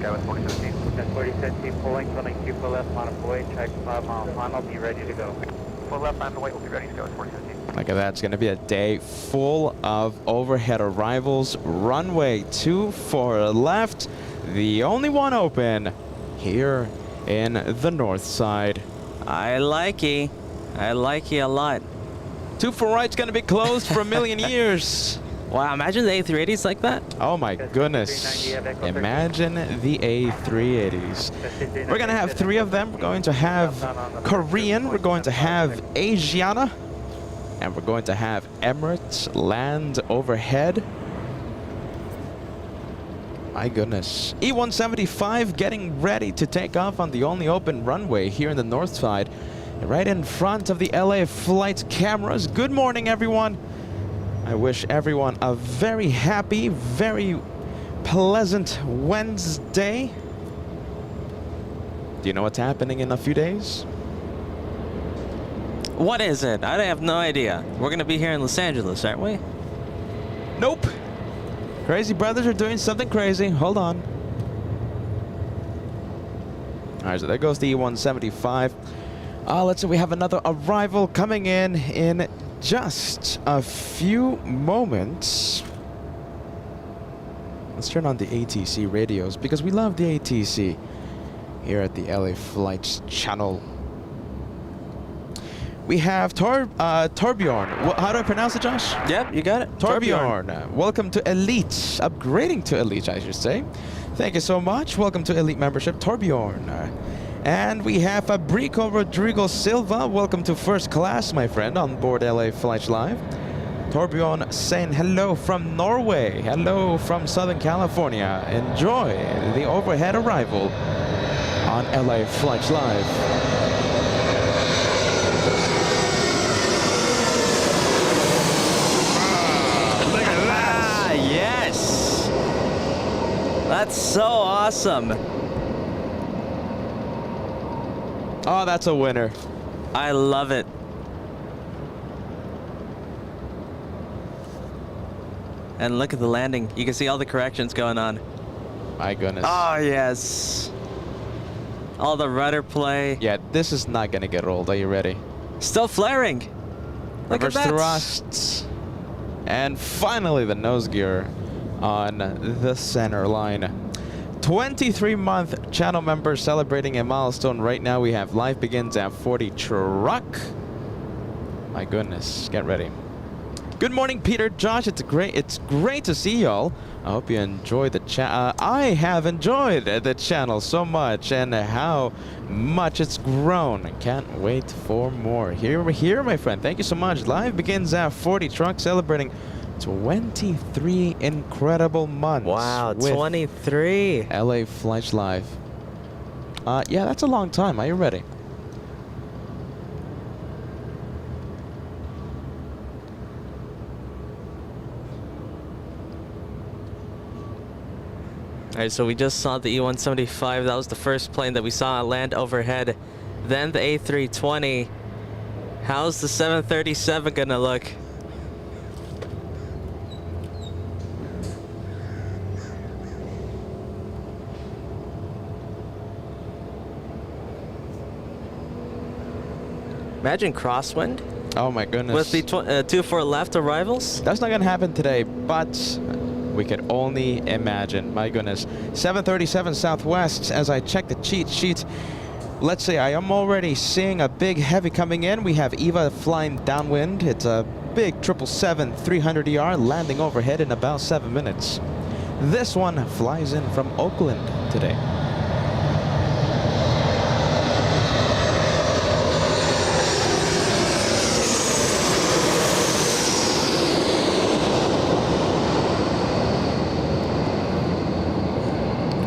Sky with 4017. That's 4017, full length, running 2 full left, on a way, check 5 mile final, be ready to go. Full left on the way, we'll be ready to go with 4017. Look at that. It's going to be a day full of overhead arrivals. Runway 24 left. The only one open here in the north side. I like it. I like it a lot. 24 right's going to be closed for a million years. Wow, imagine the A380s like that. Oh my goodness. Imagine the A380s. We're going to have 3 of them. We're going to have Korean. We're going to have Asiana. And we're going to have Emirates land overhead. My goodness. E-175 getting ready to take off on the only open runway here in the north side. Right in front of the LA flight cameras. Good morning, everyone. I wish everyone a very happy, very pleasant Wednesday. Do you know what's happening in a few days? What is it? I have no idea. We're going to be here in Los Angeles, aren't we? Nope. Crazy brothers are doing something crazy. Hold on. All right, so there goes the E-175. Let's see, we have another arrival coming in just a few moments. Let's turn on the ATC radios because we love the ATC here at the LA Flights channel. We have Torbjorn. How do I pronounce it, Josh? Yep, you got it. Torbjorn. Welcome to Elite. Upgrading to Elite, I should say. Thank you so much. Welcome to Elite membership, Torbjorn. And we have Fabrico Rodrigo Silva. Welcome to first class, my friend, on board LA Flights Live. Torbjorn saying hello from Norway. Hello from Southern California. Enjoy the overhead arrival on LA Flights Live. That's so awesome. Oh, that's a winner. I love it. And look at the landing. You can see all the corrections going on. My goodness. Oh, yes. All the rudder play. Yeah, this is not going to get old. Are you ready? Still flaring. Look Reverse at that. thrusts. And finally the nose gear on the center line. 23-month channel members celebrating a milestone right now. We have life begins at 40 truck. My goodness, get ready. Good morning, Peter, Josh. It's great to see y'all. I hope you enjoyed the chat. I have enjoyed the channel so much and how much it's grown. Can't wait for more. Here, my friend. Thank you so much. Live begins at 40 truck, celebrating 23 incredible months. Wow, 23. LA Flights Live. Yeah, that's a long time. Are you ready? All right, so we just saw the E-175. That was the first plane that we saw land overhead. Then the A320. How's the 737 gonna look? Imagine crosswind. Oh my goodness. With the 2-4 left arrivals. That's not gonna happen today, but we could only imagine. My goodness. 737 Southwest, as I check the cheat sheet, let's say I am already seeing a big heavy coming in. We have Eva flying downwind. It's a big 777 300ER landing overhead in about 7 minutes. This one flies in from Oakland today.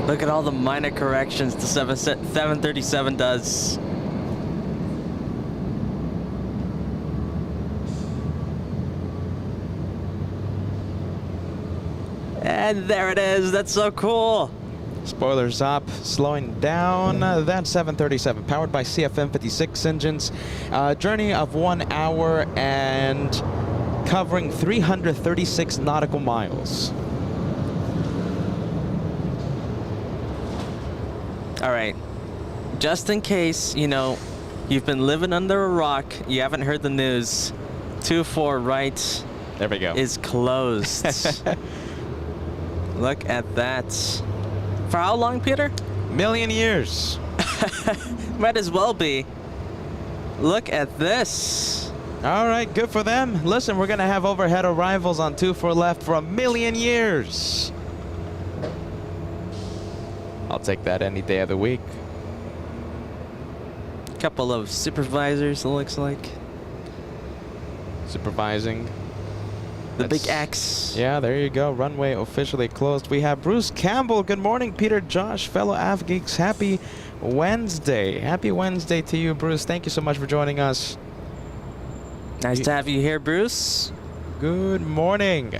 Look at all the minor corrections the 737 does. And there it is. That's so cool. Spoilers up, slowing down. That 737 powered by CFM56 engines. Journey of 1 hour and covering 336 nautical miles. All right. Just in case, you know, you've been living under a rock, you haven't heard the news, 24 right There we go. is closed. Look at that. For how long, Peter? Million years. Might as well be. Look at this. All right, good for them. Listen, we're going to have overhead arrivals on 2-4 left for a million years. I'll take that any day of the week. Couple of supervisors, it looks like. Supervising. The That's- big X. Yeah, there you go. Runway officially closed. We have Bruce Campbell. Good morning, Peter, Josh, fellow Av Geeks. Happy Wednesday. Happy Wednesday to you, Bruce. Thank you so much for joining us. Nice to have you here, Bruce. Good morning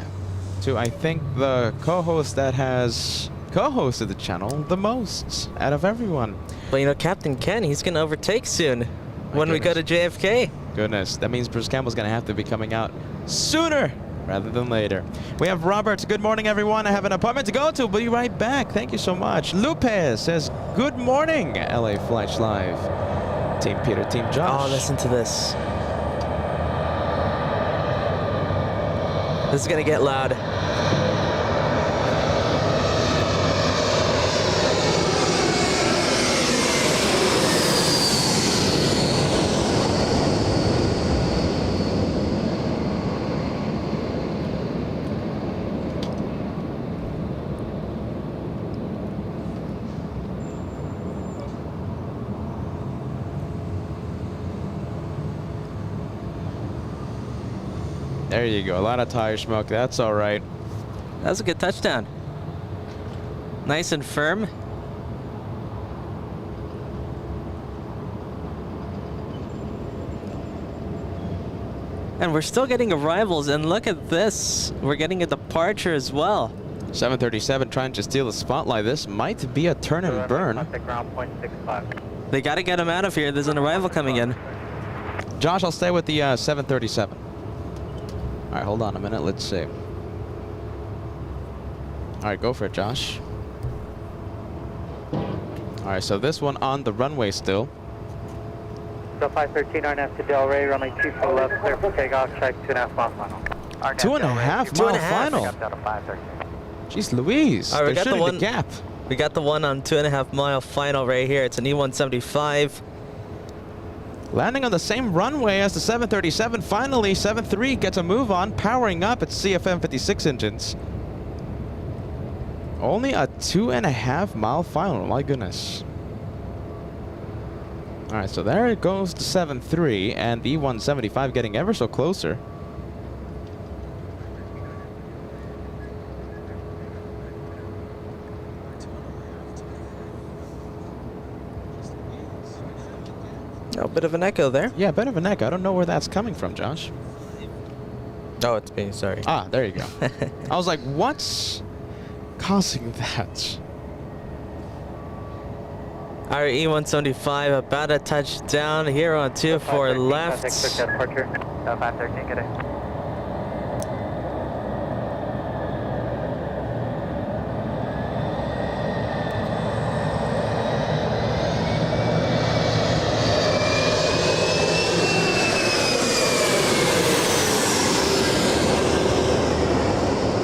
to, I think, the co-host that has co-hosted the channel the most out of everyone. But you know, Captain Ken, he's going to overtake soon when we go to goodness. JFK. Goodness, that means Bruce Campbell's going to have to be coming out sooner rather than later. We have Robert. Good morning, everyone. I have an appointment to go to. Be right back. Thank you so much. Lupe says, good morning, LA Flights Live. Team Peter, Team Josh. Oh, listen to this. This is going to get loud. There you go. A lot of tire smoke. That's all right. That was a good touchdown. Nice and firm. And we're still getting arrivals, and look at this. We're getting a departure as well. 737 trying to steal the spotlight. This might be a turn and burn. Contact ground point 65. They got to get him out of here. There's an arrival coming in. Josh, I'll stay with the 737. All right, hold on a minute. Let's see. All right, go for it, Josh. All right, so this one on the runway still. So 513 RNF to Delray, runway 24 left, clear for takeoff, check 2.5 mile final. 2.5 Two mile and a half. final. Down to 513. Jeez Louise. All right, we They're got the shooting one- the gap. We got the one on 2.5 mile final right here. It's an E175. Landing on the same runway as the 737. Finally, 73 gets a move on, powering up its CFM 56 engines. Only a 2.5 mile final. My goodness. All right, so there it goes to 73, and the E175 getting ever so closer. A bit of an echo there. Yeah, a bit of a neck. I don't know where that's coming from, Josh. Oh, it's me. Sorry. Ah, there you go. I was like, what's causing that? Our E175 about to touch down here on 24 left. Contact switch departure. 513, good day.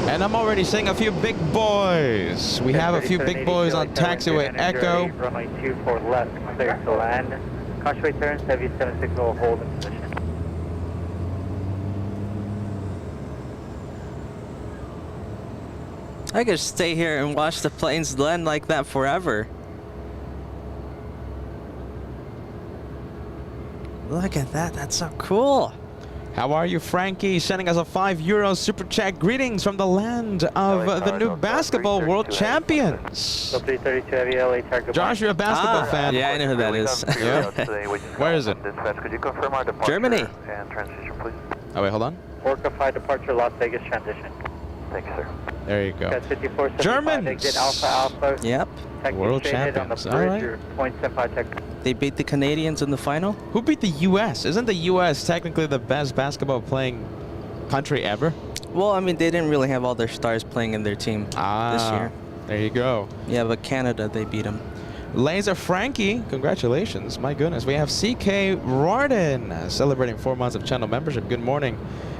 And I'm already seeing a few big boys. We have a few big boys on taxiway Echo. Runway 24 left, clear to land. Cautious turns, heavy 76 will hold in position. I could stay here and watch the planes land like that forever. Look at that. That's so cool. How are you, Frankie? Sending us a €5 super chat. Greetings from the land of the new basketball world champions. So 332 heavy LA target. Josh, you're a basketball fan. Yeah, I know who that is. Yeah. Where is it? Dispatch, could you confirm our departure Germany. and transition, please? Oh, wait, hold on. Orca 5 departure, Las Vegas transition. Thank you, sir. There you go. Got 5475, Germans! exit Alpha Alpha. Yep. Taxi World straight ahead champions, on the bridge, alright. your point 75 check. They beat the Canadians in the final. Who beat the U.S.? Isn't the U.S. technically the best basketball playing country ever? Well, I mean, they didn't really have all their stars playing in their team this year. There you go. Yeah, but Canada, they beat them. Laser Frankie, congratulations. My goodness. We have CK Rarden celebrating 4 months of channel membership. Good morning.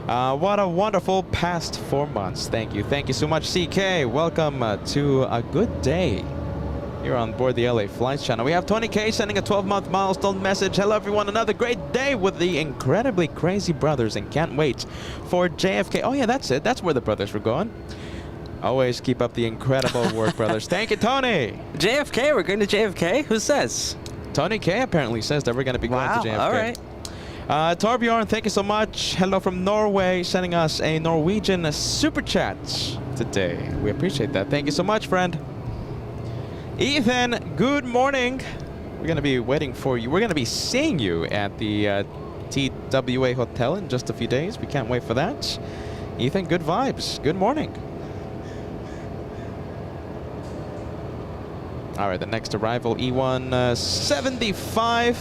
What a wonderful past 4 months. Thank you. Thank you so much, CK. Welcome to a good day here on board the LA Flights channel. We have 20K sending a 12-month milestone message. Hello, everyone. Another great day with the incredibly crazy brothers and can't wait for JFK. Oh, yeah, that's it. That's where the brothers were going. Always keep up the incredible work, brothers. Thank you, Tony. JFK? We're going to JFK? Who says? Tony K apparently says that we're going to be going to JFK. All right. Torbjorn, thank you so much. Hello from Norway, sending us a Norwegian super chat today. We appreciate that. Thank you so much, friend. Ethan, good morning. We're going to be waiting for you. We're going to be seeing you at the TWA Hotel in just a few days. We can't wait for that. Ethan, good vibes. Good morning. All right, the next arrival, E175.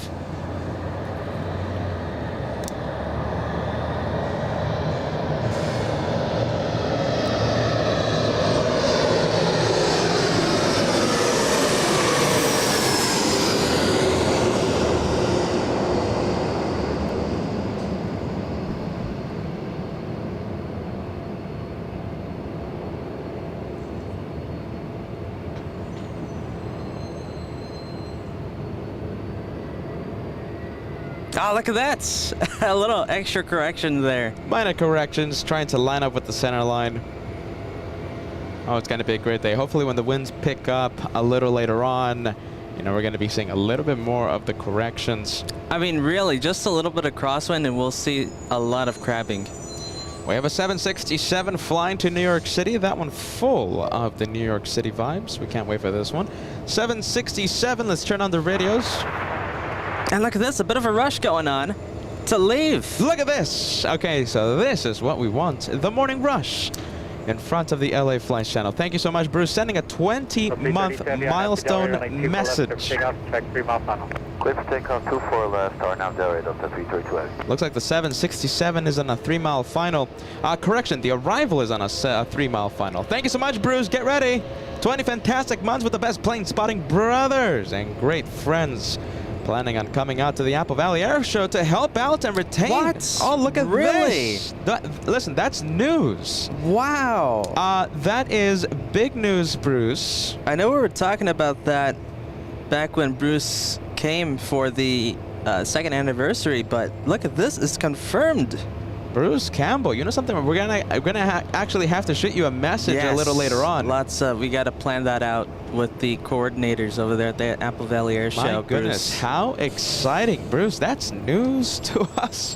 Oh, look at that. A little extra correction there. Minor corrections, trying to line up with the center line. Oh, it's going to be a great day. Hopefully when the winds pick up a little later on, you know, we're going to be seeing a little bit more of the corrections. I mean, really, just a little bit of crosswind and we'll see a lot of crabbing. We have a 767 flying to New York City. That one full of the New York City vibes. We can't wait for this one. 767, let's turn on the radios. And look at this, a bit of a rush going on to leave. Look at this. Okay, so this is what we want. The morning rush in front of the LA Flights channel. Thank you so much, Bruce. Sending a 20-month milestone message. Clear for takeoff 24 left, or now Delray Delta 332. Looks like the 767 is on a 3-mile final. Correction, the arrival is on a 3-mile final. Thank you so much, Bruce. Get ready. 20 fantastic months with the best plane spotting brothers and great friends. Planning on coming out to the Apple Valley Air Show to help out and retain. What? Oh, look at really? this. Listen, that's news. Wow. That is big news, Bruce. I know we were talking about that back when Bruce came for the second anniversary, but look at this. It's confirmed. Bruce Campbell, you know something? We're gonna actually have to shoot you a message a little later on. Lots of, we got to plan that out with the coordinators over there at the Apple Valley Air Show. My goodness, Bruce. how exciting, Bruce! That's news to us.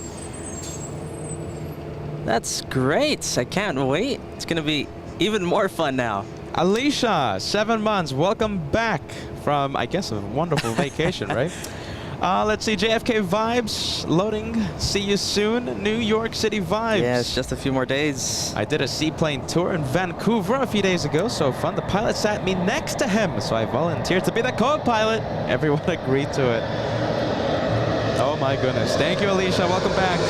That's great. I can't wait. It's gonna be even more fun now. Alicia, 7 months. Welcome back from, I guess, a wonderful vacation, right? Let's see, JFK vibes loading. See you soon. New York City vibes. Yes, just a few more days. I did a seaplane tour in Vancouver a few days ago. So fun. The pilot sat me next to him, so I volunteered to be the co-pilot. Everyone agreed to it. Oh my goodness. Thank you, Alicia. Welcome back.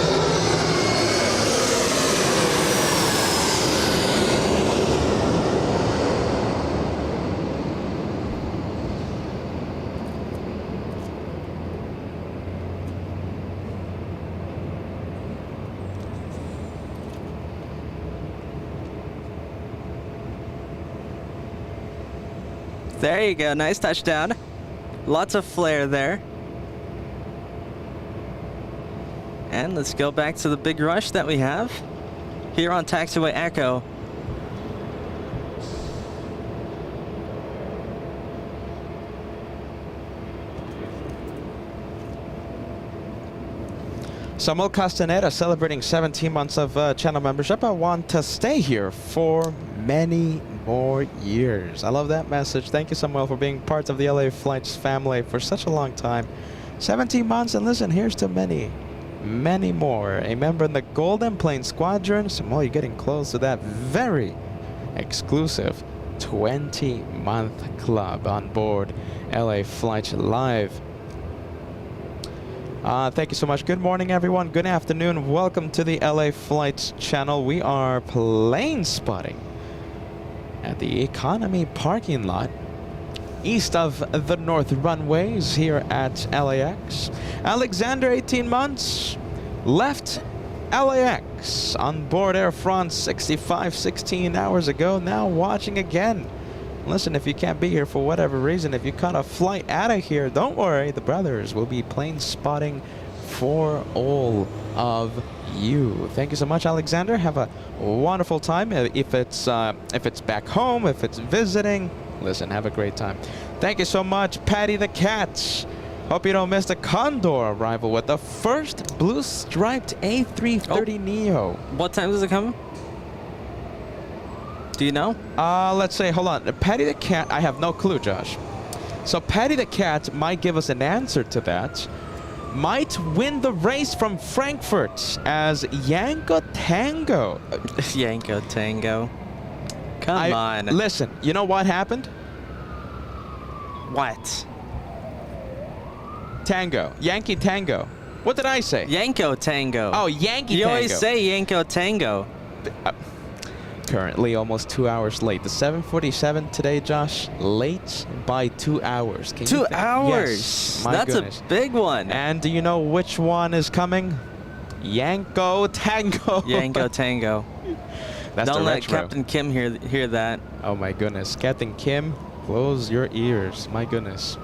There you go. Nice touchdown. Lots of flair there. And let's go back to the big rush that we have here on Taxiway Echo. Samuel Castaneda celebrating 17 months of channel membership. I want to stay here for many more years. I love that message. Thank you, Samuel, for being part of the LA Flights family for such a long time. 17 months, and listen, here's to many, many more. A member in the Golden Plane Squadron. Samuel, you're getting close to that very exclusive 20-month club on board LA Flights Live. Thank you so much. Good morning, everyone. Good afternoon. Welcome to the LA Flights channel. We are plane spotting at the economy parking lot east of the North Runways here at LAX. Alexander, 18 months, left LAX on board Air France 16 hours ago, now watching again. Listen, if you can't be here for whatever reason, if you caught a flight out of here, don't worry, the brothers will be plane spotting for all of you. Thank you so much, Alexander. Have a wonderful time. If it's back home, if it's visiting, listen, have a great time. Thank you so much, Patty the Cat. Hope you don't miss the Condor arrival with the first blue striped A330 Neo. What time does it come? Do you know? Let's say, hold on. Patty the Cat, I have no clue, Josh. So Patty the Cat might give us an answer to that. Might win the race from Frankfurt as Yanko Tango. Yanko Tango. Come on. Listen, you know what happened? What? Tango. Yankee Tango. What did I say? Yanko Tango. Oh, Yankee Tango. You always say Yanko Tango. Currently almost 2 hours late. The 747 today, Josh, late by 2 hours. Can 2 hours? Yes, my That's goodness. a big one. And do you know which one is coming? Yanko Tango. Yanko Tango. That's Don't the let retro. Captain Kim hear that. Oh my goodness. Captain Kim, close your ears. My goodness.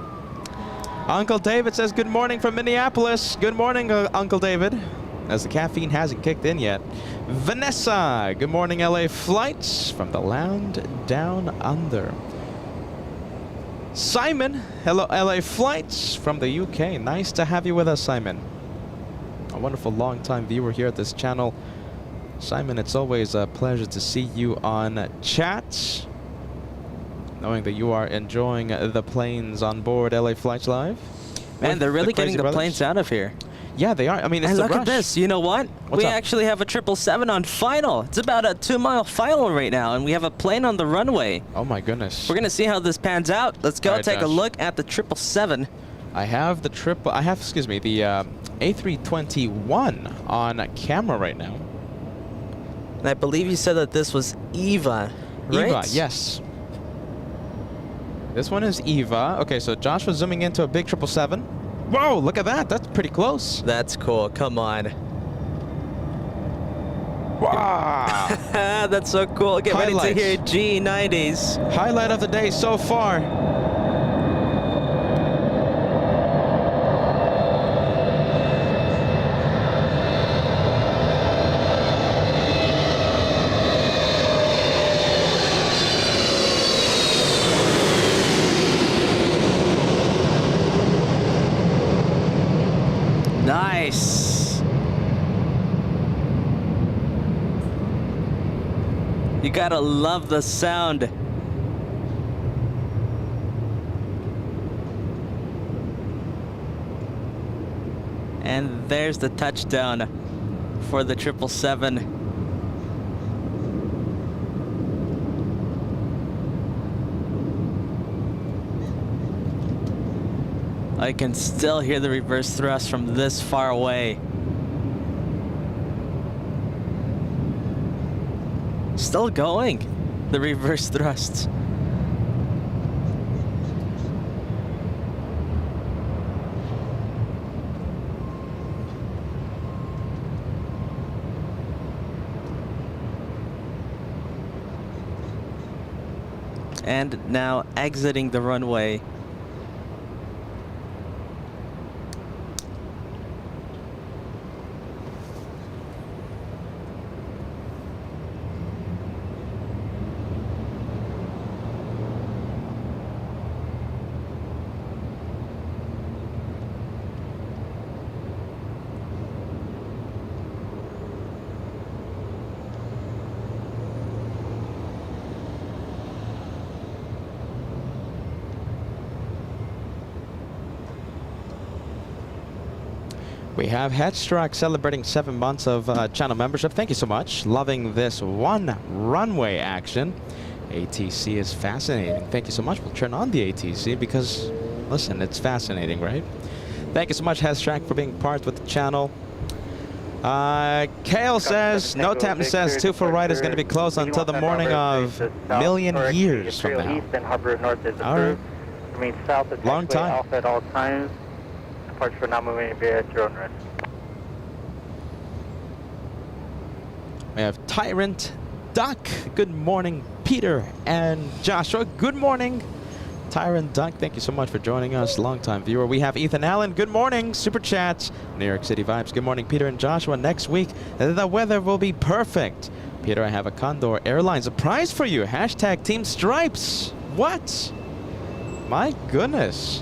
Uncle David says good morning from Minneapolis. Good morning, Uncle David. As the caffeine hasn't kicked in yet. Vanessa, good morning, LA flights from the land down under. Simon, hello, LA flights from the UK. Nice to have you with us, Simon. A wonderful long-time viewer here at this channel. Simon, it's always a pleasure to see you on chat. Knowing that you are enjoying the planes on board LA Flights Live. Man, they're really getting the Brothers. planes out of here. Yeah, they are. I mean, it's And the look rush. at this. You know what? What's we up? actually have a 777 on final. It's about a 2-mile final right now, and we have a plane on the runway. Oh my goodness. We're gonna see how this pans out. Let's go All right, take a Josh. look at the 777. I have the the A321 on camera right now. And I believe you said that this was Eva, right? Eva, yes. This one is Eva. Okay, so Josh was zooming into a big 777. Whoa, look at that. That's pretty close. That's cool. Come on. Wow. That's so cool. Get ready to Highlights. hear G90s. Highlight of the day so far. Nice. You gotta love the sound. And there's the touchdown for the 777. I can still hear the reverse thrust from this far away. Still going, the reverse thrusts. And now exiting the runway. We have Headstruck celebrating 7 months of channel membership. Thank you so much. Loving this one runway action. ATC is fascinating. Thank you so much. We'll turn on the ATC because, listen, it's fascinating, right? Thank you so much, Headstruck, for being part with the channel. Kale says, No Tapton says 2 for right is going to be closed until the morning of million years from now. East and Harbor North is All right. approved. Remain south of Long taxiway time. Alpha at all times. Departure for not moving via at your own risk. We have Tyrant, Duck. Good morning, Peter and Joshua. Good morning, Tyrant, Duck. Thank you so much for joining us, longtime viewer. We have Ethan Allen. Good morning, Superchats. New York City vibes. Good morning, Peter and Joshua. Next week, the weather will be perfect. Peter, I have a Condor Airlines surprise for you. Hashtag Team Stripes. What? My goodness.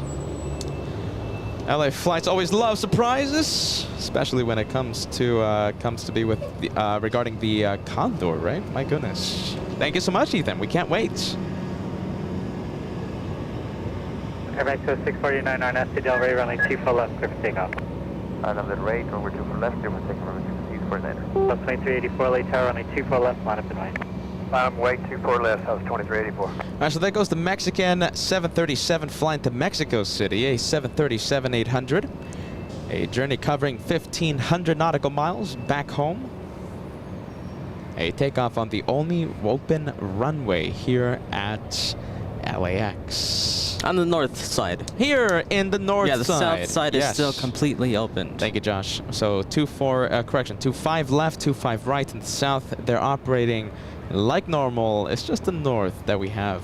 LA flights always love surprises, especially when it comes to be with the, regarding the Condor, right? My goodness. Thank you so much, Ethan. We can't wait. Airback to 649 RNS to Del Rey, runway 24 left, clear for takeoff. Island at rate, over 2 for left, clear for takeoff, runway 6 for later. Plus 2384, late tower, runway 24 left, line up and right. Wait, 24 left, house 2384. All right, so there goes the Mexican 737 flying to Mexico City, a 737-800. A journey covering 1,500 nautical miles back home. A takeoff on the only open runway here at LAX. On the north side. Here in the north side. Yeah, the south side is Yes. still completely open. Thank you, Josh. So 25 left, 25 right in the south. They're operating like normal. It's just the north that we have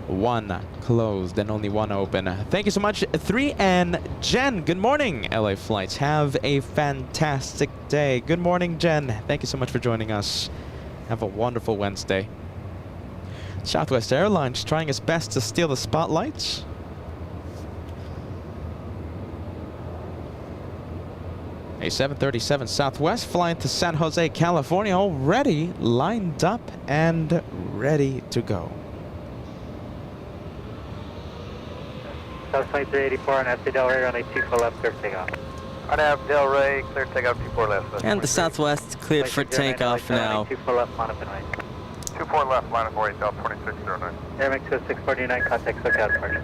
one closed and only one open. Thank you so much, 3 and Jen. Good morning, LA flights. Have a fantastic day. Good morning, Jen. Thank you so much for joining us. Have a wonderful Wednesday. Southwest Airlines trying its best to steal the spotlight. A 737 Southwest flying to San Jose, California, already lined up and ready to go. Plus 2384 RNS to Del Rey, runway 24 left, clear for takeoff. RNF Del Rey, clear takeoff, 24 left. And the Southwest cleared for takeoff now. 24 left, line up and right. 24 left, line of 8, Delta 2609. Airback to 649, contact SoCal departure.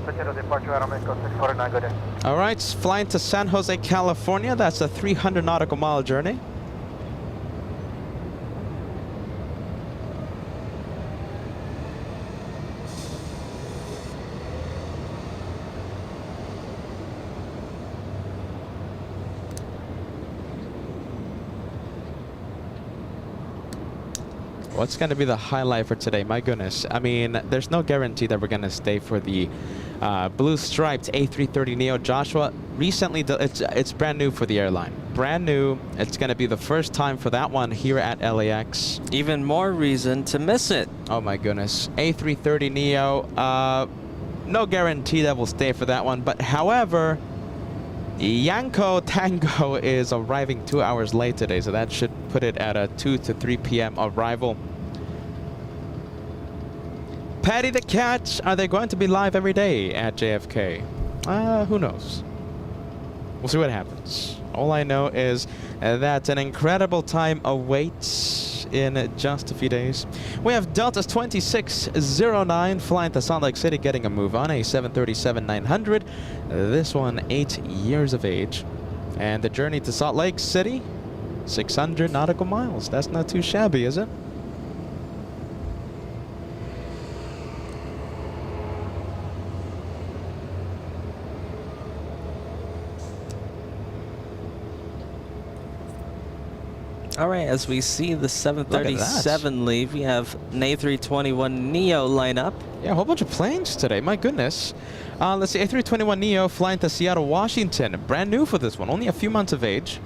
Departure, Aeromexico 649, good day. All right, flying to San Jose, California. That's a 300 nautical mile journey. What's going to be the highlight for today? My goodness. I mean, there's no guarantee that we're going to stay for the blue striped A330neo. Joshua, recently, it's brand new for the airline. Brand new. It's going to be the first time for that one here at LAX. Even more reason to miss it. Oh my goodness. A330neo. No guarantee that we'll stay for that one. But however, Yanko Tango is arriving 2 hours late today, so that should put it at a 2 to 3 p.m. arrival. Patty the Cat, are they going to be live every day at JFK? Who knows? We'll see what happens. All I know is that an incredible time awaits in just a few days. We have Delta's 2609 flying to Salt Lake City, getting a move on, a 737-900. This one 8 years of age. And the journey to Salt Lake City, 600 nautical miles. That's not too shabby, is it? All right, as we see the 737 leave, we have an A321neo lineup. Yeah, a whole bunch of planes today. My goodness. Let's see, A321neo flying to Seattle, Washington. Brand new for this one, only a few months of age.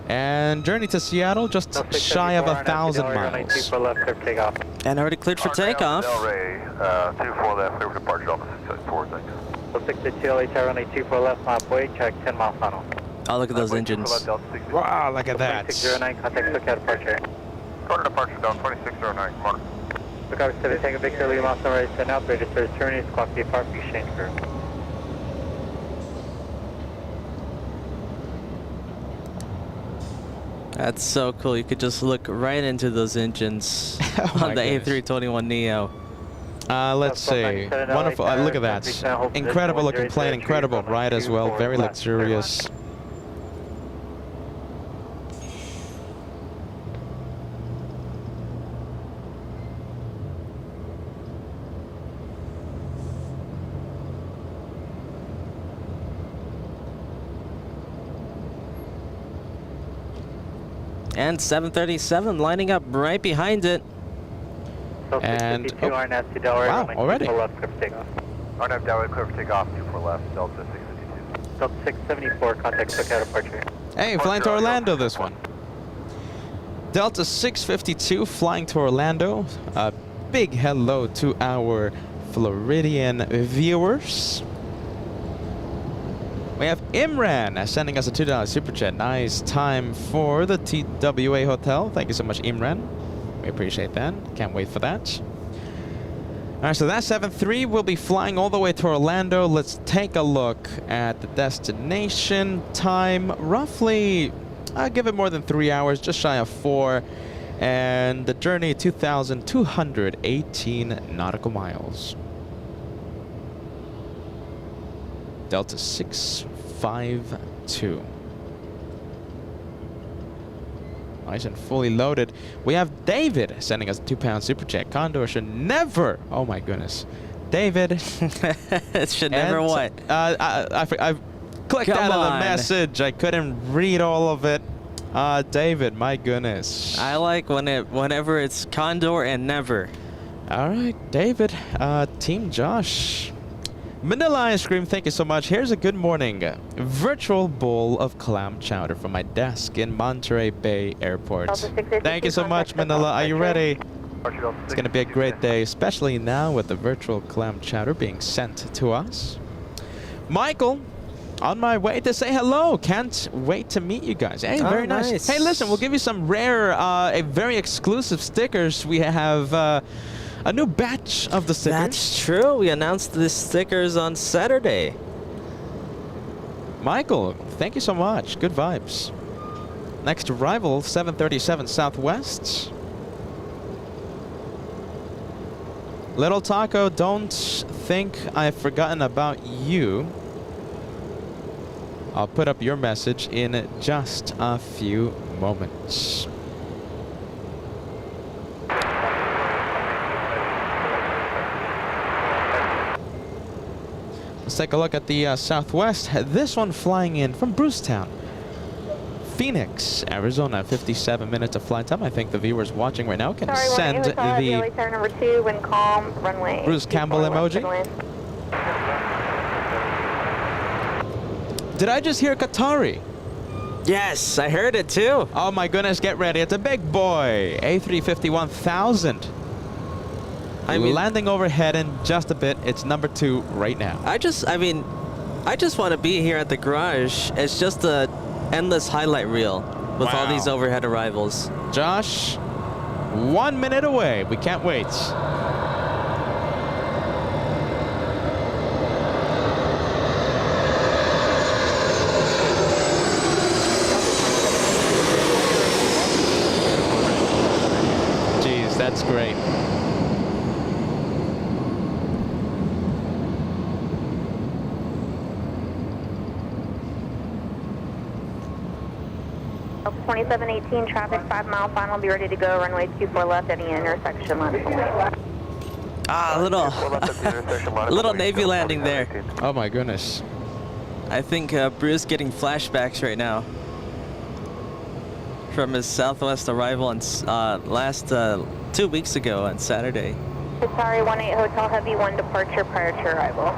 And journey to Seattle, just shy of 1,000 miles. And already cleared for takeoff. Del Rey, 24 left, clear for departure, Delta 664, thanks. 662 LA tower, runway 24 left, mile way, check 10 mile final. Oh, look at those engines. Wow, look at that. 2609, contact SoCal departure. Quarter departure, down 2609, come on. Chicago 7, Tango Victor, Lima, Austin, ready to send out, British Service terminates, clock the park, exchange crew. That's so cool. You could just look right into those engines on the A321neo. Let's see. Wonderful. Look at that. Incredible looking plane, incredible ride as well. Very luxurious. And 737 lining up right behind it. Delta And- 652 RNS to Delray. wow, runway already. 24 left, clear for takeoff. RNF Delray, clear for takeoff, 24 left, Delta 652. Delta 674, contact SoCal departure. Hey, flying to Orlando this one. Delta 652 flying to Orlando. A big hello to our Floridian viewers. We have Imran sending us a $2 super chat. Nice time for the TWA Hotel. Thank you so much, Imran. We appreciate that. Can't wait for that. All right, so that 7-3 will be flying all the way to Orlando. Let's take a look at the destination time. Roughly, I'll give it more than 3 hours, just shy of 4. And the journey, 2,218 nautical miles. Delta 652. Nice and fully loaded. We have David sending us a £2 super chat. Condor should never. Oh my goodness, David. It should never And, what? I clicked Come out of the on. message. I couldn't read all of it. David, my goodness. I like whenever it's Condor and never. All right, David. Team Josh. Manila Ice Cream, thank you so much. Here's a good morning. Virtual bowl of clam chowder from my desk in Monterey Bay Airport. Thank you so much, Manila. Are you ready? It's going to be a great day, especially now with the virtual clam chowder being sent to us. Michael, on my way to say hello. Can't wait to meet you guys. Hey, Oh, very nice. nice. Hey, listen, we'll give you some rare, a very exclusive stickers. We have a new batch of the stickers. That's true. We announced the stickers on Saturday. Michael, thank you so much. Good vibes. Next arrival, 737 Southwest. Little Taco, don't think I've forgotten about you. I'll put up your message in just a few moments. Let's take a look at the Southwest. This one flying in from Brucetown, Phoenix, Arizona. 57 minutes of flight time. I think the viewers watching right now can send the number 2, wind calm, runway. Bruce Campbell emoji. Did I just hear Qatari? Yes, I heard it too. Oh my goodness, get ready. It's a big boy. A350 1000. I mean, landing overhead in just a bit. It's number 2 right now. I just want to be here at the garage. It's just a endless highlight reel with all Wow. these overhead arrivals. Josh, 1 minute away. We can't wait. Jeez, that's great. Delta 2718, traffic 5 mile final, be ready to go, runway 24 left, any intersection line. Ah, little Navy landing there. Oh my goodness. I think Bruce getting flashbacks right now from his Southwest arrival on last 2 weeks ago on Saturday. Sorry, 18 Hotel Heavy, 1 departure prior to arrival.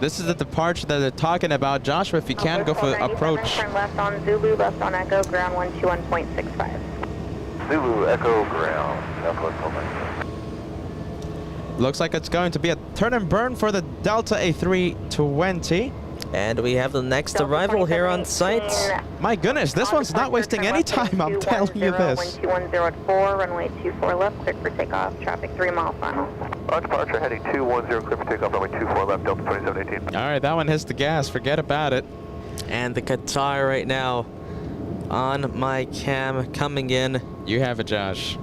This is the departure that they're talking about. Joshua, if you can, go for approach. Turn left on Zulu, left on Echo, ground 121.65. Zulu, Echo, ground, Southwest 197. Looks like it's going to be a turn and burn for the Delta A320. And we have the next Delta arrival here on 2718, site. My goodness, this one's not wasting any time, I'm telling you this. 2104, runway 24 left, clear for takeoff, traffic 3 mile final. On departure, heading 210, clear for takeoff, runway 24 left, Delta 2718. All right, that one hits the gas. Forget about it. And the Qatar right now on my cam coming in. You have it, Josh.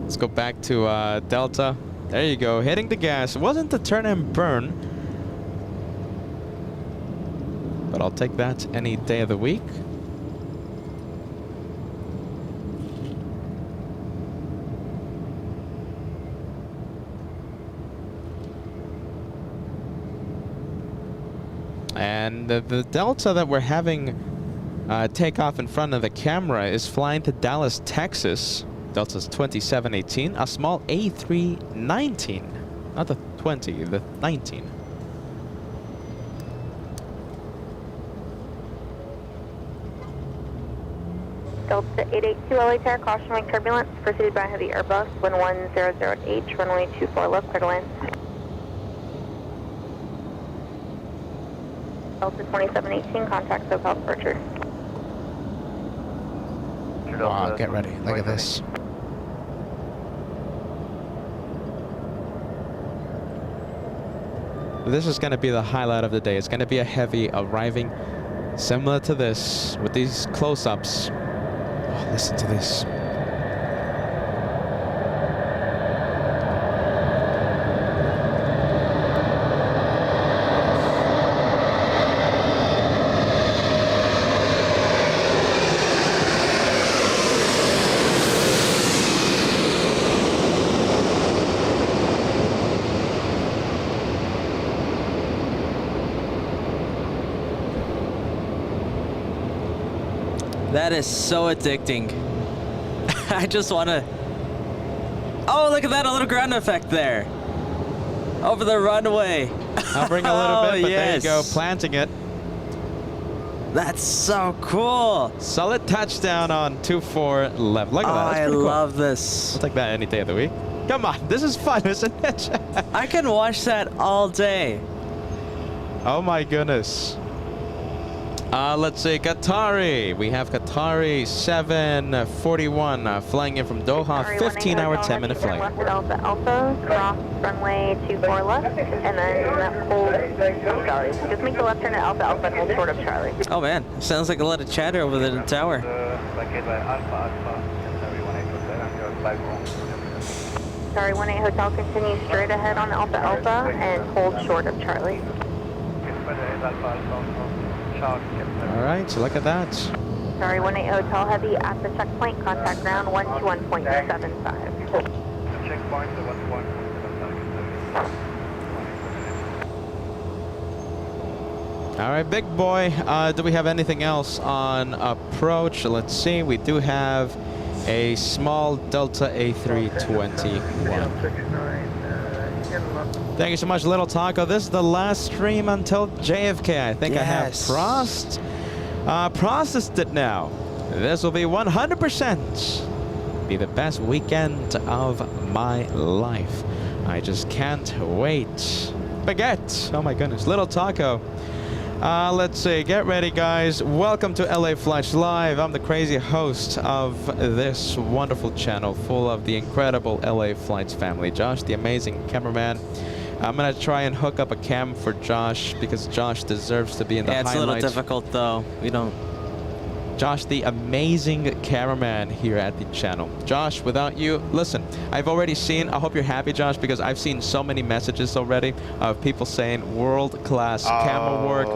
Let's go back to Delta. There you go, hitting the gas. It wasn't the turn and burn, but I'll take that any day of the week. And the Delta that we're having takeoff in front of the camera is flying to Dallas, Texas. Delta's 2718, a small A319. Not the 20, the 19. Delta 882 LA Tower, caution wing turbulence, preceded by heavy Airbus, 1100H, runway 24 left, clear to land. Delta 2718, contact SoCal departure. Wow, get ready. Look at this. This is going to be the highlight of the day. It's going to be a heavy arriving similar to this with these close-ups. Oh, listen to this. That is so addicting. I just want to... Oh, look at that, a little ground effect there. Over the runway. Hovering a little bit, but yes. there you go, planting it. That's so cool. Solid touchdown on 24 left. Look at that. That's I pretty cool. love this. I'll take that any day of the week. Come on, this is fun, isn't it? I can watch that all day. Oh my goodness. Let's see, Qatari. We have Qatari 741 flying in from Doha, 15-hour, 10-minute flight. Left at Alpha Alpha, cross runway 24 left, and then hold Charlie. Just make the left turn at Alpha Alpha and hold short of Charlie. Oh man, sounds like a lot of chatter over the tower. Sorry, 18 Hotel, continue straight ahead on Alpha Alpha and hold short of Charlie. All right, so look at that. Sorry, 18 Hotel Heavy at the checkpoint, contact ground 121.75. Checkpoint, All right, big boy. Do we have anything else on approach? Let's see. We do have a small Delta A321. Thank you so much, Little Taco. This is the last stream until JFK. I think I have processed it now. This will be 100% be the best weekend of my life. I just can't wait. Baguette. Oh my goodness. Little Taco. Let's see. Get ready, guys. Welcome to LA Flash Live. I'm the crazy host of this wonderful channel full of the incredible LA Flights family. Josh, the amazing cameraman. I'm going to try and hook up a cam for Josh because Josh deserves to be in the highlights. Yeah, it's a little difficult, though. We don't... Josh, the amazing cameraman here at the channel. Josh, without you, listen, I've already seen, I hope you're happy, Josh, because I've seen so many messages already of people saying world-class camera work,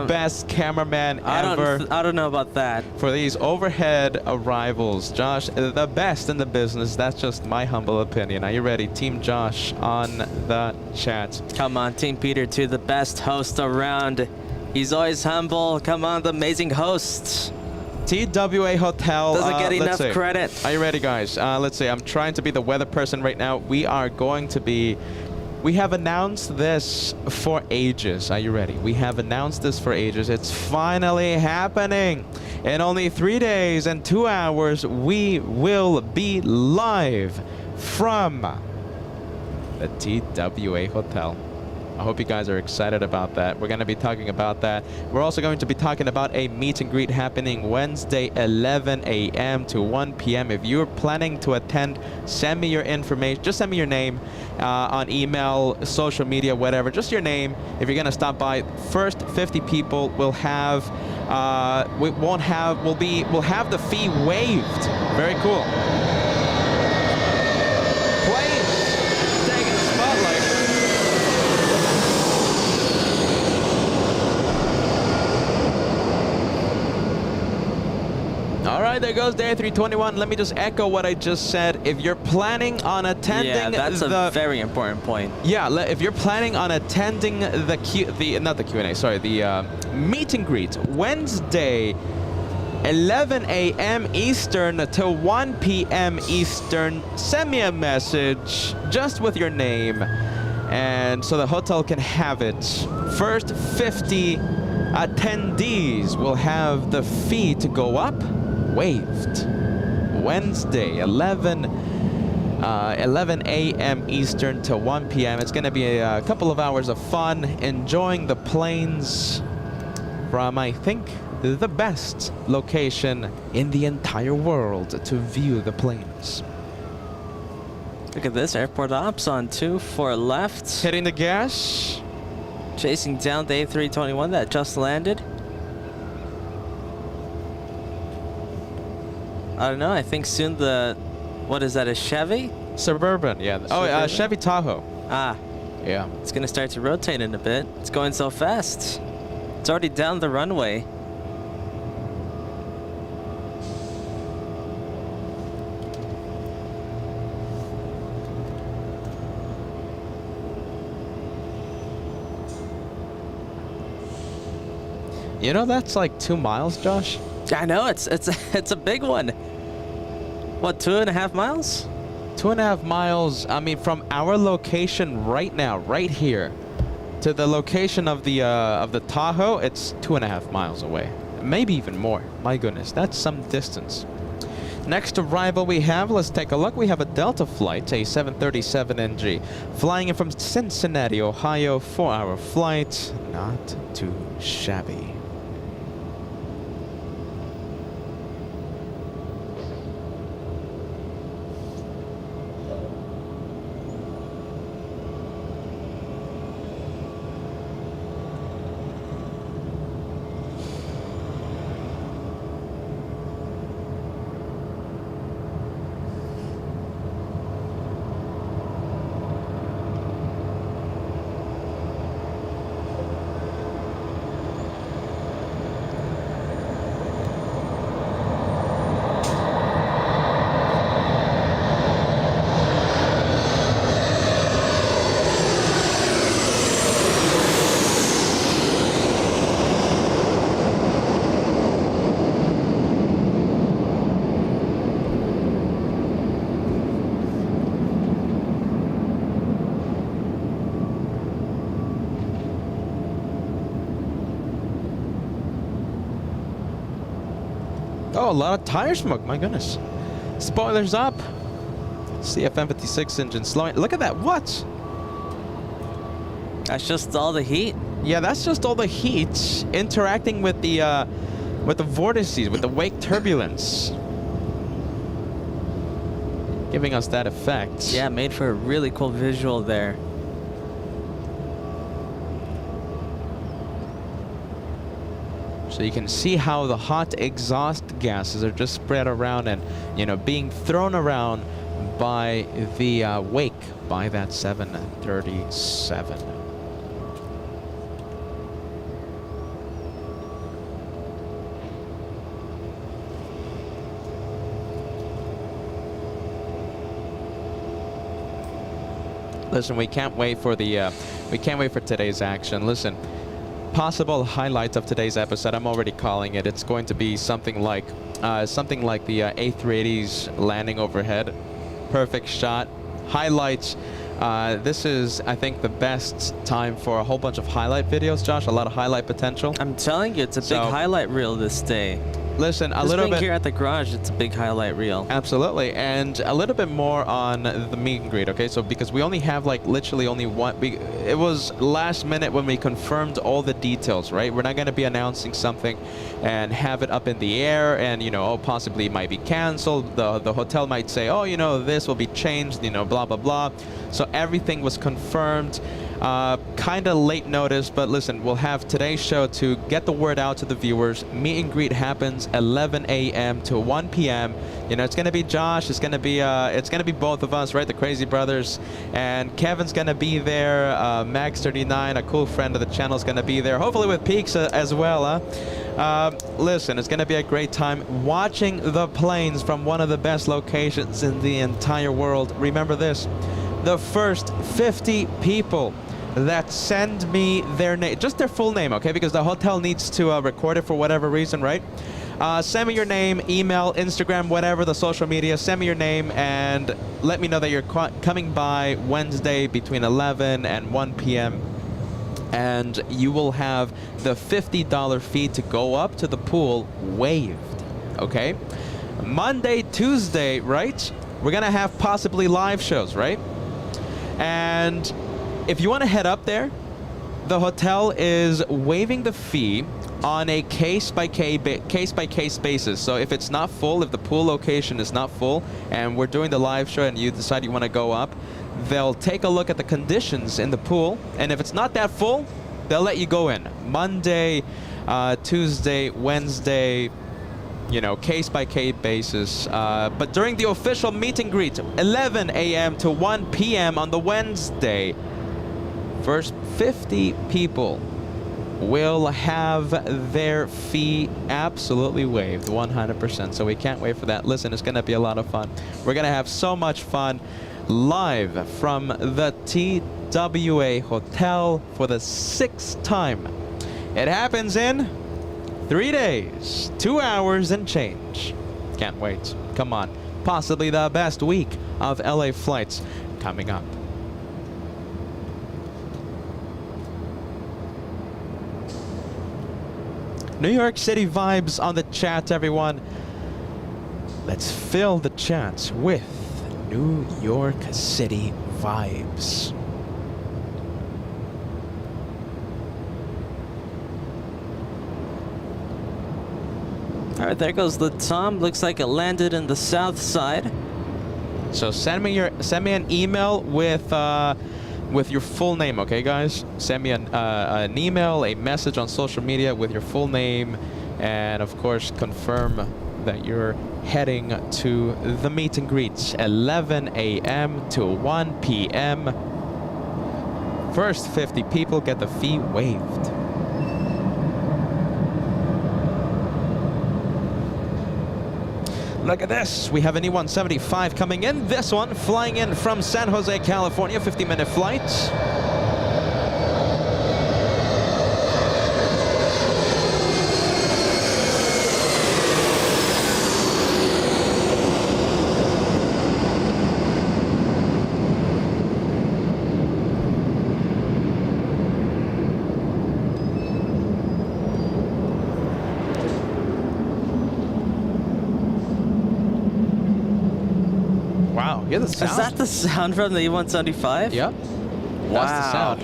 best cameraman ever. I don't know about that. For these overhead arrivals, Josh, the best in the business. That's just my humble opinion. Are you ready? Team Josh on the chat. Come on, Team Peter, too, the best host around. He's always humble. Come on, the amazing host. TWA Hotel doesn't get enough credit. Are you ready, guys? Let's see. I'm trying to be the weather person right now. We are going to be... We have announced this for ages. Are you ready? We have announced this for ages. It's finally happening. In only 3 days and 2 hours, we will be live from the TWA Hotel. I hope you guys are excited about that. We're going to be talking about that. We're also going to be talking about a meet and greet happening Wednesday, 11 a.m. to 1 p.m. If you're planning to attend, send me your information. Just send me your name on email, social media, whatever. Just your name. If you're going to stop by, first 50 people will have, we'll have the fee waived. Very cool. Planes taking the spotlight. All right, there goes day 321. Let me just echo what I just said. If you're planning on attending, yeah, that's a very important point. Yeah, if you're planning on attending the meet and greet Wednesday, 11 a.m. Eastern to 1 p.m. Eastern. Send me a message just with your name, and so the hotel can have it. First 50 attendees will have the fee to go up waived. Wednesday, 11 a.m. Eastern to 1 p.m. It's going to be a couple of hours of fun, enjoying the planes from, I think, the best location in the entire world to view the planes. Look at this, airport ops on 24 left. Hitting the gas. Chasing down the A321 that just landed. I don't know, I think soon the, what is that, a Chevy? Suburban, yeah. Oh, Suburban? Chevy Tahoe. Ah, Yeah. it's gonna start to rotate in a bit. It's going so fast. It's already down the runway. You know, that's like 2 miles, Josh. I know, it's a big one. What, 2.5 miles? 2.5 miles, I mean, from our location right now, right here, to the location of the Tahoe, it's 2.5 miles away. Maybe even more. My goodness, that's some distance. Next arrival we have, let's take a look. We have a Delta flight, a 737NG, flying in from Cincinnati, Ohio, 4-hour flight. Not too shabby. Oh, a lot of tire smoke, my goodness. Spoilers up. CFM56 engine slowing. Look at that, what? That's just all the heat. Yeah, that's just all the heat interacting with the vortices, with the wake turbulence. Giving us that effect. Yeah, made for a really cool visual there. So you can see how the hot exhaust gases are just spread around and, you know, being thrown around by the wake by that 737. Listen, we can't wait for today's action. Listen, possible highlights of today's episode, I'm already calling it. It's going to be something like the A380s landing overhead. Perfect shot. Highlights. This is, I think, the best time for a whole bunch of highlight videos, Josh. A lot of highlight potential. I'm telling you, it's a big highlight reel this day. Listen, Just being here at the garage, it's a big highlight reel. Absolutely, and a little bit more on the meet and greet, okay? So because we only have like literally only one, it was last minute when we confirmed all the details, right? We're not going to be announcing something and have it up in the air and, you know, oh, possibly it might be canceled. The hotel might say, oh, you know, this will be changed, you know, blah, blah, blah. So everything was confirmed. Kind of late notice, but listen, we'll have today's show to get the word out to the viewers. Meet and greet happens 11 a.m. to 1 p.m. You know, it's gonna be Josh. It's gonna be both of us, right? The Crazy Brothers, and Kevin's gonna be there. Max39, a cool friend of the channel, is gonna be there. Hopefully with Peaks as well, huh? Listen, it's gonna be a great time watching the planes from one of the best locations in the entire world. Remember this: the first 50 people that send me their name, just their full name, okay? Because the hotel needs to record it for whatever reason, right? Send me your name, email, Instagram, whatever, the social media. Send me your name and let me know that you're coming by Wednesday between 11 and 1 p.m. And you will have the $50 fee to go up to the pool waived, okay? Monday, Tuesday, right? We're going to have possibly live shows, right? And if you want to head up there, the hotel is waiving the fee on a case-by-case basis. So if it's not full, if the pool location is not full, and we're doing the live show and you decide you want to go up, they'll take a look at the conditions in the pool, and if it's not that full, they'll let you go in. Monday, Tuesday, Wednesday, you know, case-by-case basis. But during the official meet and greet, 11 a.m. to 1 p.m. on the Wednesday, first 50 people will have their fee absolutely waived 100%. So we can't wait for that. Listen, it's going to be a lot of fun. We're going to have so much fun live from the TWA Hotel for the 6th time. It happens in 3 days, 2 hours and change. Can't wait. Come on. Possibly the best week of LA flights coming up. New York City vibes on the chat, everyone. Let's fill the chat with New York City vibes. All right, there goes the Tom. Looks like it landed in the south side. So send me an email with your full name, okay, guys? Send me an email, a message on social media with your full name, and of course confirm that you're heading to the meet and greets, 11 a.m. to 1 p.m. First 50 people get the fee waived. Look at this. We have an E175 coming in. This one flying in from San Jose, California. 50-minute flight. Hear the sound? Is that the sound from the E175? Yep. Wow. That's the sound.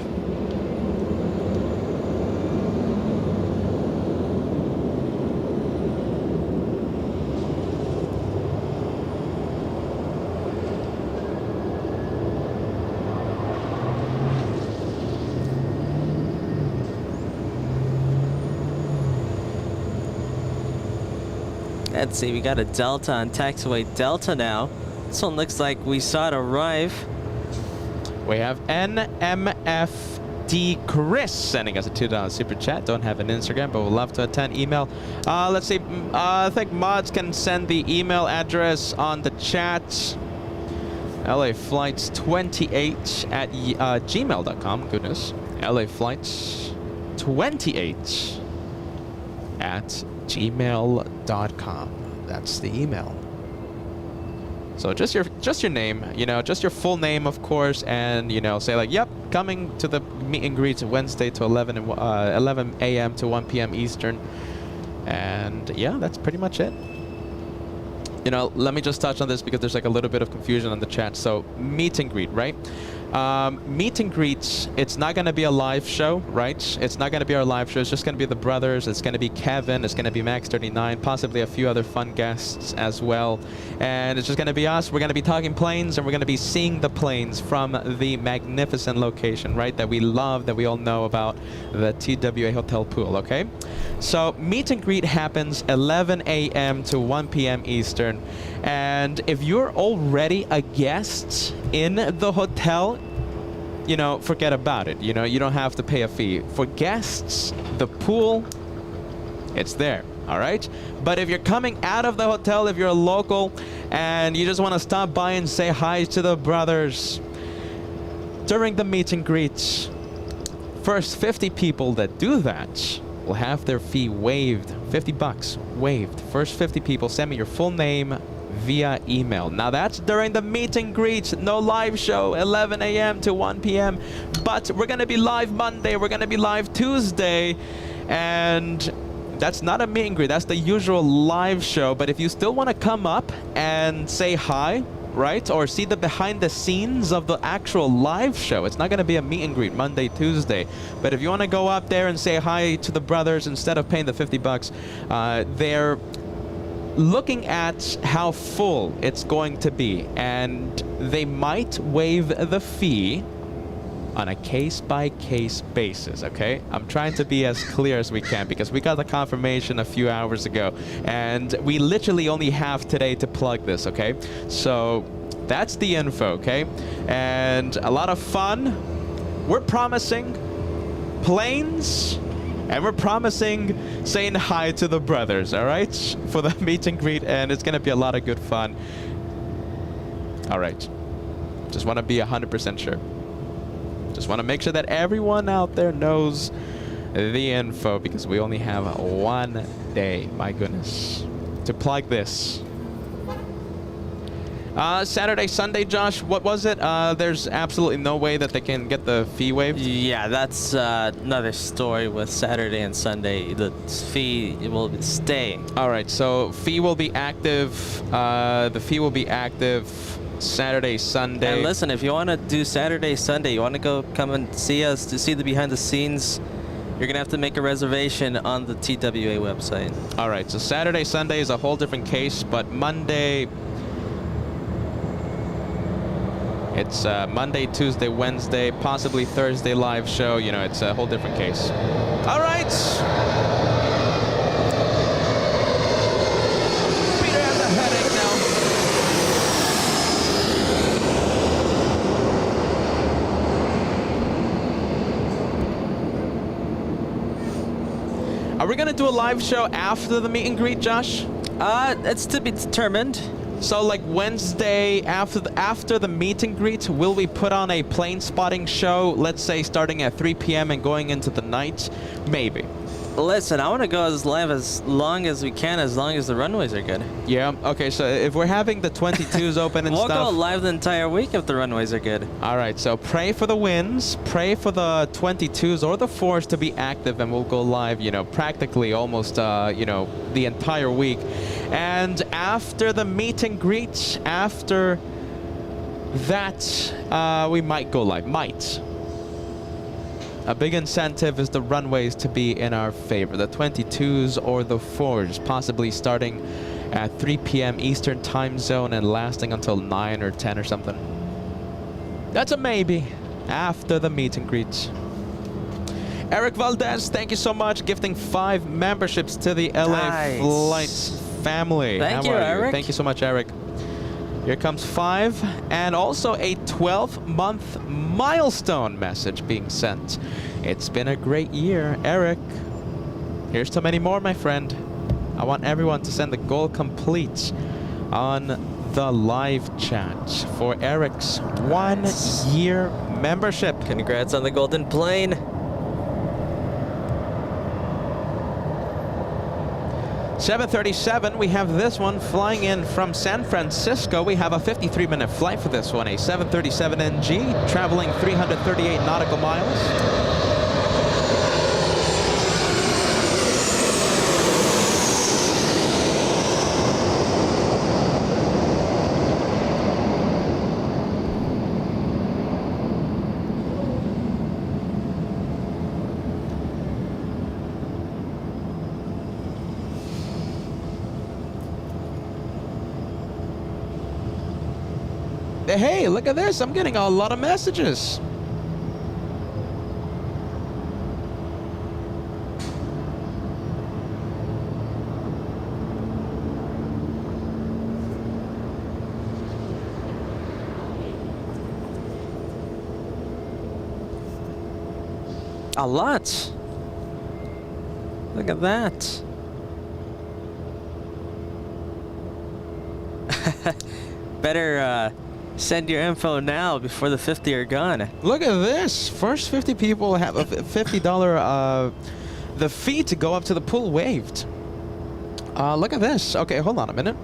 Let's see, we got a Delta on taxiway Delta now. This one looks like we saw it arrive. We have NMFD Chris sending us a $2 super chat. Don't have an Instagram, but would love to attend. Email. Let's see. I think mods can send the email address on the chat. LA Flights 28 at gmail.com. Goodness. LA Flights 28 at gmail.com. That's the email. So just your name, you know, just your full name, of course, and, you know, say like, yep, coming to the meet and greet Wednesday to 11 a.m. to 1 p.m. Eastern. And yeah, that's pretty much it. You know, let me just touch on this because there's like a little bit of confusion on the chat. So meet and greet, right? Meet and greets, it's not going to be a live show, right? It's not going to be our live show. It's just going to be the brothers. It's going to be Kevin. It's going to be Max39, possibly a few other fun guests as well. And it's just going to be us. We're going to be talking planes, and we're going to be seeing the planes from the magnificent location, right? That we love, that we all know about, the TWA Hotel Pool, okay? So meet and greet happens 11 a.m. to 1 p.m. Eastern. And if you're already a guest in the hotel, you know, forget about it. You know, you don't have to pay a fee. For guests, the pool, it's there, all right? But if you're coming out of the hotel, if you're a local and you just want to stop by and say hi to the brothers during the meet and greets, first 50 people that do that will have their fee waived. 50 bucks waived. First 50 people send me your full name via email. Now that's during the meet and greet. No live show, 11 a.m. to 1 p.m. But we're going to be live Monday. We're going to be live Tuesday. And that's not a meet and greet. That's the usual live show. But if you still want to come up and say hi, right? Or see the behind the scenes of the actual live show. It's not going to be a meet and greet Monday, Tuesday. But if you want to go up there and say hi to the brothers instead of paying the 50 bucks, they're looking at how full it's going to be, and they might waive the fee on a case-by-case basis, okay? I'm trying to be as clear as we can because we got the confirmation a few hours ago, and we literally only have today to plug this, okay? So that's the info, okay? And a lot of fun. We're promising planes, and we're promising saying hi to the brothers, all right? For the meet and greet, and it's gonna be a lot of good fun. All right. Just wanna be 100% sure. Just wanna make sure that everyone out there knows the info because we only have one day, my goodness, to plug this. Saturday, Sunday, Josh, what was it? There's absolutely no way that they can get the fee waived? Yeah, that's another story with Saturday and Sunday. The fee will stay. All right, so fee will be active. The fee will be active Saturday, Sunday. And listen, if you want to do Saturday, Sunday, you want to come and see us to see the behind the scenes, you're going to have to make a reservation on the TWA website. All right, so Saturday, Sunday is a whole different case, but Monday... It's Monday, Tuesday, Wednesday, possibly Thursday live show. You know, it's a whole different case. All right. Peter has a headache now. Are we going to do a live show after the meet and greet, Josh? It's to be determined. So like Wednesday after the meet and greet, will we put on a plane spotting show, let's say starting at 3 p.m. and going into the night? Maybe. Listen, I want to go as live as long as we can, as long as the runways are good. Yeah, okay, so if we're having the 22s open and we'll stuff... We'll go live the entire week if the runways are good. All right, so pray for the wins, pray for the 22s or the 4s to be active, and we'll go live, you know, practically almost, you know, the entire week. And after the meet and greet, after that, we might go live, might. A big incentive is the runways to be in our favor. The 22s or the 4s, possibly starting at 3 p.m. Eastern time zone and lasting until 9 or 10 or something. That's a maybe after the meet and greet. Eric Valdez, thank you so much, gifting 5 memberships to the LA Flights family. Thank you, Eric. Thank you so much, Eric. Here comes 5, and also a 12-month milestone message being sent. It's been a great year, Eric. Here's to many more, my friend. I want everyone to send the goal complete on the live chat for Eric's 1-year membership. Congrats on the golden plane. 7:37, we have this one flying in from San Francisco. We have a 53-minute flight for this one, a 737 NG, traveling 338 nautical miles. Hey, look at this. I'm getting a lot of messages. A lot. Look at that. Better send your info now before the 50 are gone. Look at this. First 50 people have a $50 the fee to go up to the pool waived. Look at this. Okay, hold on a minute.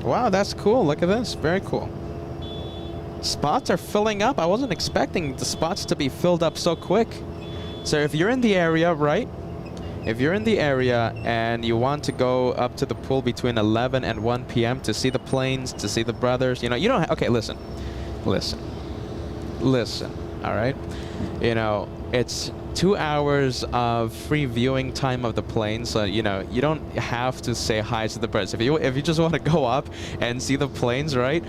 Wow, that's cool. Look at this. Very cool. Spots are filling up. I wasn't expecting the spots to be filled up so quick. So if you're in the area, right? If you're in the area and you want to go up to the pool between 11 and 1 p.m. to see the planes, to see the brothers, you know, you don't okay, listen, all right? You know, it's 2 hours of free viewing time of the plane, so, you know, you don't have to say hi to the brothers. If you just want to go up and see the planes, right?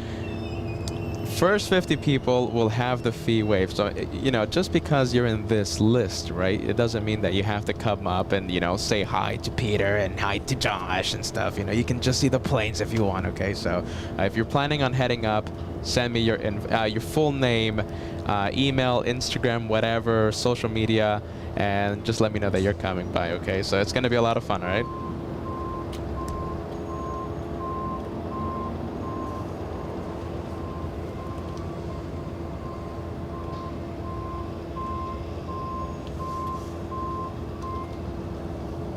First 50 people will have the fee waived. So, you know, just because you're in this list, right, it doesn't mean that you have to come up and, you know, say hi to Peter and hi to Josh and stuff. You know, you can just see the planes if you want, okay? So if you're planning on heading up, send me your full name, email, Instagram, whatever, social media, and just let me know that you're coming by, okay? So it's going to be a lot of fun, all right?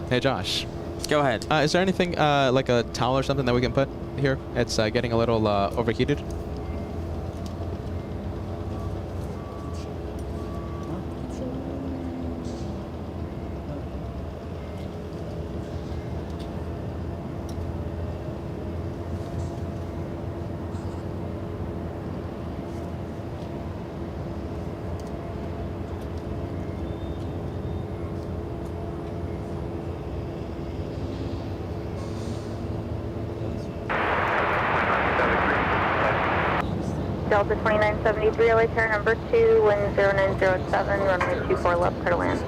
Hey, Josh. Go ahead. Is there anything like a towel or something that we can put here? It's getting a little overheated. Delta 2973, LA pair number 2, wind 0907, runway 24 left, clear to land.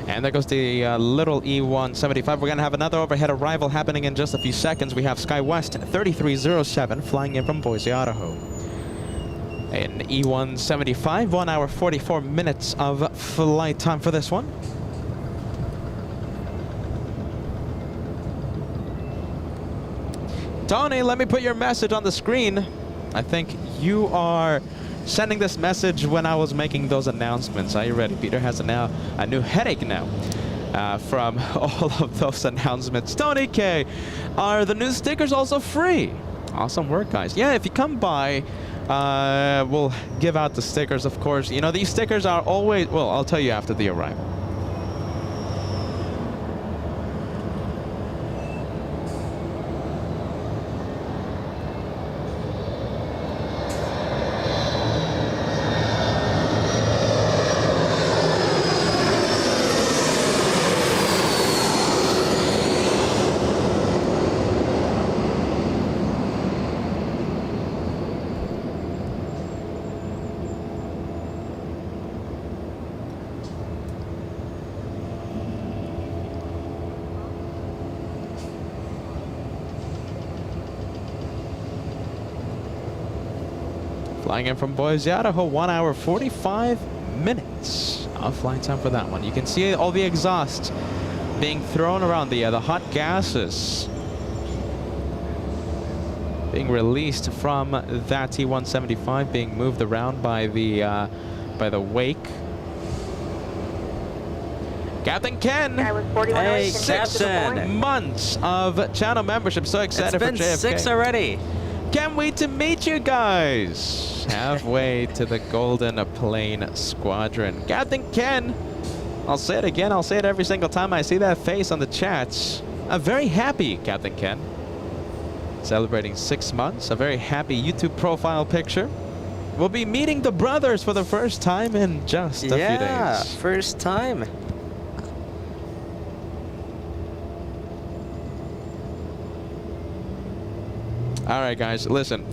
And there goes the little E175. We're going to have another overhead arrival happening in just a few seconds. We have SkyWest 3307 flying in from Boise, Idaho. An E175, 1 hour 44 minutes of flight time for this one. Tony, let me put your message on the screen. I think you are sending this message when I was making those announcements. Are you ready? Peter has a new headache now from all of those announcements. Tony K, are the new stickers also free? Awesome work, guys. Yeah, if you come by, we'll give out the stickers, of course. You know, these stickers are always, well, I'll tell you after the arrival. Flying in from Boise, Idaho, 1 hour 45 minutes of flight time for that one. You can see all the exhaust being thrown around, the hot gases being released from that T-175, being moved around by the wake. Captain Ken, Hey, 6 Captain. months of channel membership. So excited It's for been JFK. 6 already. Can't wait to meet you guys. Halfway to the Golden Plane Squadron. Captain Ken, I'll say it again. I'll say it every single time I see that face on the chats. I'm very happy, Captain Ken. Celebrating 6 months. A very happy YouTube profile picture. We'll be meeting the brothers for the first time in just a few days. Yeah, first time. All right, guys, listen.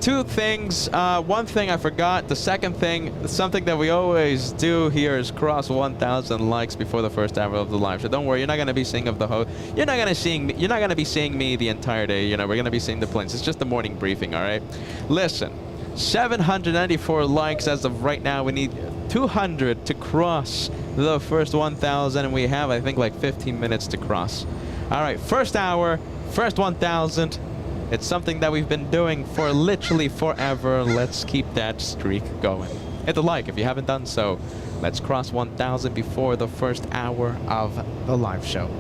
two things. One thing I forgot. The second thing, something that we always do here is cross 1,000 likes before the first hour of the live show. Don't worry, you're not gonna be seeing of the host. You're not gonna be seeing me the entire day. You know, we're gonna be seeing the planes. It's just the morning briefing, all right? Listen, 794 likes as of right now. We need 200 to cross the first 1,000, and we have, I think, like 15 minutes to cross. All right, first hour, first 1,000. It's something that we've been doing for literally forever. Let's keep that streak going. Hit the like if you haven't done so. Let's cross 1,000 before the first hour of the live show.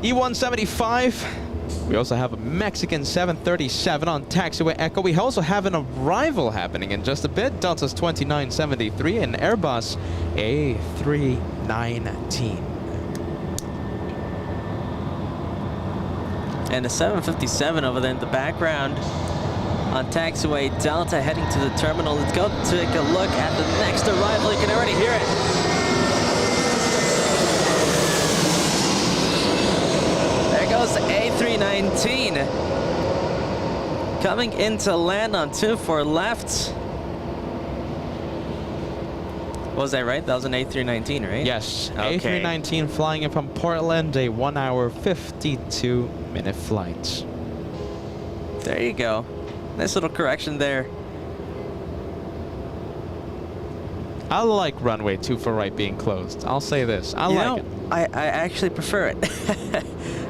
E175. We also have a Mexican 737 on taxiway Echo. We also have an arrival happening in just a bit. Delta's 2973 and Airbus A319. And a 757 over there in the background on taxiway Delta heading to the terminal. Let's go take a look at the next arrival. You can already hear it. There goes the A319 coming into land on 24 left. Was that right? That was an A319, right? Yes, Okay. A319 flying in from Portland, a 1 hour 52-minute flight. There you go. Nice little correction there. I like runway 24 right being closed. I'll say this. I like it. I actually prefer it.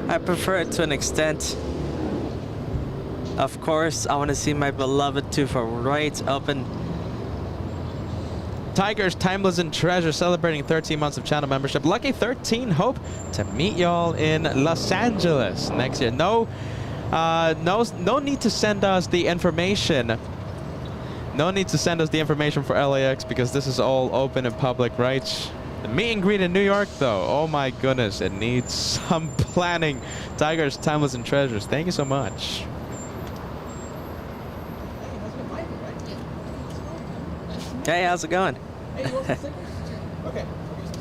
I prefer it to an extent. Of course, I want to see my beloved 24 right open. Tigers, Timeless and Treasure celebrating 13 months of channel membership. Lucky 13, hope to meet y'all in Los Angeles next year. No need to send us the information. No need to send us the information for LAX because this is all open and public, right? The meet and greet in New York, though, oh my goodness, it needs some planning. Tigers, Timeless and Treasures, thank you so much. Hey, how's it going?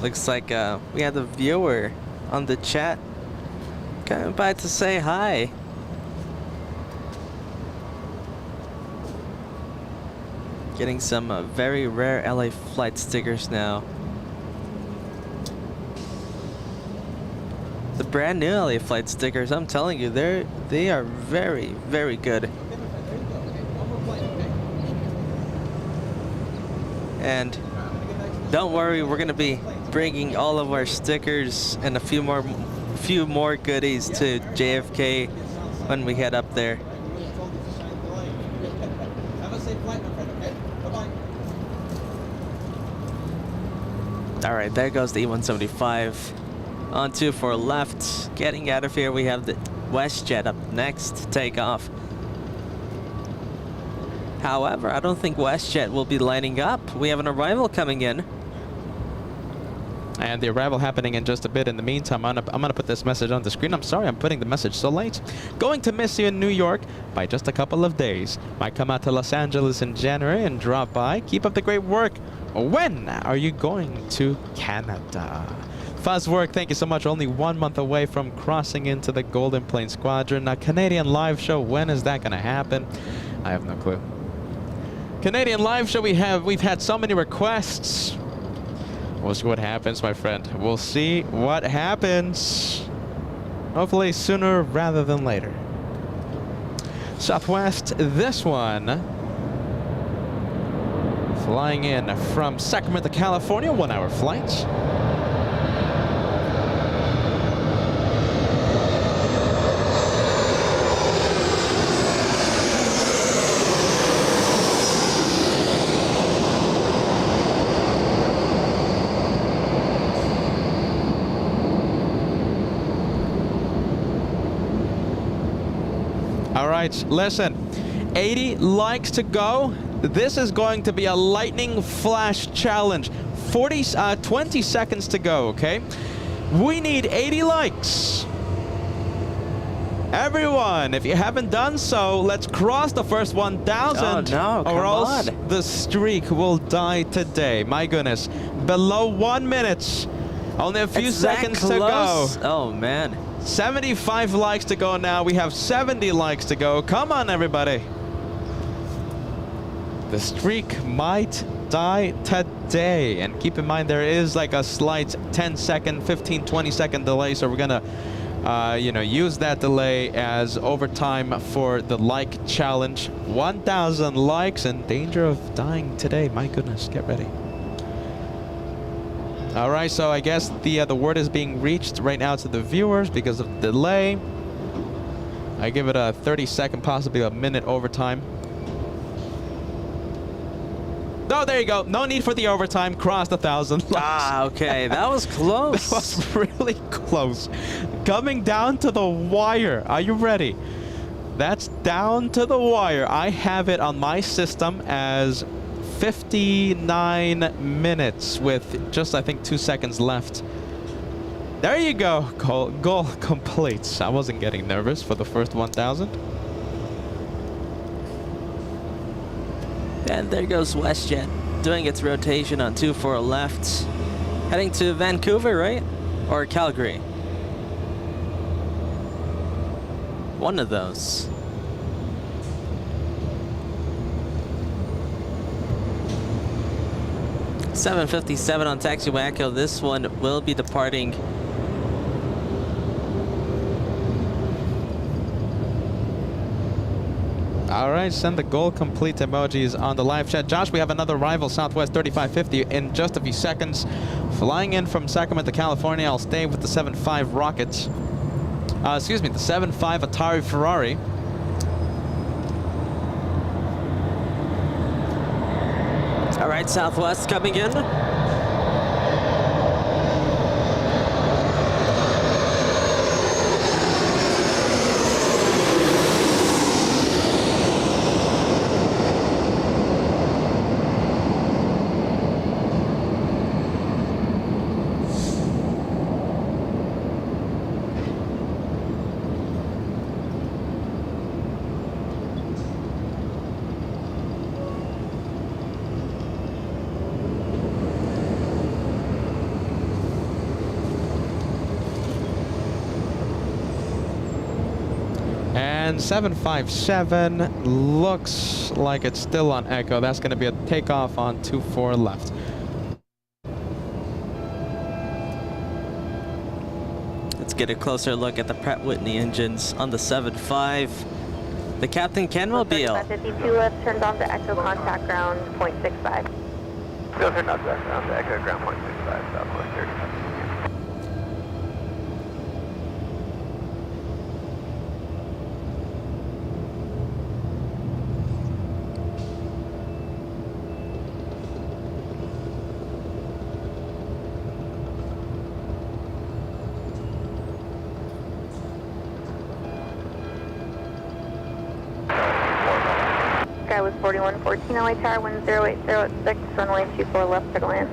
Looks like we have a viewer on the chat coming by to say hi. Getting some very rare LA flight stickers now. The brand new LA flight stickers, I'm telling you, they are very, very good. And don't worry, we're gonna be bringing all of our stickers and a few more goodies to JFK when we head up there. All right, there goes the E175 on 24 left. Getting out of here, we have the WestJet up next to take off. However, I don't think WestJet will be lining up. We have an arrival coming in. And the arrival happening in just a bit. In the meantime, I'm gonna put this message on the screen. I'm sorry I'm putting the message so late. Going to miss you in New York by just a couple of days. Might come out to Los Angeles in January and drop by. Keep up the great work. When are you going to Canada? Fuzzwork, thank you so much. Only 1 month away from crossing into the Golden Plane Squadron. A Canadian live show, when is that gonna happen? I have no clue. Canadian live show, we've had so many requests. We'll see what happens, my friend. We'll see what happens. Hopefully sooner rather than later. Southwest, this one. Flying in from Sacramento, California, 1 hour flight. All right, listen, 80 likes to go. This is going to be a lightning flash challenge. 20 seconds to go, okay? We need 80 likes. Everyone, if you haven't done so, let's cross the first 1,000. Oh no, come or else on. the streak will die today. My goodness. Below 1 minute. Only a few It's that seconds to go. close? Oh, man. 75 likes to go now. We have 70 likes to go. Come on, everybody. The streak might die today. And keep in mind, there is like a slight 10-second, 15, 20-second delay. So we're going to, use that delay as overtime for the like challenge. 1,000 likes and danger of dying today. My goodness, get ready. All right, so I guess the word is being reached right now to the viewers because of the delay. I give it a 30-second, possibly a minute overtime. Oh, there you go. No need for the overtime. Crossed 1,000 likes. Ah, okay. That was close. That was really close. Coming down to the wire. Are you ready? That's down to the wire. I have it on my system as 59 minutes with just, I think, 2 seconds left. There you go. Goal complete. I wasn't getting nervous for the first 1,000. And there goes WestJet doing its rotation on 24 left. Heading to Vancouver, right? Or Calgary? One of those. $7.57 on taxiway Echo. This one will be departing. All right, send the goal complete emojis on the live chat. Josh, we have another rival, Southwest 3550, in just a few seconds. Flying in from Sacramento, California. I'll stay with the 7.5 Rockets. Excuse me, the 7.5 Atari Ferrari. All right, Southwest coming in. And 757 looks like it's still on Echo. That's going to be a takeoff on 24 left. Let's get a closer look at the Pratt Whitney engines on the 7.5. The Captain Kenmobile. 52 left, turns on to Echo contact ground, 0.65. Still turn out back down to Echo ground 0.65, Southwest 35. Sky was 4114 LA Tower, 10806, runway 24 left to land.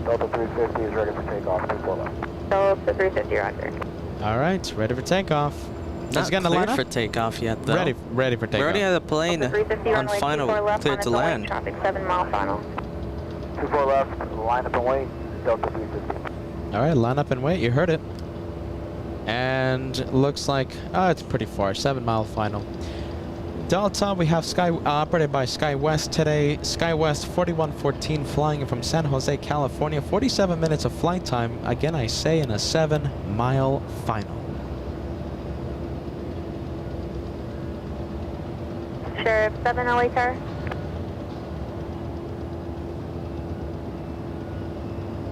Delta 350 is ready for takeoff, 24 left. Delta 350, roger. All right, ready for takeoff. Not gonna cleared line up? for takeoff yet, though. Ready for We takeoff. already have the plane Delta 350, on runway final, 24 left, cleared on to its way, land. traffic 7 mile final. 24 left, line up and wait, Delta 350. All right, line up and wait. You heard it. And looks like, it's pretty far. 7 mile final. Delta, we have Sky operated by SkyWest today. SkyWest 4114 flying in from San Jose, California. 47 minutes of flight time. Again, I say in a 7 mile final. Sheriff 7 LA Tower.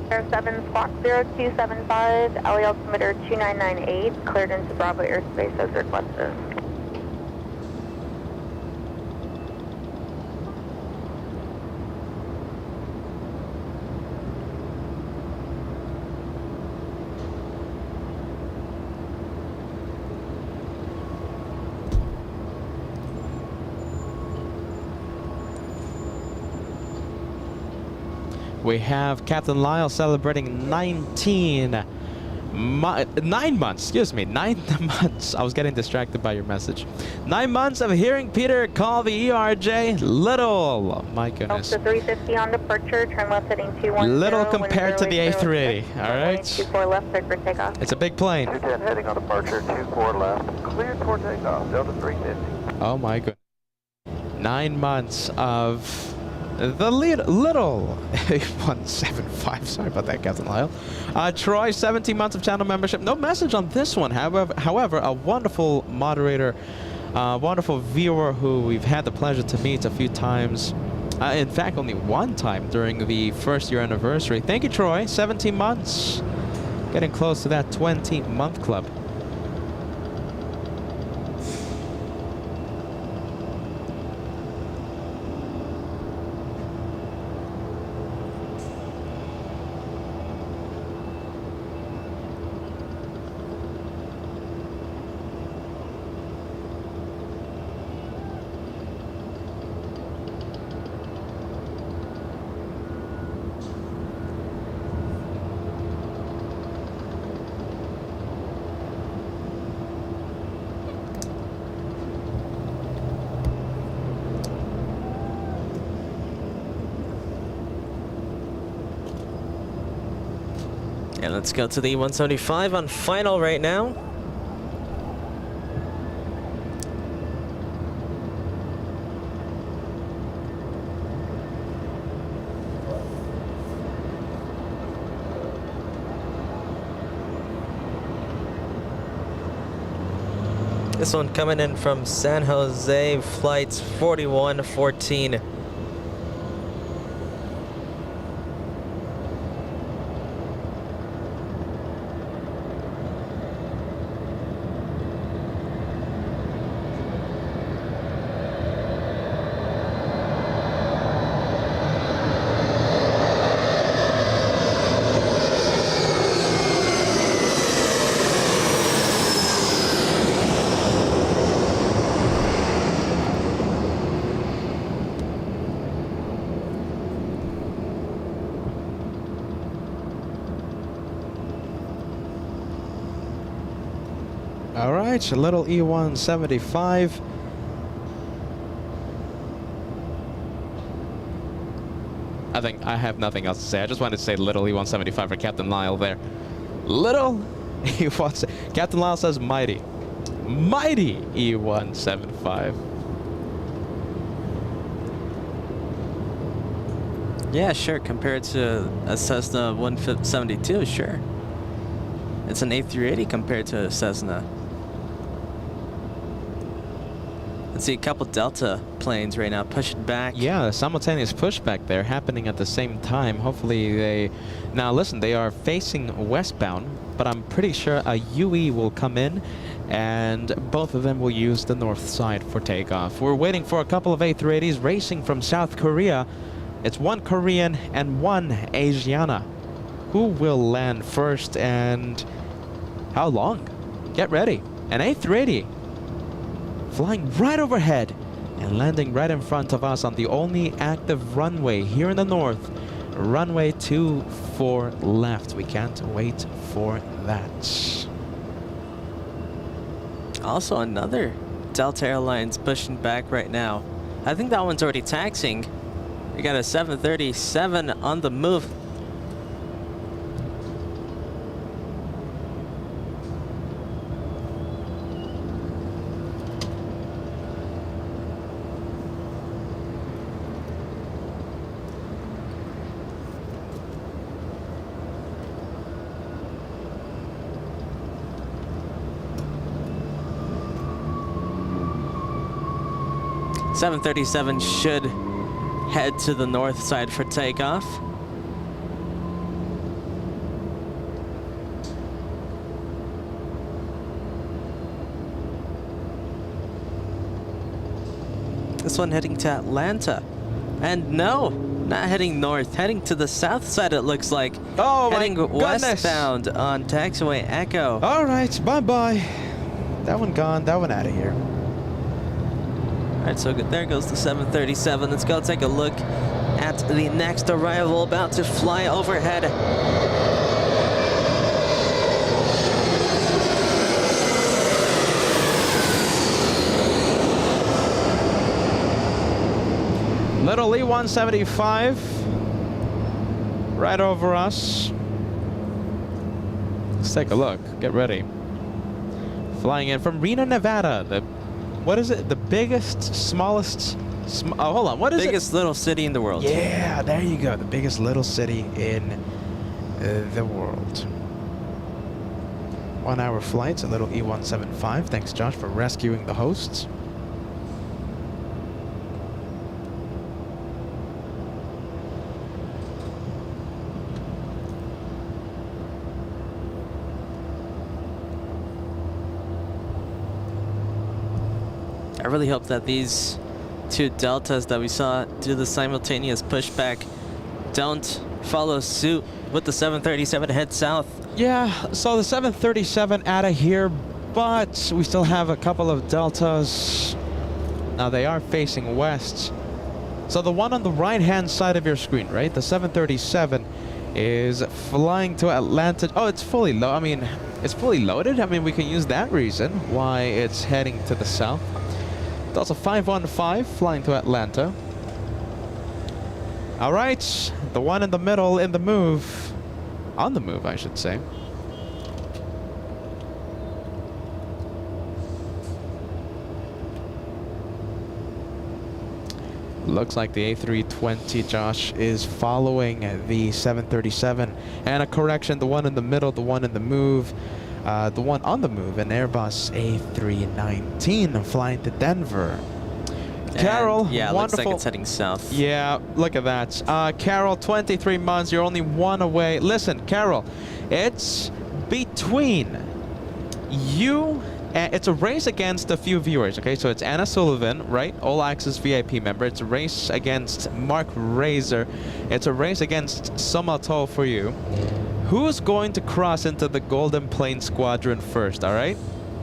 Sheriff 7 Squawk 0275, LA altimeter 2998, cleared into Bravo airspace as requested. We have Captain Lyle celebrating 19 9 months, excuse me, 9 months. I was getting distracted by your message. 9 months of hearing Peter call the ERJ little. My goodness. Delta 350 on departure, turn left heading 210. Little compared to the A380, all right? 24 left, cleared for takeoff. It's a big plane. 210 heading on departure, 24 left. Cleared for takeoff, Delta 350. Oh my goodness. 9 months of the little 175. Sorry about that, Captain Lyle. Troy, 17 months of channel membership. No message on this one. However, a wonderful moderator, wonderful viewer who we've had the pleasure to meet a few times. In fact, only one time during the first year anniversary. Thank you, Troy. 17 months. Getting close to that 20-month club. And let's go to the 175 on final right now. This one coming in from San Jose, flights 4114. All right, a little E175. I think I have nothing else to say. I just wanted to say little E175 for Captain Lyle there. Little E175. Captain Lyle says mighty. Mighty E175. Yeah, sure. Compared to a Cessna 172, sure. It's an A380 compared to a Cessna. Let's see a couple Delta planes right now pushing back. Yeah, simultaneous pushback there happening at the same time. Hopefully they... Now listen, they are facing westbound, but I'm pretty sure a UE will come in and both of them will use the north side for takeoff. We're waiting for a couple of A380s racing from South Korea. It's one Korean and one Asiana. Who will land first and how long? Get ready. An A380 flying right overhead and landing right in front of us on the only active runway here in the north. Runway 24 left. We can't wait for that. Also another Delta Airlines pushing back right now. I think that one's already taxiing. We got a 737 on the move. .737 should head to the north side for takeoff. This one heading to Atlanta. And no, not heading north, heading to the south side it looks like. Oh my heading goodness. westbound on taxiway Echo. All right, bye-bye. That one gone, that one out of here. All right, so good. There goes the 737. Let's go take a look at the next arrival about to fly overhead. Little E-175 right over us. Let's take a look. Get ready. Flying in from Reno, Nevada. What is it? The biggest, smallest... oh, hold on. What is it? Biggest little city in the world. Yeah, there you go. The biggest little city in the world. 1 hour flights, a little E-175. Thanks, Josh, for rescuing the hosts. I really hope that these two deltas that we saw do the simultaneous pushback don't follow suit with the 737 head south. Yeah, so the 737 out of here, but we still have a couple of deltas. Now they are facing west. So the one on the right-hand side of your screen, right? The 737 is flying to Atlanta. Oh, it's fully loaded. I mean, it's fully loaded. I mean, we can use that reason why it's heading to the south. Delta 515 flying to Atlanta. All right, the one in the middle in the move. On the move, I should say. Looks like the A320, Josh, is following the 737. And a correction, the one in the middle, the one in the move, the one on the move, an Airbus A319 flying to Denver. Carol, and yeah, wonderful. looks like it's heading south. Yeah, look at that. Carol, 23 months, you're only one away. Listen, Carol, it's between you. It's a race against a few viewers, okay? So it's Anna Sullivan, right? All Access VIP member. It's a race against Mark Razor. It's a race against Somato for you. Who's going to cross into the Golden Plane Squadron first, all right?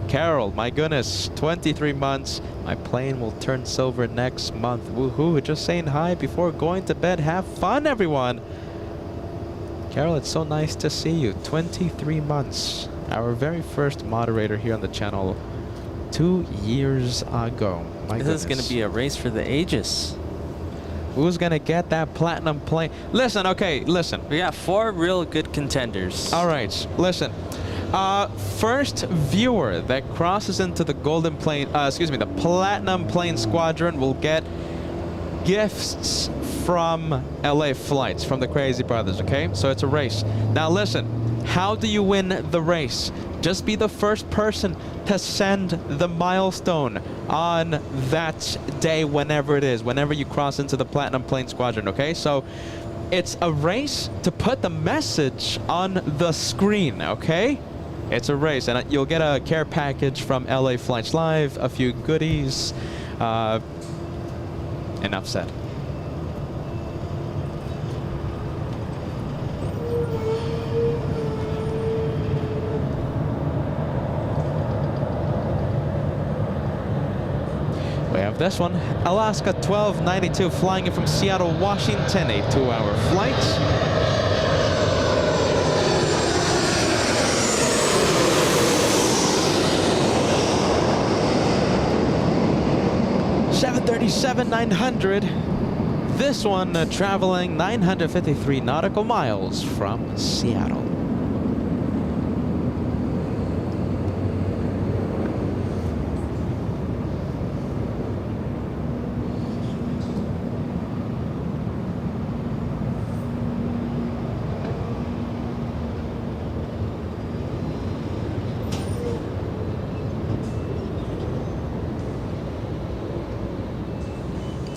Carol, my goodness, 23 months. My plane will turn silver next month. Woohoo, just saying hi before going to bed. Have fun, everyone. Carol, it's so nice to see you. 23 months. Our very first moderator here on the channel 2 years ago. My This is going to be a race for the ages. Who's going to get that platinum plane? Listen, okay, listen. We got 4 real good contenders. All right, listen. First viewer that crosses into the golden plane, the platinum plane squadron will get gifts from LA Flights, from the Crazy Brothers, okay? So it's a race. Now listen. How do you win the race? Just be the first person to send the milestone on that day, whenever it is, whenever you cross into the Platinum Plane Squadron, okay? So it's a race to put the message on the screen, okay? It's a race, and you'll get a care package from LA Flights Live, a few goodies. Enough said. We have this one, Alaska 1292, flying in from Seattle, Washington, a 2-hour flight. $737-900. This one traveling 953 nautical miles from Seattle.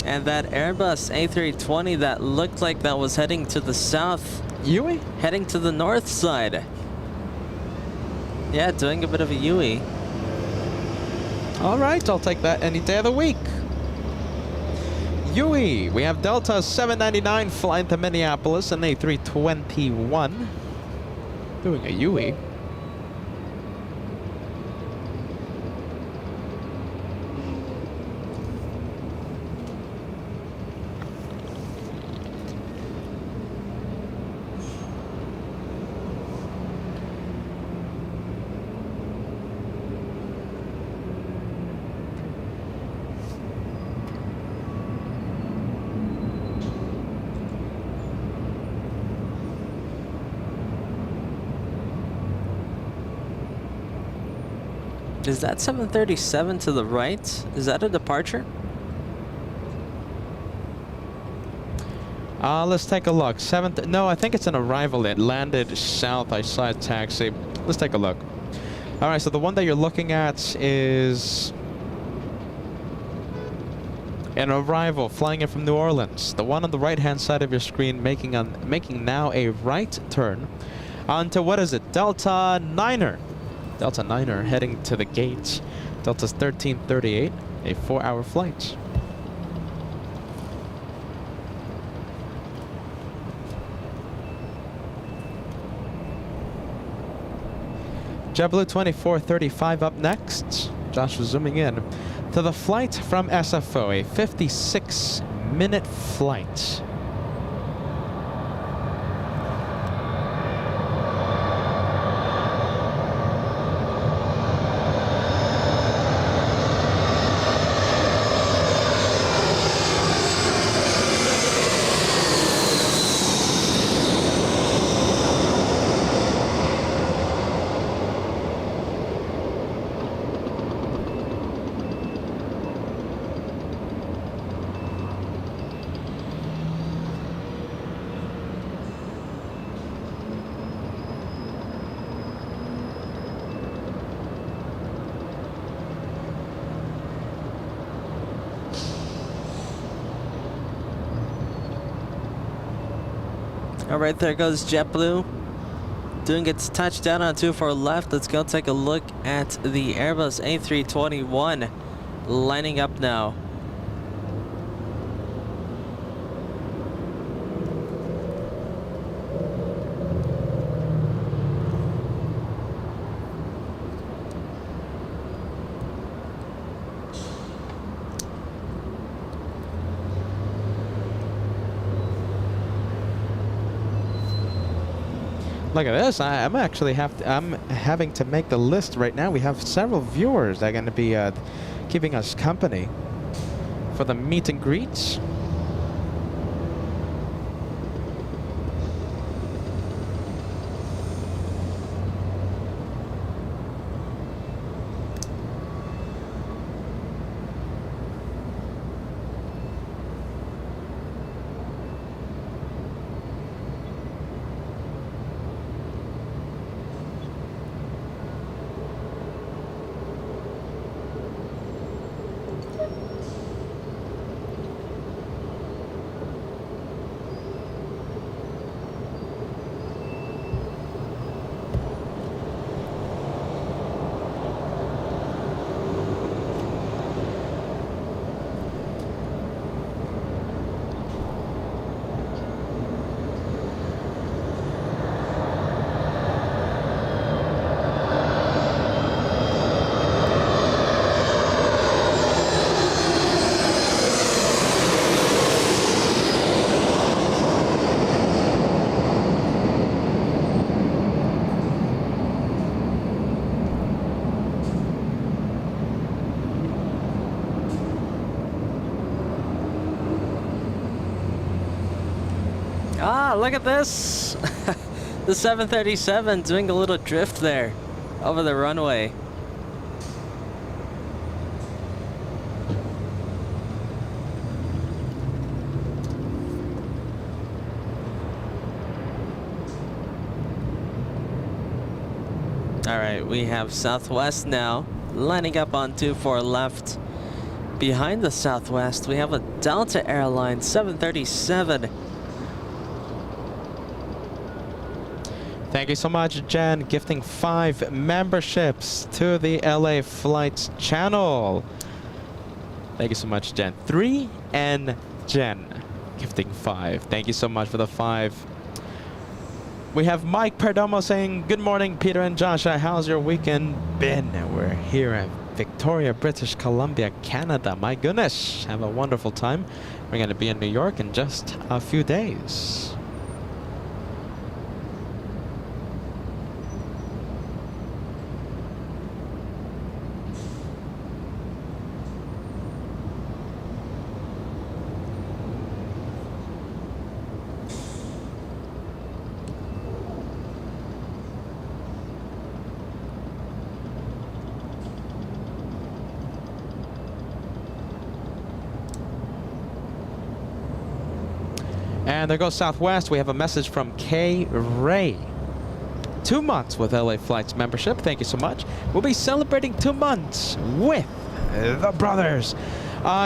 And that Airbus A320 that looked like that was heading to the south. Yui? Heading to the north side. Yeah, doing a bit of a Yui. All right, I'll take that any day of the week. Yui, we have Delta 799 flying to Minneapolis, an A321. Doing a Yui. Is that 737 to the right? Is that a departure? Let's take a look. No, I think it's an arrival. It landed south. I saw a taxi. Let's take a look. All right, so the one that you're looking at is an arrival flying in from New Orleans. The one on the right-hand side of your screen making now a right turn onto, what is it? Delta Niner. Delta Niner heading to the gate. Delta's 1338, a 4-hour flight. JetBlue 2435 up next. Josh was zooming in to the flight from SFO, a 56-minute flight. All right, there goes JetBlue doing its touchdown on 24 left. Let's go take a look at the Airbus A321 lining up now. Look at this. I'm having to make the list right now. We have several viewers that are going to be keeping us company for the meet and greets. Ah, look at this! The 737 doing a little drift there over the runway. All right, we have Southwest now lining up on 24 left. Behind the Southwest, we have a Delta Airlines 737. Thank you so much, Jen, gifting 5 memberships to the LA Flights channel. Thank you so much, Jen. 3 and Jen gifting 5. Thank you so much for the 5. We have Mike Perdomo saying, good morning, Peter and Joshua. How's your weekend been? We're here at Victoria, British Columbia, Canada. My goodness, have a wonderful time. We're going to be in New York in just a few days. And there goes Southwest. We have a message from K. Ray. 2 months with LA Flights membership. Thank you so much. We'll be celebrating 2 months with the brothers.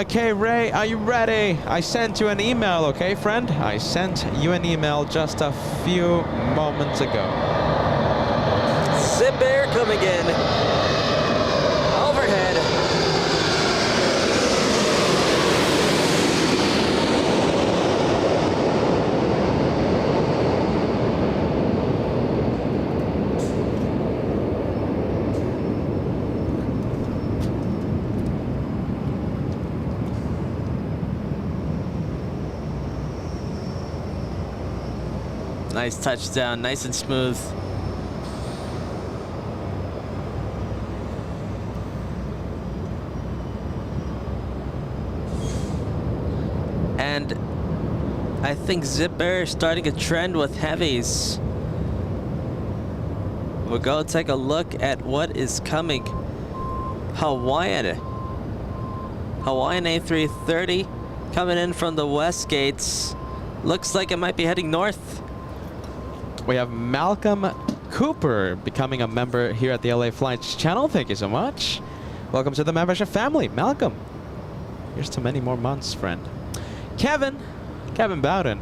K. Ray, are you ready? I sent you an email, okay, friend? I sent you an email just a few moments ago. Zip Air coming in. Overhead. Nice touchdown, nice and smooth. And I think Zip Air is starting a trend with heavies. We'll go take a look at what is coming. Hawaiian A330 coming in from the west gates. Looks like it might be heading north. We have Malcolm Cooper becoming a member here at the LA Flights channel. Thank you so much. Welcome to the membership family, Malcolm. Here's to many more months, friend. Kevin Bowden.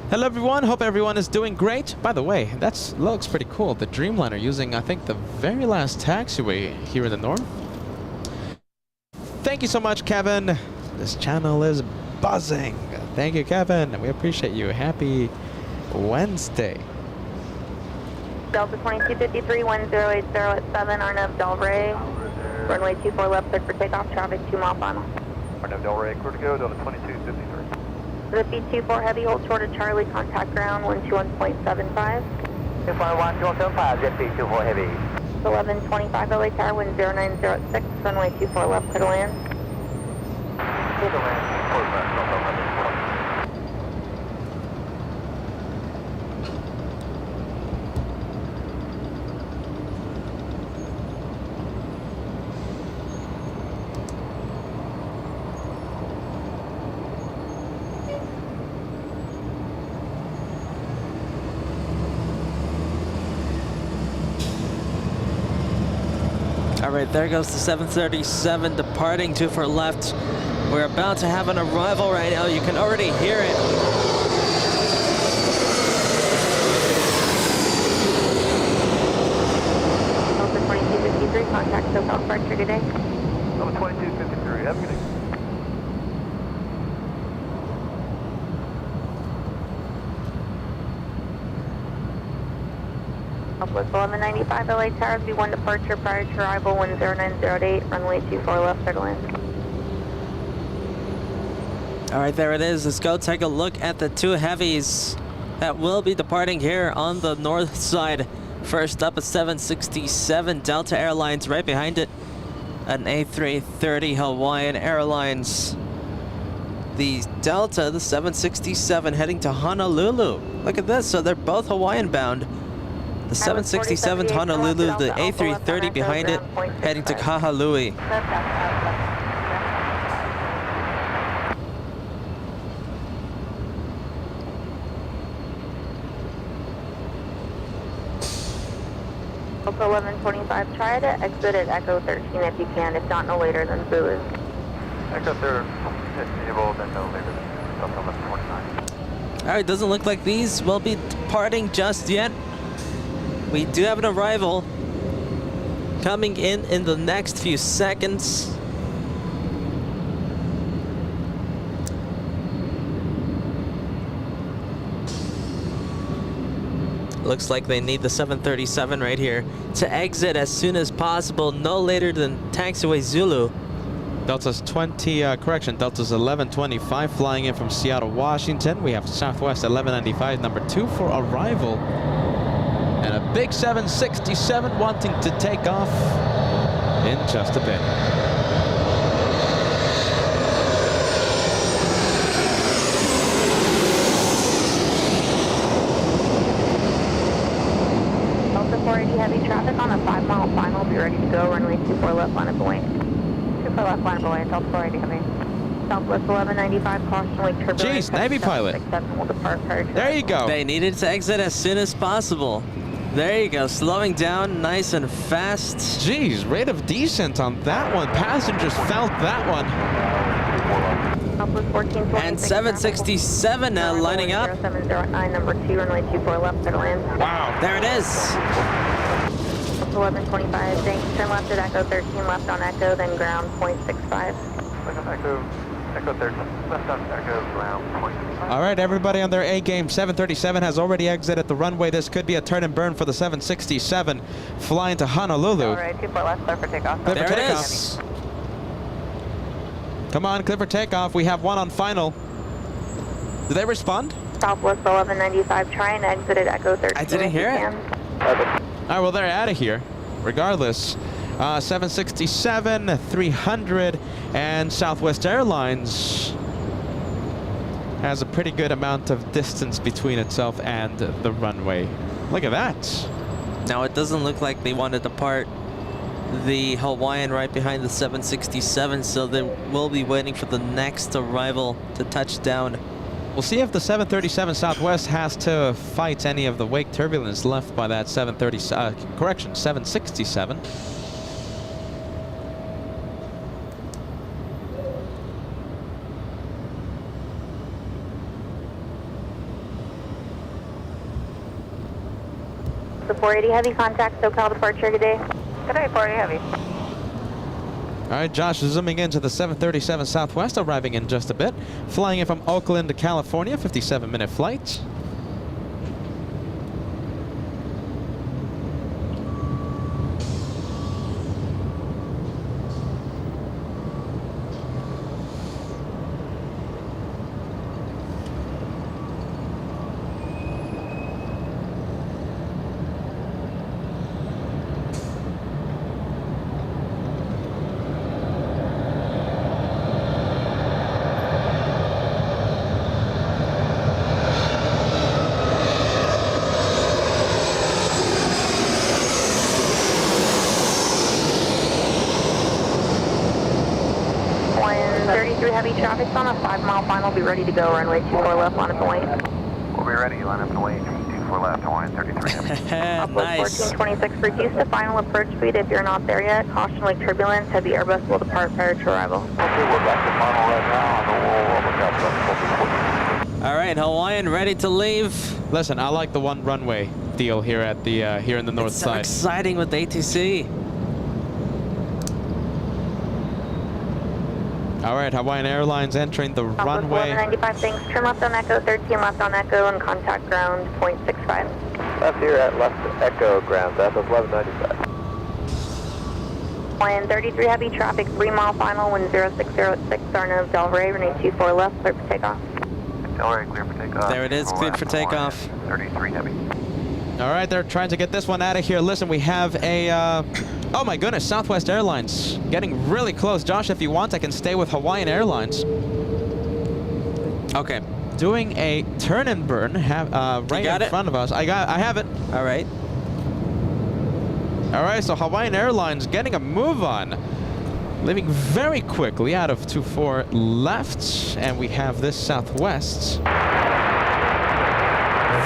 Hello, everyone. Hope everyone is doing great. By the way, that looks pretty cool. The Dreamliner using, I think, the very last taxiway here in the north. Thank you so much, Kevin. This channel is buzzing. Thank you, Kevin. We appreciate you. Happy Wednesday. Delta 2253, 1080 at 7, Arnav Delray. Runway 24 left, cleared for takeoff, traffic 2 mile final. Arnav Delray, clear to go, Delta 2253. The B24 heavy, hold short of Charlie, contact ground 121.75. 251, jet B24 heavy. 1125 LA Tower, wind 090 at 6, runway 24 left, clear to land. Clear to land, close back, Delta 11. All right, there goes the 737 departing 24 left. We're about to have an arrival right now. You can already hear it. Delta 2253, contact SoCal departure today. Delta 2253, have a good day. Southwest 1195 LA Tower, B1 departure prior to arrival 10908, runway 24 left, clear to land. All right, there it is. Let's go take a look at the 2 heavies that will be departing here on the north side. First up, a 767 Delta Airlines. Right behind it, an A330 Hawaiian Airlines. The Delta, the 767, heading to Honolulu. Look at this. So they're both Hawaiian bound. The 767 to Honolulu, the A330 behind it, heading to Kahului. Delta 1125, try to exit at Echo 13 if you can, if not no later than Zulu. Echo 13, if able, then no later than Delta 1129. All right, doesn't look like these will be departing just yet. We do have an arrival coming in the next few seconds. Looks like they need the 737 right here to exit as soon as possible, no later than taxiway Zulu. Delta's Delta's 1125 flying in from Seattle, Washington. We have Southwest 1195, number 2 for arrival. And a big 767 wanting to take off in just a bit. Delta 480 heavy traffic on a 5 mile final. Be ready to go. Runway 24 left line of Boeing. 24 left line of Boeing. Delta 480 heavy. Southwest 1195, caution wake turbulence. Jeez, Navy pilot. 767 will depart prior to There you go. They needed to exit as soon as possible. There you go, slowing down nice and fast. Jeez, rate of descent on that one. Passengers felt that one. Southwest 1426. And 767 now lining up. 0709, number 2, runway 24 left, clear to land. Wow. There it is. 1125, thanks. Turn left at Echo 13, left on Echo, then ground 0.65. Left on Echo 13, left on Echo, ground, 0.65. All right, everybody on their A game. 737 has already exited the runway. This could be a turn and burn for the 767 flying to Honolulu. All right, 24 left, clear for takeoff. Clear for There it takeoff. is. Come on, clear for takeoff. We have one on final. Did they respond? Southwest 1195, try and exit at Echo 13. I didn't hear it. All right, well, they're out of here. Regardless, 767, 300, and Southwest Airlines has a pretty good amount of distance between itself and the runway. Look at that. Now it doesn't look like they want to depart the Hawaiian right behind the 767, so they will be waiting for the next arrival to touch down. We'll see if the 737 Southwest has to fight any of the wake turbulence left by that 767. The 480 Heavy contact SoCal departure today. Good day, 480 Heavy. All right, Josh is zooming into the 737 Southwest, arriving in just a bit. Flying in from Oakland to California, 57-minute flight. Heavy traffic's on a 5-mile final. Be ready to go. Runway 24 left, line up and wait. We'll be ready, line up and wait. 24 left, Hawaiian 33 Heavy. Nice. 1426, reduce the final approach speed if you're not there yet. Caution wake turbulence. Heavy Airbus will depart prior to arrival. Okay, we're back to final right now on the wall. All right, Hawaiian ready to leave. Listen, I like the one runway deal here at the here in the north It's so side. exciting with ATC. All right, Hawaiian Airlines entering the runway. 1195, thanks. Turn left on Echo 13, left on Echo, and contact ground 0.65. Left here at left Echo, ground, that's 1195. Hawaiian 33 Heavy traffic, 3-mile final, wind 0606, Arno Delray, runway 24 left, clear for takeoff. Delray, clear for takeoff. There it is, cleared for takeoff. 33 Heavy. All right, they're trying to get this one out of here. Listen, we have a, oh my goodness, Southwest Airlines getting really close. Josh, if you want, I can stay with Hawaiian Airlines. Okay. Doing a turn and burn right in front of us. I have it. All right. All right, so Hawaiian Airlines getting a move on. Leaving very quickly out of 24 left, and we have this Southwest.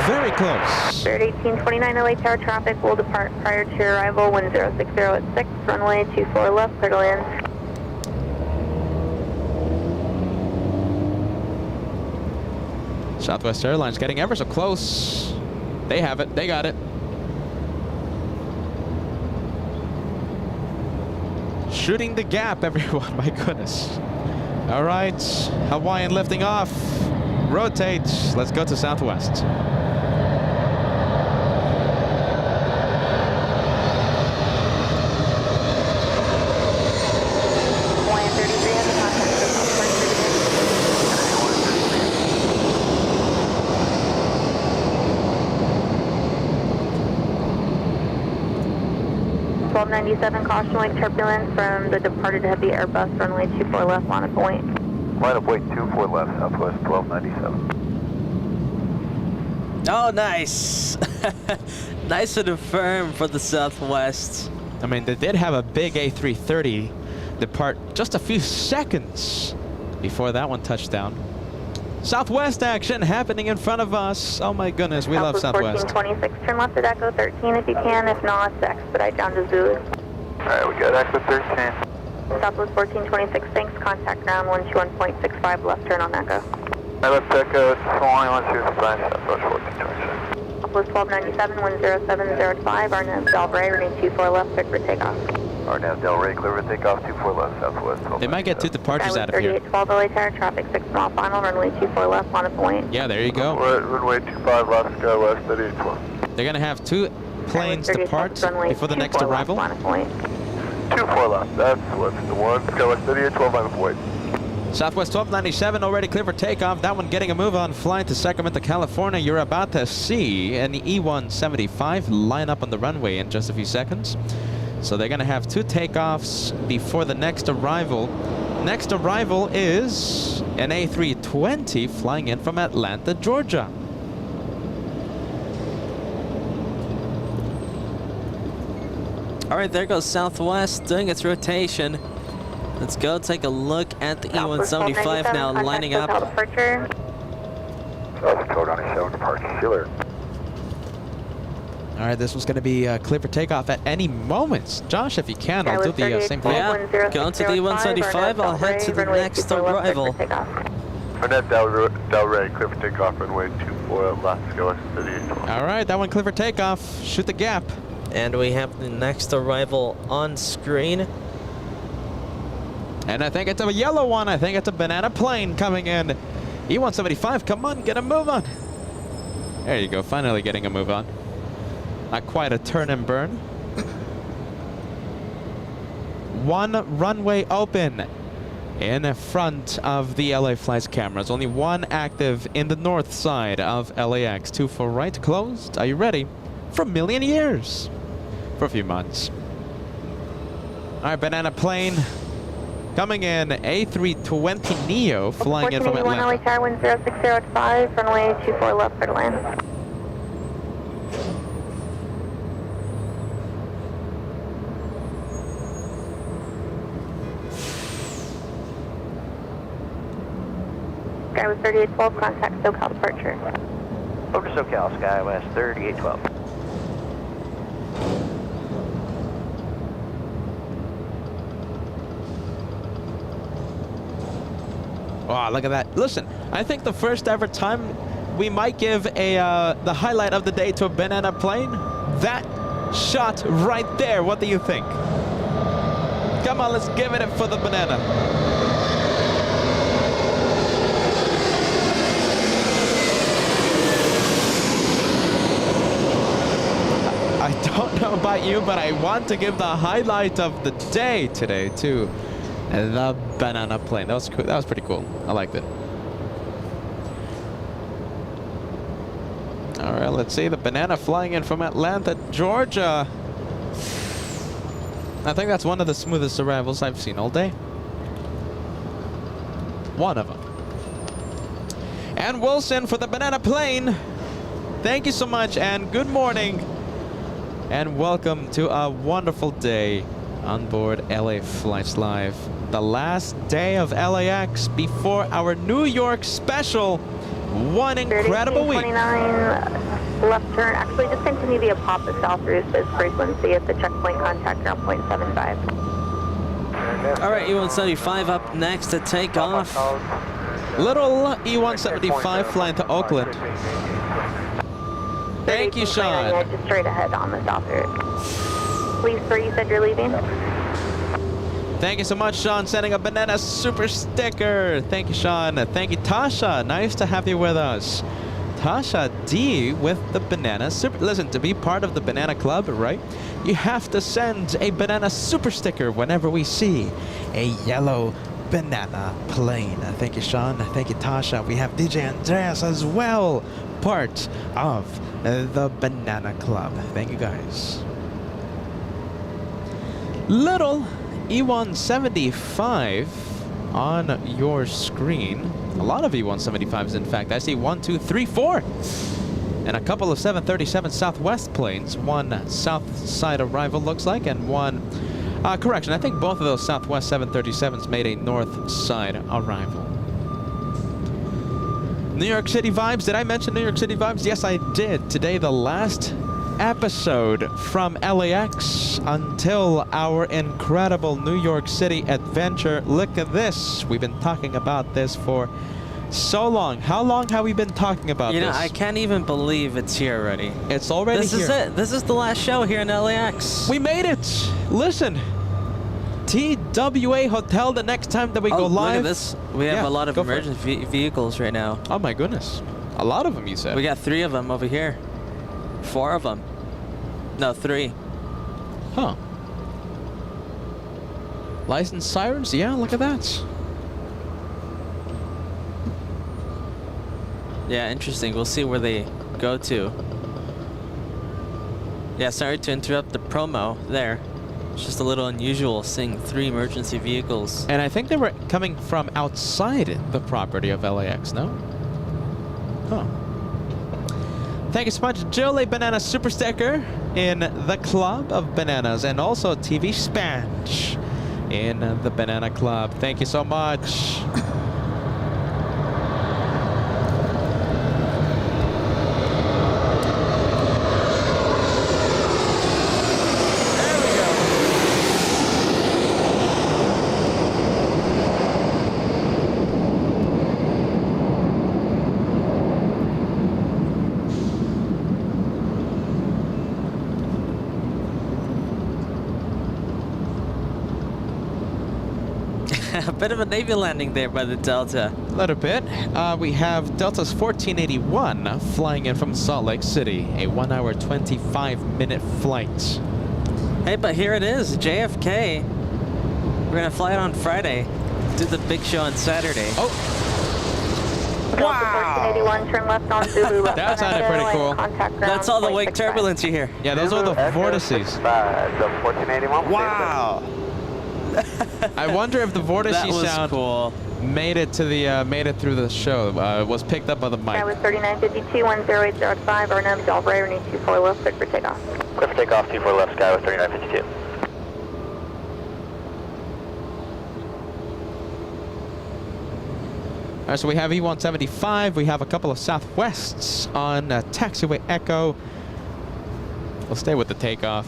Very close. Spirit 1829 LA Tower traffic will depart prior to arrival, wind 060 at 6, runway 24 left, clear to land. Southwest Airlines getting ever so close. They have it. They got it. Shooting the gap, everyone. My goodness. All right. Hawaiian lifting off. Rotate. Let's go to Southwest. Hawaiian 33 has a contact signal. 1297, caution wake turbulence from the departed heavy Airbus, runway 24 left, line of point. Line up, wait, 24 left, Southwest 1297. Oh, nice. Nice and firm for the Southwest. I mean, they did have a big A330 depart just a few seconds before that one touched down. Southwest action happening in front of us. Oh my goodness, we love Southwest. 1426, turn left at Echo 13 if you can. If not, expedite down to Zulu. Alright, we got Echo 13. Southwest 1426, thanks. Contact ground 121.65, left turn on Echo. I left Echo, flying 125, Southwest 1426. Southwest 1297, 10705, Arnav Del Rey, running 24 left, cleared for takeoff. Arnav Del Rey, clear for takeoff, 24 left, Southwest 12. They might get two departures out of here. 3812 LA Tower, traffic 6 mile final, runway 24 left, on a point. Yeah, there you go. We're at runway 25 left, sky west, 3812. They're gonna have two planes depart before the next arrival. 24 left, that's what's the one, sky west, 3812 on the point. Southwest 1297 already clear for takeoff. That one getting a move on flight to Sacramento, California. You're about to see an E175 line up on the runway in just a few seconds. So they're going to have two takeoffs before the next arrival. Next arrival is an A320 flying in from Atlanta, Georgia. All right, there goes Southwest doing its rotation. Let's go take a look at the E175 now lining up. South Code 97 departure. All right, this was going to be clear for takeoff at any moment. Josh, if you can, I'll do the same thing. Yeah, going to the E175, I'll head to the next arrival. Arnav Del Rey, clear for takeoff, runway 24 left, sky west, 3812. All right, that one clear for takeoff. Shoot the gap. And we have the next arrival on screen. And I think it's a yellow one. I think it's a banana plane coming in. E175, come on, get a move on. There you go, finally getting a move on. Not quite a turn and burn. One runway open in front of the LA Flights cameras. Only one active in the north side of LAX. 24 right, closed. Are you ready? For a million years. For a few months. All right, banana plane. Coming in, A320 Neo flying in from Atlanta. LA Tower 10605, runway 24 left for land. Sky West 3812, contact SoCal departure. Over to SoCal, Sky West 3812. Wow, look at that. Listen, I think the first ever time we might give the highlight of the day to a banana plane. That shot right there. What do you think? Come on, let's give it for the banana. I don't know about you, but I want to give the highlight of the day today to the banana plane. That was cool. That was pretty cool. I liked it. All right, let's see the banana flying in from Atlanta, Georgia. I think that's one of the smoothest arrivals I've seen all day. One of them. And Wilson for the banana plane. Thank you so much and good morning. And welcome to a wonderful day on board LA Flights Live. The last day of LAX before our New York special. One incredible week. 29 left turn. Actually, just continue via Papa South Roost as frequency at the checkpoint contact ground point 75. All right, E175 up next to take off. Little E175 flying to Oakland. Thank you, Sean. Just straight ahead on the south route. Please, sir, you said you're leaving? Thank you so much, Sean, sending a banana super sticker. Thank you, Sean. Thank you, Tasha. Nice to have you with us. Tasha D with the banana super. Listen, to be part of the banana club, right? You have to send a banana super sticker whenever we see a yellow banana plane. Thank you, Sean. Thank you, Tasha. We have DJ Andreas as well, part of the banana club. Thank you, guys. Little E175 on your screen. A lot of E175s, in fact. I see 1, 2, 3, 4. And a couple of 737 Southwest planes. One south side arrival looks like, and one Correction, I think both of those Southwest 737s made a north side arrival. New York City vibes. Did I mention New York City vibes? Yes, I did. Today, the last episode from LAX until our incredible New York City adventure. Look at this. We've been talking about this for so long. How long have we been talking about this? You know, I can't even believe it's here already. It's already This here. is it. This is the last show here in LAX. We made it. Listen. TWA Hotel the next time that we go live. Look at this. We have Yeah, a lot of go for it. emergency vehicles right now. Oh my goodness. A lot of them, you said. We got 3 of them over here. 4 of them. No, 3. Huh. Licensed sirens? Yeah, look at that. Yeah, interesting. We'll see where they go to. Yeah, sorry to interrupt the promo there. It's just a little unusual seeing 3 emergency vehicles. And I think they were coming from outside the property of LAX, no? Huh. Thank you so much, Julie Banana Super Sticker in the Club of Bananas, and also TV Spanch in the Banana Club. Thank you so much. A bit of a Navy landing there by the Delta. A little bit. We have Delta's 1481 flying in from Salt Lake City, a 1 hour 25-minute flight. Hey, but here it is, JFK. We're gonna fly it on Friday. Do the big show on Saturday. Oh, Delta 1481, turn left on Zulu. Left That on sounded Echo, pretty and cool. contact ground That's all the wake 0.65. turbulence you hear. yeah, those are the vortices. The 1481. Wow. I wonder if the vortice That was sound cool. made it to the made it through the show. Was picked up by the mic. That was 3952, 10805, RNM, Delray, running 24 left, cleared for takeoff. Clear for takeoff, 24 left, sky with 3952. All right, so we have E175. We have a couple of Southwests on taxiway Echo. We'll stay with the takeoff.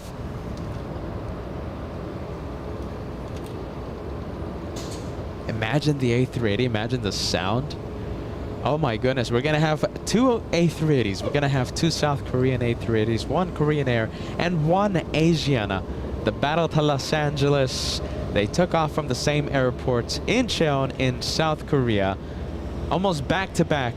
Imagine the A380. Imagine the sound. Oh my goodness, we're gonna have 2 A380s. We're gonna have 2 South Korean A380s, 1 Korean Air, and 1 Asiana. The battle to Los Angeles. They took off from the same airport in Cheon in South Korea, almost back to back.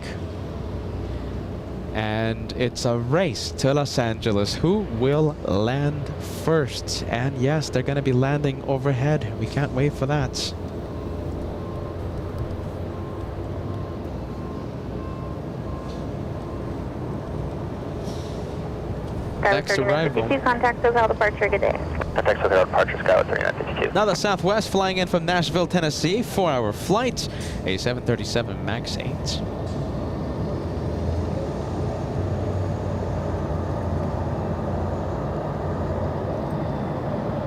And it's a race to Los Angeles. Who will land first? And yes, they're gonna be landing overhead. We can't wait for that. Next arrival. 3952, contact SoCal departure, good day. Contact SoCal departure, sky with 3952. Now the Southwest flying in from Nashville, Tennessee, 4-hour flight, a 737 MAX 8.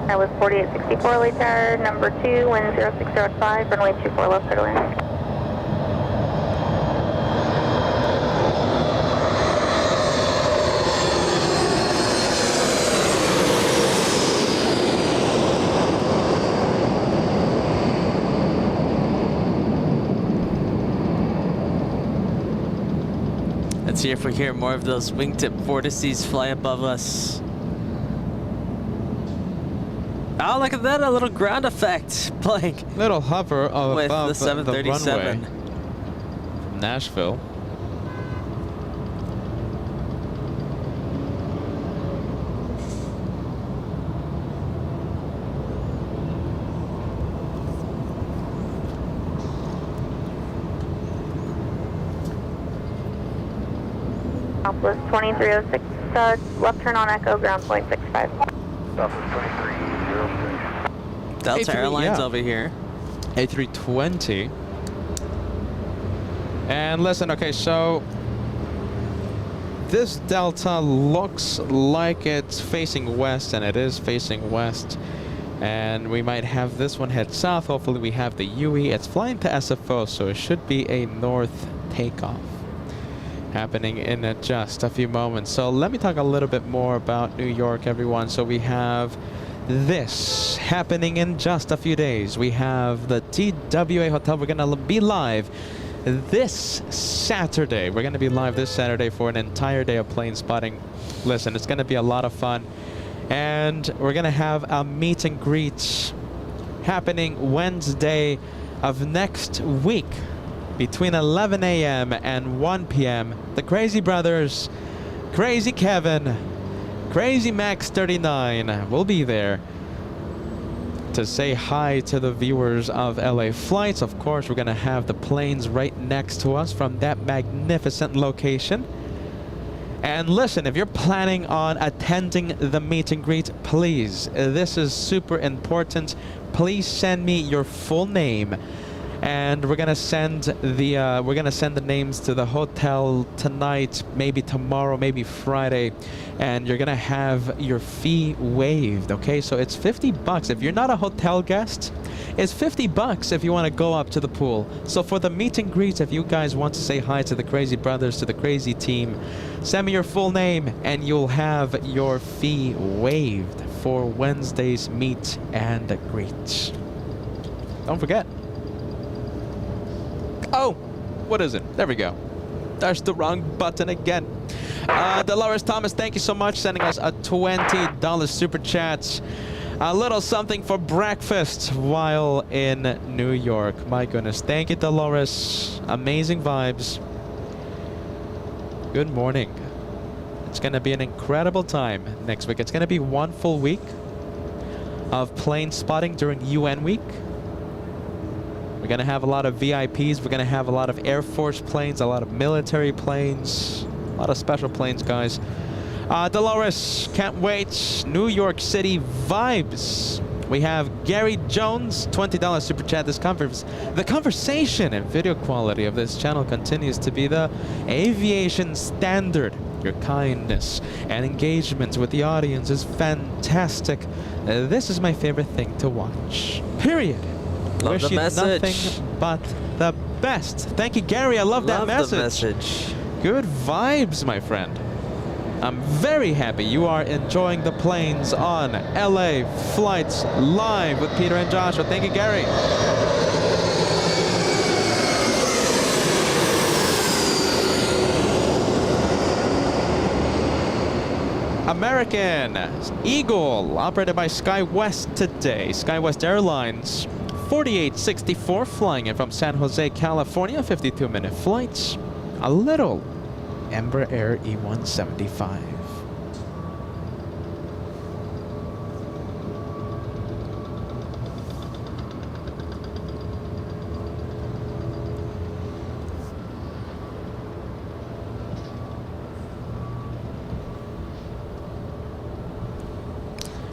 That was 4864, late tower, number 2, wind 0605, runway 24 left, clear to land. Let's see if we hear more of those wingtip vortices fly above us. Oh, look at that, a little ground effect playing Little hover with above the 737. runway from Nashville. Southwest 2306, left turn on Echo, ground point 65. Southwest 2306. Delta A3, Airlines yeah. over here. A320. And listen, okay, so this Delta looks like it's facing west, and it is facing west. And we might have this one head south. Hopefully we have the UE. It's flying to SFO, so it should be a north takeoff happening in just a few moments. So let me talk a little bit more about New York, everyone. So we have this happening in just a few days. We have the TWA Hotel. We're going to be live this Saturday. We're going to be live this Saturday for an entire day of plane spotting. Listen, it's going to be a lot of fun. And we're going to have a meet and greet happening Wednesday of next week between 11 a.m. and 1 p.m. The Crazy Brothers, Crazy Kevin, Crazy Max 39 will be there to say hi to the viewers of LA Flights. Of course, we're going to have the planes right next to us from that magnificent location. And listen, if you're planning on attending the meet and greet, please, this is super important. Please send me your full name, and we're gonna send the names to the hotel tonight, maybe tomorrow, maybe Friday, and you're gonna have your fee waived. Okay, so it's $50 if you're not a hotel guest. It's $50 if you want to go up to the pool. So for the meet and greet, if you guys want to say hi to the Crazy Brothers, to the Crazy Team, send me your full name and you'll have your fee waived for Wednesday's meet and greet. Don't forget. Oh, what is it? There we go. There's the wrong button again. Dolores Thomas, thank you so much, sending us a $20 super chat. A little something for breakfast while in New York. My goodness. Thank you, Dolores. Amazing vibes. Good morning. It's going to be an incredible time next week. It's going to be one full week of plane spotting during UN week. We're going to have a lot of VIPs. We're going to have a lot of Air Force planes, a lot of military planes, a lot of special planes, guys. Dolores, can't wait. New York City vibes. We have Gary Jones, $20 super chat. The conversation and video quality of this channel continues to be the aviation standard. Your kindness and engagement with the audience is fantastic. This is my favorite thing to watch. Period. Love Wish the you message. nothing but the best. Thank you, Gary. I love that Love the message. message. Good vibes, my friend. I'm very happy you are enjoying the planes on LA Flights live with Peter and Joshua. Thank you, Gary. American Eagle, operated by SkyWest today. SkyWest Airlines, 4864, flying in from San Jose, California, 52-minute flights. A little Embraer E175.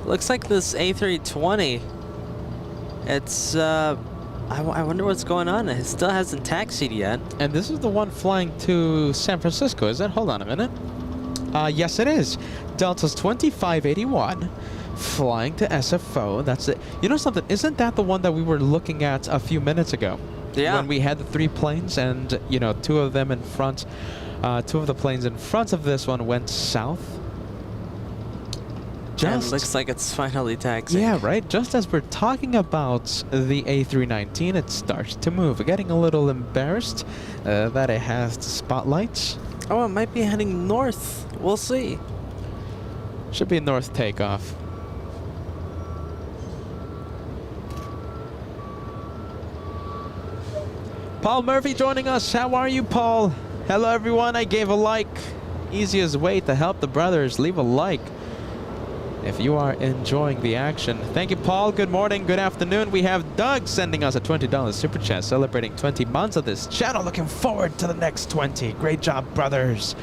Looks like this A320. It's I wonder what's going on. It still hasn't taxied yet. And this is the one flying to San Francisco, is it? Hold on a minute. Yes, it is. Delta's 2581, flying to SFO. That's it. You know something? Isn't that the one that we were looking at a few minutes ago? Yeah. When we had the 3 planes and, you know, 2 of them in front, 2 of the planes in front of this one went south. And it looks like it's finally taxiing. Yeah, right? Just as we're talking about the A319, it starts to move. We're getting a little embarrassed that it has the spotlights. Oh, it might be heading north. We'll see. Should be north takeoff. Paul Murphy joining us. How are you, Paul? Hello, everyone. I gave a like. Easiest way to help the brothers, leave a like if you are enjoying the action. Thank you, Paul. Good morning, good afternoon. We have Doug sending us a $20 super chat, celebrating 20 months of this channel. Looking forward to the next 20. Great job, brothers.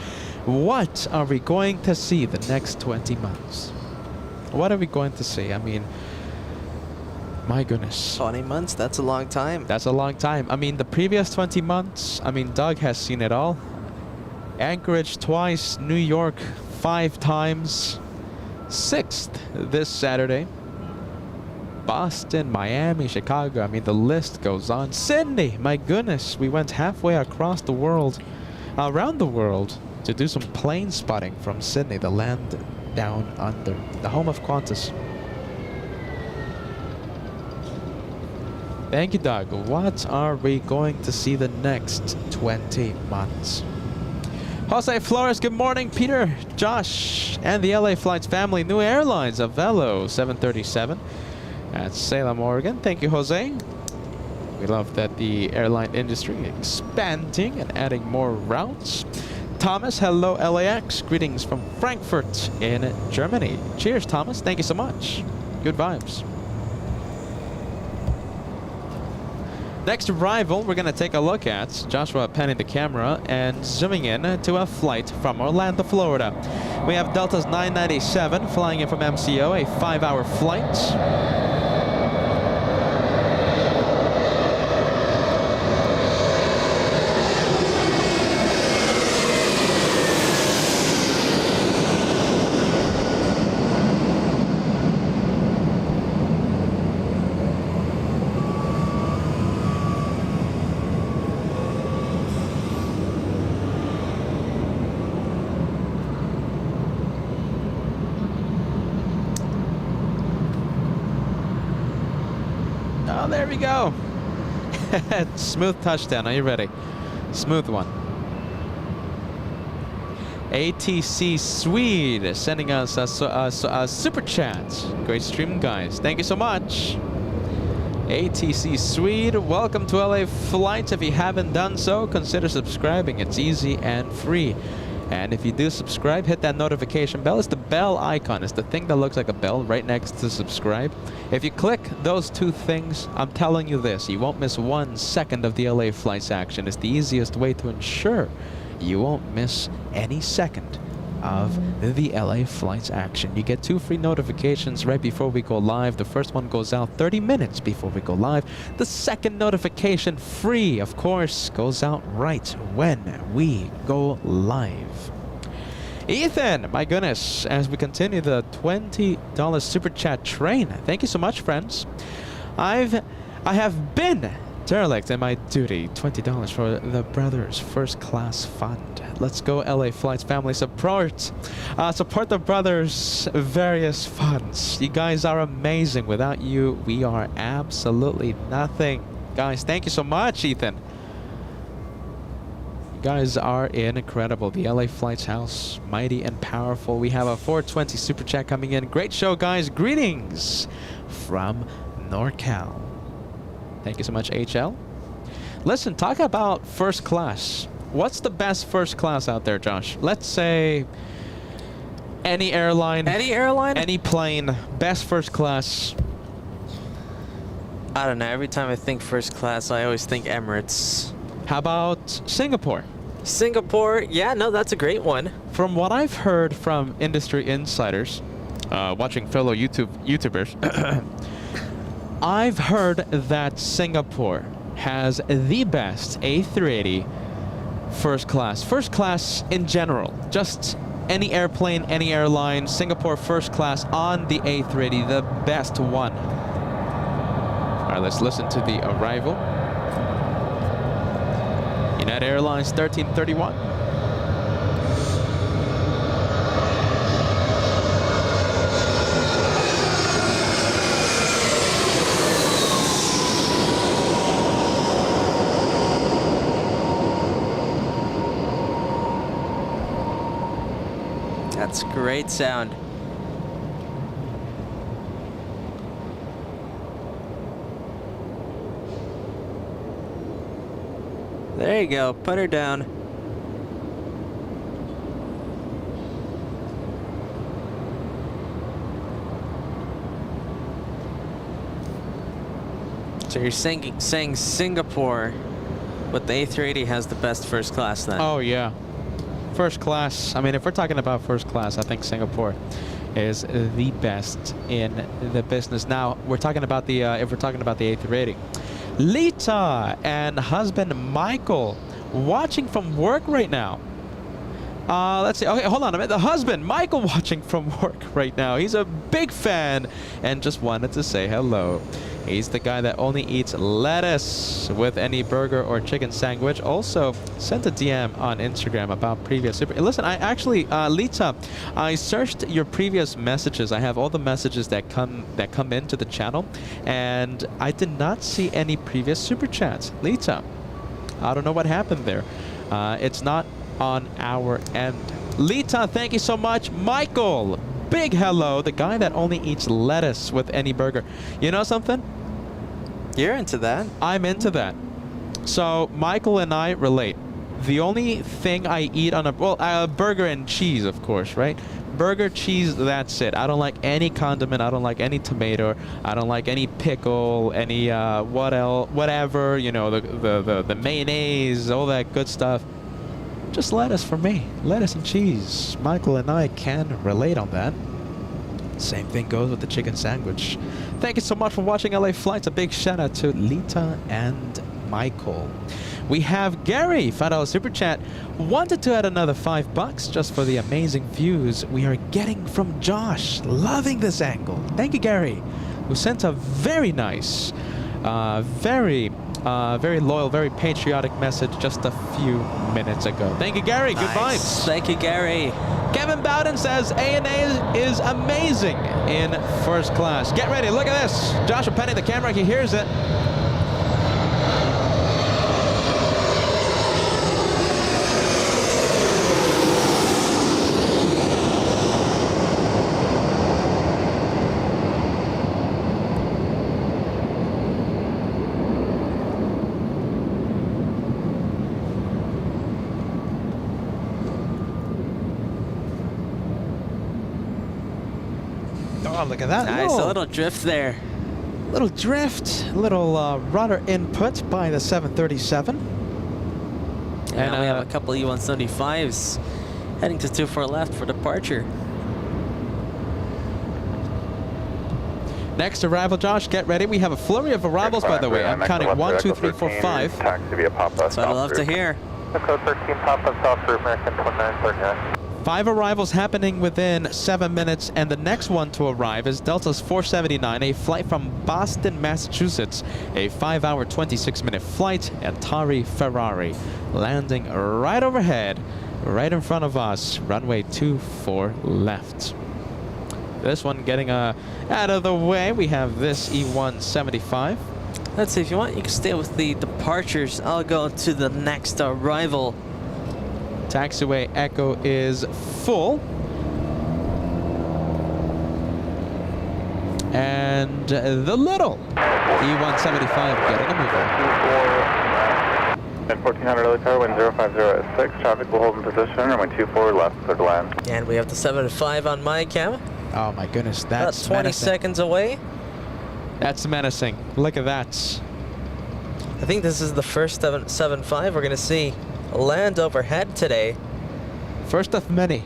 What are we going to see the next 20 months? What are we going to see? I mean, my goodness. 20 months, that's a long time. That's a long time. I mean, the previous 20 months, I mean, Doug has seen it all. Anchorage twice, New York 5 times. 6th this Saturday. Boston, Miami, Chicago. I mean, the list goes on. Sydney, my goodness, we went halfway across the world, around the world, to do some plane spotting from Sydney, the land down under, the home of Qantas. Thank you, Doug. What are we going to see the next 20 months? Jose Flores, good morning. Peter, Josh, and the LA Flights family. New Airlines, a Velo 737 at Salem, Oregon. Thank you, Jose. We love that the airline industry expanding and adding more routes. Thomas, hello, LAX. Greetings from Frankfurt in Germany. Cheers, Thomas. Thank you so much. Good vibes. Next arrival, we're going to take a look at Joshua panning the camera and zooming in to a flight from Orlando, Florida. We have Delta's 997 flying in from MCO, a 5-hour flight. Oh, there we go. Smooth touchdown. Are you ready? Smooth one. ATC Swede sending us a super chat. Great stream, guys. Thank you so much. ATC Swede, welcome to LA Flights. If you haven't done so, consider subscribing. It's easy and free. And if you do subscribe, hit that notification bell. It's the bell icon. It's the thing that looks like a bell right next to subscribe. If you click those two things, I'm telling you this, you won't miss 1 second of the LA Flights action. It's the easiest way to ensure you won't miss any second of the LA Flights action. You get 2 free notifications right before we go live. The first one goes out 30 minutes before we go live. The second notification, free, of course, goes out right when we go live. Ethan, my goodness, as we continue the $20 super chat train. Thank you so much, friends. I have been derelict in my duty. $20 for the brothers first class fund. Let's go, LA Flights family. Support the brothers various funds. You guys are amazing. Without you, we are absolutely nothing. Guys, thank you so much, Ethan. You guys are incredible. The LA Flights house, mighty and powerful. We have a 420 super chat coming in. Great show, guys. Greetings from NorCal. Thank you so much, HL. Listen, talk about first class. What's the best first class out there, Josh? Let's say any airline. Any airline? Any plane. Best first class. I don't know. Every time I think first class, I always think Emirates. How about Singapore? Singapore, yeah, no, that's a great one. From what I've heard from industry insiders, watching fellow YouTubers, I've heard that Singapore has the best A380 first class. First class in general. Just any airplane, any airline, Singapore first class on the A380, the best one. All right, let's listen to the arrival. United Airlines 1331. That's great sound. There you go. Put her down. So you're saying Singapore, but the A380 has the best first class then? Oh, yeah. First class. I mean, if we're talking about first class, I think Singapore is the best in the business. Now, we're talking about the if we're talking about the A380. Lita and husband Michael watching from work right now. Let's see. Okay, hold on a minute. The husband, Michael, watching from work right now. He's a big fan and just wanted to say hello. He's the guy that only eats lettuce with any burger or chicken sandwich. Also, sent a DM on Instagram about previous super. Listen, I actually, Lita, I searched your previous messages. I have all the messages that come into the channel, and I did not see any previous super chats. Lita, I don't know what happened there. It's not on our end. Lita, thank you so much. Michael, big hello. The guy that only eats lettuce with any burger. You know something? You're into that. I'm into that. So Michael and I relate. The only thing I eat on a burger and cheese, of course, right? Burger, cheese, that's it. I don't like any condiment. I don't like any tomato. I don't like any pickle, any whatever, you know, the mayonnaise, all that good stuff. Just lettuce for me. Lettuce and cheese. Michael and I can relate on that. Same thing goes with the chicken sandwich. Thank you so much for watching LA Flights. A big shout out to Lita and Michael. We have Gary, $5 super chat. Wanted to add another $5 just for the amazing views we are getting from Josh. Loving this angle. Thank you, Gary, who sent a very nice, very loyal, very patriotic message just a few minutes ago. Thank you, Gary. Good vibes. Thank you, Gary. Kevin Bowden says ANA is amazing in first class. Get ready. Look at this. Joshua Penny, the camera, he hears it. Oh, look at that. Nice, a little drift there. Little drift, little rudder input by the 737. And now we have a couple E175s heading to 24 left for departure. Next arrival, Josh, get ready. We have a flurry of arrivals, by the way. I'm counting 1, 2, 3, 4, 5. Taxi via Papa. That's what I love to hear. Code 13 Papa South for American 2939. 5 arrivals happening within 7 minutes, and the next one to arrive is Delta's 479, a flight from Boston, Massachusetts, a 5-hour, 26-minute flight, Atari Ferrari, landing right overhead, right in front of us, runway 24 left. This one getting out of the way. We have this E175. Let's see, if you want, you can stay with the departures. I'll go to the next arrival. Taxiway Echo is full. And the little E175 getting a move on. And 1400 other car, wind 050 at 6. Traffic will hold in position, runway 24 left, clear to land. And we have the 75 on my cam. Oh my goodness, that's about 20 menacing. seconds away. That's menacing. Look at that. I think this is the first 75 we're going to see land overhead today. First of many.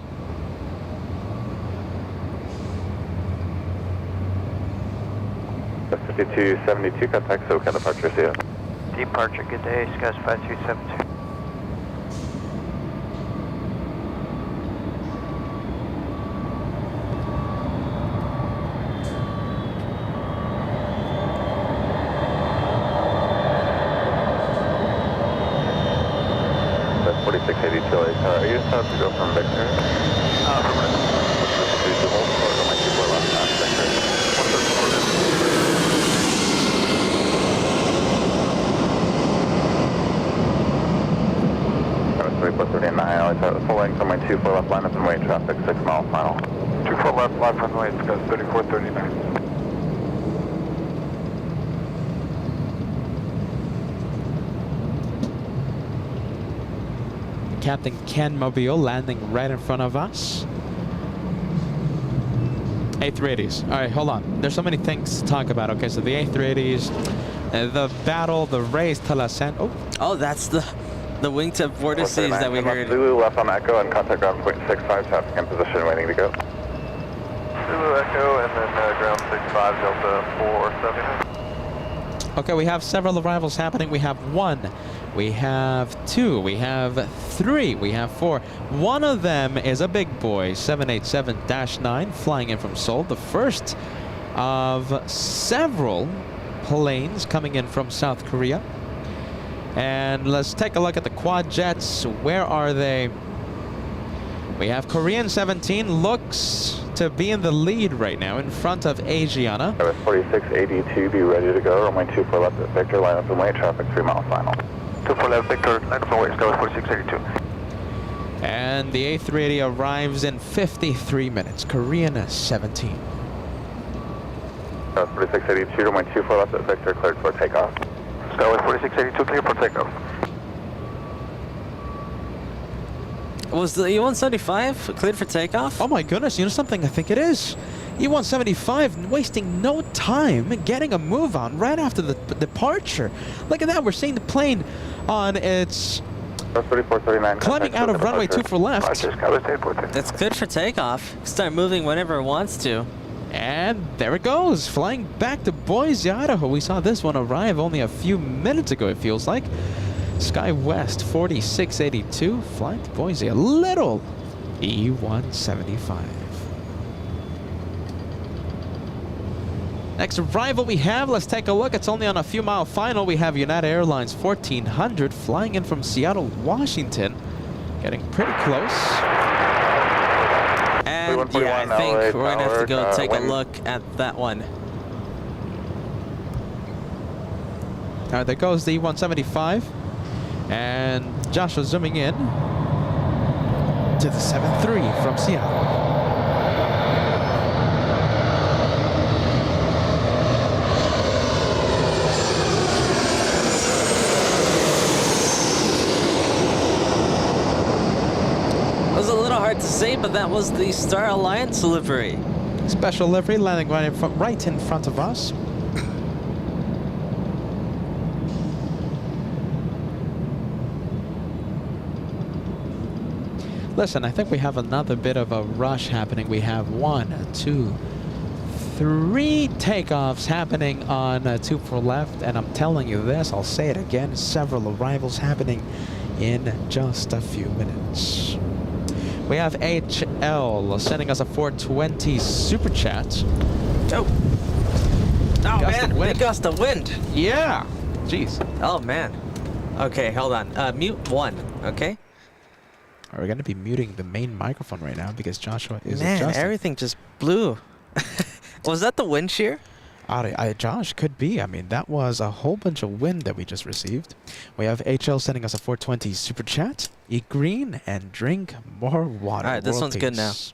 The 5272, contact SoCal departure, see ya. Departure, good day, Skies 5272. That's 4680 Chile car. Are you supposed to go from Victor? Full length on my 24 left line up and wait traffic 6 mile final. 24 left line runway, it's got 3439. Captain Ken Mobile landing right in front of us. A380s. All right, hold on. There's so many things to talk about. Okay, so the A380s, the battle, the race, Talasan. Oh, that's the wingtip vortices that we heard. Zulu left on Echo and contact ground point 65, traffic in position, waiting to go. Zulu Echo and then ground 65, Delta 479. Okay, we have several arrivals happening. We have 1, we have 2, we have 3, we have 4. One of them is a big boy, 787-9, flying in from Seoul. The first of several planes coming in from South Korea. And let's take a look at the quad jets. Where are they? We have Korean 17, looks to be in the lead right now in front of Asiana. 4682, be ready to go. Runway 24 left at Victor, line up and wait, traffic 3 mile final. 24 left Victor, line up and wait, Sky 4682. And the A380 arrives in 53 minutes. Korean 17. 4682, runway 24 left at Victor, cleared for takeoff. Sky 4682, clear for takeoff. Was the E-175 cleared for takeoff? Oh my goodness, you know something? I think it is. E-175 wasting no time getting a move on right after the departure. Look at that, we're seeing the plane on its 3439. climbing out of runway 24 left. It's cleared for takeoff. Start moving whenever it wants to. And there it goes, flying back to Boise, Idaho. We saw this one arrive only a few minutes ago, it feels like. Sky West 4682, flying to Boise, a little E-175. Next arrival we have, let's take a look. It's only on a few mile final. We have United Airlines 1400 flying in from Seattle, Washington. Getting pretty close. And yeah, I think we're going to have to go take a look at that one. All right, there goes the E-175. And Joshua zooming in to the 7-3 from Seattle. It was a little hard to say, but that was the Star Alliance livery. Special livery landing right in front of us. Listen, I think we have another bit of a rush happening. We have 1, 2, 3 takeoffs happening on 24 left. And I'm telling you this, I'll say it again, several arrivals happening in just a few minutes. We have HL sending us a 420 super chat. Oh, man, big gust of wind. Yeah. Jeez. Oh, man. Okay, hold on. Mute 1, okay? Are we going to be muting the main microphone right now because Joshua is Man, adjusting? everything just blew. Was that the wind shear? Josh, could be. I mean, that was a whole bunch of wind that we just received. We have HL sending us a 420 super chat. Eat green and drink more water. All right, this World one's good now. peace.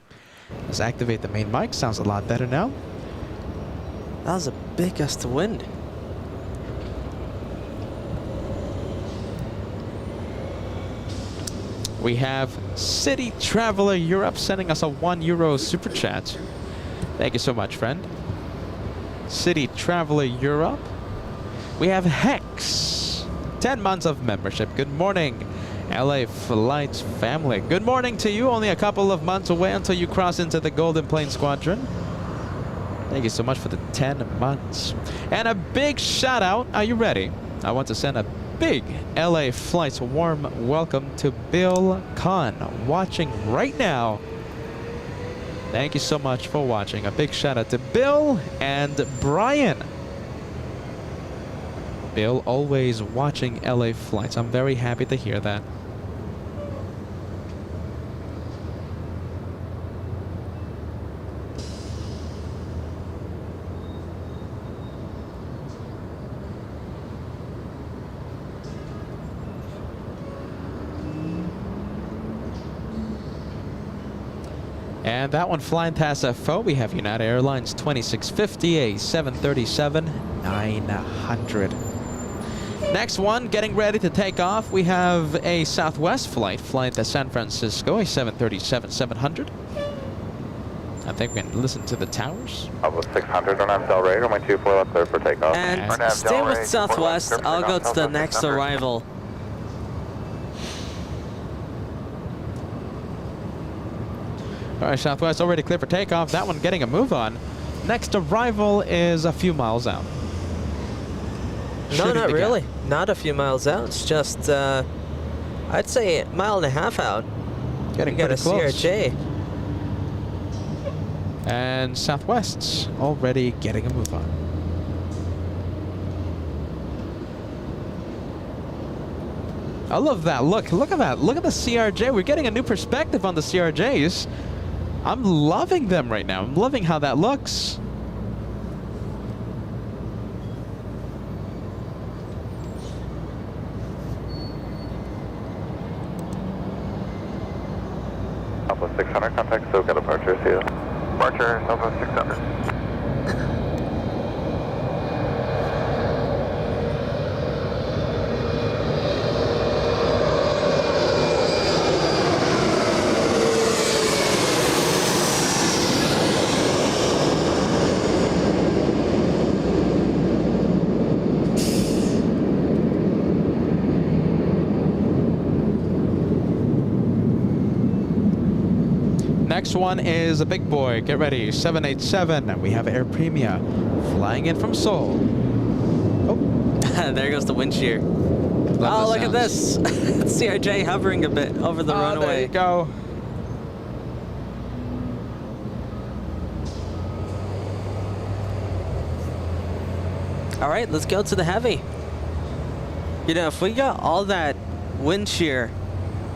Let's activate the main mic. Sounds a lot better now. That was a big gust of wind. We have City Traveler Europe sending us a €1 super chat. Thank you so much, friend. City Traveler Europe. We have Hex, 10 months of membership. Good morning, LA Flights family. Good morning to you. Only a couple of months away until you cross into the Golden Plane Squadron. Thank you so much for the 10 months. And a big shout out. Are you ready? I want to send a big LA Flights warm welcome to Bill Kahn, watching right now. Thank you so much for watching. A big shout out to Bill and Brian. Bill always watching LA Flights. I'm very happy to hear that. And that one flying past FO, we have United Airlines 2650, a 737-900. Next one, getting ready to take off, we have a Southwest flight flying to San Francisco, a 737-700. I think we can listen to the towers. Almost 600 on Del Rey, runway 24 left there for takeoff. And stay with Southwest. I'll go to the next arrival. All right, Southwest already clear for takeoff. That one getting a move on. Next arrival is a few miles out. No, shooting not the really. gap. Not a few miles out. It's just, I'd say a mile and a half out. Getting We got a pretty close. CRJ. And Southwest's already getting a move on. I love that. Look at that. Look at the CRJ. We're getting a new perspective on the CRJs. I'm loving them right now. I'm loving how that looks. Southwest 600, contact SoCal departure, see you. Departure, Southwest 600. Next one is a big boy. Get ready. 787. And we have Air Premia flying in from Seoul. Oh, There goes the wind shear. love Oh, the look at sounds. this. CRJ hovering a bit over the Oh, runway. there you go. All right, let's go to the heavy. You know, if we got all that wind shear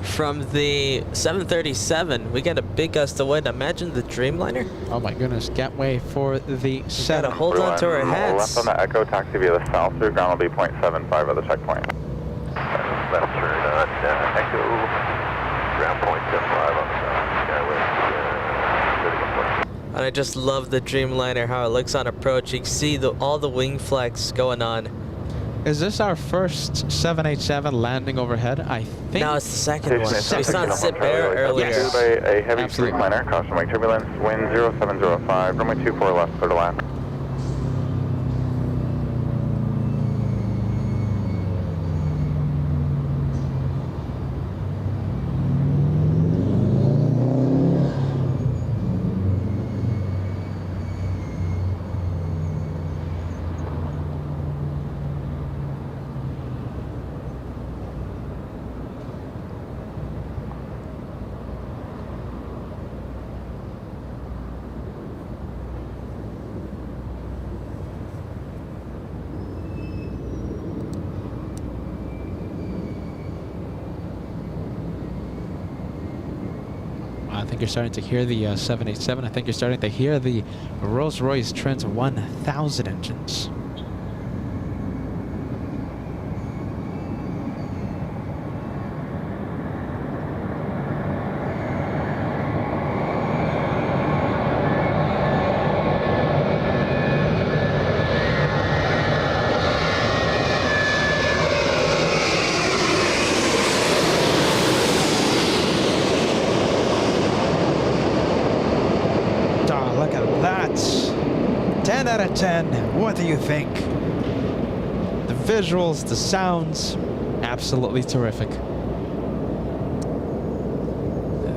from the 737, we get a big gust of wind. Imagine the Dreamliner. Oh my goodness. Gateway for the Gotta 7. hold on to our Left heads. on the Echo, taxi via the south through ground will be 0.75 at the checkpoint. Left turn on Echo, ground 0.75 on the And I just love the Dreamliner, how it looks on approach. You can see all the wing flex going on. Is this our first 787 landing overhead? I think. No, it's the second one. Station We saw it sit bare earlier. Yes. By a heavy Absolutely. Streamliner, caution wing turbulence, wind 0705, runway 24 left, clear to land. I think you're starting to hear the 787. I think you're starting to hear the Rolls-Royce Trent 1000 engines. Oh, look at that. 10 out of 10. What do you think? The visuals, the sounds, absolutely terrific.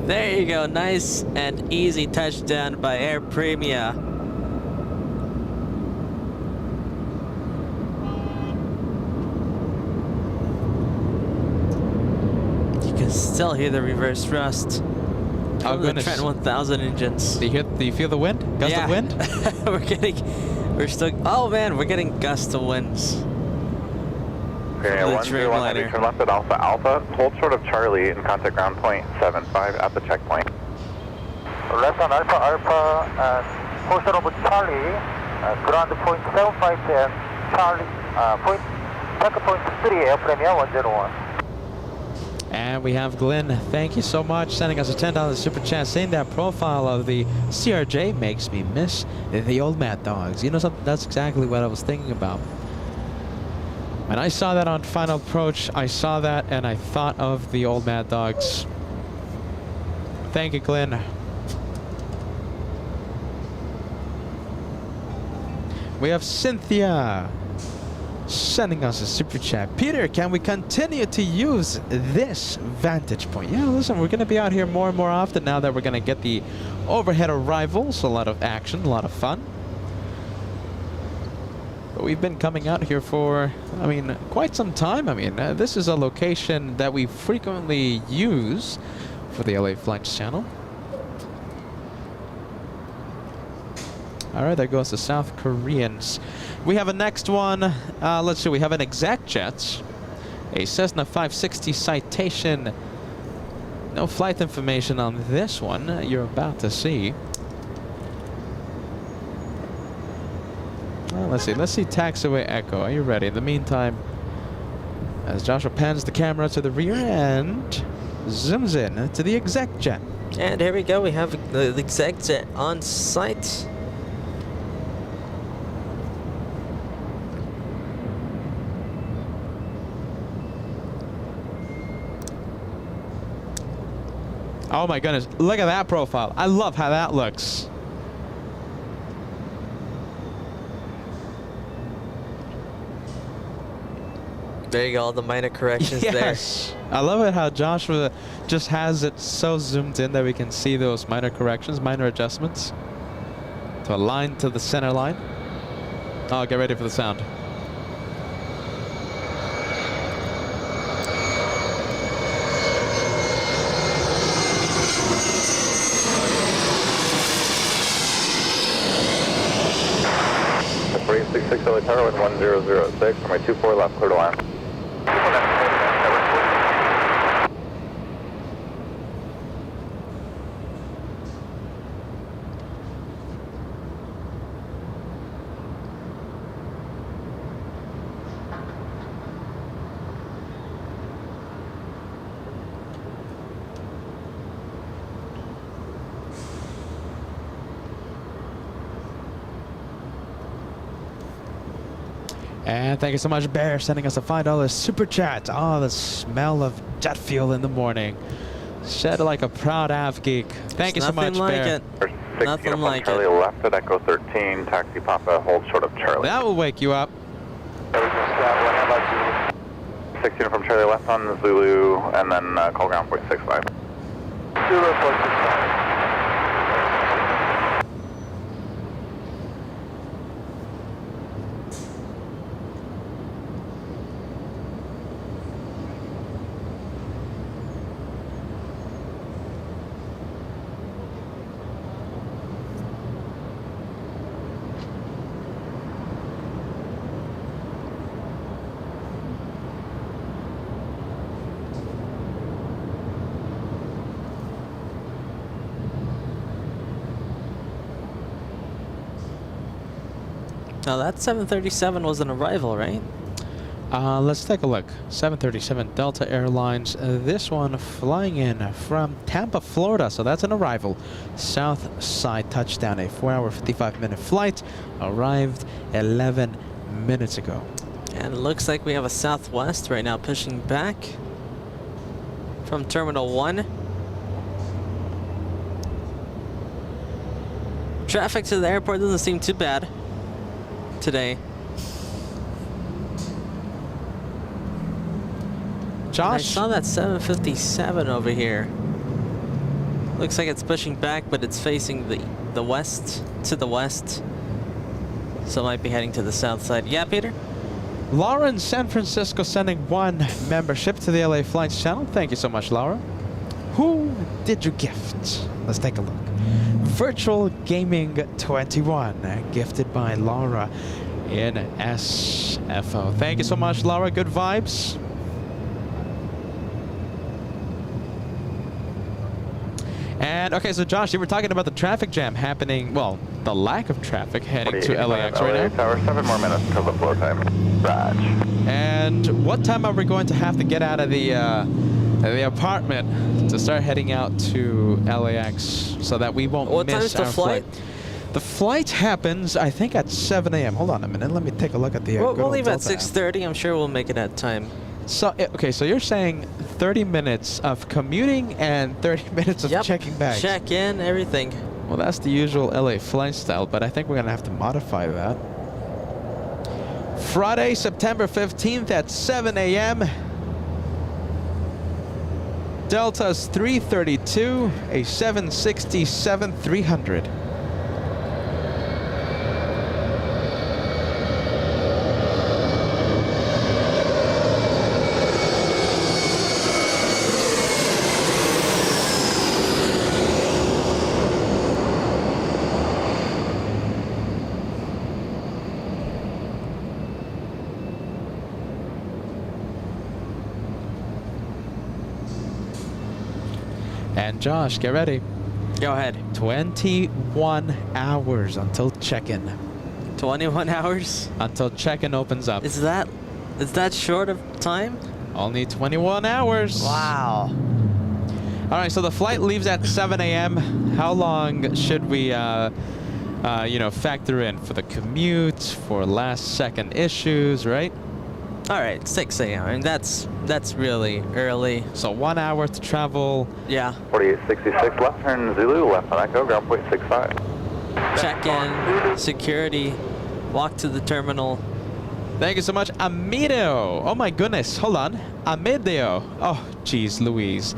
There you go. Nice and easy touchdown by Air Premia. You can still hear the reverse thrust Oh, from the goodness. Trent 1000 engines. Do you feel the wind? Gust of wind? we're still, oh man, we're getting gust of winds. Okay, The 101 heavy, Dreamliner. turn left at Alpha Alpha, hold short of Charlie and contact ground point 75 at the checkpoint. Left on Alpha Alpha and portion of Charlie, ground point 75 and Charlie, checkpoint 3 Air Premia 101. And we have Glenn, thank you so much, sending us a $10 super chat, saying that profile of the CRJ makes me miss the old Mad Dogs. You know something, that's exactly what I was thinking about. When I saw that on Final Approach, I saw that and I thought of the old Mad Dogs. Thank you, Glenn. We have Cynthia sending us a super chat. Peter, can we continue to use this vantage point? Yeah, listen, we're going to be out here more and more often now that we're going to get the overhead arrivals. A lot of action, a lot of fun. we've been coming out here for, I mean, quite some time. I mean, this is a location that we frequently use for the LA Flights channel. All right, there goes the South Koreans. We have a next one. Let's see, we have an exec jet, a Cessna 560 Citation. No flight information on this one. You're about to see. Well, let's see taxiway echo. Are you ready? In the meantime, as Joshua pans the camera to the rear and zooms in to the exec jet. And here we go. We have the exec jet on site. Oh my goodness, look at that profile. I love how that looks. There you go, all the minor corrections Yes. I love it how Joshua just has it so zoomed in that we can see those minor corrections, minor adjustments to align to the center line. Oh, get ready for the sound. Three 66 LA Tower with 1006. Runway 24 left, clear to land. And thank you so much, Bear, sending us a $5 super chat. Oh, the smell of jet fuel in the morning. Shed like a proud Av geek. Thank you so much, Bear. Nothing like Charlie it. left at Echo 13, taxi Papa, hold short of Charlie. That will wake you up. 16 from Charlie left on Zulu, and then call ground point 65. Zulu point 65. Now that 737 was an arrival, right? Let's take a look. 737 Delta Airlines. This one flying in from Tampa, Florida. So that's an arrival. South side touchdown. A 4-hour, 55-minute flight. Arrived 11 minutes ago. And it looks like we have a Southwest right now pushing back from Terminal 1. Traffic to the airport doesn't seem too bad today. Josh? I saw that 757 over here. Looks like it's pushing back, but it's facing the west, to the west. So it might be heading to the south side. Yeah, Peter? Laura in San Francisco sending 1 membership to the LA Flights channel. Thank you so much, Laura. Who did you gift? Let's take a look. Virtual Gaming 21, gifted by Laura in SFO. Thank you so much, Laura. Good vibes. And okay, so Josh, you were talking about the traffic jam happening, well, the lack of traffic heading to LAX right now. Tower, 7 more minutes until the flow time. Raj. And what time are we going to have to get out of the apartment to start heading out to LAX so that we won't What miss time's the our flight? The flight happens, I think, at 7 a.m. Hold on a minute. Let me take a look at the. We'll leave at 6:30. I'm sure we'll make it at time. So okay, so you're saying 30 minutes of commuting and 30 minutes of checking bags. Check in, everything. Well, that's the usual LA flight style, but I think we're gonna have to modify that. Friday, September 15th at 7 a.m. Delta's 332, a 767-300. And Josh, get ready. Go ahead. 21 hours until check-in. 21 hours? Until check-in opens up. Is that short of time? Only 21 hours. Wow. All right, so the flight leaves at 7 a.m. How long should we, factor in for the commute, for last-second issues, right? All right, 6 a.m. I mean, that's really early. So 1 hour to travel. Yeah. 4866 left turn Zulu, left on Echo, ground point 65. Check-in, security, walk to the terminal. Thank you so much, Amedeo. Oh my goodness, hold on. Amedeo. Oh, geez, Louise.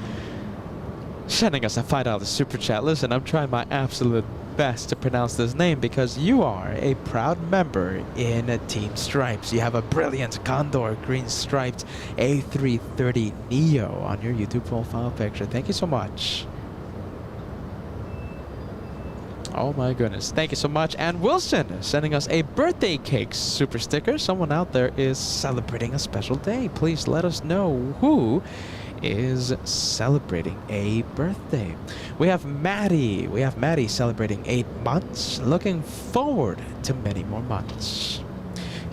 Sending us a $5 super chat. Listen, I'm trying my absolute best to pronounce this name because you are a proud member in Team Stripes. You have a brilliant Condor green striped A330 Neo on your YouTube profile picture. Thank you so much. Oh my goodness. Thank you so much. And Wilson sending us a birthday cake super sticker. Someone out there is celebrating a special day. Please let us know who is celebrating a birthday. We have Maddie. We have Maddie celebrating 8 months. Looking forward to many more months.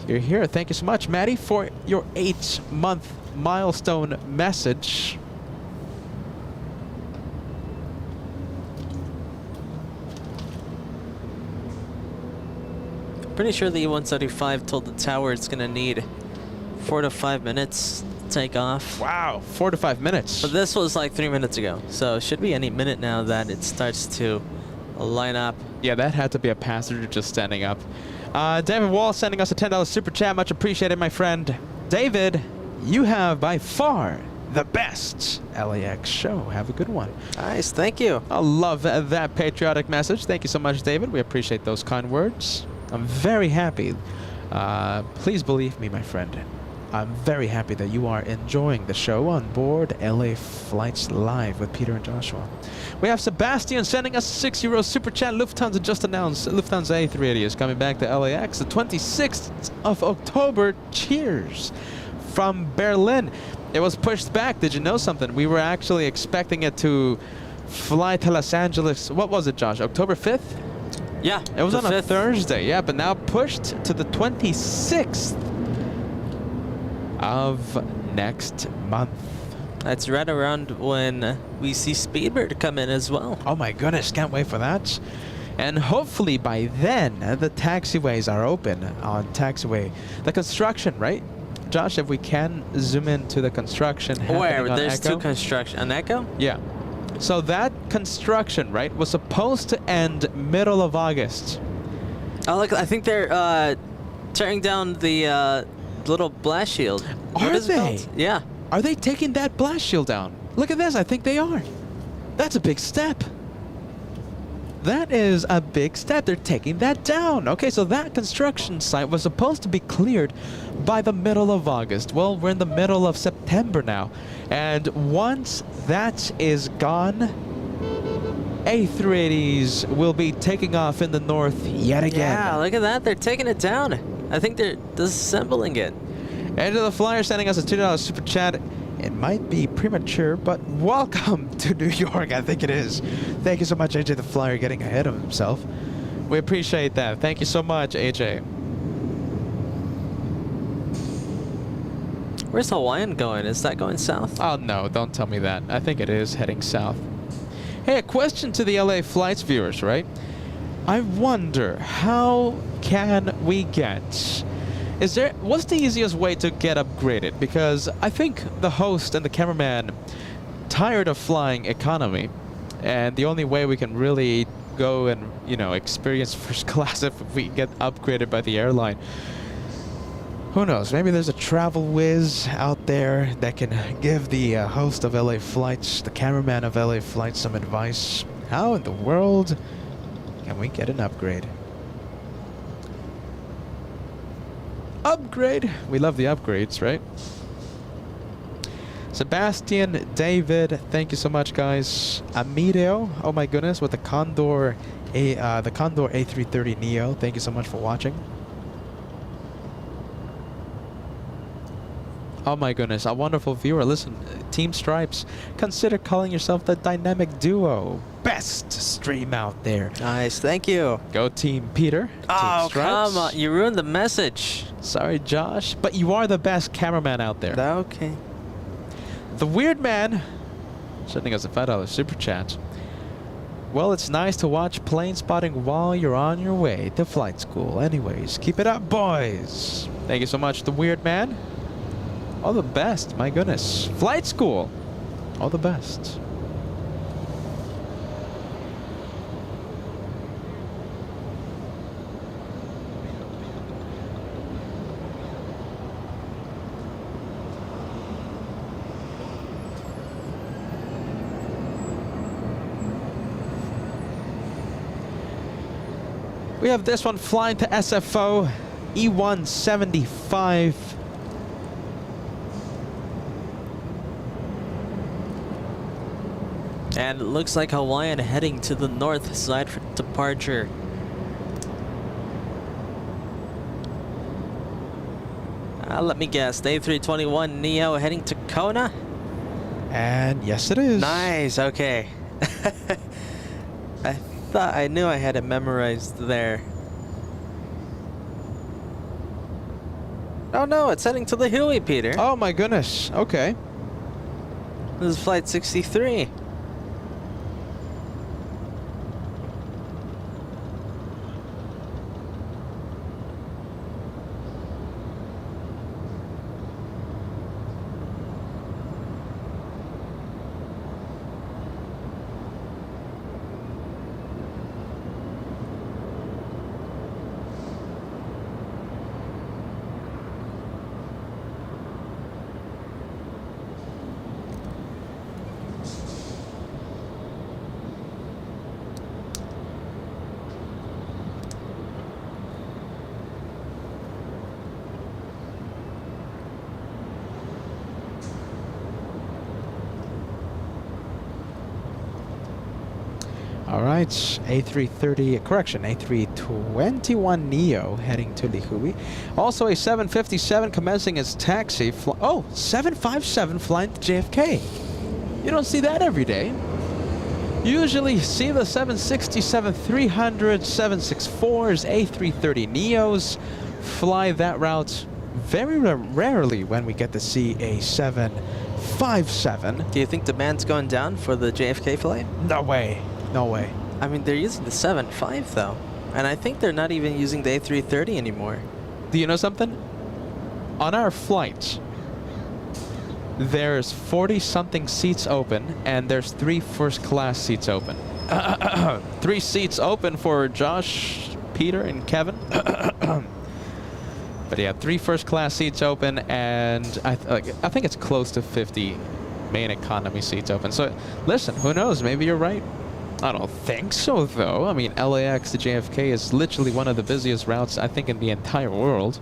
You're here. Thank you so much, Maddie, for your 8-month milestone message. Pretty sure the E-175 told the tower it's gonna need 4 to 5 minutes to take off. Wow, 4 to 5 minutes. But this was like 3 minutes ago, so it should be any minute now that it starts to line up. Yeah, that had to be a passenger just standing up. David Wall sending us a $10 super chat. Much appreciated, my friend. David, you have by far the best LAX show. Have a good one. Nice, thank you. I love that patriotic message. Thank you so much, David. We appreciate those kind words. I'm very happy. Please believe me, my friend. I'm very happy that you are enjoying the show on board LA Flights Live with Peter and Joshua. We have Sebastian sending us a €6 super chat. Lufthansa just announced Lufthansa A380 is coming back to LAX the 26th of October. Cheers from Berlin. It was pushed back. Did you know something? We were actually expecting it to fly to Los Angeles. What was it, Josh? October 5th? Yeah, It was on a 5th. Thursday, yeah, but now pushed to the 26th of next month. That's right around when we see Speedbird come in as well. Oh my goodness, can't wait for that. And hopefully by then, the taxiways are open on taxiway. The construction, right? Josh, if we can zoom into the construction happening Where? on There's Echo. 2 construction. An Echo? Yeah. So that construction, right, was supposed to end middle of August. Oh, look, I think they're tearing down the little blast shield. What Are is it they? called? Yeah. Are they taking that blast shield down? Look at this. I think they are. That's a big step. That is a big step. They're taking that down. Okay, so that construction site was supposed to be cleared by the middle of August. Well, we're in the middle of September now. And once that is gone, A380s will be taking off in the north yet again. Yeah, look at that. They're taking it down. I think they're disassembling it. End of the Flyer sending us a $2 super chat. It might be premature, but welcome to New York. I think it is. Thank you so much, AJ the Flyer, getting ahead of himself. We appreciate that. Thank you so much, AJ. Where's Hawaiian going? Is that going south? Oh, no, don't tell me that. I think it is heading south. Hey, a question to the LA Flights viewers, right? I wonder, how can we get... What's the easiest way to get upgraded? Because I think the host and the cameraman tired of flying economy, and the only way we can really go and, experience first class if we get upgraded by the airline. Who knows? Maybe there's a travel whiz out there that can give the host of LA Flights, the cameraman of LA Flights, some advice. How in the world can we get an upgrade? Upgrade! We love the upgrades, right? Sebastian, David, thank you so much, guys. Amedeo, oh my goodness, with the Condor A330 Neo. Thank you so much for watching. Oh my goodness, a wonderful viewer. Listen, Team Stripes, consider calling yourself the dynamic duo. Best stream out there. Nice, thank you. Go Team Peter. Oh, Team Stripes. come on, you ruined the message. Sorry, Josh, but you are the best cameraman out there. Okay. The Weird Man sending us a $5 super chat. Well, it's nice to watch plane spotting while you're on your way to flight school. Anyways, keep it up, boys. Thank you so much, The Weird Man. All the best, my goodness. Flight school. All the best. We have this one flying to SFO, E175. And it looks like Hawaiian heading to the north side for departure. Let me guess, the A321 Neo heading to Kona? And yes, it is. Nice, okay. I knew I had it memorized there. Oh no, it's heading to the Hui, Peter. Oh my goodness. Okay. This is flight 63. All right, A330, correction, A321 Neo heading to Lihue. Also a 757 commencing its taxi. 757 flying to JFK. You don't see that every day. Usually see the 767 300, 764s, A330 Neos fly that route. Very rarely when we get to see a 757. Do you think demand's going down for the JFK flight? No way. No way. I mean, they're using the 7.5 though. And I think they're not even using the A330 anymore. Do you know something? On our flight, there's 40-something seats open, and there's 3 first-class seats open. 3 seats open for Josh, Peter, and Kevin. But yeah, 3 first-class seats open, and I think it's close to 50 main economy seats open. So listen, who knows? Maybe you're right. I don't think so, though. I mean, LAX to JFK is literally one of the busiest routes, I think, in the entire world.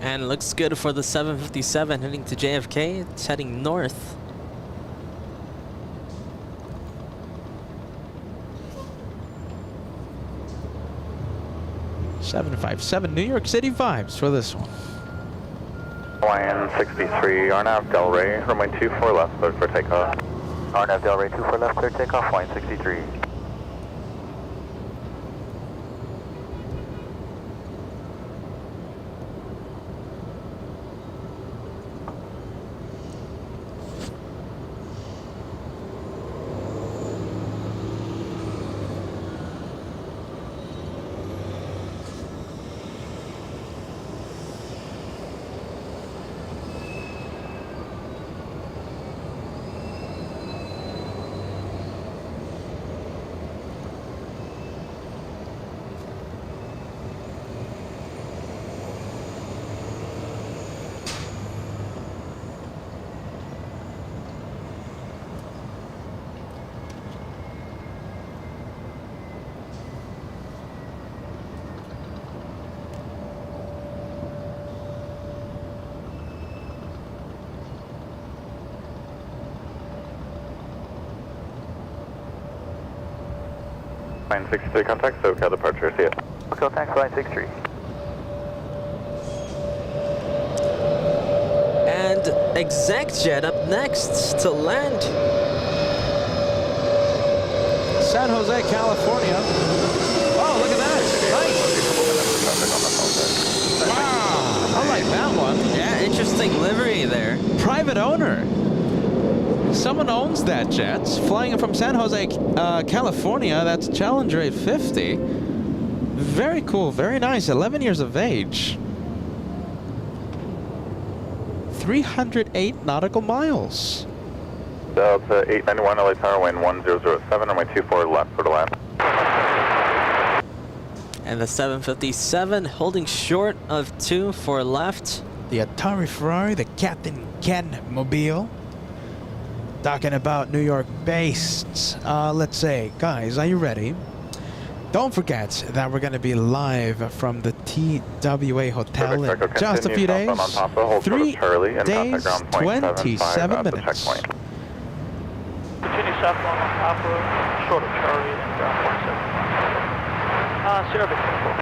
And it looks good for the 757 heading to JFK. It's heading north. $757 New York City vibes for this one. Hawaiian 63, RNAV Delray, runway 24 left, cleared for takeoff. RNAV Delray 24 left, clear takeoff, Hawaiian 63. Line 63, contact SoCal departure, see ya. Okay, thanks, line 63. And ExecJet up next to land. San Jose, California. Oh, look at that. Nice. Wow. I like that one. Yeah, interesting livery there. Private owner. Someone owns that jet. Flying from San Jose, California. That's Challenger 850. Very cool. Very nice. 11 years of age. 308 nautical miles. Delta 891 LA Tower, wind 1007, runway 24 left for the land. And the 757 holding short of 2 for left. The Atari Ferrari, the Captain Ken Mobile. Talking about New York based. Let's say, guys, are you ready? Don't forget that we're going to be live from the TWA Hotel in just a few days. 3 days, 27 minutes. Continue southbound on Papa, short of Charlie and ground 17. Sierra Victor.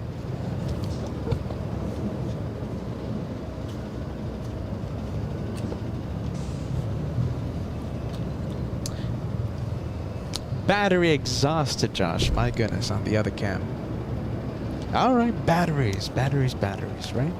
Battery exhausted, Josh. My goodness, on the other cam. All right, batteries, right?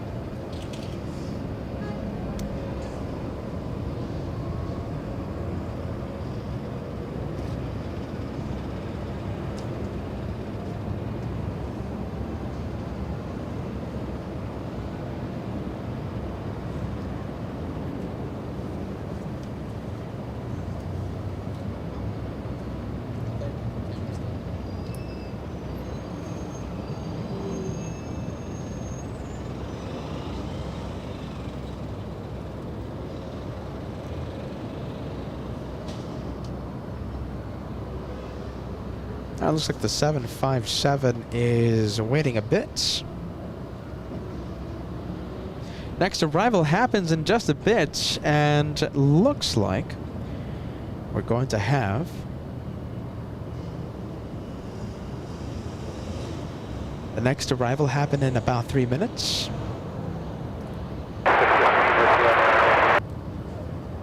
Looks like the 757 is waiting a bit. Next arrival happens in just a bit, and looks like we're going to have the next arrival happen in about 3 minutes.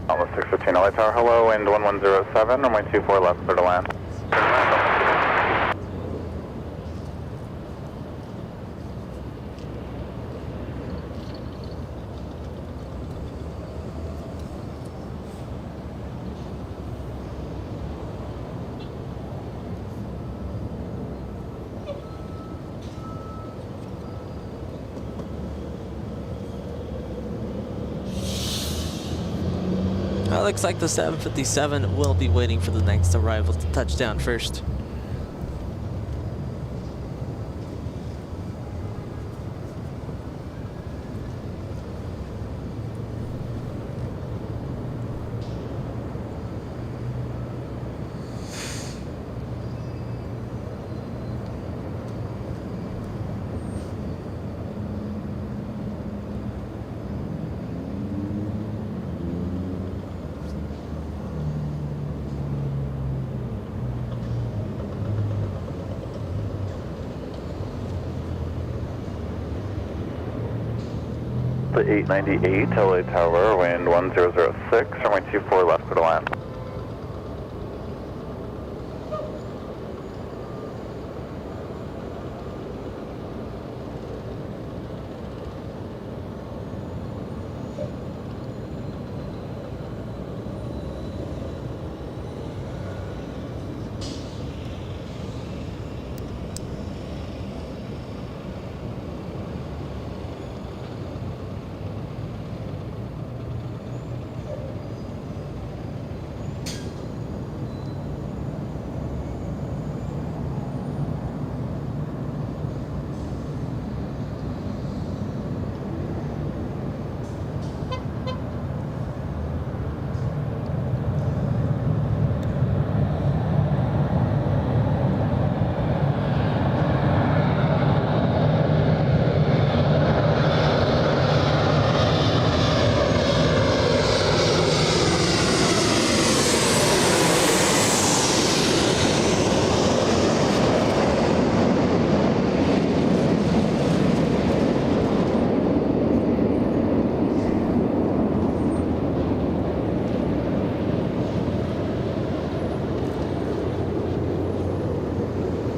Almost 615 LA Tower, hello, wind 1107, runway 24 left for the land. Looks like the 757 will be waiting for the next arrival to touch down first. The 898 LA Tower, wind 1006, runway 24 left for the land.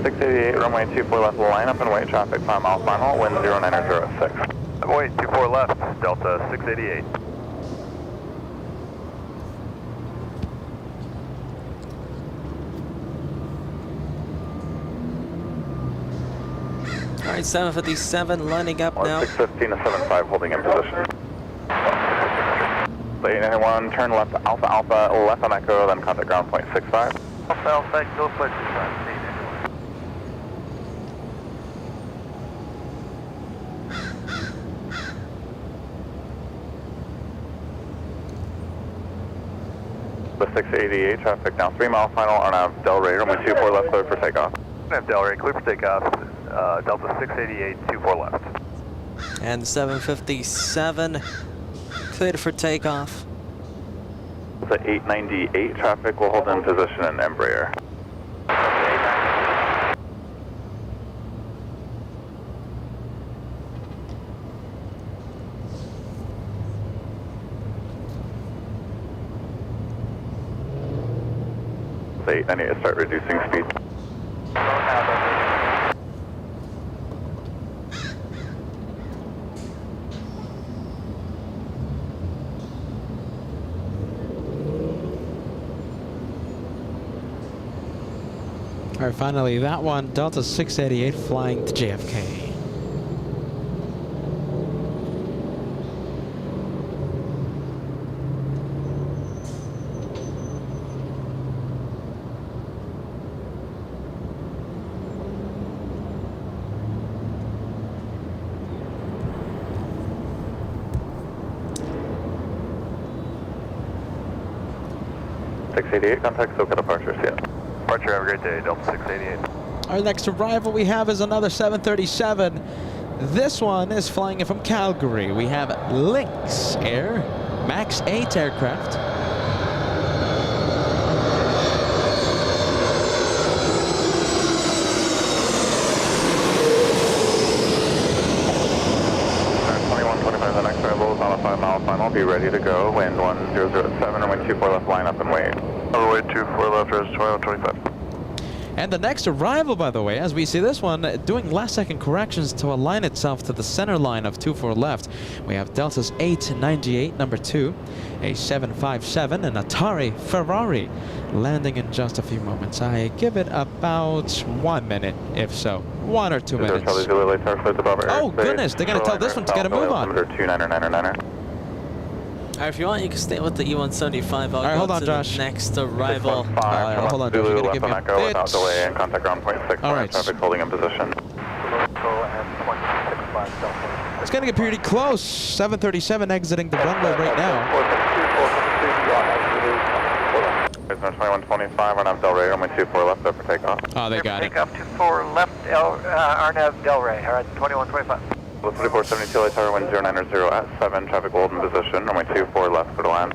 688, runway 24 left, line up and wait, traffic 5 mile final, wind 0906. Runway 24 left, Delta 688. All right, 757 lining up now. 615 to 75 holding in position. 891, turn left Alpha Alpha, left on Echo, then contact ground point 65. Alpha Alpha, go for 65. The 688 traffic now 3 mile final on Delray, runway 24 left, clear for takeoff. Delray, clear for takeoff, Delta 688, 24 left. And 757 cleared for takeoff. The 898 traffic will hold in position in Embraer. The 898 start reducing speed. All right, finally, that one, Delta 688 flying to JFK. Contact SoCal departure, see ya. Departure, have a great day, Delta 688. Our next arrival we have is another 737. This one is flying in from Calgary. We have LAX Air, MAX 8 aircraft. The next arrival is on a 5 mile final. Be ready to go. Wind 1007, runway 24 left, line up and wait. Runway 24 left, res 2125. And the next arrival, by the way, as we see this one, doing last-second corrections to align itself to the center line of 24 left. We have Delta's 898, number 2, a 757, an Atari Ferrari, landing in just a few moments. I give it about 1 minute, if so. 1 or 2 minutes. Oh, goodness, they're going to tell this one to get a move on. If you want, you can stay with the E175. All right, hold on, to Josh. The next arrival. Hold on, Josh. You're going to give me a bit. Without delay and contact ground point 6. All right. Traffic holding in position. It's going to get pretty close. 737 exiting the runway right now. 2125 on Delray, runway 24 left, up for takeoff. Oh, they got it. Takeoff 24 left, RNAV Delray, all right, 2125. 3472 light tower, wind 090 at 7, traffic hold in position, runway 24 left for the land.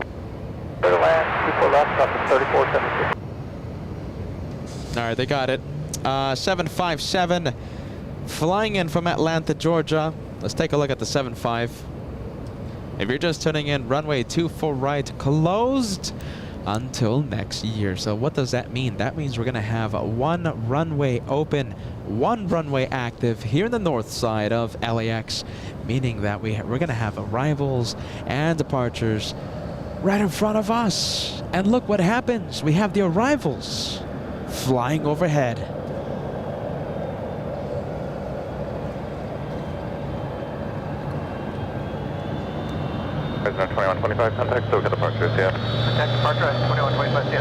Clear to land, 24 left, traffic 3472. All right, they got it. 757 flying in from Atlanta, Georgia. Let's take a look at the 75. If you're just tuning in, runway 24 right closed until next year. So what does that mean? That means we're going to have 1 runway open, 1 runway active here in the north side of LAX, meaning that we're going to have arrivals and departures right in front of us. And look what happens. We have the arrivals flying overhead. President 2125, contact SoCal departure, see ya. Contact departure at 2125, see ya.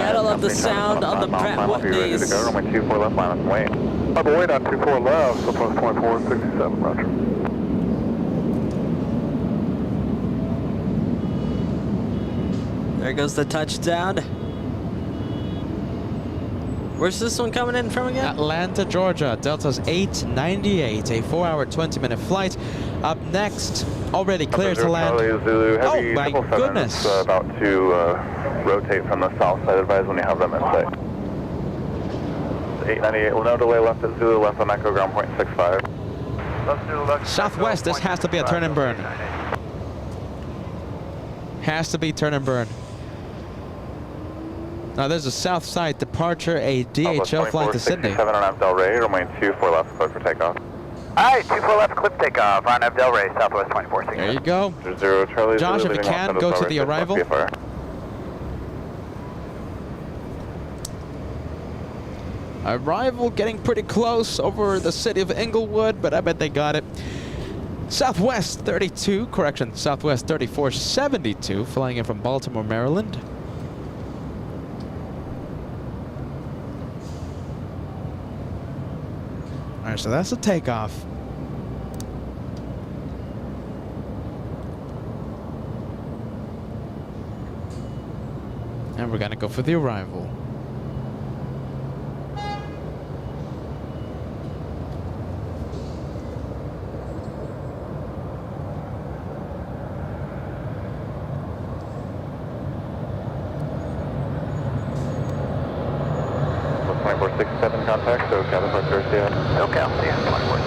Gotta love the sound on the Pratt Whitneys. Runway 24 left, line up and wait. Up and wait on 24 left, so plus 2467, roger. There goes the touchdown. Where's this one coming in from again? Atlanta, Georgia. Delta's 898, a 4-hour, 20-minute flight. Up next, already clear to land. Oh my goodness! About to rotate from the south side. Advise when you have them in sight. 898, no delay left at Zulu, left on Echo, ground point 65. Southwest, this has to be a turn and burn. Has to be turn and burn. Now there's a south side departure, a DHL flight to Sydney. 7 on Del Rey, runway 24 left, clear for takeoff. Alright, 24 left, clip takeoff on Del Rey, Southwest 24. There you go. 0 Charlie. Josh, if you can, go to the arrival. Arrival getting pretty close over the city of Inglewood, but I bet they got it. Southwest 32, correction, Southwest 3472, flying in from Baltimore, Maryland. All right, so that's a takeoff. And we're gonna go for the arrival. Contact, so cabin for Garcia. SoCal, CN 24.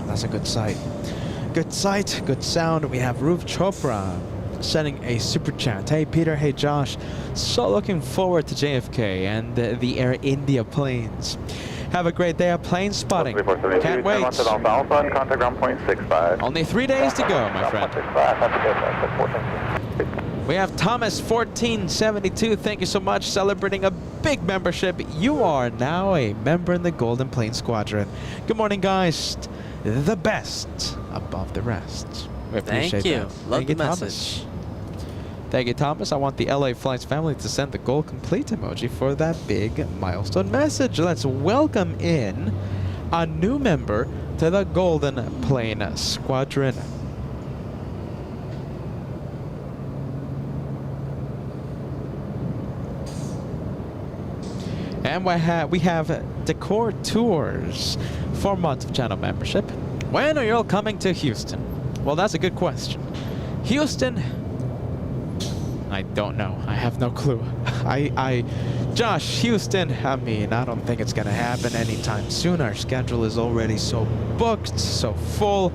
That's a good sight. Good sight, good sound. We have Ruv Chopra sending a super chat. Hey Peter, hey Josh. So looking forward to JFK and the Air India planes. Have a great day of plane spotting. Can't wait. Contact ground point 65. Only 3 days to go, my friend. We have Thomas 1472. Thank you so much. Celebrating a big membership. You are now a member in the Golden Plane Squadron. Good morning, guys. The best above the rest. We appreciate Thank you. that. Love Thank you, the Thomas. message. Thank you, Thomas. I want the LA Flights family to send the goal complete emoji for that big milestone message. Let's welcome in a new member to the Golden Plane Squadron. And we have Decor Tours, 4 months of channel membership. When are you all coming to Houston? Well, that's a good question. Houston, I don't know. I have no clue. Josh, Houston, I mean, I don't think it's gonna happen anytime soon. Our schedule is already so booked, so full.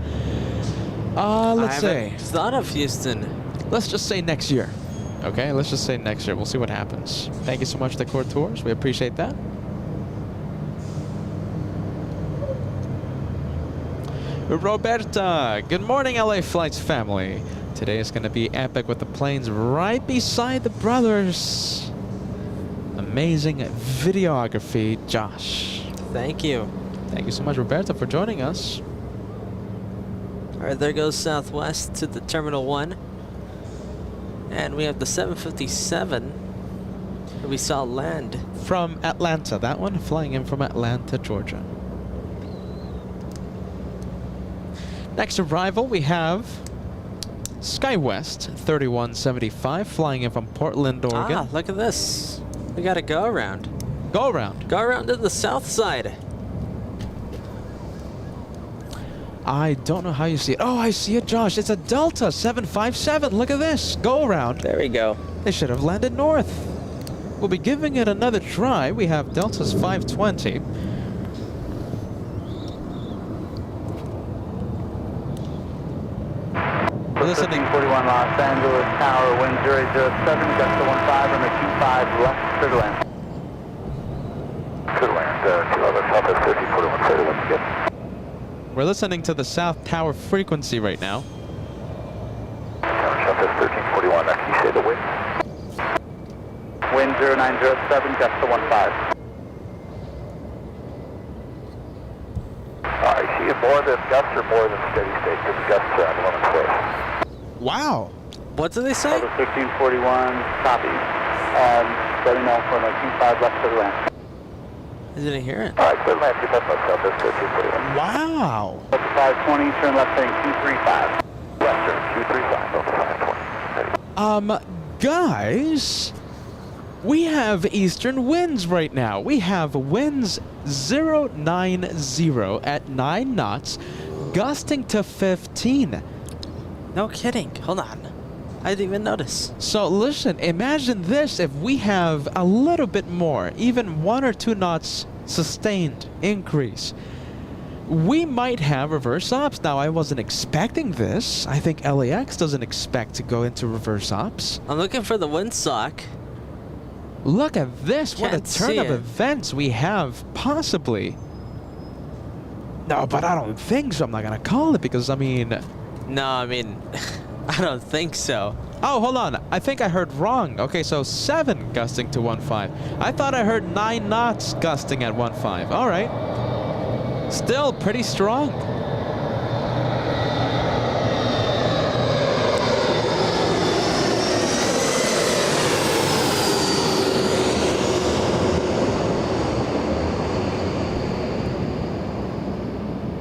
Let's say. Thought of Houston. Let's just say next year. Okay, let's just say next year. We'll see what happens. Thank you so much, Decor Tours. We appreciate that. Roberta, good morning, LA Flights family. Today is going to be epic with the planes right beside the brothers. Amazing videography, Josh. Thank you. Thank you so much, Roberta, for joining us. All right, there goes Southwest to the Terminal 1. And we have the 757 that we saw land. From Atlanta, that one flying in from Atlanta, Georgia. Next arrival, we have SkyWest 3175 flying in from Portland, Oregon. Ah, look at this. We got a go around. Go around. Go around to the south side. I don't know how you see it. Oh, I see it, Josh. It's a Delta 757. Look at this. Go around. There we go. They should have landed north. We'll be giving it another try. We have Delta's 520. We're listening. 41 Los Angeles Tower, wind 007, gust to 15, runway 25 left, clear to land. Clear to land, 211, Southwest 1341, clear to land, good. We're listening to the South Tower frequency right now. Southwest 1341, can you say the wind? Wind 0907, gust to 15. I see it more than gusts or more than steady state, because gusts are on 11 Wow. What do they say? Southwest 1341, copy. Setting off runway 25 left, clear to land. I didn't hear it. Alright, clear land, get that bus out, that's good, 241. Wow. Delta 520, turn left heading 235. Left turn 235, Delta 520. Guys, we have eastern winds right now. We have winds 090 at 9 knots, gusting to 15. No kidding. Hold on. I didn't even notice. So listen, imagine this if we have a little bit more, even 1 or 2 knots sustained increase. We might have reverse ops. Now, I wasn't expecting this. I think LAX doesn't expect to go into reverse ops. I'm looking for the windsock. Look at this. What a Can't turn see of it. events we have, possibly. No, but I don't think so. I'm not going to call it because, I mean... No, I mean, I don't think so. Oh, hold on. I think I heard wrong. Okay, so 7 gusting to 15. I thought I heard 9 knots gusting at 15. All right. Still pretty strong.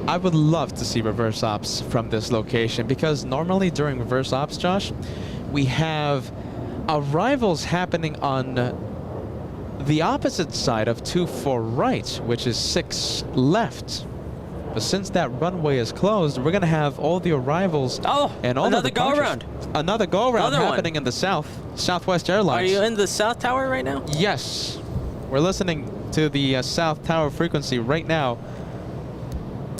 I would love to see reverse ops from this location because normally during reverse ops, Josh, we have arrivals happening on the opposite side of 24 right, which is 6 left. But since that runway is closed, we're going to have all the arrivals and all another the departures. go-around. Another go-around Another one. happening in the south, Southwest Airlines. Are you in the South Tower right now? Yes. We're listening to the South Tower frequency right now.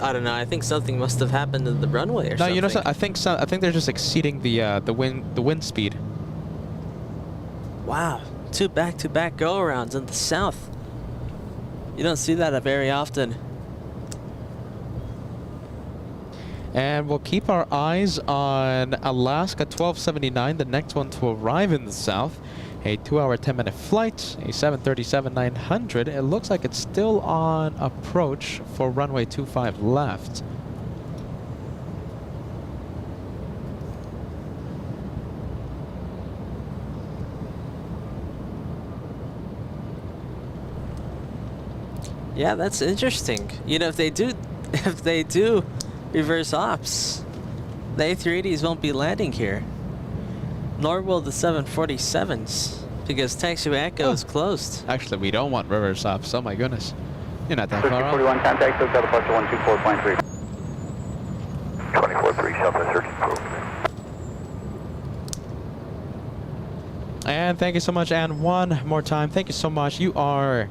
I don't know. I think something must have happened to the runway or No, something. you know, I think they're just exceeding the wind speed. Wow. 2 back-to-back go-arounds in the South. You don't see that very often. And we'll keep our eyes on Alaska 1279, the next one to arrive in the south. A 2-hour, 10-minute flight, a 737-900. It looks like it's still on approach for runway 25 left. Yeah, that's interesting. You know, if they do reverse ops, the A380s won't be landing here. Nor will the 747s, because Taxiway Echo is closed. Actually, we don't want reverse ops. Oh my goodness. You're not that far off. 41 contact, SoCal departure 124.3. 24-3, shelter search approved. And thank you so much. And one more time, thank you so much. You are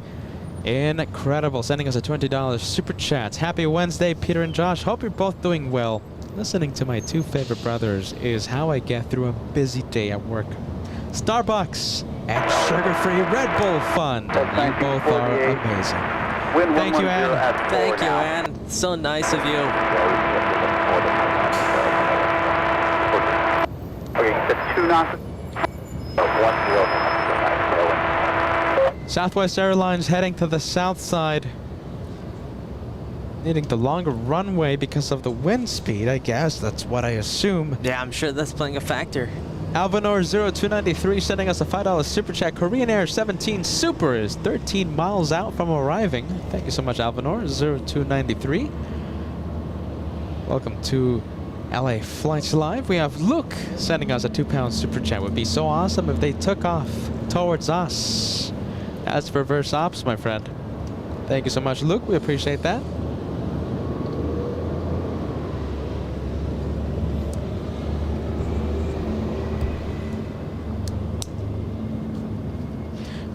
incredible. Sending us a $20 super chat. Happy Wednesday, Peter and Josh. Hope you're both doing well. Listening to my 2 favorite brothers is how I get through a busy day at work. Starbucks and sugar-free Red Bull fun. You both are amazing. Thank you, Ann. Thank you, Ann. So nice of you. Okay, you said 2 knots. 10. Southwest Airlines heading to the south side. Needing the longer runway because of the wind speed, I guess. That's what I assume. Yeah, I'm sure that's playing a factor. Alvanor 0293 sending us a $5 super chat. Korean Air 17 Super is 13 miles out from arriving. Thank you so much, Alvanor 0293. Welcome to LA Flights Live. We have Luke sending us a £2 super chat. Would be so awesome if they took off towards us. That's reverse ops, my friend. Thank you so much, Luke. We appreciate that.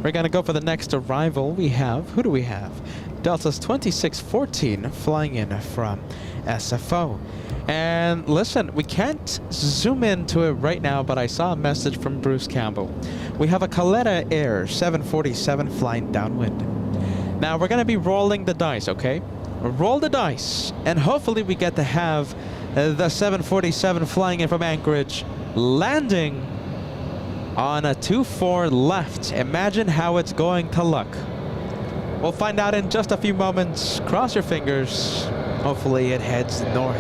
We're going to go for the next arrival. We have, who do we have? Delta's 2614 flying in from SFO. And listen, we can't zoom into it right now, but I saw a message from Bruce Campbell. We have a Caleta Air 747 flying downwind. Now we're going to be rolling the dice, okay? Roll the dice, and hopefully we get to have the 747 flying in from Anchorage landing on a 24 left. Imagine how it's going to look. We'll find out in just a few moments. Cross your fingers. Hopefully it heads north.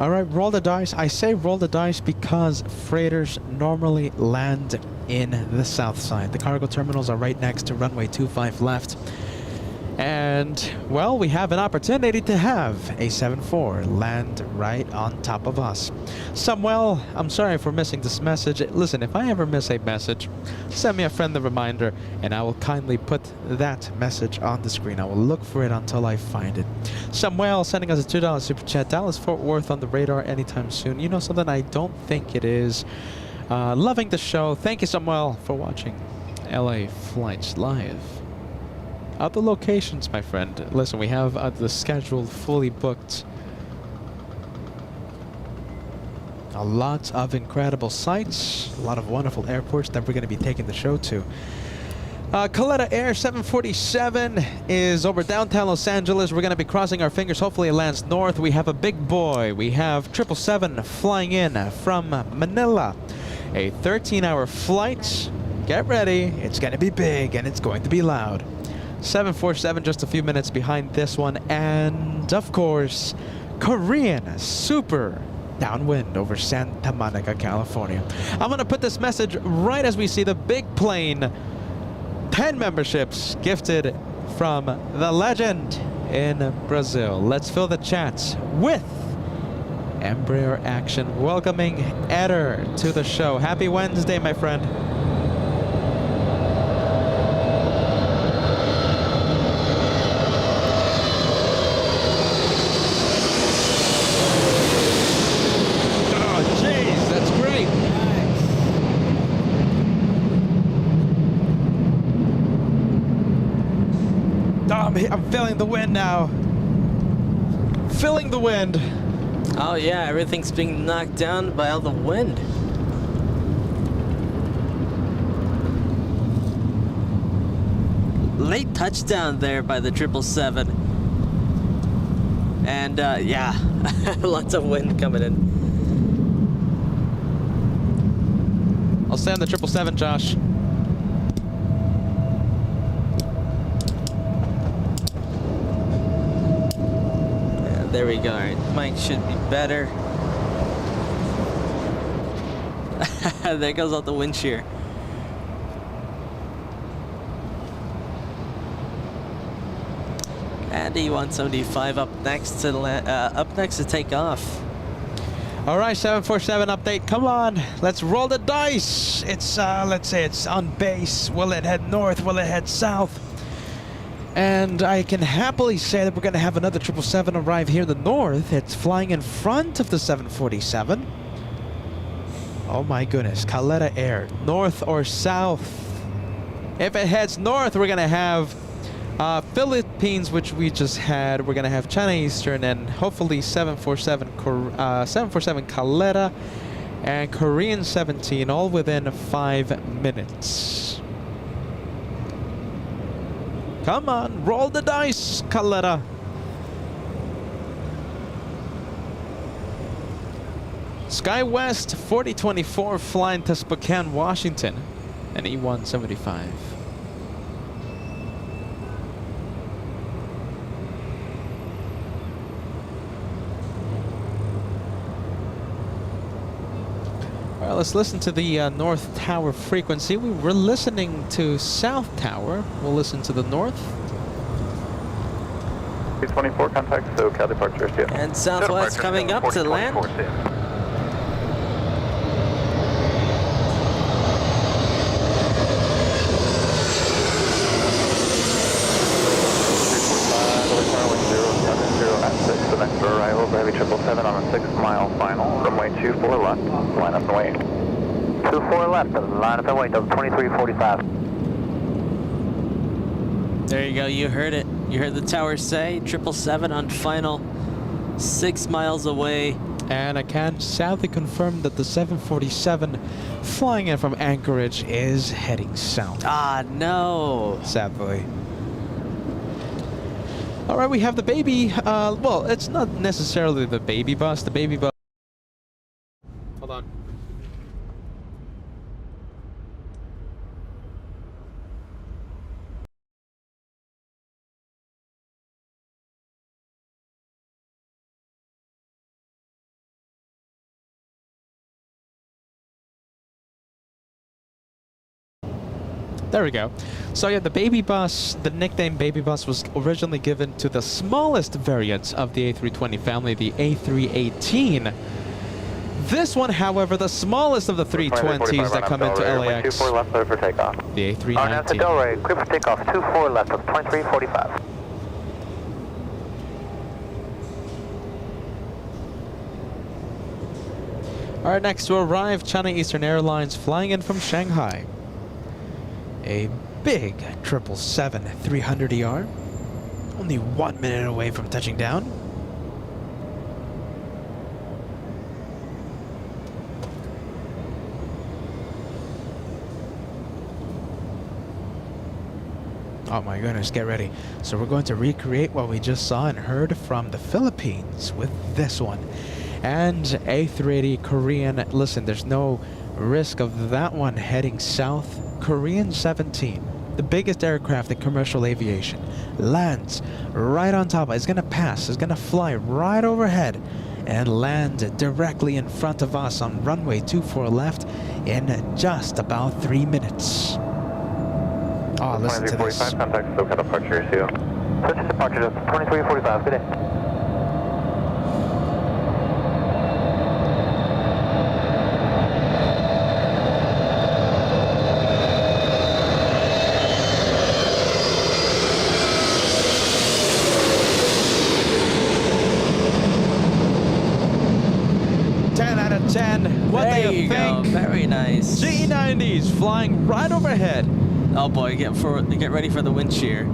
All right, roll the dice. I say roll the dice because freighters normally land in the south side. The cargo terminals are right next to runway 25 left. And, well, we have an opportunity to have a 74 land right on top of us. Samuel, I'm sorry for missing this message. Listen, if I ever miss a message, send me a friendly reminder, and I will kindly put that message on the screen. I will look for it until I find it. Samuel sending us a $2 super chat. Dallas Fort Worth on the radar anytime soon. You know something? I don't think it is. Loving the show. Thank you, Samuel, for watching LA Flights Live. Other locations, my friend. Listen, we have the schedule fully booked. A lot of incredible sites, a lot of wonderful airports that we're going to be taking the show to. Coletta Air 747 is over downtown Los Angeles. We're going to be crossing our fingers. Hopefully it lands north. We have a big boy. We have 777 flying in from Manila. A 13-hour flight. Get ready. It's going to be big and it's going to be loud. 747 just a few minutes behind this one, and of course Korean super downwind over Santa Monica, California. I'm gonna put this message right as we see the big plane. 10 memberships gifted from the legend in Brazil. Let's fill the chats with Embraer action, welcoming Eder to the show. Happy Wednesday, my friend. I'm feeling the wind now. Feeling the wind. Oh yeah, everything's being knocked down by all the wind. Late touchdown there by the 777. And yeah, lots of wind coming in. I'll stay on the 777, Josh. There we go. All right, mic should be better. There goes out the wind shear. Andy 175 up next to take off. All right, 747 update. Come on, let's roll the dice. It's let's say it's on base. Will it head north? Will it head south? And I can happily say that we're going to have another 777 arrive here in the north. It's flying in front of the 747. Oh my goodness, Coletta Air, north or south? If it heads north, we're going to have Philippines, which we just had. We're going to have China Eastern and hopefully 747 Coletta and Korean 17, all within 5 minutes. Come on, roll the dice, Coletta. SkyWest 4024 flying to Spokane, Washington, an E175. All right, let's listen to the North Tower frequency. We were listening to South Tower. We'll listen to the North. 324 contact, SoCal departure, yeah. And Southwest coming up to land. The next arrival for Heavy 777 on a 6-mile final. Runway 24 left, line up and wait. 24 left, line up and wait, 2345. There you go, you heard it. You heard the tower say 777 on final, 6 miles away. And I can sadly confirm that the 747 flying in from Anchorage is heading south. Ah, no. Sadly. All right, we have the baby. Well, it's not necessarily the baby bus. The baby bus. Hold on. There we go. So yeah, the baby bus, the nickname baby bus was originally given to the smallest variant of the A320 family, the A318. This one, however, the smallest of the 320s that come into LAX, 24 left clear for takeoff. the RNAV to A319. Delray, clear for takeoff, 24 left of 2345. Alright, next to arrive, China Eastern Airlines flying in from Shanghai. A big 777-300ER, only 1 minute away from touching down. Oh my goodness, get ready. So we're going to recreate what we just saw and heard from the Philippines with this one. And A380 Korean, listen, there's no risk of that one heading south. Korean 17, the biggest aircraft in commercial aviation, lands right on top. It's going to pass, it's going to fly right overhead and land directly in front of us on runway 24 left in just about 3 minutes. Oh, listen to this. 2345, contact SoCal departure, CO. Switch departure to 2345, good day. What There do you you think? go. Very nice. G90s flying right overhead. Oh boy, get ready for the wind shear.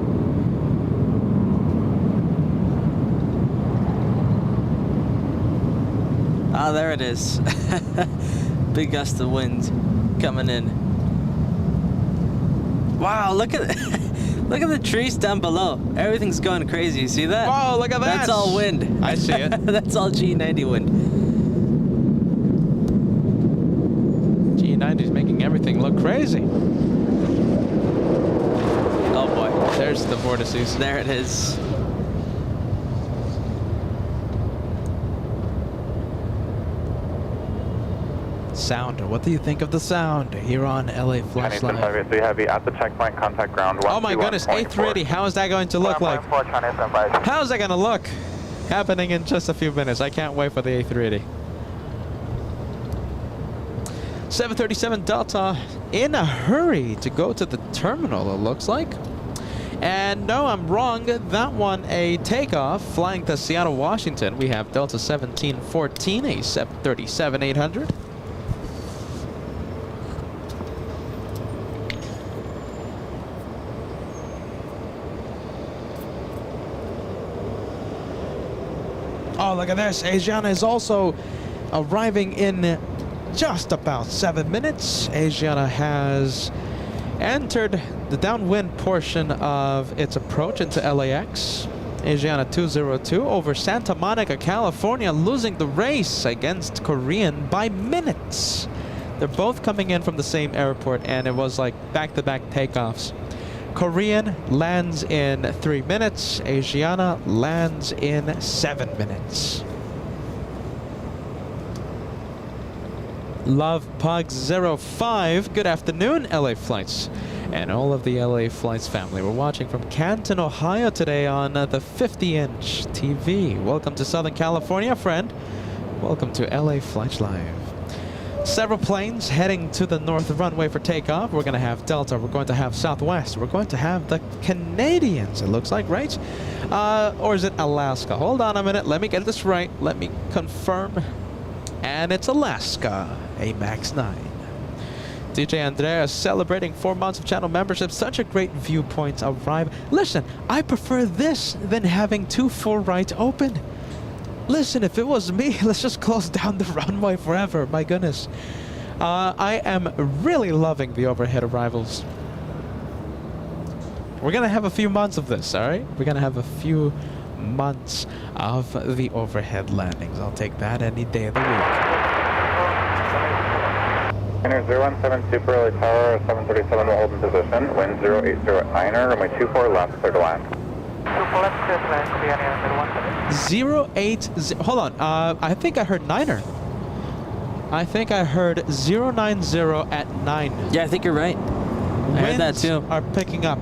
Ah, there it is. Big gust of wind coming in. Wow, look at look at the trees down below. Everything's going crazy. You see that? Wow, look at that. That's all wind. I see it. That's all G90 wind. G90's making everything look crazy. Oh boy. There's the vortices. There it is. Sound. What do you think of the sound here on LA Flash Eastern Live? 583 Heavy at the checkpoint, contact ground. Oh my goodness, 830. How is that going to look like? How is that going to look? Happening in just a few minutes. I can't wait for the A380. 737 Delta in a hurry to go to the terminal, it looks like. And no, I'm wrong. That one a takeoff flying to Seattle, Washington. We have Delta 1714, a 737-800. Oh, look at this. Asiana is also arriving in just about 7 minutes. Asiana has entered the downwind portion of its approach into LAX. Asiana 202 over Santa Monica, California, losing the race against Korean by minutes. They're both coming in from the same airport, and it was like back-to-back takeoffs. Korean lands in 3 minutes. Asiana lands in 7 minutes. Love Pug 05. Good afternoon, LA Flights. And all of the LA Flights family. We're watching from Canton, Ohio today on the 50-inch TV. Welcome to Southern California, friend. Welcome to LA Flights Live. Several planes heading to the north runway for takeoff. We're going to have Delta. We're going to have Southwest. We're going to have the Canadians, it looks like, right? Or is it Alaska? Hold on a minute. Let me get this right. Let me confirm. And it's Alaska, a MAX 9. DJ Andrea celebrating 4 months of channel membership. Such a great viewpoint arrive. Listen, I prefer this than having 2 full rights open. Listen, if it was me, let's just close down the runway forever. My goodness. I am really loving the overhead arrivals. We're going to have a few months of this, all right? We're going to have a few months of the overhead landings. I'll take that any day of the week. Winner 017 Super Early Tower, 737 will hold in position. Wind 080 at 9er, runway 24 left, clear to land. 080. Hold on. I think I heard 9er. I think I heard 090 at 9. Yeah, I think you're right. heard that winds too. are picking up.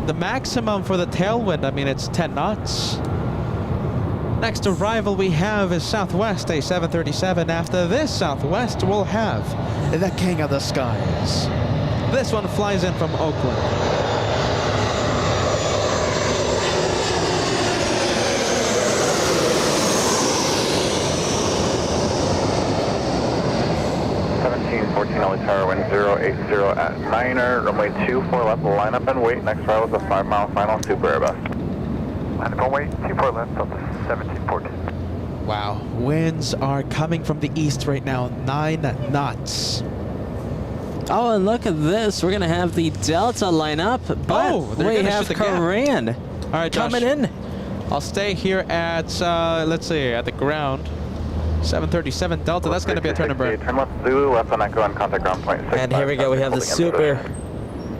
The maximum for the tailwind, I mean, it's 10 knots. Next arrival we have is Southwest, a 737. After this Southwest, we'll have the King of the Skies. This one flies in from Oakland. LA Tower, wind 080 at 9er, runway 24 left, line up and wait. Next arrival is a 5-mile final, Super Airbus. Line up and wait, 24 left, Delta 1714. Wow, winds are coming from the east right now, 9 knots. Oh, and look at this. We're going to have the Delta line up, but they're we gonna have shoot the gap. Korean All right, Josh, coming in. I'll stay here at, let's see, at the ground. 737 Delta, that's going to be a turn and burn. Turn left Zulu, left on Echo, and contact ground point 65. And here we go. We have the Super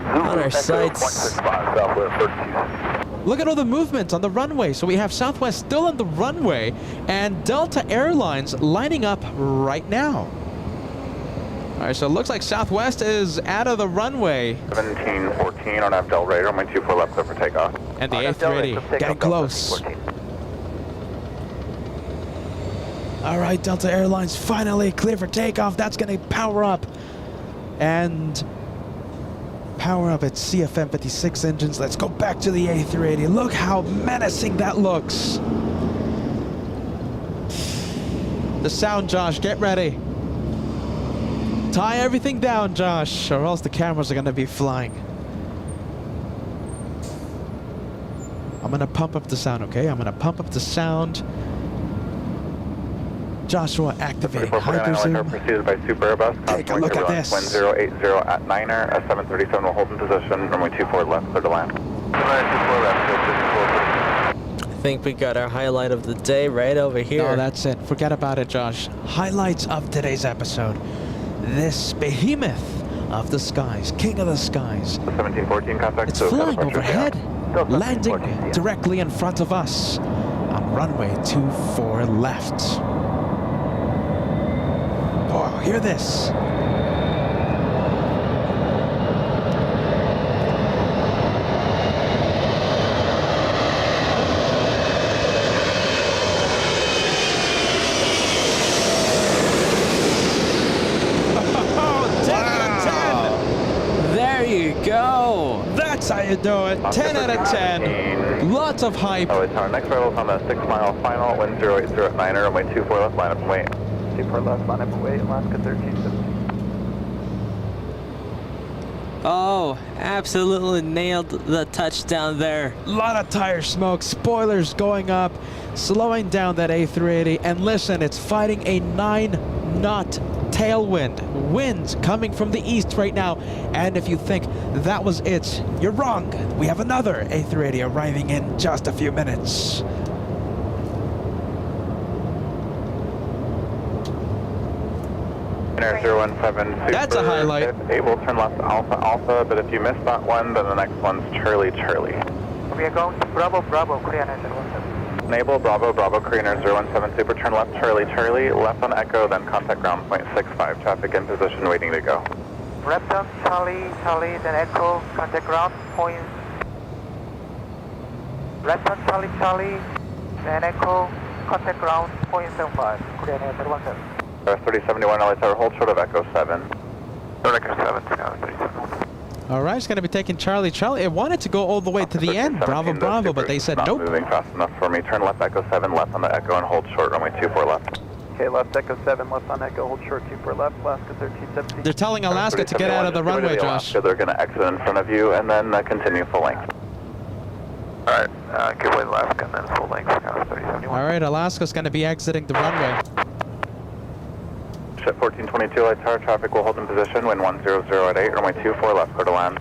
on our sights. Look at all the movement on the runway. So we have Southwest still on the runway and Delta Airlines lining up right now. All right, so it looks like Southwest is out of the runway. 1714 on F Del Rey, runway 24 left, clear for takeoff. And the A380 getting close. All right, Delta Airlines finally clear for takeoff. That's going to power up and power up its CFM56 engines. Let's go back to the A380. Look how menacing that looks. The sound, Josh, get ready. Tie everything down, Josh, or else the cameras are going to be flying. I'm going to pump up the sound, okay? I'm going to pump up the sound. Joshua activating hyper zoom. Preceded by Super Airbus. Take a look at this. Wind 080 at 9er, a 737 will hold in position, runway 24 left, clear to land. I think we got our highlight of the day right over here. No, that's it. Forget about it, Josh. Highlights of today's episode. This behemoth of the skies, king of the skies. 1714 contact. It's flying overhead, landing directly in front of us on runway 24 left. Oh, hear this. That's how you do it. 10 out of 10. Lots of hype. Oh, our next arrival is on the 6-mile final, wind 080 at 9er, runway 24 left, line up and wait. 24 left, line up and wait, Alaska 1317. Oh, absolutely nailed the touchdown there. A lot of tire smoke, spoilers going up, slowing down that A380. And listen, it's fighting a 9-knot tailwind. Winds coming from the east right now. And if you think that was it, you're wrong. We have another A380 arriving in just a few minutes. Air 017 Super. That's a highlight. Able turn left Alpha Alpha, but if you miss that one, then the next one's Charlie Charlie. We are going to Bravo Bravo, Korean Air 017. Enable Bravo Bravo Korean Air 017 Super, turn left Charlie Charlie, left on Echo, then contact ground point 65. Traffic in position, waiting to go. Left on Charlie Charlie, then Echo, contact ground point. Left on Charlie Charlie, then Echo, contact ground point 75. Korean Air 017. 3071 LA Tower, hold short of Echo 7. Echo 7, 37. All right, it's going to be taking Charlie Charlie. It wanted to go all the way to the end, Bravo Bravo, but they said nope. Not moving fast enough for me. Turn left Echo 7, left on the Echo, and hold short, runway 24 left. Okay, left Echo 7, left on Echo, hold short 24 left, Alaska 1317. They're telling Alaska to get out of the runway, Josh. They're going to exit in front of you and then continue full length. Alright, give way Alaska and then full length, 3071. All right, Alaska's going to be exiting the runway. Ship 1422 LA Tower, traffic will hold in position, wind 100 at 8, runway 24 left, clear to land.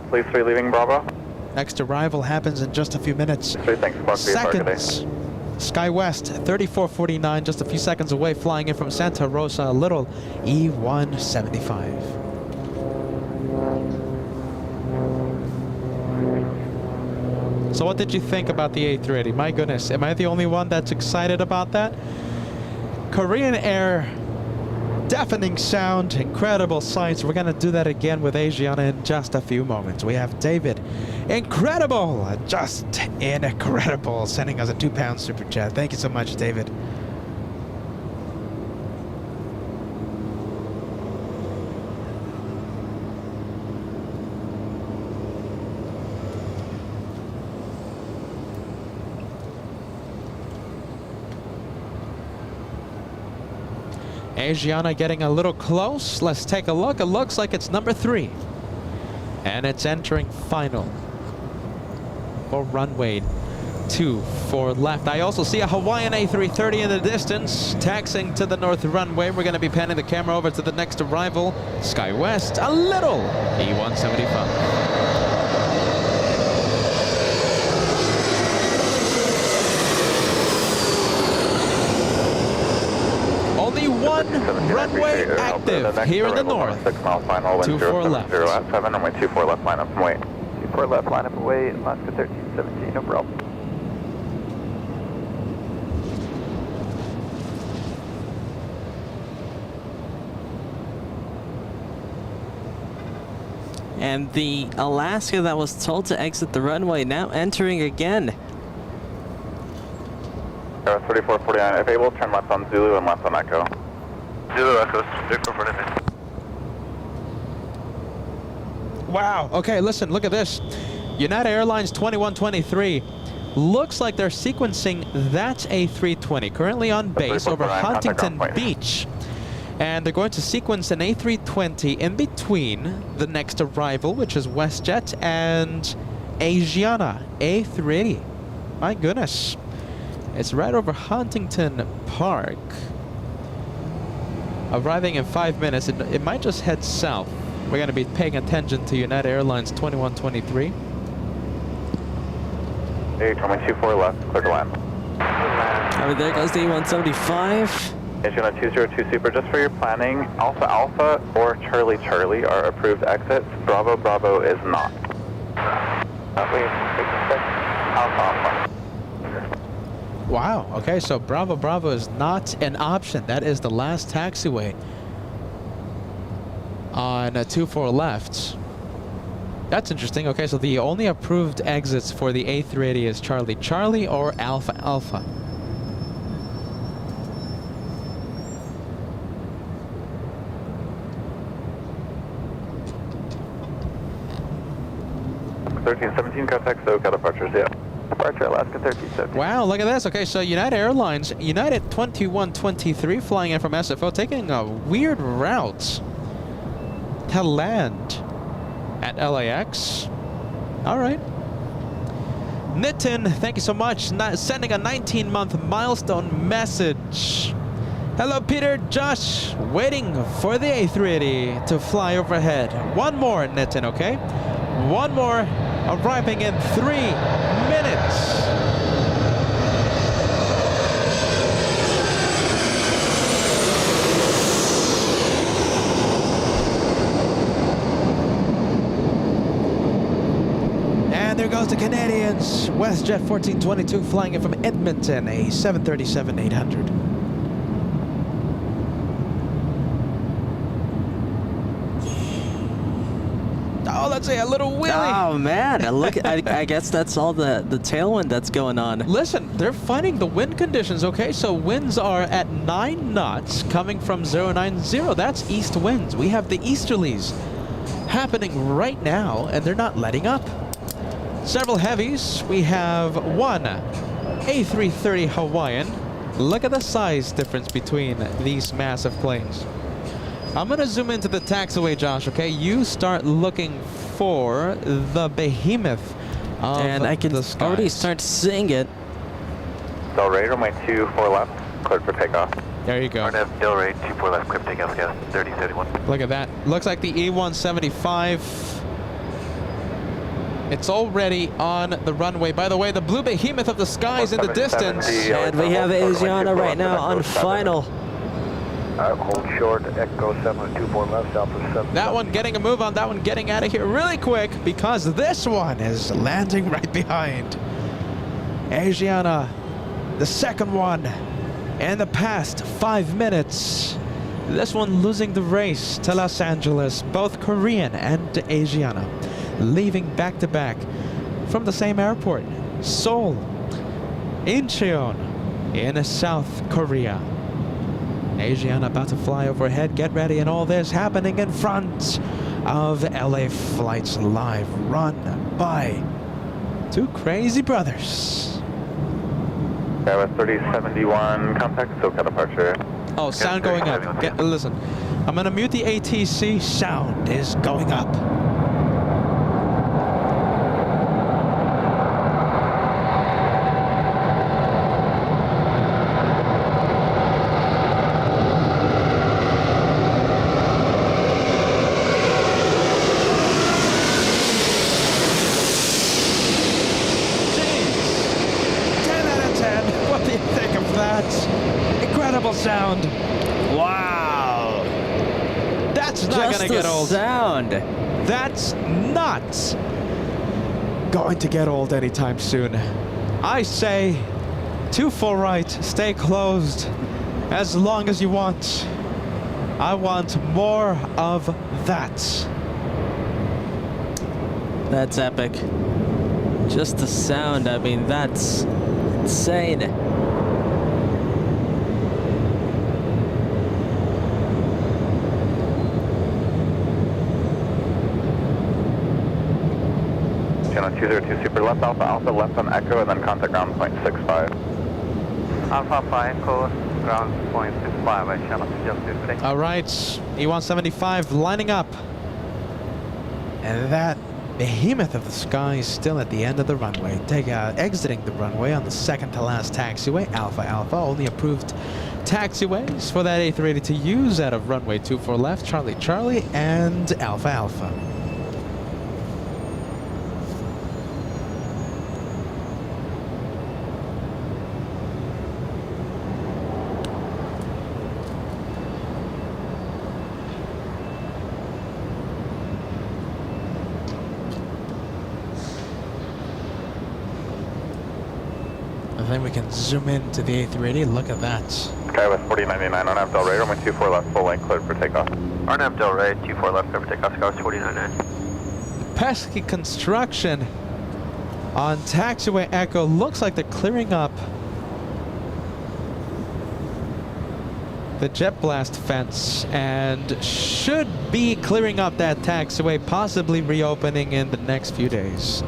Please 3 leaving Bravo. Next arrival happens in just a few minutes. 3, thanks, Squawk, Seconds. Sky West, 3449, just a few seconds away, flying in from Santa Rosa, Little E175. So what did you think about the A380? My goodness, am I the only one that's excited about that? Korean Air, deafening sound, incredible sights. We're gonna do that again with Asiana in just a few moments. We have David, incredible, just incredible, sending us a £2 super chat. Thank you so much, David. Asiana getting a little close. Let's take a look. It looks like it's number 3. And it's entering final for runway 24 left. I also see a Hawaiian A330 in the distance, taxiing to the north runway. We're going to be panning the camera over to the next arrival, SkyWest, a little E175. Only one runway active here in the north. 6 mile final, 24 left. 0 at 7, runway 24 left, line up and wait. 24 left, line up and wait, Alaska 1317, no problem. And the Alaska that was told to exit the runway now entering again. 3449, if able, turn left on Zulu and left on Echo. Zulu Echo, Victor for me. Wow. Okay, listen, look at this. United Airlines 2123. Looks like they're sequencing that A320 currently on base over Huntington Beach. And they're going to sequence an A320 in between the next arrival, which is WestJet, and Asiana A380. My goodness. It's right over Huntington Park. Arriving in 5 minutes. It might just head south. We're going to be paying attention to United Airlines 2123. Hey, runway 24 left, clear to land. Over there goes the E175. Asiana 202 Super, just for your planning, Alpha Alpha or Charlie Charlie are approved exits. Bravo Bravo is not. We expect Alpha Alpha. Wow. Okay, so Bravo Bravo is not an option. That is the last taxiway on 24 left. That's interesting. Okay, so the only approved exits for the A380 is Charlie Charlie or Alpha Alpha. contact SoCal departures, yeah. Departure Alaska 1317. Wow, look at this. Okay, so United Airlines, United 2123 flying in from SFO, taking a weird route to land at LAX. All right. Nitin, thank you so much. Sending a 19-month milestone message. Hello, Peter, Josh, waiting for the A380 to fly overhead. One more, Nitin, okay? One more, arriving in 3 minutes. And there goes the Canadians. WestJet 1422 flying in from Edmonton, a 737-800. Oh, let's say a little wheelie. Oh man, look! I guess that's all the tailwind that's going on. Listen, they're fighting the wind conditions. Okay, so winds are at 9 knots coming from 090. That's east winds. We have the easterlies happening right now, and they're not letting up. Several heavies. We have one A330 Hawaiian. Look at the size difference between these massive planes. I'm going to zoom into the taxiway, Josh, okay? You start looking for the behemoth of and I can the skies. already start seeing it. Del Rey, runway 24 left, cleared for takeoff. There you go. RNF Del Rey 24 left, clear takeoff, gas 3031. Look at that. Looks like the E175. It's already on the runway. By the way, the blue behemoth of the skies in the distance. And we have Asiana right now on final. Hold short, Echo 724 left, Alpha 7. That one getting a move on, that one getting out of here really quick because this one is landing right behind. Asiana, the second one in the past 5 minutes. This one losing the race to Los Angeles. Both Korean and Asiana leaving back to back from the same airport, Seoul, Incheon in South Korea. Asiana about to fly overhead. Get ready, and all this happening in front of LA Flights Live, run by two crazy brothers. That was 3071 contact, SoCal departure. Oh, sound going up. Listen, I'm gonna mute the ATC. Sound is going up. Sound. Wow. That's not going to get old. Sound. That's not going to get old anytime soon. I say 2 full right, stay closed as long as you want. I want more of that. That's epic. Just the sound, I mean, that's insane. Channel 202 super left Alpha Alpha left on Echo and then contact ground point 65. Alpha Alpha Echo, ground point 65 at channel 203. All right, E175 lining up. And that behemoth of the sky is still at the end of the runway. Exiting the runway on the second to last taxiway, Alpha Alpha, only approved taxiways for that A380 to use out of runway 24 left, Charlie Charlie, and Alpha Alpha. I think we can zoom in to the A380. Look at that. Skywest 4099 on Del Rey, runway 24 left, full length, cleared for takeoff. RNAV Del Rey, 24 left, clear for takeoff, Skywest 4099. Pesky construction on taxiway Echo. Looks like they're clearing up the jet blast fence and should be clearing up that taxiway, possibly reopening in the next few days.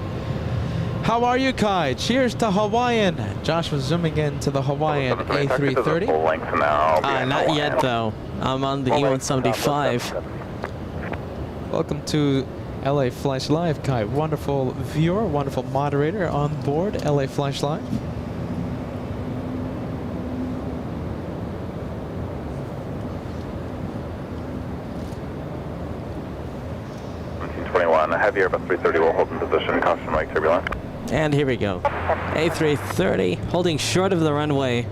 How are you, Kai? Cheers to Hawaiian. Josh was zooming in to the Hawaiian A330. Full length now. Not yet, though. I'm on the E175. Welcome to LA Flash Live, Kai. Wonderful viewer, wonderful moderator on board LA Flash Live. 21, heavy Airbus 330 will hold in position, caution wake turbulence. And here we go. A330 holding short of the runway.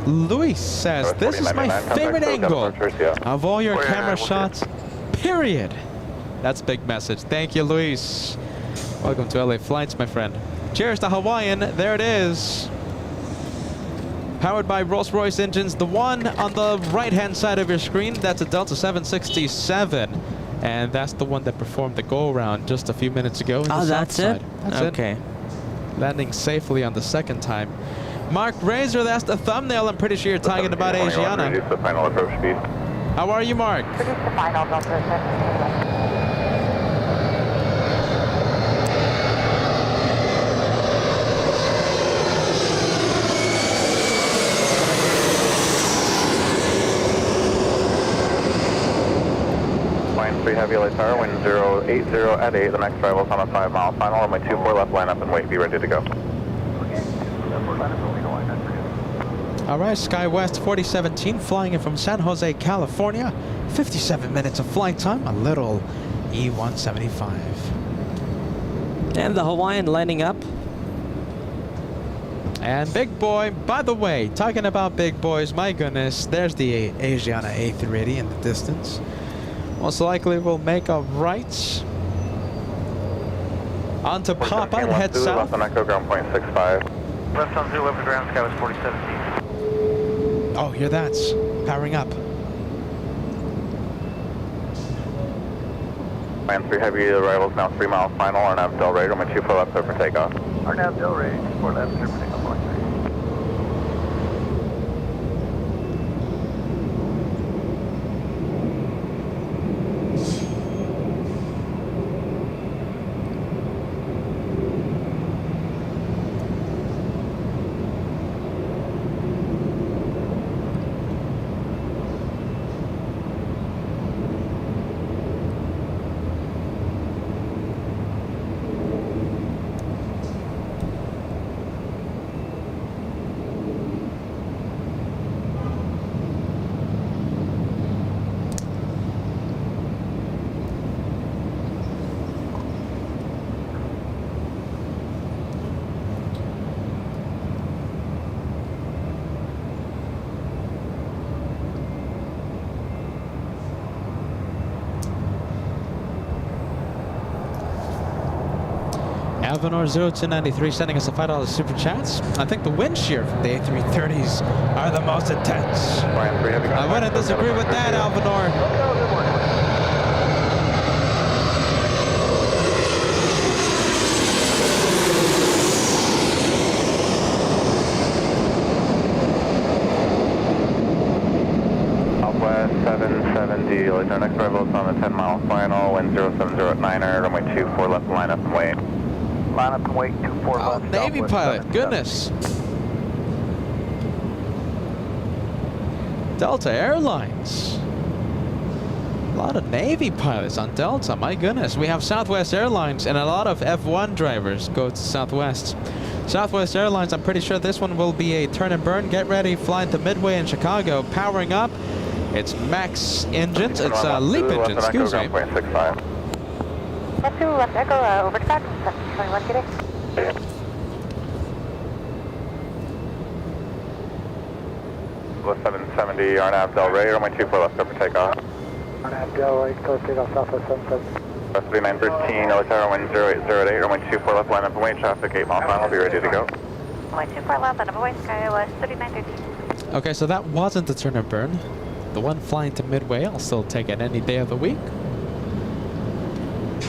Luis says, this is my favorite angle of all your camera shots, period. That's a big message. Thank you, Luis. Welcome to LA Flights, my friend. Cheers to Hawaiian. There it is. Powered by Rolls-Royce engines. The one on the right-hand side of your screen, that's a Delta 767. And that's the one that performed the go-around just a few minutes ago. Oh, that's it? That's okay. it. Landing safely on the second time. Mark Razor, that's the thumbnail. I'm pretty sure you're talking about Asiana. Reduce the final approach speed. How are you, Mark? Reduce the final Delta 3 heavy light power, wind 080 at 8. The next arrival is on a 5-mile final. Runway 24 left, line up and wait. Be ready to go. All right, SkyWest 4017 flying in from San Jose, California. 57 minutes of flight time, a little E175. And the Hawaiian lining up. And big boy, by the way, talking about big boys, my goodness, there's the Asiana A380 in the distance. Most likely will make a right. On to Papa and head south. Left on Echo, ground point 65. Left on Zulu, left to ground, sky was 4017. Oh, hear that. Powering up. Land 3 heavy arrivals now 3 miles final. RNAV Del Rey, runway 24 left, clear for takeoff. RNAV Del Rey, 24 left, clear for takeoff. Alvinor 0293 sending us a $5 super chats. I think the wind shear from the A330s are the most intense. Land 3 heavy. I wouldn't disagree with that, Alvinor. Southwest 770, electronic arrivals on the 10 mile final. Wind 070 at 9er, runway 24 left, line up and wait. Line up and wait, 24 Oh, left. Navy pilot, goodness. Delta Airlines. A lot of Navy pilots on Delta, my goodness. We have Southwest Airlines and a lot of F1 drivers go to Southwest. Southwest Airlines, I'm pretty sure this one will be a turn and burn. Get ready, flying to Midway in Chicago, powering up. It's max engines, it's LEAP engines, excuse me. Ground point 65. Left 2, left Echo, over to back, 721 today. Left 770, RNAV Del Rey, runway 24 left, clear for takeoff. RNAV Del Rey, clear for takeoff, Southwest 770. West 3913, LA wind 0808, runway 24 left, line up and wait, traffic 8 mile final, be ready to go. Runway 24 left, line up and wait, sky was 3913. Okay, so that wasn't the turn and burn. The one flying to Midway, I'll still take it any day of the week.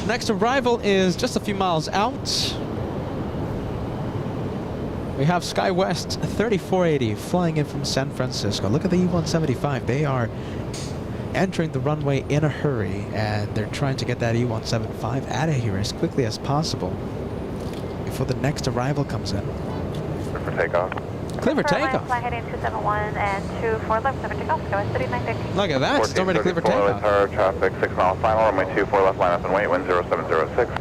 Next arrival is just a few miles out. We have SkyWest 3480 flying in from San Francisco. Look at the E175. They are entering the runway in a hurry, and they're trying to get that E175 out of here as quickly as possible before the next arrival comes in. Clear for takeoff. Clear for takeoff. Fly heading 271 and 24 left, clear for takeoff, sky was 3913. Look at that, it's already clear for takeoff. Tower, traffic 6 mile final, runway 24 left, line up and wait, wind 0706.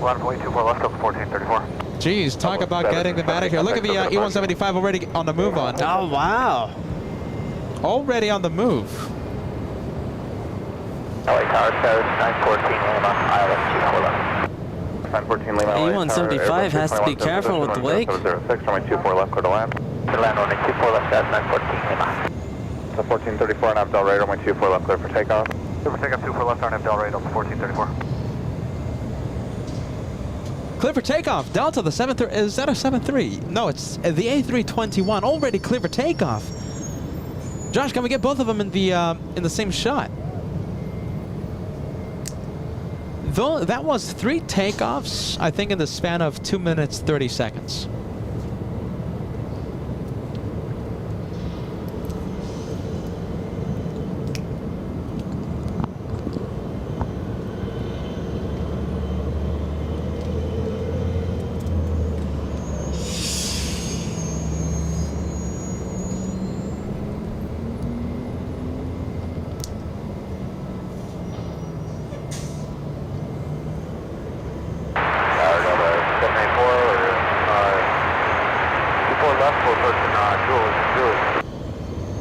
Line up and wait, 24 left, up 1434. Jeez, talk about getting them out of here. Look at the E175 already on the move on. Oh, wow. Already on the move. LA Tower, code 914 Lima, Island 24 left. 914 Lima, LA E175 has to be careful with the wake. 0706, runway 24 left, clear to land. Clear land runway 24 left, guys, 914 Lima. So 1434, RNAV Del Rey, runway 24 left, clear for takeoff. Clear for takeoff, 24 left, RNAV Del Rey, Delta 1434. Clear for takeoff. Delta, the 73. Is that a 73? No, it's the A321. Already clear for takeoff. Josh, can we get both of them in the same shot? Though that was 3 takeoffs, I think, in the span of 2 minutes 30 seconds.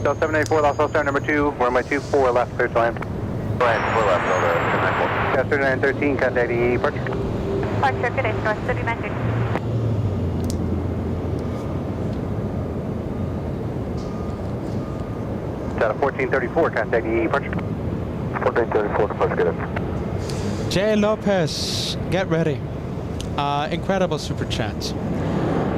So 784, Los Star number 2, runway 24 left, clear to land. Land 4 left, over 294. 3913, contact EE, departure. Departure, good day, sky was 3913. Data 1434, contact EE, departure. 1434, departure, good day. J. Lopez, get ready. incredible super chat.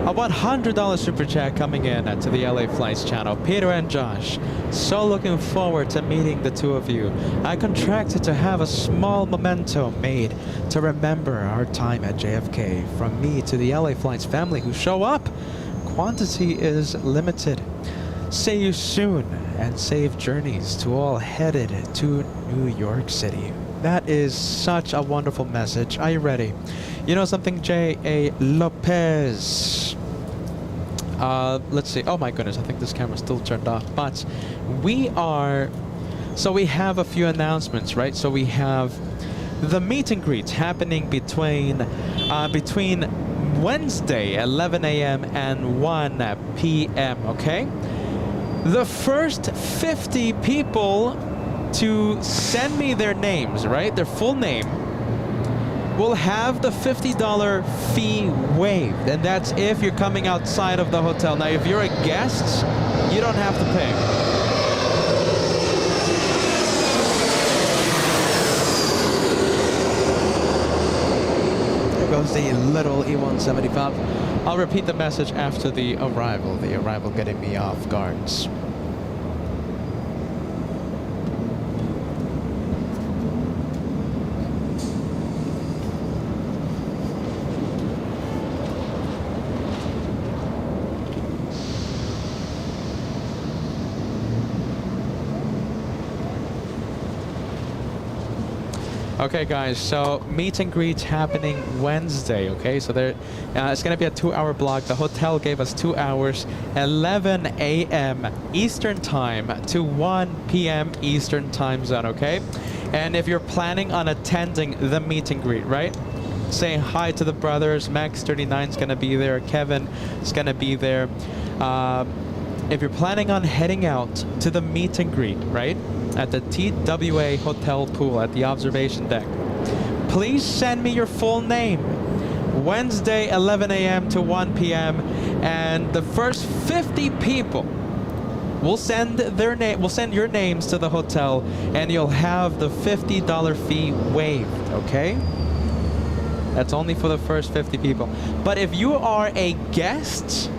A $100 super chat coming in to the LA Flights channel. Peter and Josh, so looking forward to meeting the two of you. I contracted to have a small memento made to remember our time at JFK. From me to the LA Flights family who show up, quantity is limited. See you soon and safe journeys to all headed to New York City. That is such a wonderful message. Are you ready? You know something, J.A. Lopez? Let's see. Oh my goodness, I think this camera's still turned off. But we have a few announcements, right? So we have the meet and greet happening between Wednesday, 11 a.m. and 1 p.m., okay? The first 50 people to send me their names, right? Their full name, will have the $50 fee waived. And that's if you're coming outside of the hotel. Now, if you're a guest, you don't have to pay. There goes the little E175. I'll repeat the message after the arrival. The arrival getting me off guards. Okay, guys, so meet and greet happening Wednesday, okay? So there, it's going to be a 2-hour block. The hotel gave us 2 hours, 11 a.m. Eastern Time to 1 p.m. Eastern Time Zone, okay? And if you're planning on attending the meet and greet, right? Saying hi to the brothers, Max39 is going to be there, Kevin is going to be there. If you're planning on heading out to the meet and greet, right? At the TWA Hotel Pool at the observation deck, please send me your full name. Wednesday, 11 a.m. to 1 p.m. And the first 50 people will send your names to the hotel, and you'll have the $50 fee waived, okay? That's only for the first 50 people. But if you are a guest,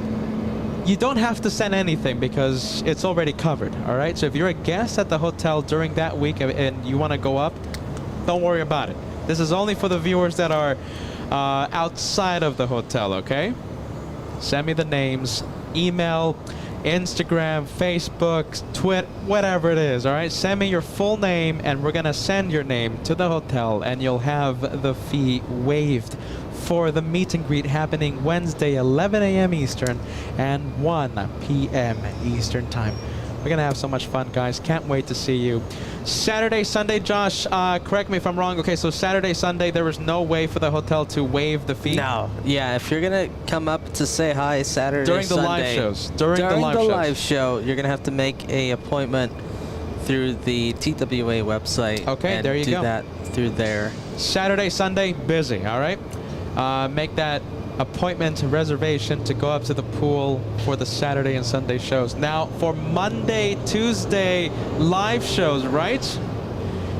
you don't have to send anything because it's already covered, all right? So if you're a guest at the hotel during that week and you want to go up, don't worry about it. This is only for the viewers that are outside of the hotel, okay? Send me the names, email, Instagram, Facebook, Twitter, whatever it is, all right? Send me your full name and we're going to send your name to the hotel and you'll have the fee waived for the meet and greet happening Wednesday, 11 a.m. Eastern and 1 p.m. Eastern Time. We're going to have so much fun, guys. Can't wait to see you. Saturday, Sunday, Josh, correct me if I'm wrong. Okay, so Saturday, Sunday, there was no way for the hotel to waive the fee? No. Yeah, if you're going to come up to say hi Saturday, during the Sunday, live shows. During the live show, you're going to have to make an appointment through the TWA website. Okay, and there you do go. that through there. Saturday, Sunday, busy, all right? Make that appointment reservation to go up to the pool for the Saturday and Sunday shows. Now, for Monday, Tuesday live shows, right?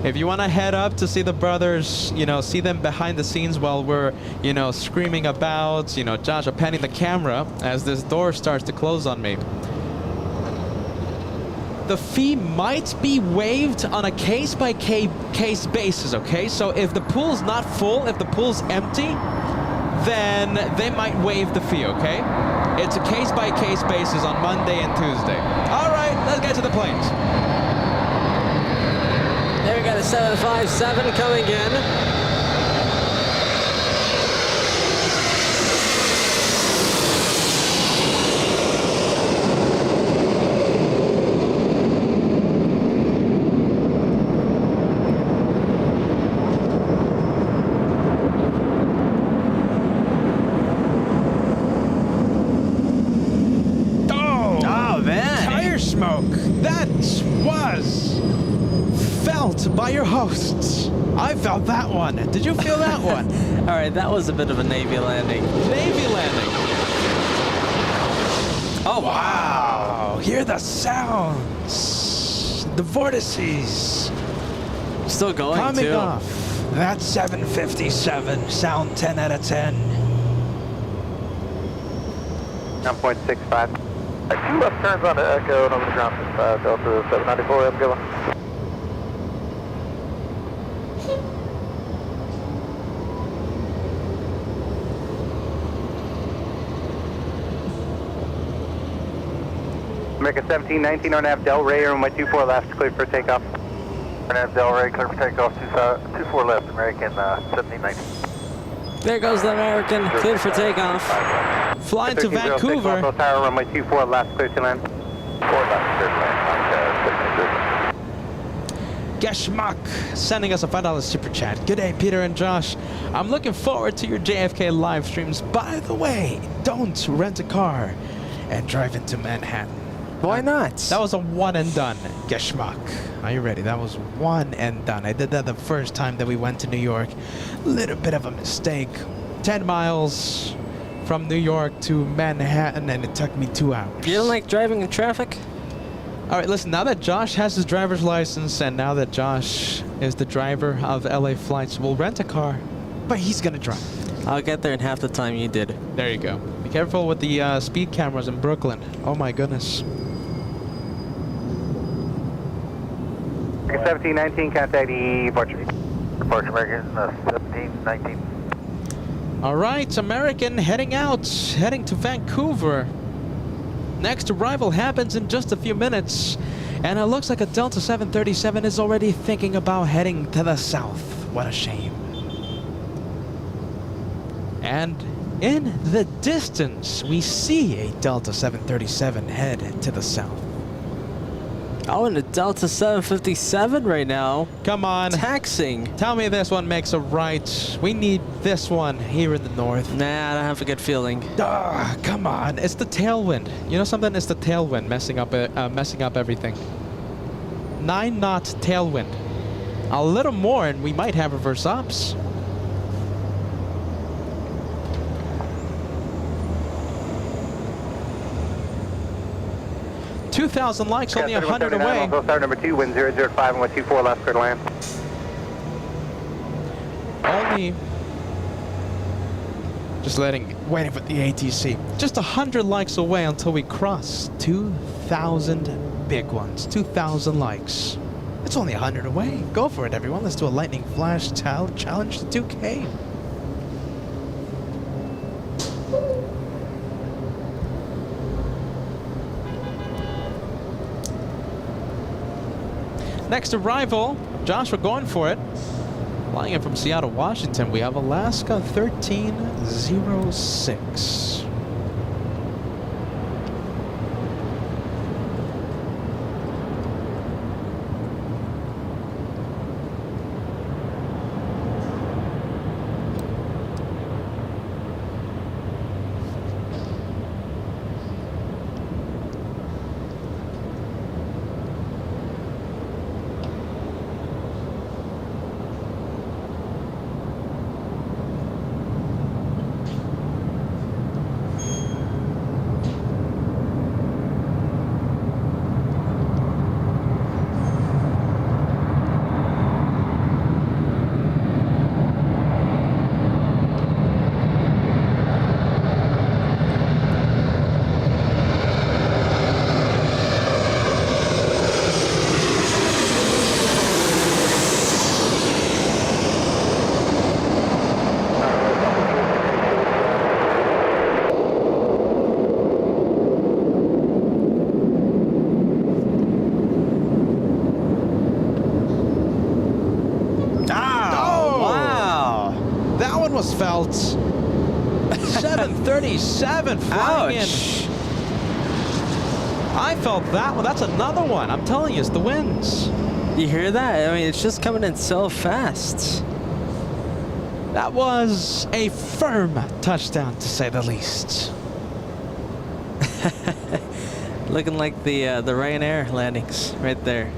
If you want to head up to see the brothers, you know, see them behind the scenes while we're, you know, screaming about, you know, Josh, I'm panning the camera as this door starts to close on me. The fee might be waived on a case-by-case basis, okay? So if the pool's not full, if the pool's empty, then they might waive the fee, okay? It's a case-by-case basis on Monday and Tuesday. All right, let's get to the planes. There we got a 757 coming in. By your hosts. I felt that one. Did you feel that one? All right, that was a bit of a Navy landing. Navy landing. Oh, wow. Hear the sounds. The vortices. Still going, coming too. off That's 757. Sound 10 out of 10. 9.65. 2 left turns on to Echo, and over the ground 65, Delta 794, have a good one. American 1719 on Nav Del Rey, runway 24 left, cleared for takeoff. Nav Del Rey, clear for takeoff, 24 left, American 1719. There goes the American, cleared for takeoff. Flying to Vancouver. Bravo Tower, runway 24 left, clear to land. 4 left, clear to land, Geschmack sending us a $5 super chat. Good day, Peter and Josh. I'm looking forward to your JFK live streams. By the way, don't rent a car and drive into Manhattan. Why not? That was a one and done. Geschmack. Are you ready? That was one and done. I did that the first time that we went to New York. Little bit of a mistake. 10 miles from New York to Manhattan, and it took me 2 hours. You don't like driving in traffic? All right, listen, now that Josh has his driver's license and now that Josh is the driver of LA flights, we'll rent a car, but he's going to drive. I'll get there in half the time you did. There you go. Be careful with the speed cameras in Brooklyn. Oh, my goodness. 1719, contact departure. Departure American 1719. All right, American heading out, heading to Vancouver. Next arrival happens in just a few minutes, and it looks like a Delta 737 is already thinking about heading to the south. What a shame. And in the distance, we see a Delta 737 head to the south. Oh, and a Delta 757 right now. Come on. Taxing. Tell me this one makes a right. We need this one here in the north. Nah, I don't have a good feeling. Come on. It's the tailwind. You know something? It's the tailwind messing up everything. 9-knot tailwind. A little more and we might have reverse ops. $2,000 likes, only 100 away. Star number 2, wind 005 and 124 left, clear to land. Only just waiting for the ATC. Just 100 likes away until we cross 2,000 big ones. 2,000 likes. It's only 100 away. Go for it, everyone. Let's do a lightning flash challenge to 2K. Next arrival, Josh, we're going for it. Flying in from Seattle, Washington, we have Alaska 1306. Felt 737 flying in. I felt that one. That's another one. I'm telling you, it's the winds. You hear that? I mean, it's just coming in so fast. That was a firm touchdown, to say the least. Looking like the Ryanair landings right there.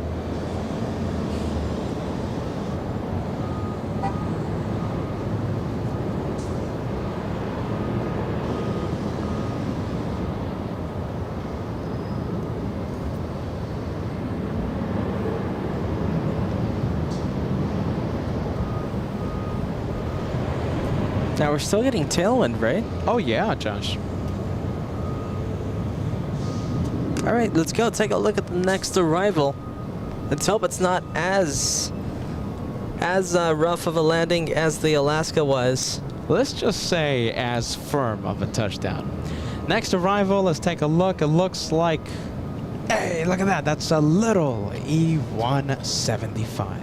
Now we're still getting tailwind, right? Oh yeah, Josh. All right, let's go take a look at the next arrival. Let's hope it's not as rough of a landing as the Alaska was. Let's just say as firm of a touchdown. Next arrival, let's take a look. It looks like, hey, look at that. That's a little E175.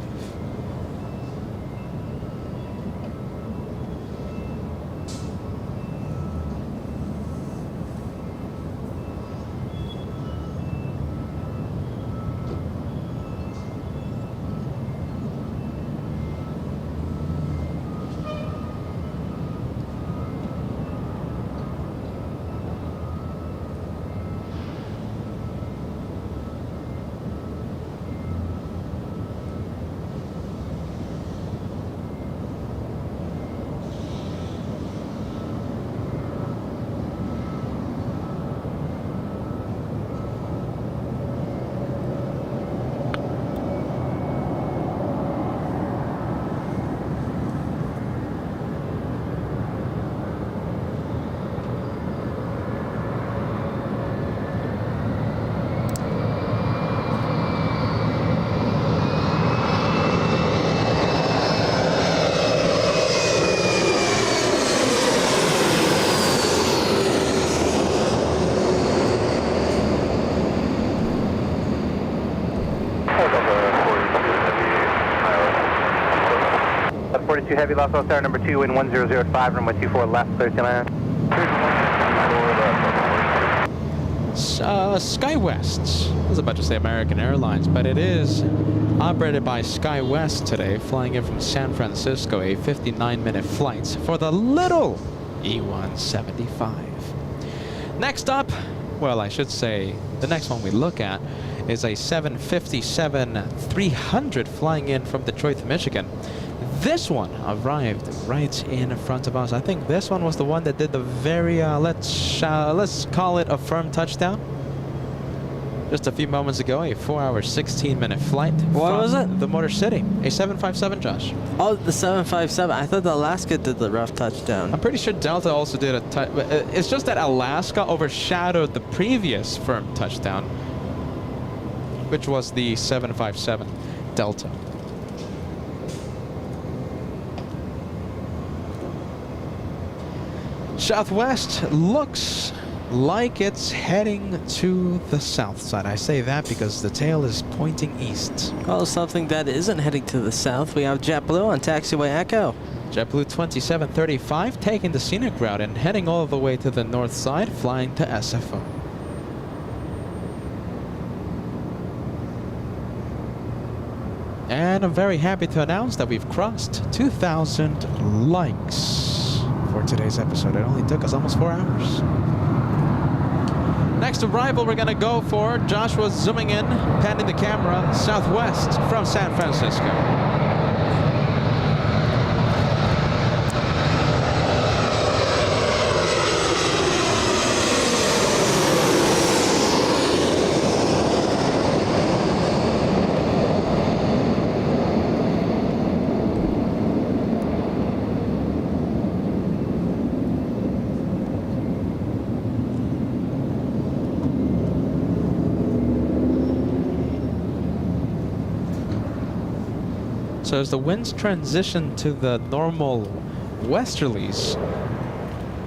Heavy, Los Altos, number 2, wind 1005, runway 24 left, clear to land. SkyWest. I was about to say American Airlines, but it is operated by SkyWest today, flying in from San Francisco, a 59-minute flight for the little E175. Next up, well, I should say, the next one we look at is a 757-300 flying in from Detroit, Michigan. This one arrived right in front of us. I think this one was the one that did the very, let's call it a firm touchdown. Just a few moments ago, a 4-hour, 16-minute flight. What was it? The Motor City. A 757, Josh. Oh, the 757. I thought the Alaska did the rough touchdown. I'm pretty sure Delta also did a it's just that Alaska overshadowed the previous firm touchdown, which was the 757 Delta. Southwest looks like it's heading to the south side. I say that because the tail is pointing east. Well, something that isn't heading to the south. We have JetBlue on taxiway Echo. JetBlue 2735 taking the scenic route and heading all the way to the north side, flying to SFO. And I'm very happy to announce that we've crossed 2,000 likes for today's episode. It only took us almost 4 hours. Next arrival we're gonna go for, Joshua's zooming in, panning the camera, southwest from San Francisco. So as the winds transition to the normal westerlies,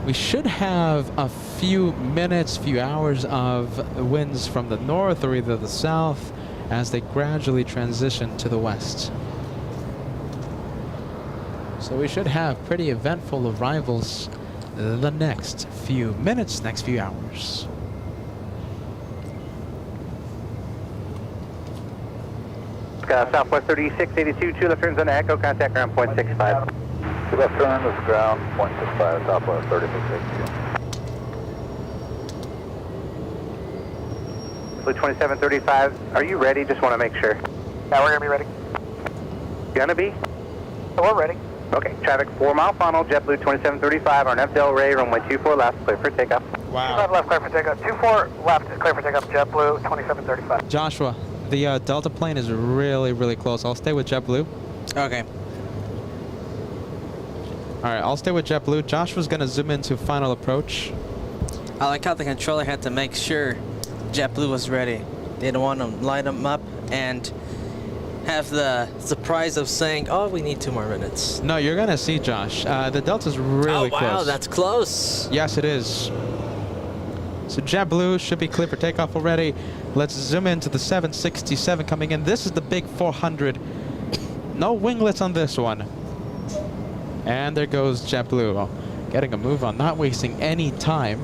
we should have a few minutes, few hours of winds from the north or either the south as they gradually transition to the west. So we should have pretty eventful arrivals the next few minutes, next few hours. Southwest 3682, 2 left turns on Echo, contact ground point 65. 2 left turn, this is ground, 0.65, Southwest 3682. Blue 2735, are you ready? Just want to make sure. Yeah, we're going to be ready. Gonna be? So we're ready. Okay, traffic 4 mile funnel, JetBlue 2735, RNF Del Rey, runway 24 left, clear for takeoff. 25 left, clear for takeoff. 24 left, clear for takeoff, JetBlue 2735. Joshua, the Delta plane is really, really close. I'll stay with JetBlue. Okay. All right, I'll stay with JetBlue. Josh was gonna zoom into final approach. I like how the controller had to make sure JetBlue was ready. They didn't want to line them up and have the surprise of saying, oh, we need 2 more minutes. No, you're gonna see, Josh. The Delta's really oh, wow, close. that's close. Yes, it is. So JetBlue should be clear for takeoff already. Let's zoom into the 767 coming in. This is the big 400. No winglets on this one. And there goes JetBlue. Getting a move on, not wasting any time.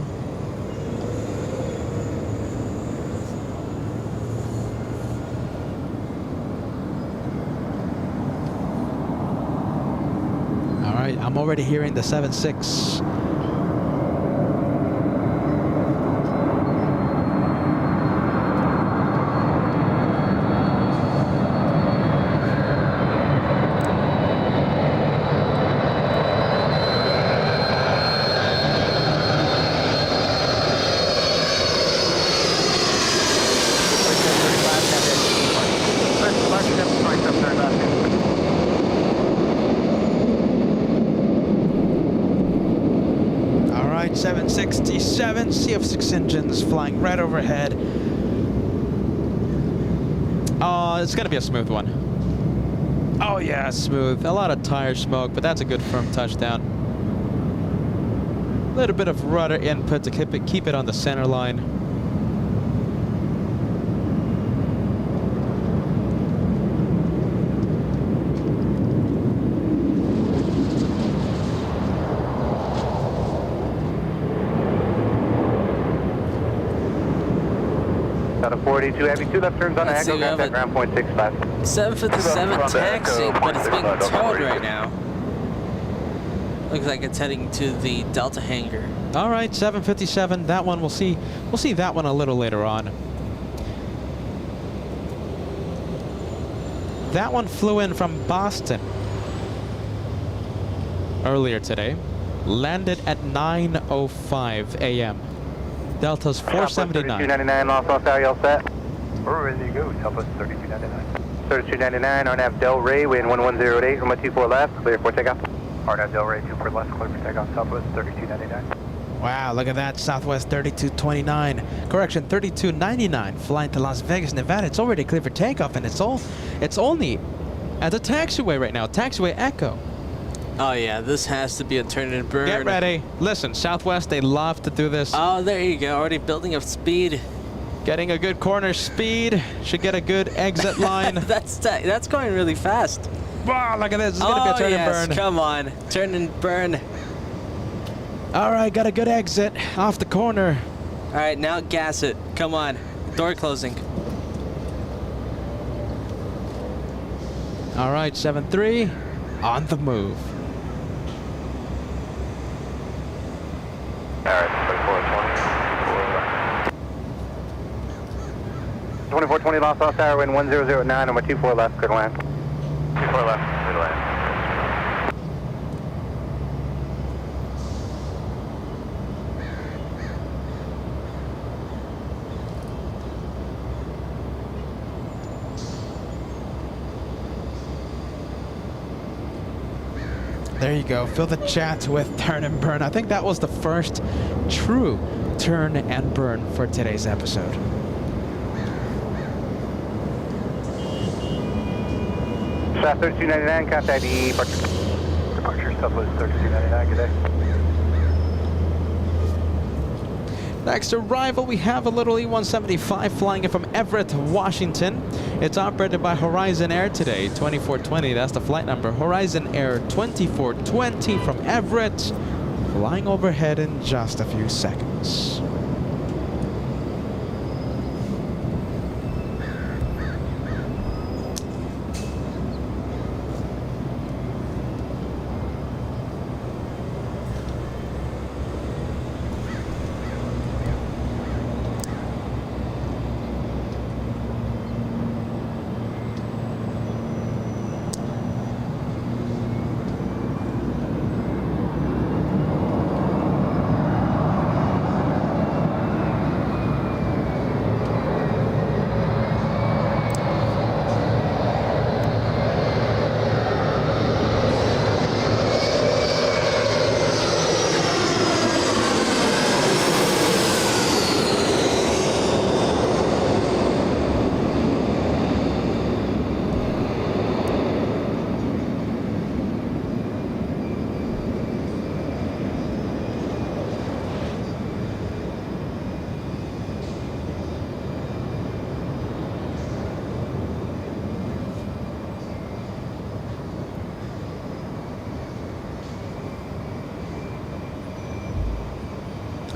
All right, I'm already hearing the 76. All right, 767, CF6 engines flying right overhead. It's gonna be a smooth one. Oh yeah, smooth. A lot of tire smoke, but that's a good firm touchdown. A little bit of rudder input to keep it on the center line. Got a 42 heavy, 2 left turns on Let's see, Echo, we have contact a- ground 0.65. 757 taxi, but it's being Echo, towed right now. Looks like it's heading to the Delta hangar. All right, 757. That one we'll see. We'll see that one a little later on. That one flew in from Boston earlier today. Landed at 9:05 a.m. Delta's 479. 3299, Los Angeles, are you all set? We're ready to go. Southwest 3299. 3299, RNAV Del Rey, wind 1108, runway 24 left, clear for takeoff. RNAV Del Rey 24 left, clear for takeoff. Southwest 3299. Wow, look at that. Southwest 3229. Correction, 3299. Flying to Las Vegas, Nevada. It's already clear for takeoff, and it's only at the taxiway right now. Taxiway Echo. Oh yeah, this has to be a turn and burn. Get ready. Listen, Southwest, they love to do this. Oh, there you go. Already building up speed. Getting a good corner speed. Should get a good exit line. That's going really fast. Wow, look at this. It's going to be a turn and burn. Come on. Turn and burn. All right, got a good exit off the corner. All right, now gas it. Come on. Door closing. All right, 7-3 on the move. Alright, 2420 Los Angeles Tower, wind 1009, runway 24 left, clear to land. 24 left, clear to land. There you go. Fill the chat with turn and burn. I think that was the first true turn and burn for today's episode. South 3299, contact departure. Departure Southwest 3299, good day. Next arrival, we have a little E-175 flying in from Everett, Washington. It's operated by Horizon Air today, 2420. That's the flight number. Horizon Air 2420 from Everett, flying overhead in just a few seconds.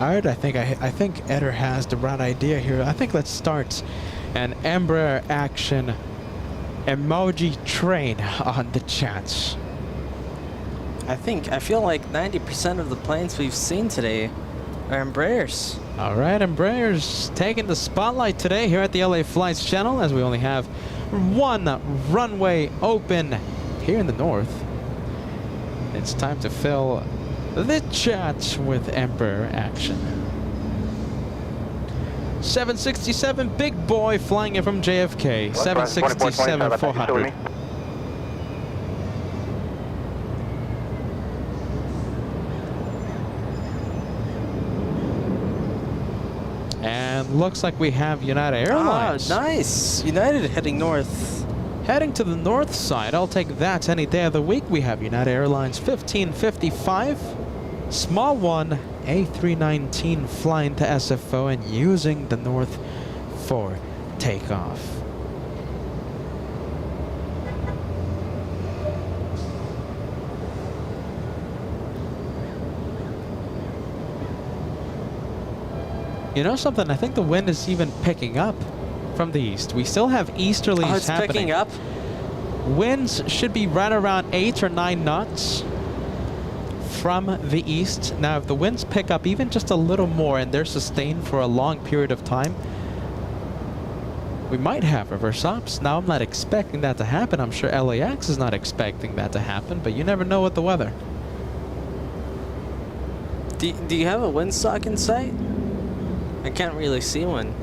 Alright, I think Eder has the right idea here. I think let's start an Embraer action emoji train on the chats. I feel like 90% of the planes we've seen today are Embraers. Alright, Embraer's taking the spotlight today here at the LA Flights channel, as we only have one runway open here in the north. It's time to fill the chats with Embraer action. 767 big boy flying in from JFK. 767 400. And looks like we have United Airlines. Ah, nice. United heading north. Heading to the north side. I'll take that any day of the week. We have United Airlines 1555. Small one, A319 flying to SFO and using the north for takeoff. You know something? I think the wind is even picking up from the east. We still have easterlies Oh, it's happening. picking up? Winds should be right around 8 or 9 knots from the east. Now, if the winds pick up even just a little more and they're sustained for a long period of time, we might have reverse ops. Now, I'm not expecting that to happen. I'm sure LAX is not expecting that to happen, but you never know with the weather. Do you have a windsock in sight? I can't really see one.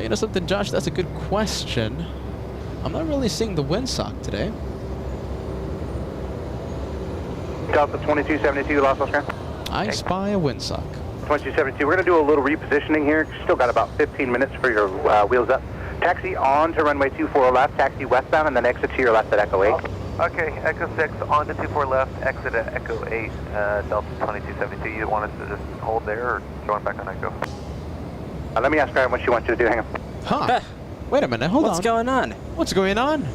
You know something, Josh? That's a good question. I'm not really seeing the windsock today. Delta 2272, Los Angeles. I spy a windsock. 2272, we're going to do a little repositioning here. Still got about 15 minutes for your wheels up. Taxi on to runway 24 left, taxi westbound, and then exit to your left at Echo 8. Okay, Echo 6 on to 24 left, exit at Echo 8, Delta 2272. You want us to just hold there or join back on Echo? Let me ask her what she wants you to do. Hang on. Huh. Wait a minute, hold on. What's going on? What's going on?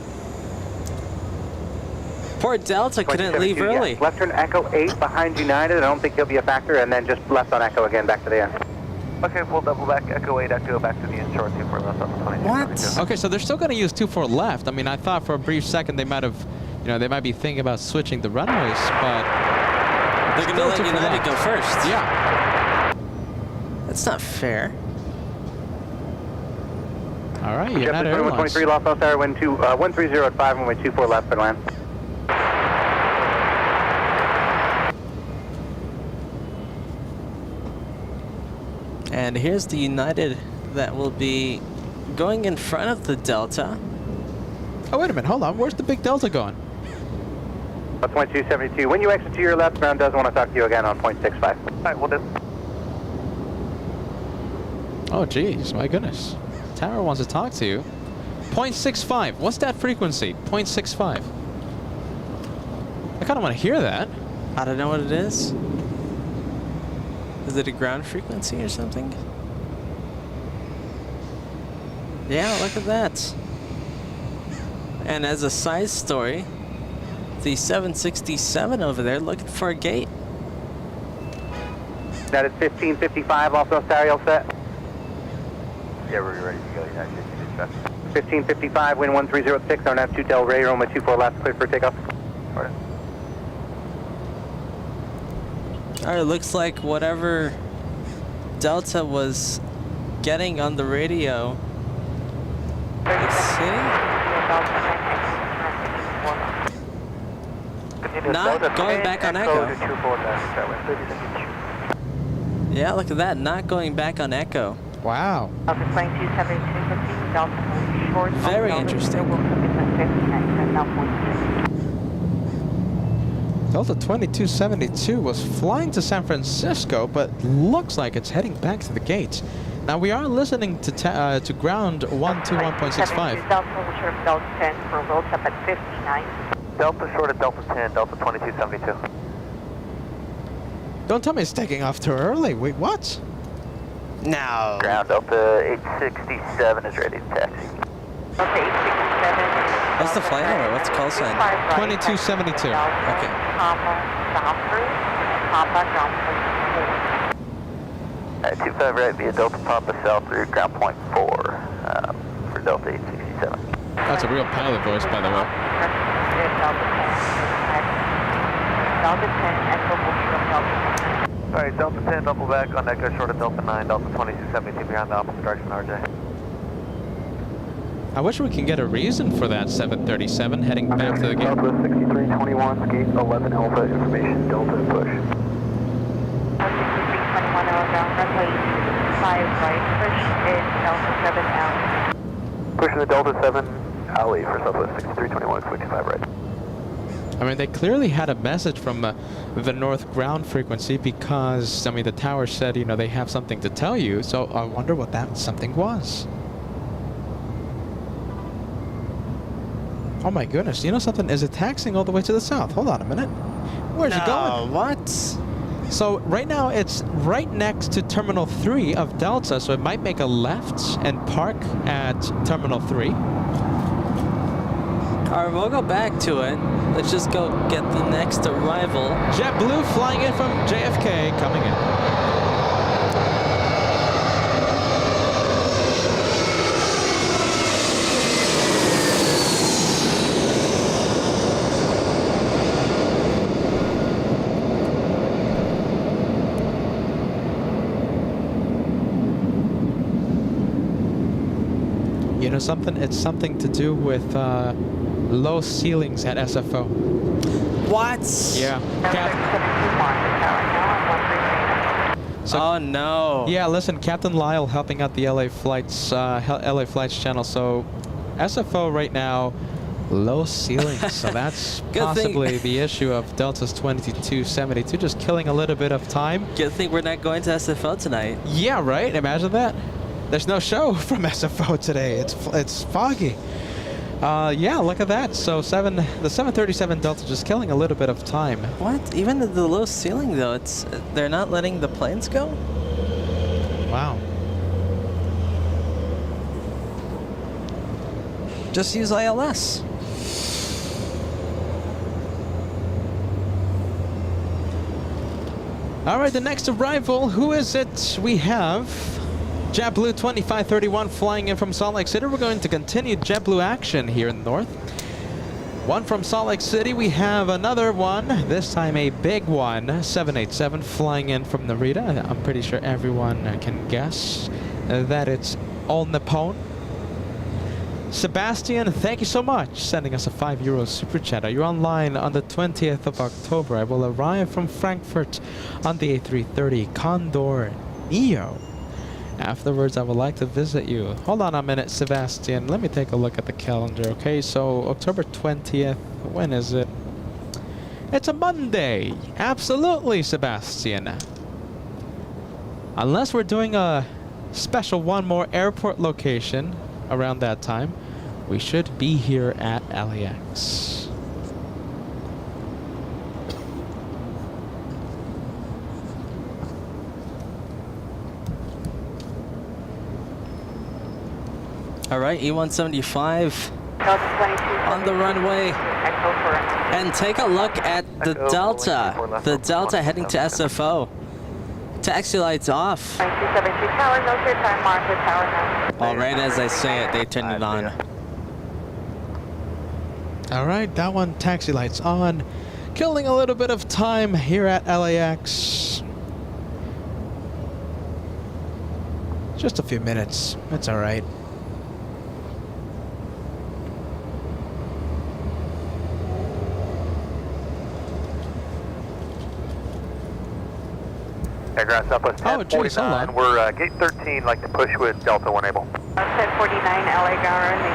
Poor Delta couldn't leave early. Yeah. Left turn Echo 8 behind United. I don't think he'll be a factor. And then just left on Echo again, back to the end. Okay, we'll double back Echo 8, Echo back to the inshore 24 left on the 2272. What? Okay, so they're still going to use 24 left. I mean, I thought for a brief second they might have, they might be thinking about switching the runways, but They're going to let United go first. Yeah. That's not fair. All right, United United Airlines. Airlines. 23 Los Angeles, wind 130 at 5, runway 24 left for land. And here's the United that will be going in front of the Delta. Oh, wait a minute, hold on. Where's the big Delta going? 2272. When you exit to your left, ground does want to talk to you again on 0.65. All right, we'll do. Oh, geez, my goodness. Tower wants to talk to you. 0.65. What's that frequency? 0.65. I kind of want to hear that. I don't know what it is. Is it a ground frequency or something? Yeah, look at that. And as a side story, the 767 over there looking for a gate. That is 1555 off those all set. Yeah, we're ready to go. United 1555, wind 1306, our nav 2 Del Rey, runway 24 left, clear for takeoff. All right. Alright, looks like whatever Delta was getting on the radio. Let's see. Not going back on Echo. Yeah, look at that, not going back on Echo. Wow. Very interesting. Delta 2272 was flying to San Francisco, but looks like it's heading back to the gates. Now we are listening to ground 121.65. Delta 10 for wheels up at 59. Delta short of Delta 10, Delta 2272. Don't tell me it's taking off too early. Wait, what? No. Ground Delta 867 is ready to taxi. Delta 867. What's the flight number? What's the call sign? 2272. Okay. Papa, ground point 4. 25 right via Delta Papa South through ground point 4 for Delta 867. That's a real pilot voice, by the way. Delta 10, Echo Motion of Delta 10. Alright, Delta 10, double back on Echo short of Delta 9, Delta 2272 behind the opposite direction, RJ. I wish we can get a reason for that 737 heading back to the gate. Southwest 6321, gate 11 Alpha, information, Delta push. 6321 ground, runway 5 right, push in Delta 7L. Pushing the Delta 7 alley for Southwest 6321, 25 right. I mean, they clearly had a message from the north ground frequency because, I mean, the tower said, you know, they have something to tell you. So I wonder what that something was. Oh my goodness, you know something? Is it taxiing all the way to the south? Hold on a minute. Where's it going? What? So right now it's right next to Terminal 3 of Delta, so it might make a left and park at Terminal 3. Alright, we'll go back to it. Let's just go get the next arrival. JetBlue flying in from JFK, coming in. You know something? It's something to do with low ceilings at SFO. What? Yeah. Oh no. Yeah, listen, Captain Lyle helping out the LA Flights channel. So SFO right now, low ceilings. So that's possibly the issue of Delta's 2272, just killing a little bit of time. Good thing we're not going to SFO tonight. Yeah, right? Imagine that. There's no show from SFO today. It's foggy. Yeah, look at that. So the 737 Delta just killing a little bit of time. What? Even the low ceiling though, they're not letting the planes go? Wow. Just use ILS. All right, the next arrival, who is it? We have JetBlue 2531 flying in from Salt Lake City. We're going to continue JetBlue action here in the north. One from Salt Lake City. We have another one, this time a big one, 787 flying in from Narita. I'm pretty sure everyone can guess that it's All Nippon. Sebastian, thank you so much, sending us a €5 super chat. Are you online on the 20th of October? I will arrive from Frankfurt on the A330 Condor Neo. Afterwards, I would like to visit you. Hold on a minute, Sebastian. Let me take a look at the calendar, okay? So, October 20th, when is it? It's a Monday. Absolutely, Sebastian. Unless we're doing a special one more airport location around that time, we should be here at LAX. All right, E175 on the runway. And take a look at the Delta. The Delta heading to SFO. Taxi lights off. 9272 tower, no clear time mark with tower now. All right, as I say it, they turn it on. All right, that one, taxi lights on. Killing a little bit of time here at LAX. Just a few minutes. It's all right. Ground Southwest Oh, geez, hold 1049. on. We're gate 13, like to push with Delta when able. 1049 LA ground runway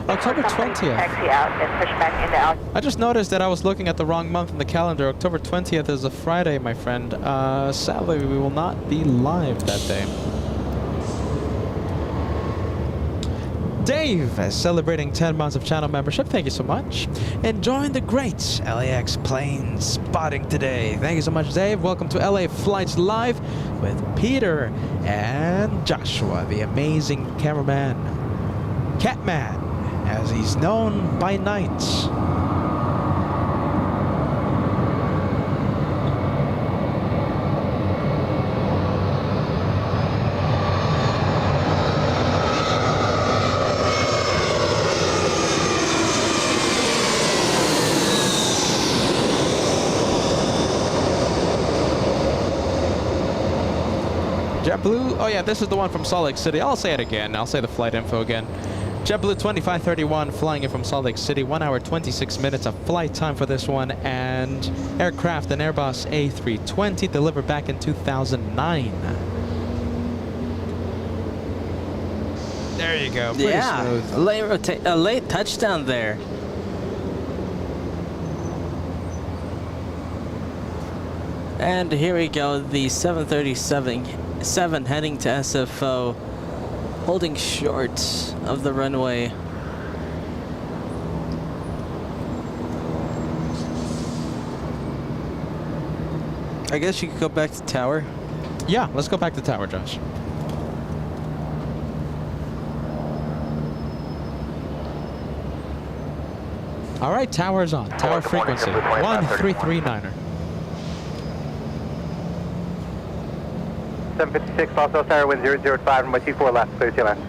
24. October 20th. Taxi out and push back into out. I just noticed that I was looking at the wrong month in the calendar. October 20th is a Friday, my friend. Sadly, we will not be live that day. Dave is celebrating 10 months of channel membership. Thank you so much. Enjoying the great LAX plane spotting today. Thank you so much, Dave. Welcome to LA Flights Live with Peter and Joshua, the amazing cameraman. Catman, as he's known by night. JetBlue, oh yeah, this is the one from Salt Lake City. I'll say it again. I'll say the flight info again. JetBlue 2531 flying in from Salt Lake City. 1 hour 26 minutes of flight time for this one. And aircraft, an Airbus A320 delivered back in 2009. There you go. Pretty smooth. A late touchdown there. And here we go, the 737 heading to SFO, holding short of the runway. I guess you could go back to tower. Yeah, let's go back to tower, Josh. All right, tower's on. Tower frequency 1339er. 756, also tower wind 005, runway 24 left, clear to left.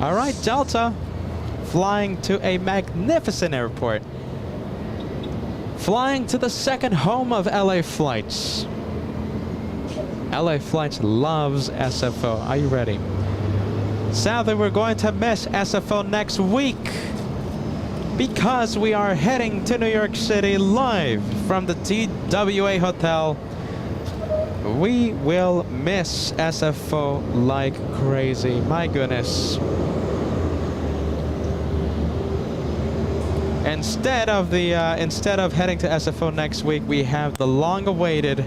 All right, Delta, flying to a magnificent airport. Flying to the second home of LA Flights. LA Flights loves SFO. Are you ready? Sadly, we're going to miss SFO next week because we are heading to New York City live from the TWA Hotel. We will miss SFO like crazy. My goodness. Instead of heading to SFO next week, we have the long-awaited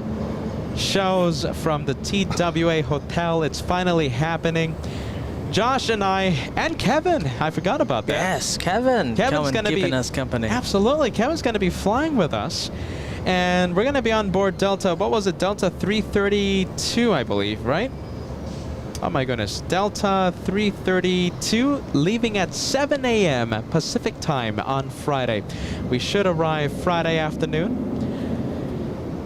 shows from the TWA Hotel. It's finally happening. Josh and I, and Kevin, I forgot about that. Yes, Kevin's going to be keeping us company. Absolutely, Kevin's going to be flying with us, and we're going to be on board Delta. What was it? Delta 332, I believe, right? Oh my goodness, Delta 332, leaving at 7 a.m. Pacific time on Friday. We should arrive Friday afternoon.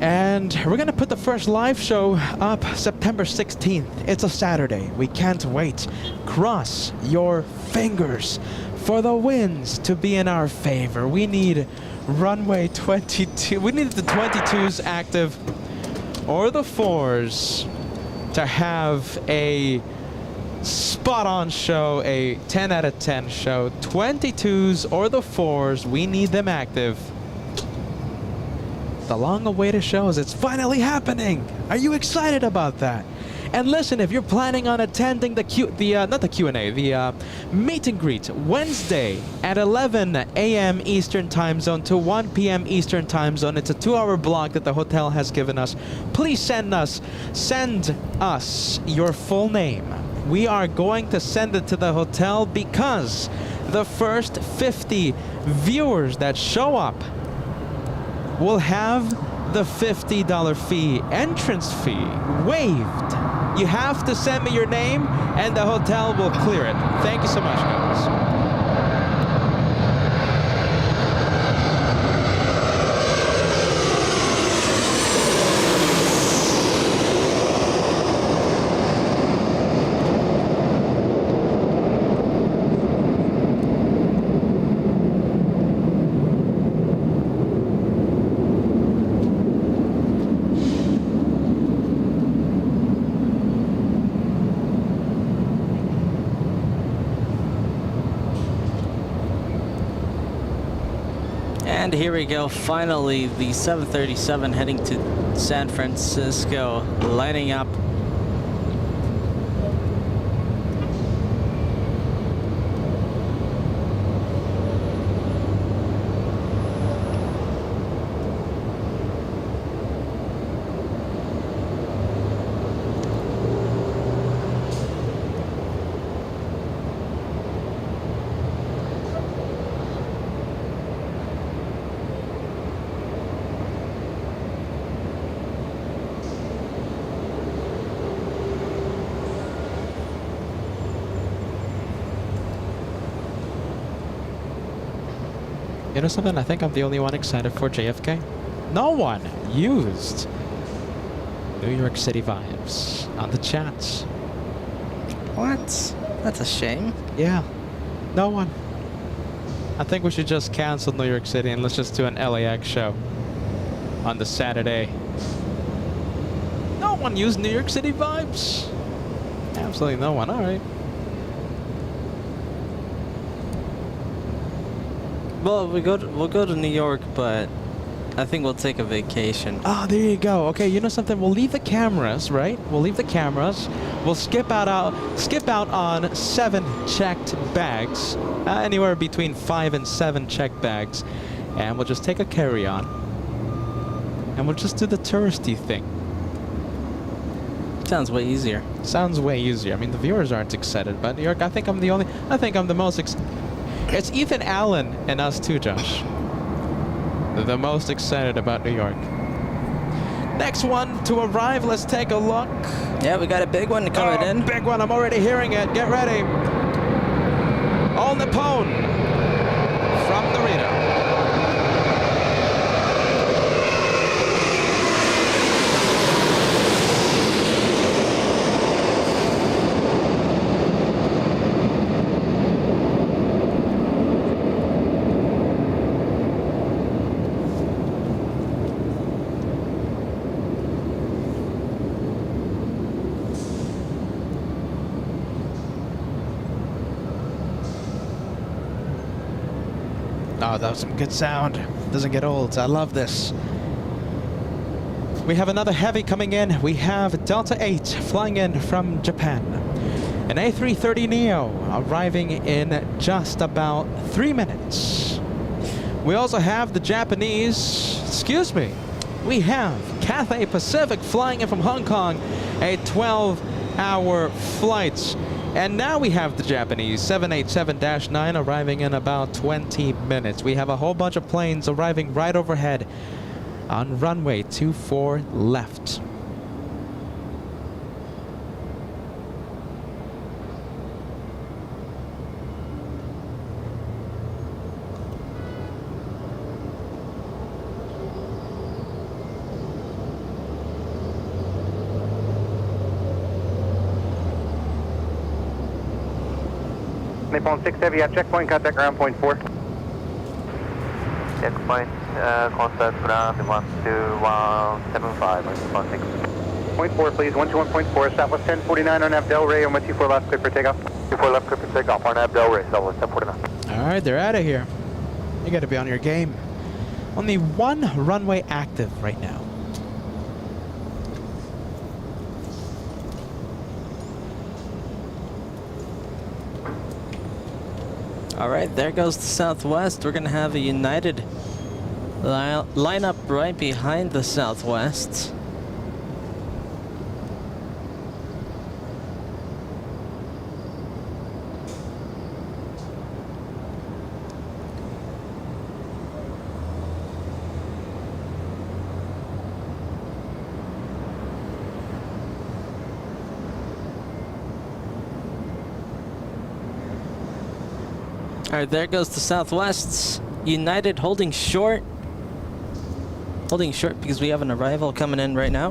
And we're gonna put the first live show up September 16th. It's a Saturday. We can't wait. Cross your fingers for the winds to be in our favor. We need runway 22. We need the 22s active or the 4s to have a spot-on show, a 10 out of 10 show. 22s or the 4s, we need them active. The long-awaited shows, it's finally happening. Are you excited about that? And listen, if you're planning on attending the meet and greet Wednesday at 11 a.m. Eastern Time Zone to 1 p.m. Eastern Time Zone. It's a 2-hour block that the hotel has given us. Please send us your full name. We are going to send it to the hotel because the first 50 viewers that show up will have the $50 fee, entrance fee, waived. You have to send me your name and the hotel will clear it. Thank you so much, guys. And here we go, finally, the 737 heading to San Francisco, lighting up. You know something? I think I'm the only one excited for JFK. No one used New York City vibes on the chats. What? That's a shame. Yeah, no one. I think we should just cancel New York City and let's just do an LAX show on the Saturday. No one used New York City vibes. Absolutely no one. All right. Well, we'll go to New York, but I think we'll take a vacation. Oh, there you go. Okay, you know something? We'll leave the cameras, right? We'll leave the cameras. We'll skip out on 7 checked bags, anywhere between 5 and 7 checked bags, and we'll just take a carry-on, and we'll just do the touristy thing. Sounds way easier. Sounds way easier. I mean, the viewers aren't excited about New York. I think I'm the most It's Ethan Allen and us too, Josh. The most excited about New York. Next one to arrive. Let's take a look. Yeah, we got a big one coming in. Big one. I'm already hearing it. Get ready. All Nippon from Narita. Oh, that was some good sound. Doesn't get old. I love this. We have another heavy coming in. We have Delta 8 flying in from Japan. An A330neo arriving in just about 3 minutes. We also have the Japanese, we have Cathay Pacific flying in from Hong Kong, a 12-hour flight. And now we have the Japanese 787-9 arriving in about 20 minutes. We have a whole bunch of planes arriving right overhead on runway 24 left. Nippon 6 Heavy at checkpoint, contact ground point 4. Checkpoint, contact ground 12175, Nippon 6. Point 4, please. 121.4, Southwest 1049 on Del Rey, on 24 left, clear for takeoff. 24 left, clear for takeoff on Del Rey, Southwest 1049. All right, they're out of here. You got to be on your game. Only one runway active right now. All right, there goes the Southwest. We're going to have a United lineup right behind the Southwest. All right, there goes the Southwest. United holding short. Holding short because we have an arrival coming in right now.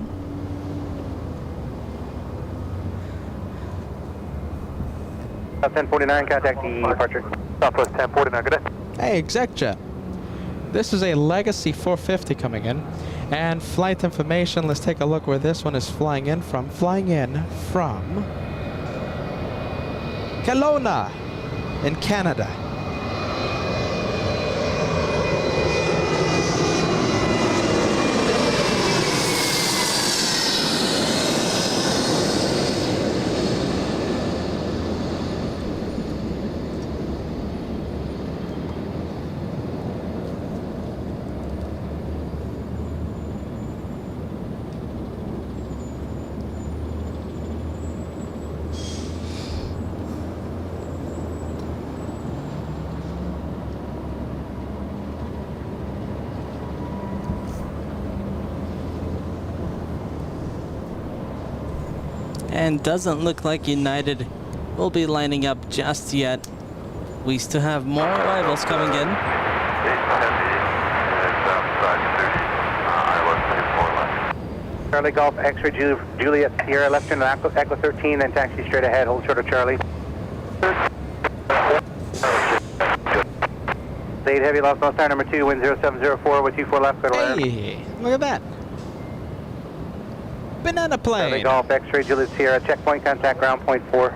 South 1049, contact departure. Southwest 1049, good day. Hey, ExecJet. This is a Legacy 450 coming in. And flight information, let's take a look where this one is flying in from. Flying in from Kelowna in Canada. And doesn't look like United will be lining up just yet. We still have more arrivals coming in. Charlie Golf, X-ray Juliet Sierra, left turn Echo 13, then taxi straight ahead, hold short of Charlie. 8 heavy, lost on star number 2, wind 0704 with 24 left, clear to land. Hey, look at that. Banana Charlie plane. Golf, X-ray Juliet Sierra, checkpoint, contact ground point 4.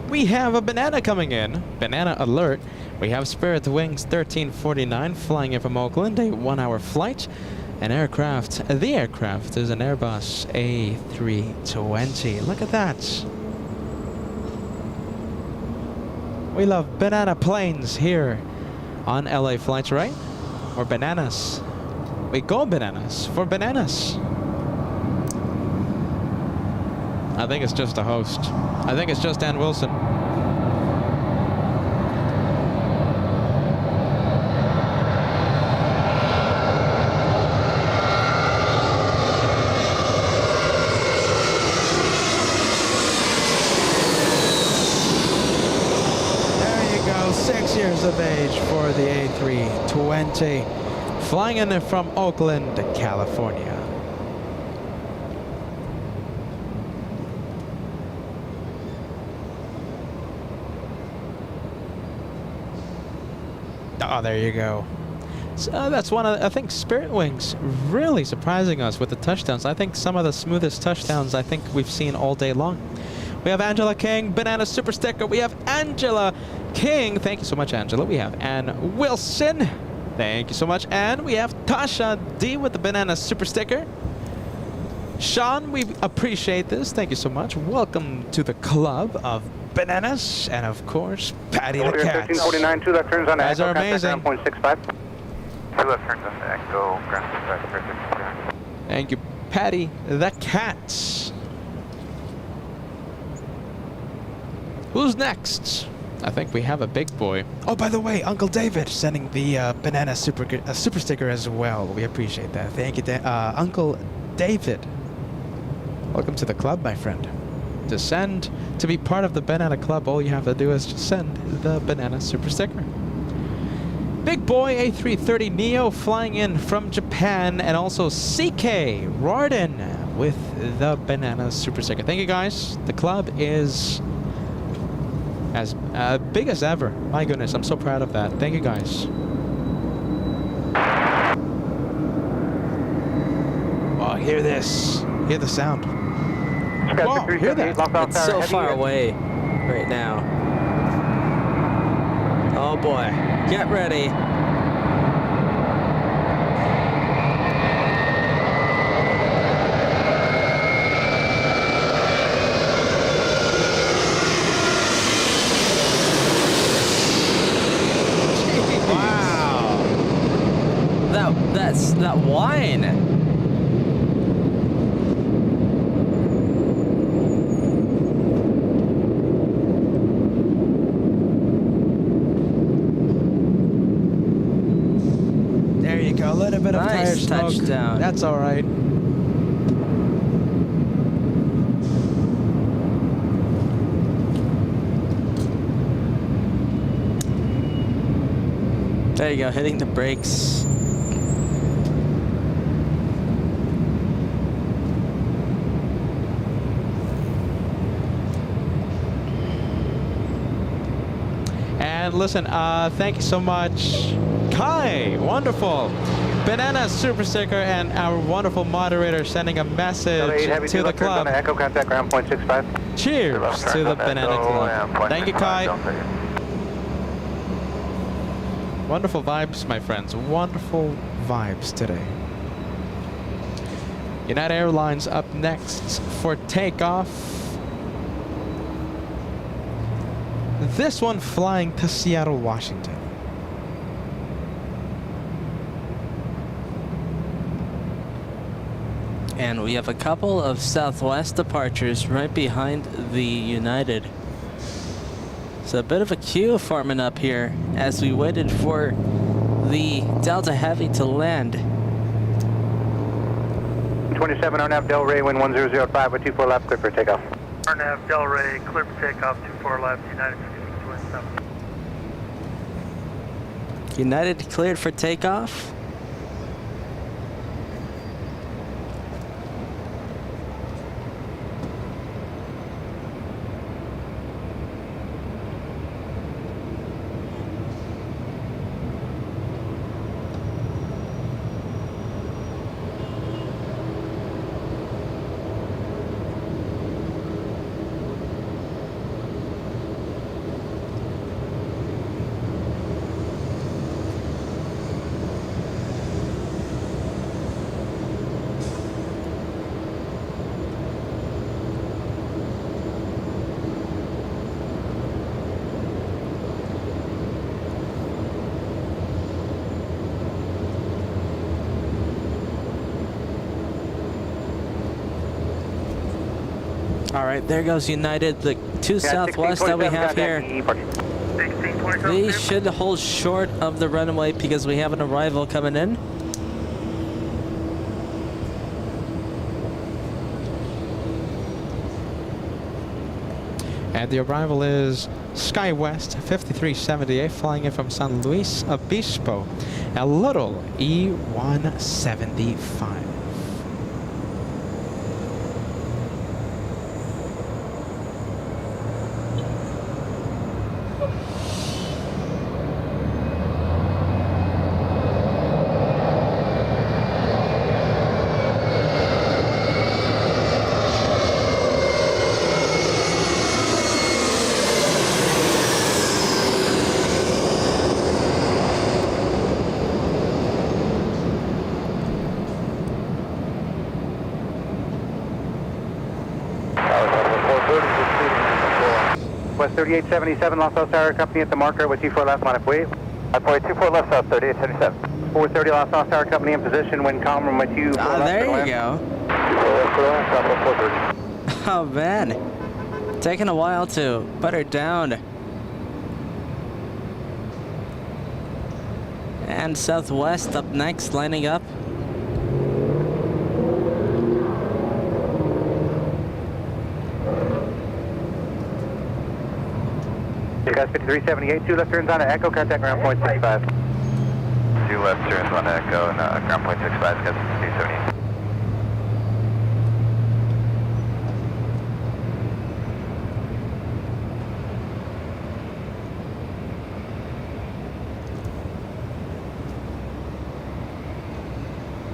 We have a banana coming in. Banana alert. We have Spirit Wings 1349 flying in from Oakland, a 1-hour flight. An aircraft. The aircraft is an Airbus A320. Look at that. We love banana planes here on LA flights, right? Or bananas. We go bananas for bananas. I think it's just a host. I think it's just Dan Wilson. There you go, 6 years of age for the A320. Flying in from Oakland, California. Oh, there you go. So that's one of, I think, Spirit Wings really surprising us with the touchdowns. I think some of the smoothest touchdowns I think we've seen all day long. We have Angela King, Banana Super Sticker. We have Angela King. Thank you so much, Angela. We have Ann Wilson. Thank you so much, Ann. We have Tasha D with the Banana Super Sticker. Sean, we appreciate this. Thank you so much. Welcome to the club of bananas, and of course, Patty the cat. 1349, 2 left turns on Guys Echo, are contact amazing. ground point 65. 2 left turns on the Echo, ground contact, 360. Thank you, Patty the cat. Who's next? I think we have a big boy. Oh, by the way, Uncle David sending the banana super sticker as well. We appreciate that. Thank you, Uncle David. Welcome to the club, my friend. To be part of the Banana Club, all you have to do is just send the Banana Super Sticker. Big Boy A330 Neo flying in from Japan, and also CK Rarden with the Banana Super Sticker. Thank you, guys. The club is as big as ever. My goodness, I'm so proud of that. Thank you, guys. Oh, hear this. Hear the sound. Whoa, hear that? It's so far away right now. Oh boy, get ready. Wow. That's that whine. A little bit of tire Nice smoke. touchdown. That's all right. There you go, hitting the brakes. And listen, thank you so much, Kai. Wonderful. Banana Super Sticker and our wonderful moderator sending a message to the club. Echo, contact ground point 65. Cheers to the Banana Club. Thank you, Kai. Wonderful vibes, my friends. Wonderful vibes today. United Airlines up next for takeoff. This one flying to Seattle, Washington. And we have a couple of Southwest departures right behind the United. So a bit of a queue forming up here as we waited for the Delta Heavy to land. 27 RNAV Del Rey, wind 1005 with 24 left, clear for takeoff. RNAV Del Rey, clear for takeoff, 24 left, United 2627. United cleared for takeoff. All right, there goes United. The two Southwest that we have here, they should hold short of the runway because we have an arrival coming in. And the arrival is SkyWest 5378 flying in from San Luis Obispo, a little E175. West 3877, Los Angeles Tower Company at the marker with 24 left, line of wait. 24 left, South 3877. 430 Los Angeles Tower Company in position, wind calm, with you. Ah, there you go. Oh man, taking a while to put her down. And Southwest up next, lining up. You guys 5378, 2 left turns on Echo, contact ground point 65. 2 left turns on Echo and ground point 65, guys 278.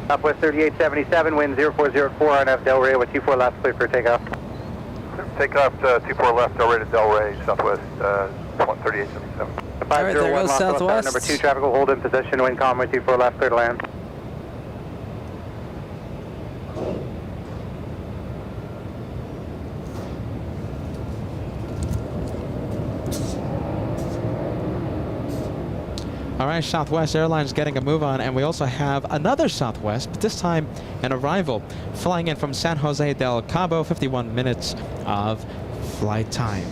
Southwest 3877, wind 0404 on F Delray with 24 left, clear for takeoff. Takeoff 24 left, Delray to Delray, Southwest 3877. All right, there goes Southwest. Number 2, traffic will hold in position, wind calm, with 24 left, clear to land. All right, Southwest Airlines getting a move on, and we also have another Southwest, but this time an arrival flying in from San Jose del Cabo, 51 minutes of flight time.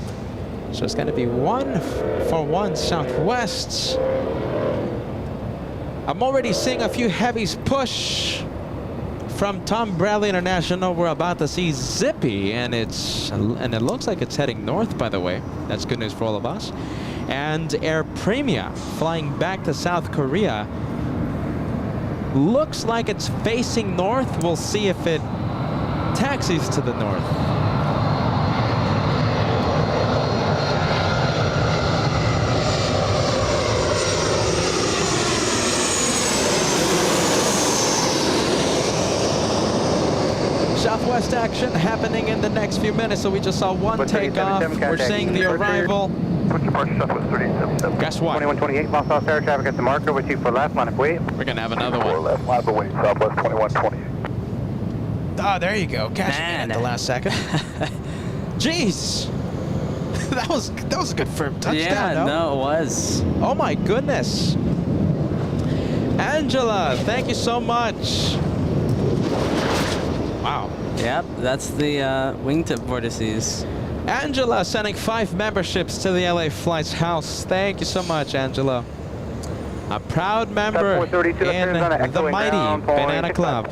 So it's going to be 1-for-1 Southwest. I'm already seeing a few heavies push from Tom Bradley International. We're about to see Zippy, and it looks like it's heading north, by the way. That's good news for all of us. And Air Premia flying back to South Korea. Looks like it's facing north. We'll see if it taxis to the north. Southwest action happening in the next few minutes. So we just saw one takeoff. We're seeing the arrival. Guess what? 2128, Los Angeles Air traffic at the marker with 24 left, line of wait. We're going to have another one. Left, line of wait, Southwest 2128. Oh, there you go. Catching it at the last second. Jeez. that was a good firm touchdown. Yeah, no, it was. Oh my goodness. Angela, thank you so much. Wow. Yep, that's the wingtip vortices. Angela sending 5 memberships to the LA Flights house. Thank you so much, Angela. A proud member in the mighty Banana Club. 2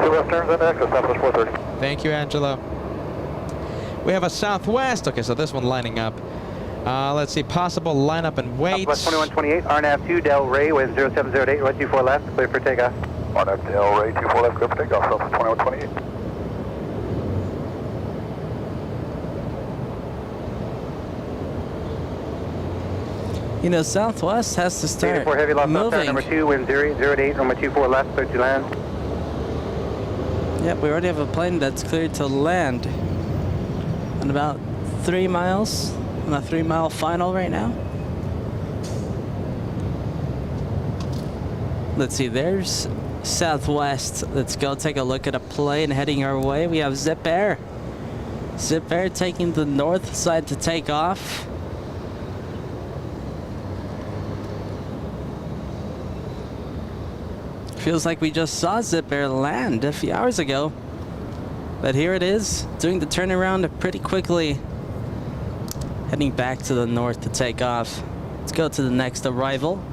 left turns on Echo, Southwest 430. Thank you, Angela. We have a Southwest. Okay, so this one lining up Let's see, possible lineup and wait. Southwest 2128, RNAV 2, Del Rey with 0708, right 24 left, clear for takeoff. RNAV Del Rey 24 left, clear for takeoff, Southwest 2128. You know, Southwest has to start 84 heavy lost moving. outside, number 2, wind 008, number 24 left, clear to land. Yep, we already have a plane that's cleared to land. And about 3 miles on a 3-mile final right now. Let's see, there's Southwest. Let's go take a look at a plane heading our way. We have Zip Air. Zip Air taking the north side to take off. Feels like we just saw Zip Air land a few hours ago. But here it is, doing the turnaround pretty quickly. Heading back to the north to take off. Let's go to the next arrival.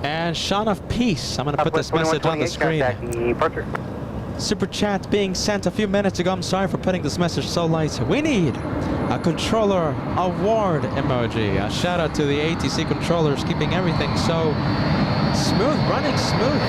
And Sean of Peace. I'm going to put this message on the screen. Super chat being sent a few minutes ago. I'm sorry for putting this message so late. We need a controller award emoji. A shout out to the ATC controllers keeping everything so smooth, running smooth.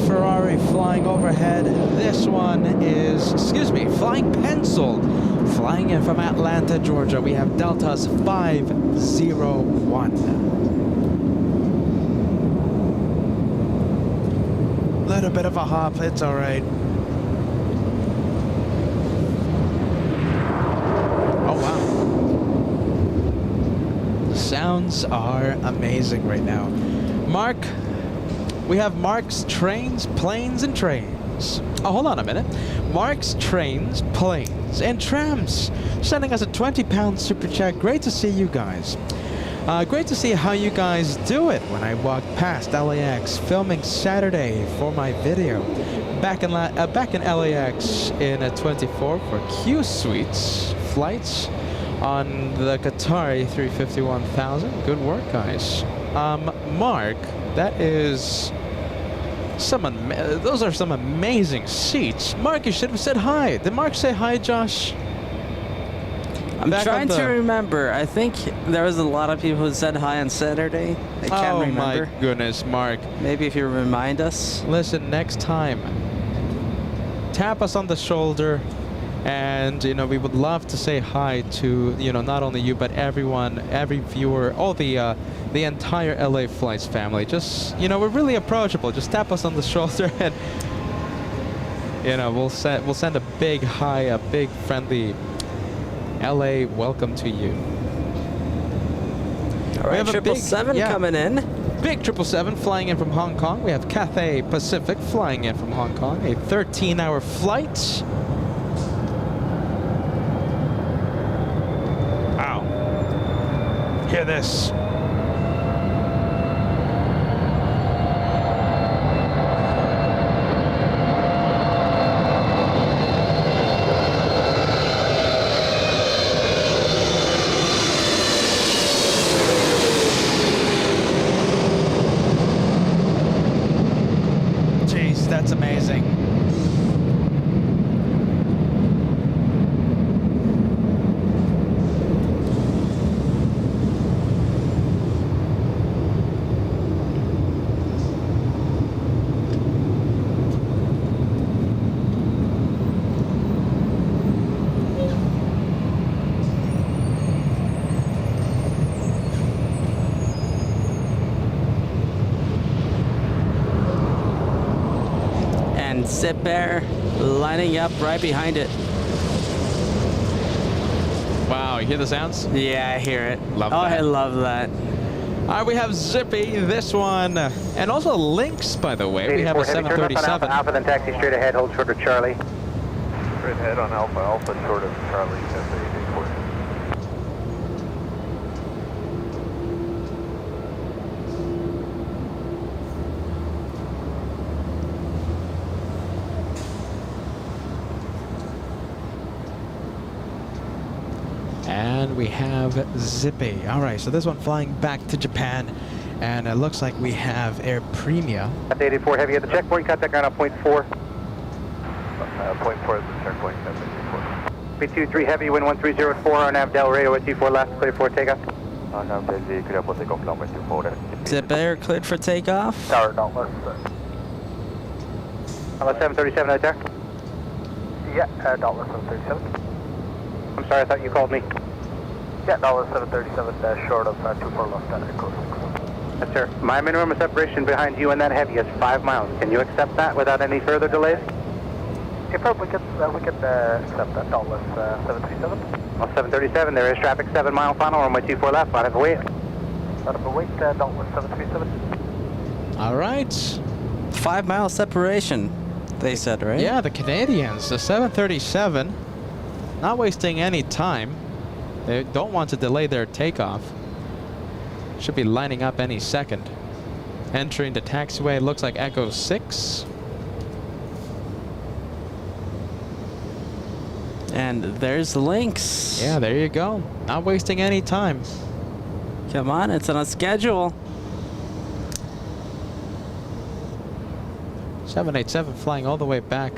Ferrari flying overhead. This one is, flying pencil. Flying in from Atlanta, Georgia. We have Deltas 501. Little bit of a hop, it's all right. Oh, wow. The sounds are amazing right now. Mark, we have Mark's Trains, Planes, and Trains. Oh, hold on a minute. Mark's Trains, Planes, and Trams sending us a 20-pound super chat. Great to see you guys. Great to see how you guys do it when I walk past LAX filming Saturday for my video. Back in LAX in 24 for Q Suites flights on the Qatari 351,000. Good work, guys. Mark, that is those are some amazing seats. Mark, you should have said hi. Did Mark say hi, Josh? I'm trying to remember. I think there was a lot of people who said hi on Saturday. I can't remember. Oh my goodness, Mark. Maybe if you remind us. Listen, next time, tap us on the shoulder. And, you know, we would love to say hi to, you know, not only you, but everyone, every viewer, all the entire LA Flights family. Just, you know, we're really approachable. Just tap us on the shoulder and, you know, we'll send a big hi, a big friendly LA welcome to you. All right, 777 coming in. Big 777 flying in from Hong Kong. We have Cathay Pacific flying in from Hong Kong. A 13-hour flight. Hear this. Jeez, that's amazing. Zip Air lining up right behind it. Wow, you hear the sounds? Yeah, I hear it. Love that. I love that. All right, we have Zippy, this one, and also Lynx, by the way. We have a 737. Alpha, then taxi straight ahead, hold short of Charlie. Straight ahead on Alpha, Alpha short of Charlie, SA-84. And we have Zippy. All right, so this one flying back to Japan. And it looks like we have Air Premia. That's 84 Heavy at the checkpoint, contact ground on point 4. Point 4 is the checkpoint. B23 Heavy, wind 1304, on nav Del Rey, OST 4 left, clear for takeoff. On nav Del Rey, clear for takeoff, runway 24 left. Zip Air cleared for takeoff. Tower, Dauntless. Hello, 737 right there? Yeah, Dauntless 737. I'm sorry, I thought you called me. Yeah, Dauntless 737, short of 24 left, echo 6. Yes, sir. My minimum separation behind you and that Heavy is 5 miles. Can you accept that without any further delays? If we can accept that, Dauntless 737. Well, 737, there is traffic 7 mile final, runway 24 left, out of the wait. Out of the wait, Dauntless 737. All right. 5 mile separation, they said, right? Yeah, the Canadians, the 737, not wasting any time. They don't want to delay their takeoff. Should be lining up any second. Entering the taxiway, looks like Echo 6. And there's the links. Yeah, there you go. Not wasting any time. Come on, it's on a schedule. 787 flying all the way back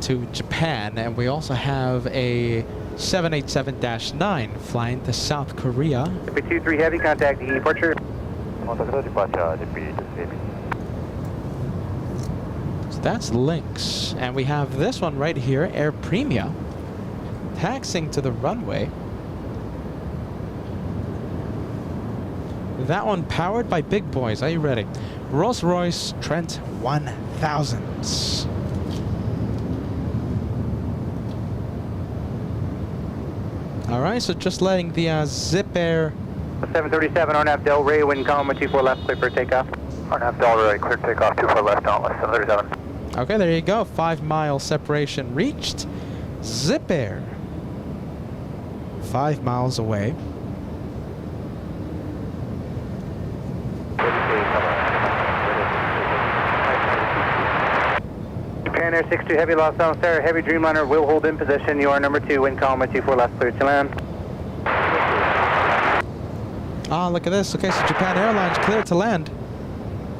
to Japan, and we also have a 787-9 flying to South Korea. B23 Heavy, contact the departure. So that's links, and we have this one right here, Air Premia, taxiing to the runway. That one powered by big boys. Are you ready? Rolls-Royce Trent 1000s. All right, so just letting the Zip Air. 737, RNAV Del Rey, wind column 24 left, clear for takeoff. RNAV Del Rey, clear takeoff, 24 left, Dauntless 737. Okay, there you go. 5 mile separation reached. Zip Air. 5 miles away. Japan Air 62 Heavy, Los Angeles Air, Heavy Dreamliner will hold in position. You are number 2, wind column 24 left, clear to land. Ah, look at this. Okay, so Japan Airlines clear to land.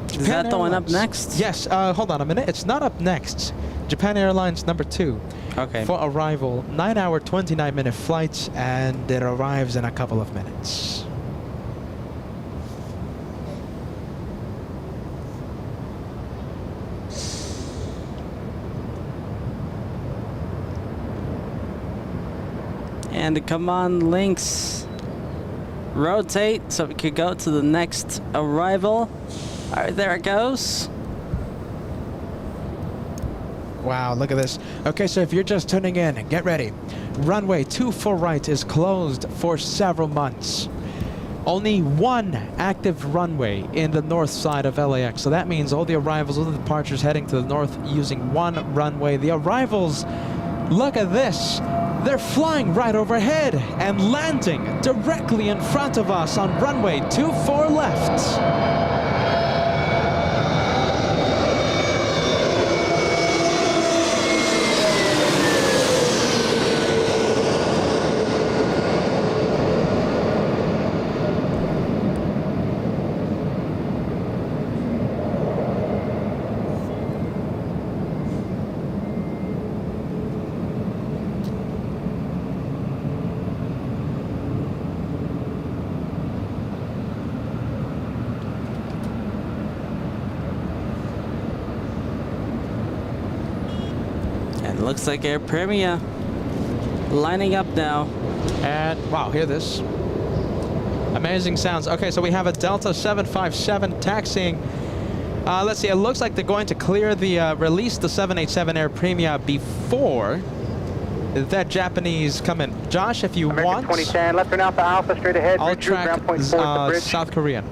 Is that the one up next? Yes. Hold on a minute. It's not up next. Japan Airlines number 2. Okay. For arrival, 9-hour, 29-minute flight, and it arrives in a couple of minutes. And come on, links. Rotate so we could go to the next arrival. All right, there it goes. Wow, look at this. Okay, so if you're just tuning in, get ready. Runway 24 right is closed for several months. Only one active runway in the north side of LAX. So that means all the arrivals, all the departures heading to the north using one runway. The arrivals, look at this. They're flying right overhead and landing directly in front of us on runway 24 left. Looks like Air Premia lining up now. And wow, hear this. Amazing sounds. Okay, so we have a Delta 757 taxiing. Let's see, it looks like they're going to clear the, release the 787 Air Premia before that Japanese come in. Josh, if you American want, 2010, left turn Alpha Alpha, straight ahead. I'll bridge route, track ground point 4 at the bridge. South Korean.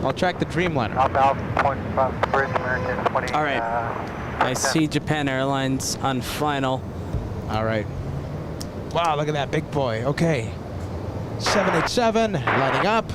I'll track the Dreamliner. Alpha Alpha, point 5 bridge, American 20. All right. I see Japan Airlines on final. All right. Wow, look at that big boy. Okay. 787 lining up.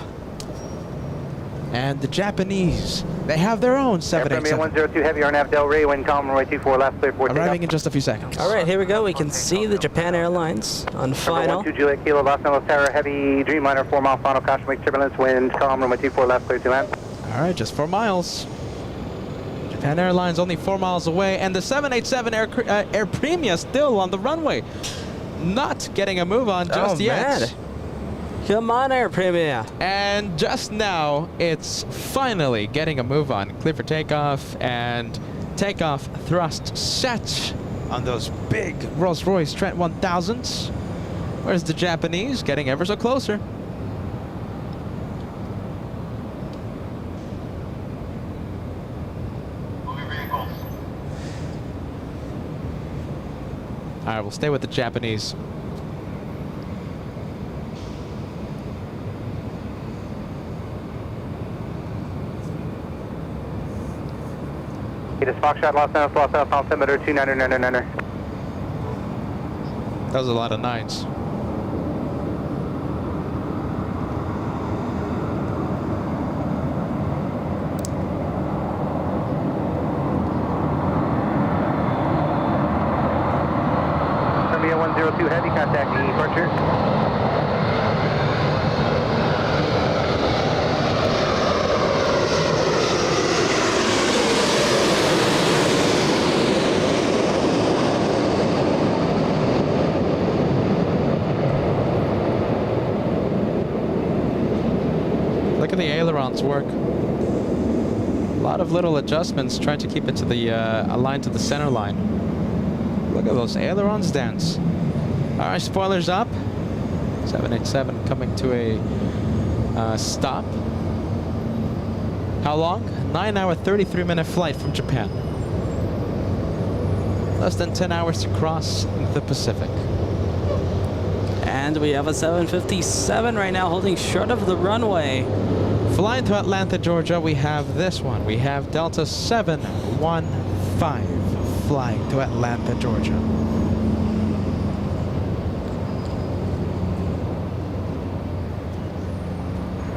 And the Japanese, they have their own 787. 102 Heavy, RNAV Del Rey, wind calm, runway 24 left, clear for Arriving in just a few seconds. All right, here we go. We can see the Japan Airlines on final. 12 Juliet Kilo, Los Angeles Tower, Heavy, Dreamliner, 4 mile final, caution, wake turbulence, wind calm, runway 24 left, clear to land. All right, just 4 miles. Japan Airlines only 4 miles away, and the 787 Air Premia still on the runway. Not getting a move on just yet. Man. Come on, Air Premia. And just now, it's finally getting a move on. Clear for takeoff, and takeoff thrust set on those big Rolls-Royce Trent 1000s. Where's the Japanese getting ever so closer? All right, we'll stay with the Japanese. It is Foxtrot, Los Angeles, altimeter 2999. That was a lot of nines. Columbia 102 Heavy, contacting departure. Look at the ailerons work. A lot of little adjustments trying to keep it to the aligned to the center line. Look at those ailerons dance. All right, spoilers up. 787 coming to a stop. How long? 9-hour, 33-minute flight from Japan. Less than 10 hours to cross the Pacific. And we have a 757 right now holding short of the runway. Flying to Atlanta, Georgia, we have this one. We have Delta 715 flying to Atlanta, Georgia.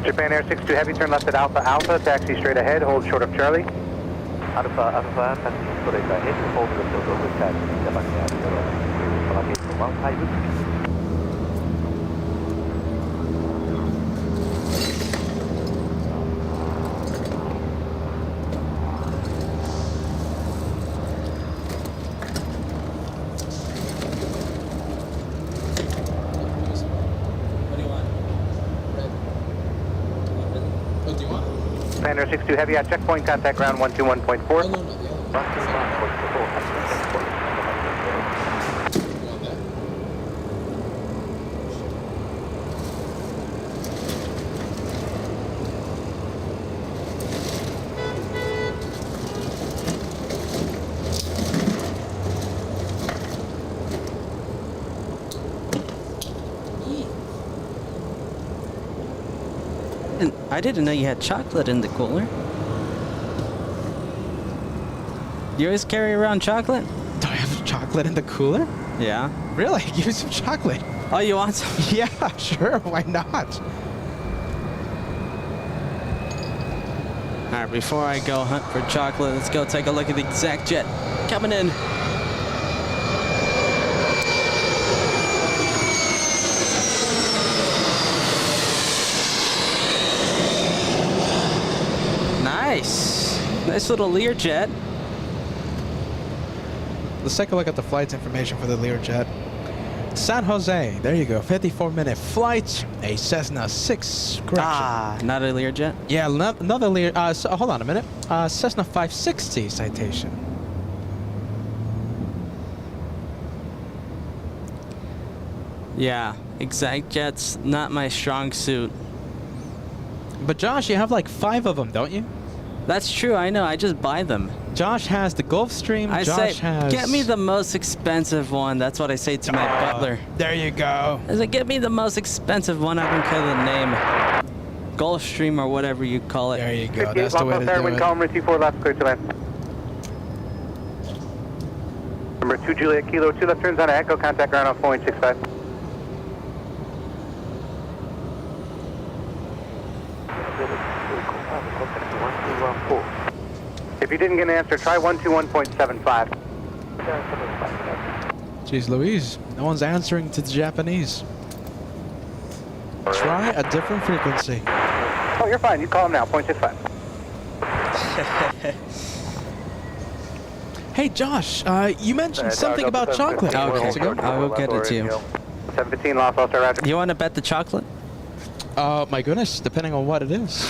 Japan Air 62 Heavy, turn left at Alpha Alpha, taxi straight ahead, hold short of Charlie. Alpha Alpha, taxi straight ahead, hold short of Charlie. Japan Air 62 Heavy at checkpoint, contact ground 121.4. I didn't know you had chocolate in the cooler. You always carry around chocolate? Do I have chocolate in the cooler? Yeah. Really? Give me some chocolate. Oh, you want some? Yeah, sure. Why not? All right, before I go hunt for chocolate, let's go take a look at the exact jet coming in. Nice. Nice little Learjet. Let's take a look at the flight information for the Learjet. San Jose, there you go, 54-minute flight, a Cessna 6, correction. Ah, not a Learjet? Yeah, another Lear, so, hold on a minute, Cessna 560 citation. Yeah, exact jet's not my strong suit. But Josh, you have like 5 of them, don't you? That's true, I know, I just buy them. Josh has the Gulfstream, I Josh say, has... get me the most expensive one. That's what I say to my butler. There you go. I say, get me the most expensive one. I don't care the name. Gulfstream or whatever you call it. There you go, 58 that's the way Los to Angeles, do wind it. calm, runway 24 left, clear to land. Number 2 Juliet Kilo, 2 left turns on Echo, contact ground on 4.65. cool. If you didn't get an answer, try 121.75. Jeez Louise, no one's answering to the Japanese. Try a different frequency. Oh, you're fine. You call him now. 0.65. Hey Josh, you mentioned something about chocolate. Oh, okay. Minutes ago. I'll go get it to you. 715 Los All-Star Roger. You want to bet the chocolate? My goodness, depending on what it is.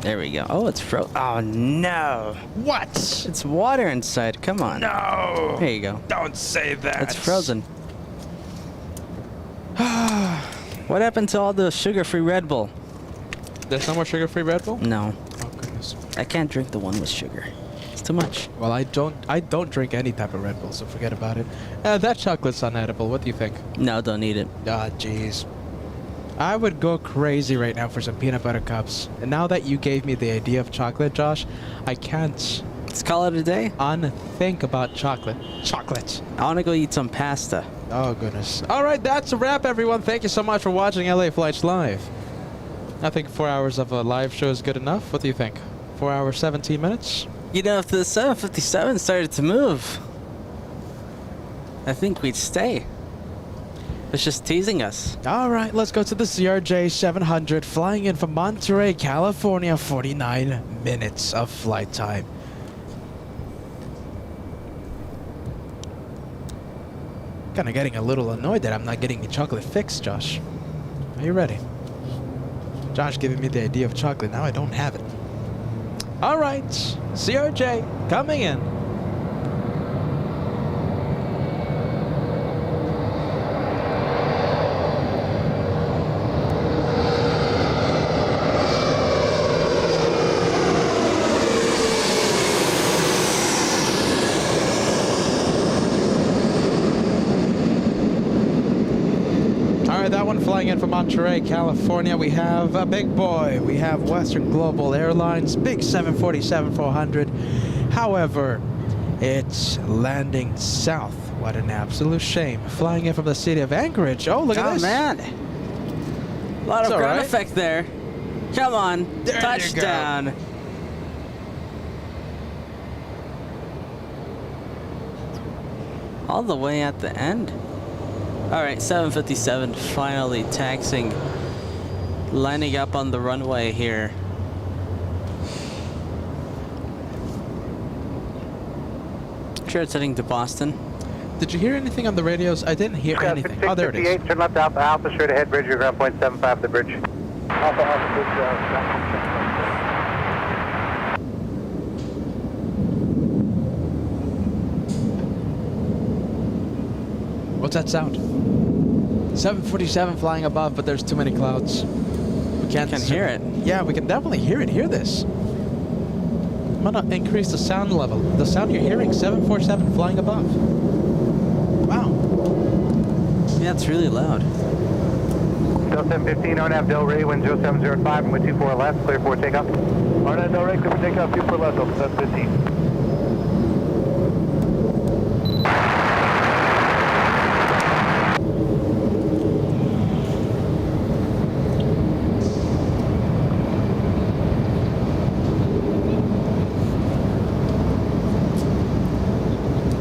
There we go. Oh, it's frozen. Oh, no. What? It's water inside. Come on. No. There you go. Don't say that. It's frozen. What happened to all the sugar-free Red Bull? There's no more sugar-free Red Bull? No. Oh goodness. I can't drink the one with sugar. It's too much. Well, I don't drink any type of Red Bull, so forget about it. That chocolate's unedible. What do you think? No, don't eat it. Ah, jeez. I would go crazy right now for some peanut butter cups. And now that you gave me the idea of chocolate, Josh, I can't Let's call it a day. unthink about chocolate. Chocolate. I want to go eat some pasta. Oh, goodness. All right, that's a wrap, everyone. Thank you so much for watching LA Flights Live. I think 4 hours of a live show is good enough. What do you think? 4 hours, 17 minutes? You know, if the 757 started to move, I think we'd stay. It's just teasing us. All right, let's go to the CRJ 700 flying in from Monterey, California. 49 minutes of flight time. Kind of getting a little annoyed that I'm not getting the chocolate fix, Josh. Are you ready? Josh giving me the idea of chocolate. Now I don't have it. All right, CRJ coming in. That one flying in from Monterey, California. We have a big boy. We have Western Global Airlines, big 747-400. However, it's landing south. What an absolute shame. Flying in from the city of Anchorage. Oh, look at this. Oh, man. A lot of ground right. effect there. Come on. There you Touchdown. All the way at the end. All right, 757 finally taxiing, lining up on the runway here. Sure, it's heading to Boston. Did you hear anything on the radios? I didn't hear anything. Oh, there it is. 658, turn left Alpha, straight ahead, bridge, ground point 75, the bridge. Alpha, bridge, What's that sound? 747 flying above, but there's too many clouds. We can't hear it. Yeah, we can definitely hear it. Hear this. I'm gonna increase the sound level. The sound you're hearing, 747 flying above. Wow. Yeah, it's really loud. Del 715, RNAV Del Rey, wind 0705, and with 24 left, clear for takeoff. RNAV Del Rey, clear for takeoff, 24 left, Delta 715.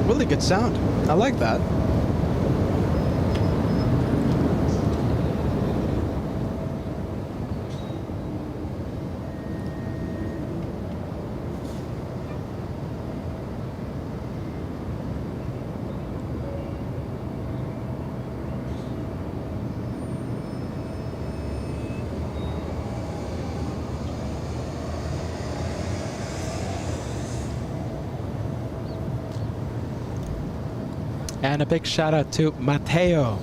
Really good sound. I like that. And a big shout out to Mateo.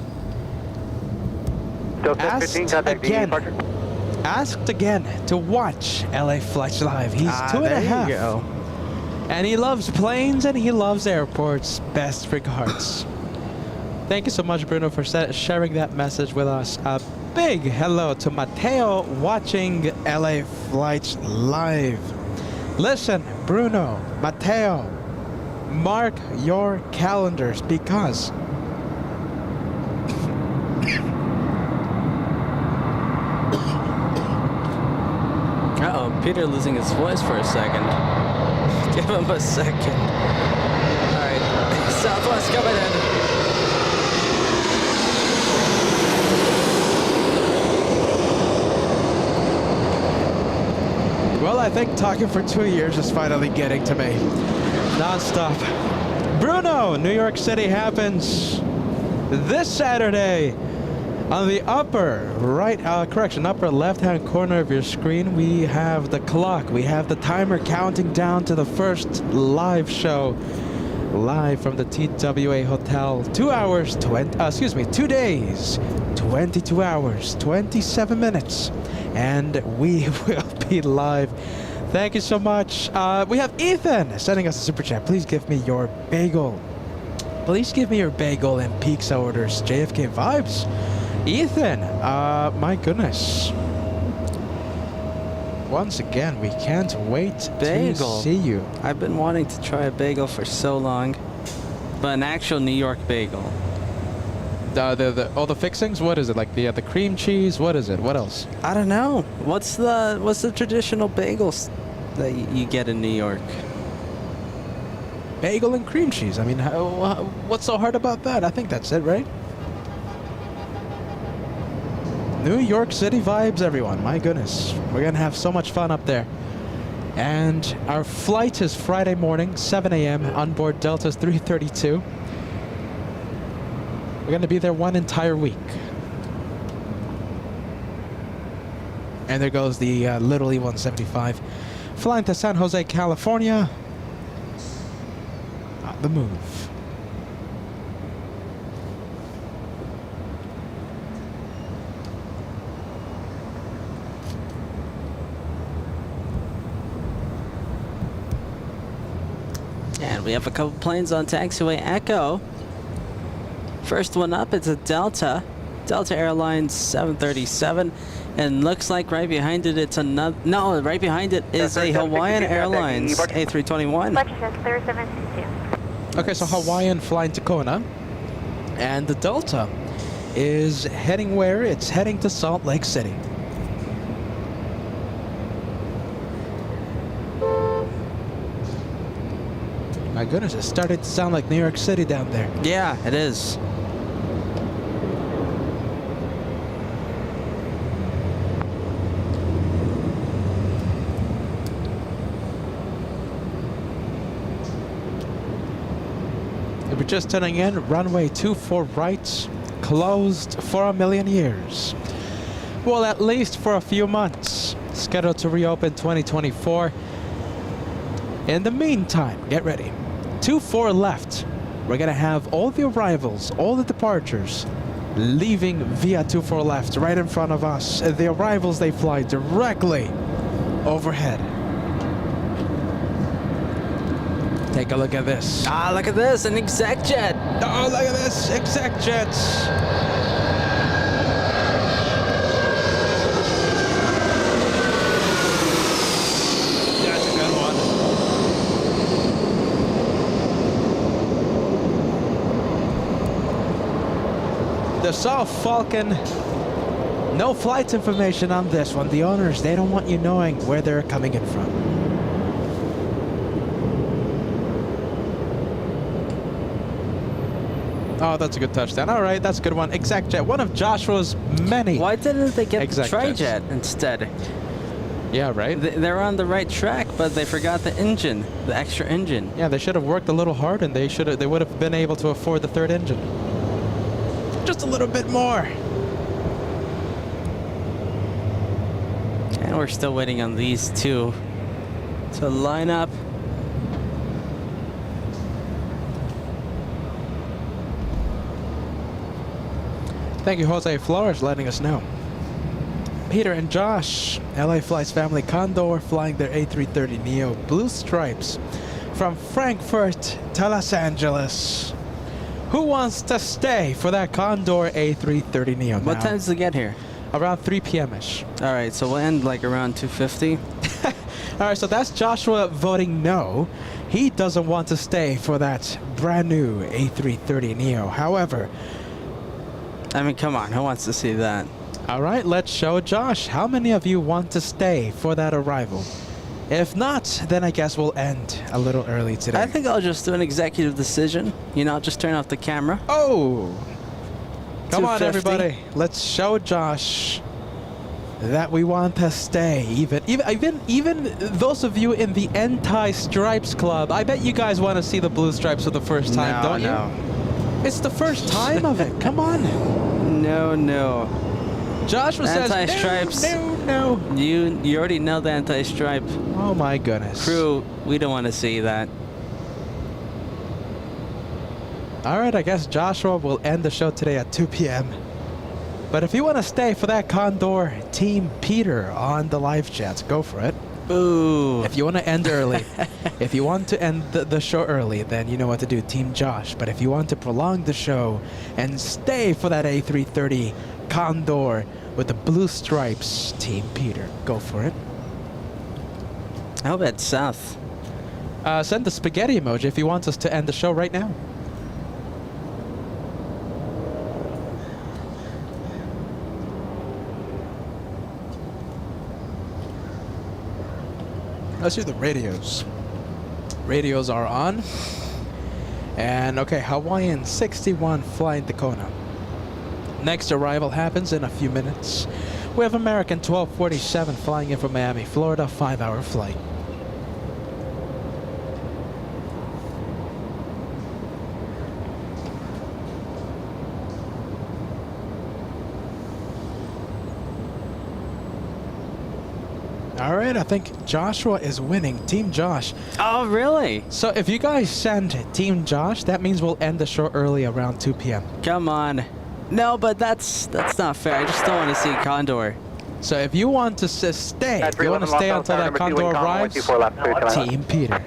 Asked again to watch LA Flights Live. He's 2.5. Go. And he loves planes and he loves airports. Best regards. Thank you so much, Bruno, for sharing that message with us. A big hello to Mateo watching LA Flights Live. Listen, Bruno, Mateo, mark your calendars because Uh-oh, Peter losing his voice for a second. Give him a second. Alright, Southwest coming in. Well, I think talking for 2 years is finally getting to me. Non-stop. Bruno, New York City happens this Saturday. On the upper upper left-hand corner of your screen, we have the clock. We have the timer counting down to the first live show, live from the TWA Hotel. 2 hours, 2 days, 22 hours, 27 minutes, and we will be live. Thank you so much. We have Ethan sending us a super chat. Please give me your bagel. Please give me your bagel and pizza orders. JFK vibes. Ethan, my goodness. Once again, we can't wait to see you. I've been wanting to try a bagel for so long, but an actual New York bagel. All the fixings. What is it? Like the cream cheese. What is it? What else? I don't know. What's the traditional bagels that you get in New York? Bagel and cream cheese. I mean, what's so hard about that? I think that's it, right? New York City vibes, everyone. My goodness. We're going to have so much fun up there. And our flight is Friday morning, 7 a.m. on board Delta's 332. We're going to be there one entire week. And there goes the little E-175 flying to San Jose, California. On the move. And we have a couple planes on taxiway Echo. First one up, it's a Delta Airlines 737, and looks like right behind it it's another. No, right behind it is a Hawaiian Airlines A321. Okay, so Hawaiian flying to Kona, and the Delta is heading where? It's heading to Salt Lake City. My goodness, it started to sound like New York City down there. Yeah, it is. If we're just tuning in, runway 24 right, closed for 1,000,000 years. Well, at least for a few months. Scheduled to reopen 2024. In the meantime, get ready. 24 left. We're gonna have all the arrivals, all the departures, leaving via 24 left right in front of us. The arrivals, they fly directly overhead. Take a look at this. Ah, look at this, an exec jet. Oh, look at this, exec jets. That's a good one. The South Falcon, no flight information on this one. The owners, they don't want you knowing where they're coming in from. Oh, that's a good touchdown. All right, that's a good one. Exec jet, one of Joshua's many. Why didn't they get the exec tri-jet instead? Yeah, right? They're on the right track, but they forgot the engine, the extra engine. Yeah, they should have worked a little hard, and they would have been able to afford the third engine. Just a little bit more. And we're still waiting on these two to line up. Thank you, Jose Flores, letting us know. Peter and Josh, LA Flights family Condor, flying their A330neo Blue Stripes from Frankfurt to Los Angeles. Who wants to stay for that Condor A330neo? What time does it get here? Around 3 p.m.-ish. All right, so we'll end like around 2:50. All right, so that's Joshua voting no. He doesn't want to stay for that brand new A330neo. However, I mean, come on, who wants to see that? All right, let's show Josh. How many of you want to stay for that arrival? If not, then I guess we'll end a little early today. I think I'll just do an executive decision. You know, just turn off the camera. Oh! Come on, 250. everybody. Let's show Josh that we want to stay. Even those of you in the anti-stripes club, I bet you guys want to see the blue stripes for the first time, don't you? It's the first time of it. Come on. No. Joshua says Anti-stripes. No. You already know the anti-stripe. Oh my goodness. Crew, we don't want to see that. All right, I guess Joshua will end the show today at 2 p.m. But if you want to stay for that Condor, Team Peter on the live chats, go for it. Ooh. If you want to end early, if you want to end the show early, then you know what to do, Team Josh. But if you want to prolong the show and stay for that A330 Condor with the blue stripes, Team Peter, go for it. I hope it's south. Send the spaghetti emoji if you want us to end the show right now. Let's do the radios. Radios are on. And okay, Hawaiian 61 flying Tacoma. Next arrival happens in a few minutes. We have American 1247 flying in from Miami, Florida, 5-hour flight. All right, I think Joshua is winning. Team Josh. Oh, really? So if you guys send Team Josh, that means we'll end the show early around 2 p.m. Come on. No, but that's not fair. I just don't want to see Condor. So if you want to stay, if you want to stay until that Condor arrives, Team Peter.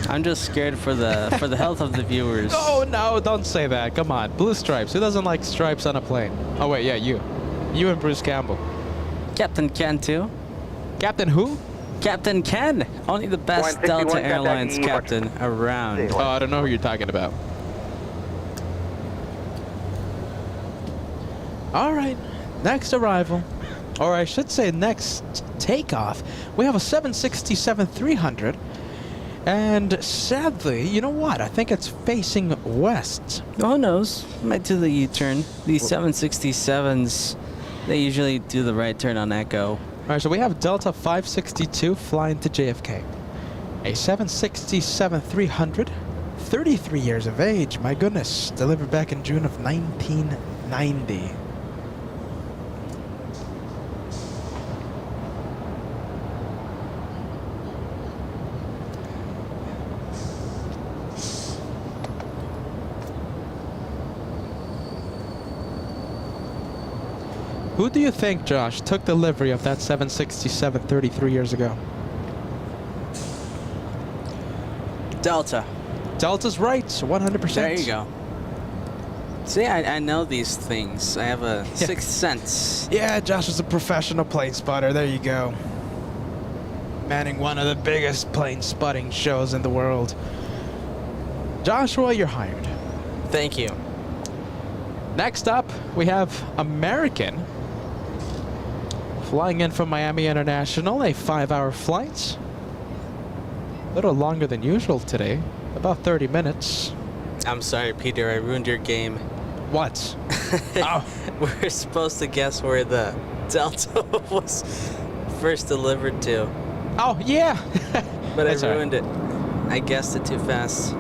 I'm just scared for the health of the viewers. Oh no, don't say that. Come on. Blue stripes. Who doesn't like stripes on a plane? Oh wait, yeah, you. You and Bruce Campbell. Captain Ken too. Captain who? Captain Ken. Only the best Delta Airlines captain around. Oh, I don't know who you're talking about. All right, next arrival, or I should say next takeoff, we have a 767-300. And sadly, you know what? I think it's facing west. Who knows? Might do the U-turn. These 767s, they usually do the right turn on Echo. All right, so we have Delta 562 flying to JFK. A 767-300, 33 years of age. My goodness, delivered back in June of 1990. Who do you think, Josh, took delivery of that 767 33 years ago? Delta. Delta's right, 100%. There you go. See, I know these things. I have a sixth sense. Yeah, Josh is a professional plane spotter. There you go. Manning one of the biggest plane spotting shows in the world. Joshua, you're hired. Thank you. Next up, we have American flying in from Miami International, a 5-hour flight. A little longer than usual today, about 30 minutes. I'm sorry, Peter, I ruined your game. What? Oh. We're supposed to guess where the Delta was first delivered to. Oh, yeah. But That's I all right. ruined it. I guessed it too fast.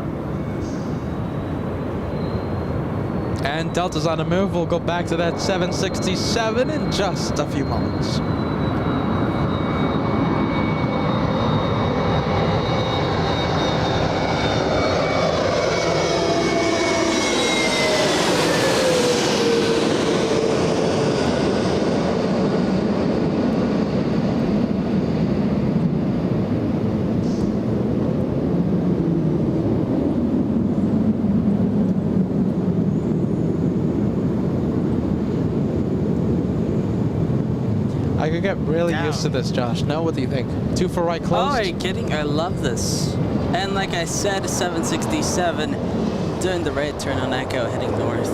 And Delta's on the move. We'll go back to that 767 in just a few moments. I could get really used to this, Josh. Now, what do you think? 2 for right Oh, closed? are you kidding? I love this. And like I said, 767 doing the right turn on Echo heading north.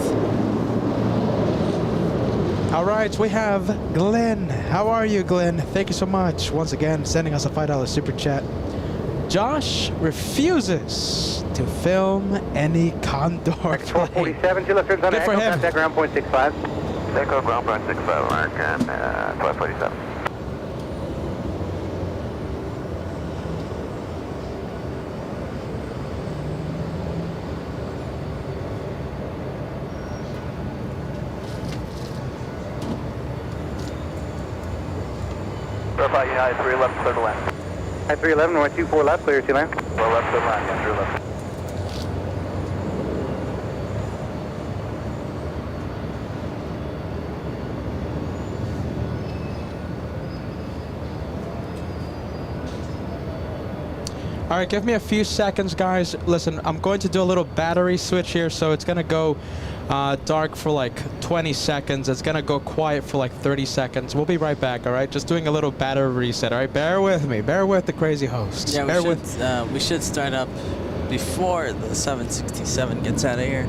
All right, we have Glenn. How are you, Glenn? Thank you so much once again sending us a $5 super chat. Josh refuses to film any Condor plane. 447, 2 left turns on Good for Echo, him. contact ground point 65. Echo ground point 65, American 1247. Verify United 311, clear to land. At 311, 124 left, clear to land. 4 left, clear to land, yeah, 3 left. All right, give me a few seconds, guys. Listen, I'm going to do a little battery switch here, so it's gonna go dark for like 20 seconds. It's gonna go quiet for like 30 seconds. We'll be right back, all right? Just doing a little battery reset, all right? Bear with me. Bear with the crazy hosts. Yeah, Bear we should start up before the 767 gets out of here.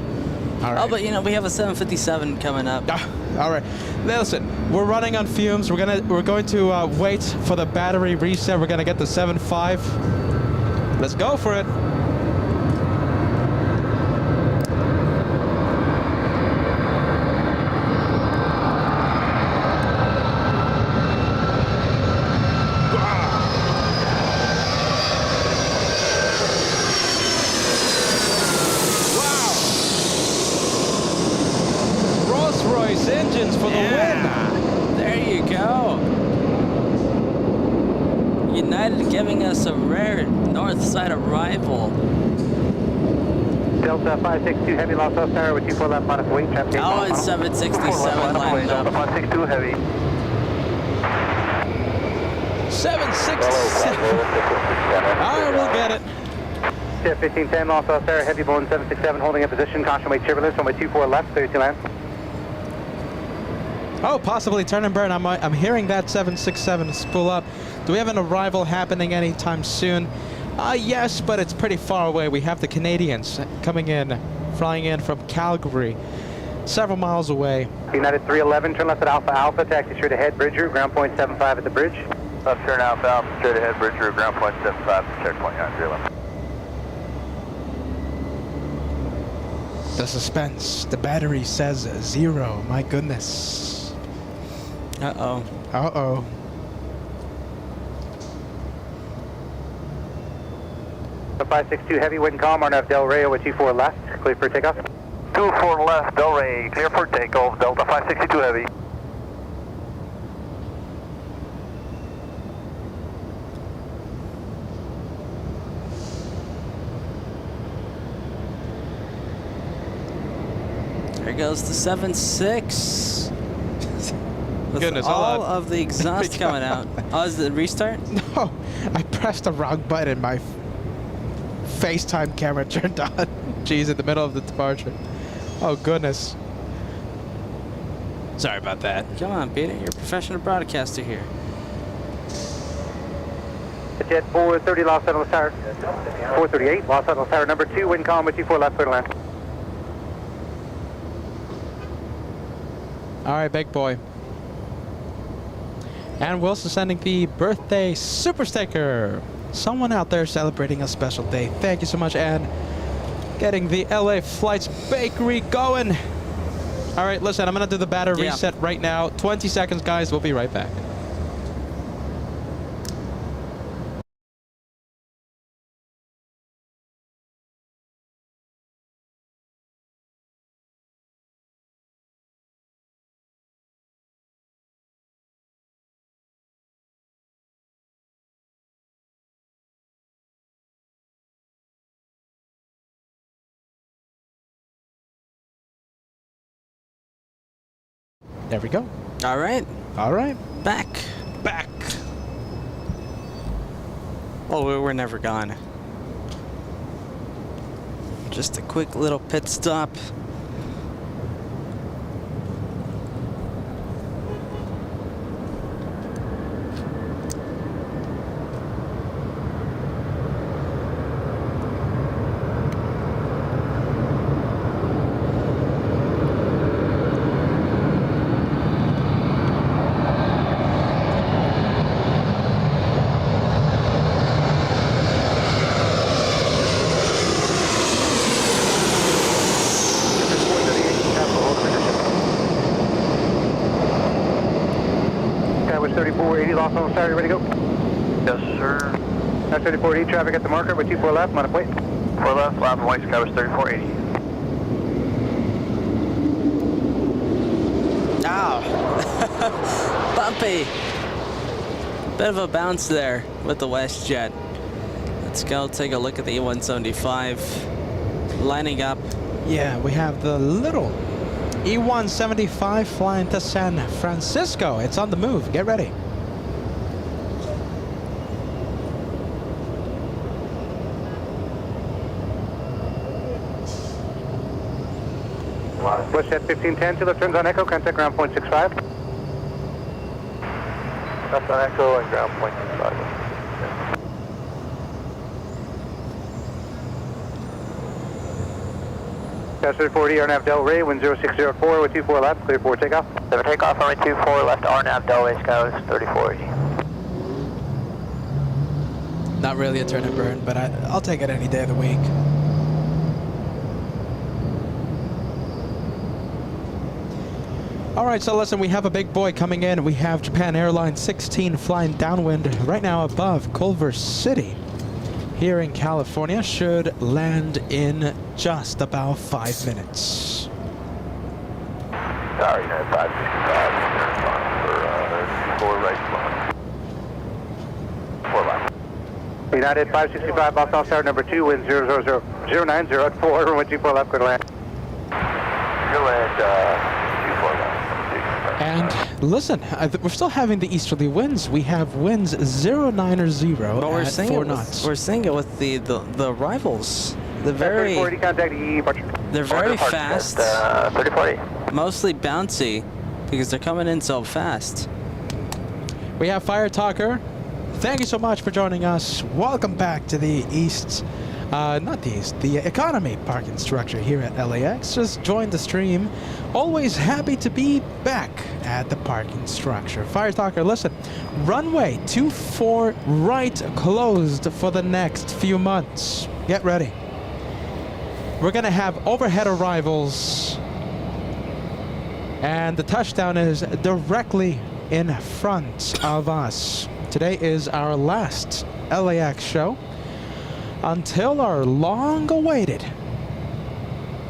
All right. Oh, but you know, we have a 757 coming up. All right. Listen, we're running on fumes. We're going to wait for the battery reset. We're gonna get the 7.5. Let's go for it. Rolls-Royce engines for the win. There you go. United giving us a rare north side arrival. Delta 562 heavy, lost off tower with 24 left, minus weight, traffic. Oh, it's 767 lining up. Delta 562 heavy. 767. All right, we'll get it. Jet 1510, lost off tower, heavy Boeing 767, holding in position, caution weight turbulence, runway 24 left, clear to land. Oh, possibly turn and burn. I'm hearing that 767 spool up. Do we have an arrival happening anytime soon? Yes, but it's pretty far away. We have the Canadians coming in, flying in from Calgary, several miles away. United 311, turn left at Alpha Alpha, taxi straight ahead, bridge route, ground point 75 at the bridge. Left turn Alpha Alpha, straight ahead, bridge route, ground point 75, checkpoint United 311. The suspense. The battery says 0. My goodness. Uh-oh. Uh-oh. The 562 heavy, wind calm, RNF Del Rey with 24 left, clear for takeoff. 24 left, Del Rey, clear for takeoff, Delta 562 heavy. There goes the 7.6. With Goodness, all of the exhaust coming out. Oh, is it restart? No, I pressed the wrong button. My FaceTime camera turned on. Jeez, in the middle of the departure. Oh, goodness. Sorry about that. Come on, Peter. You're a professional broadcaster here. Jet 430, Los Angeles Tower. 438, Los Angeles Tower, number 2, wind calm with 24 left, clear to land. All right, big boy. And we're also sending the birthday super sticker. Someone out there celebrating a special day. Thank you so much, and getting the LA Flights Bakery going. All right, listen, I'm going to do the battery reset right now. 20 seconds, guys. We'll be right back. There we go. All right. All right. Back. Back. Oh, we're never gone. Just a quick little pit stop. was 3480, lost on start, ready to go? Yes, sir. That's 3480, traffic at the marker with 24 left, on a plate. 4 left, loud and white, Sky was 3480. Ow! Bumpy! Bit of a bounce there with the WestJet. Let's go take a look at the E175 lining up. Yeah, we have the little E175 flying to San Francisco. It's on the move. Get ready. WestJet 1510, to the turns on Echo, contact ground point 65. That's on Echo and ground point 5. That's 3480, RNAV Del Rey, wind 0604 with 24 left, clear for takeoff. 7 takeoff, runway 24 left, RNAV Del Rey, Sky was 3480. Not really a turn and burn, but I'll take it any day of the week. All right, so listen, we have a big boy coming in. We have Japan Airlines 16 flying downwind right now above Culver City here in California. Should land in just about 5 minutes. Sorry, United 565, for 4 right long. 4 left. United 565, box off start number 2, wind 090 at 4, runway 24 left, clear to land. You'll land 24 left. And listen, we're still having the easterly winds. We have winds 090 But we're at seeing 4 it knots. we're seeing it with the rivals. They're very 3480, contact EE departure. they're very fast, 3480. mostly bouncy because they're coming in so fast. We have Fire Talker. Thank you so much for joining us. Welcome back to the East, not the East, the economy parking structure here at LAX. Just joined the stream. Always happy to be back at the parking structure. Fire Talker, listen, runway 24 right closed for the next few months. Get ready. We're gonna have overhead arrivals, and the touchdown is directly in front of us. Today is our last LAX show until our long-awaited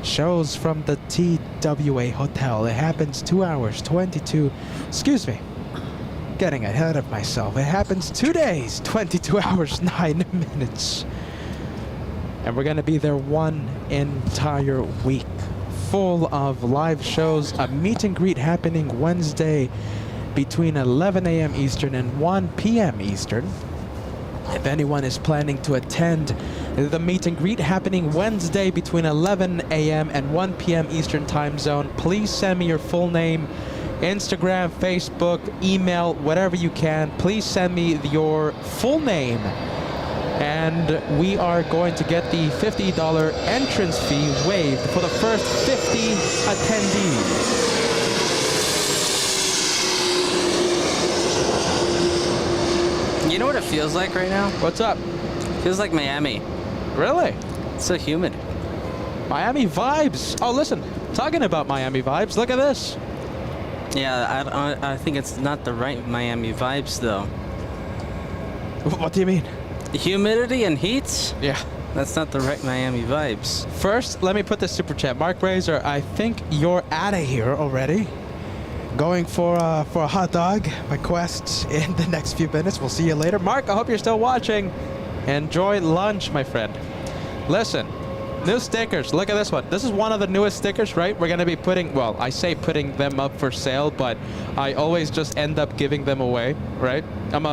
shows from the TWA Hotel. It happens 2 hours, 22, excuse me, getting ahead of myself. It happens 2 days, 22 hours, 9 minutes. And we're gonna be there one entire week, full of live shows, a meet and greet happening Wednesday between 11 a.m. Eastern and 1 p.m. Eastern. If anyone is planning to attend the meet and greet happening Wednesday between 11 a.m. and 1 p.m. Eastern time zone, please send me your full name, Instagram, Facebook, email, whatever you can. Please send me your full name, and we are going to get the $50 entrance fee waived for the first 50 attendees. You know what it feels like right now? What's up? Feels like Miami. Really? It's so humid. Miami vibes. Oh, listen, talking about Miami vibes, look at this. Yeah, I think it's not the right Miami vibes though. What do you mean? Humidity and heat? Yeah. That's not the right Miami vibes. First, let me put this super chat. Mark Razor, I think you're out of here already. Going for a hot dog, my quest in the next few minutes. We'll see you later. Mark, I hope you're still watching. Enjoy lunch, my friend. Listen, new stickers. Look at this one. This is one of the newest stickers, right? We're going to be putting, well, I say putting them up for sale, but I always just end up giving them away, right? I'm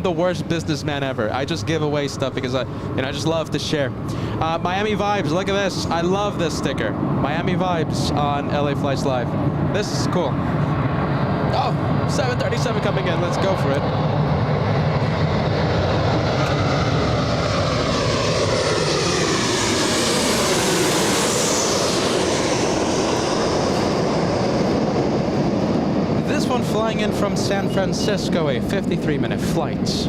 the worst businessman ever. I just give away stuff because I just love to share. Miami Vibes, look at this. I love this sticker. Miami Vibes on LA Flights Live. This is cool. Oh, 737 coming in. Let's go for it. This one flying in from San Francisco, a 53-minute flight.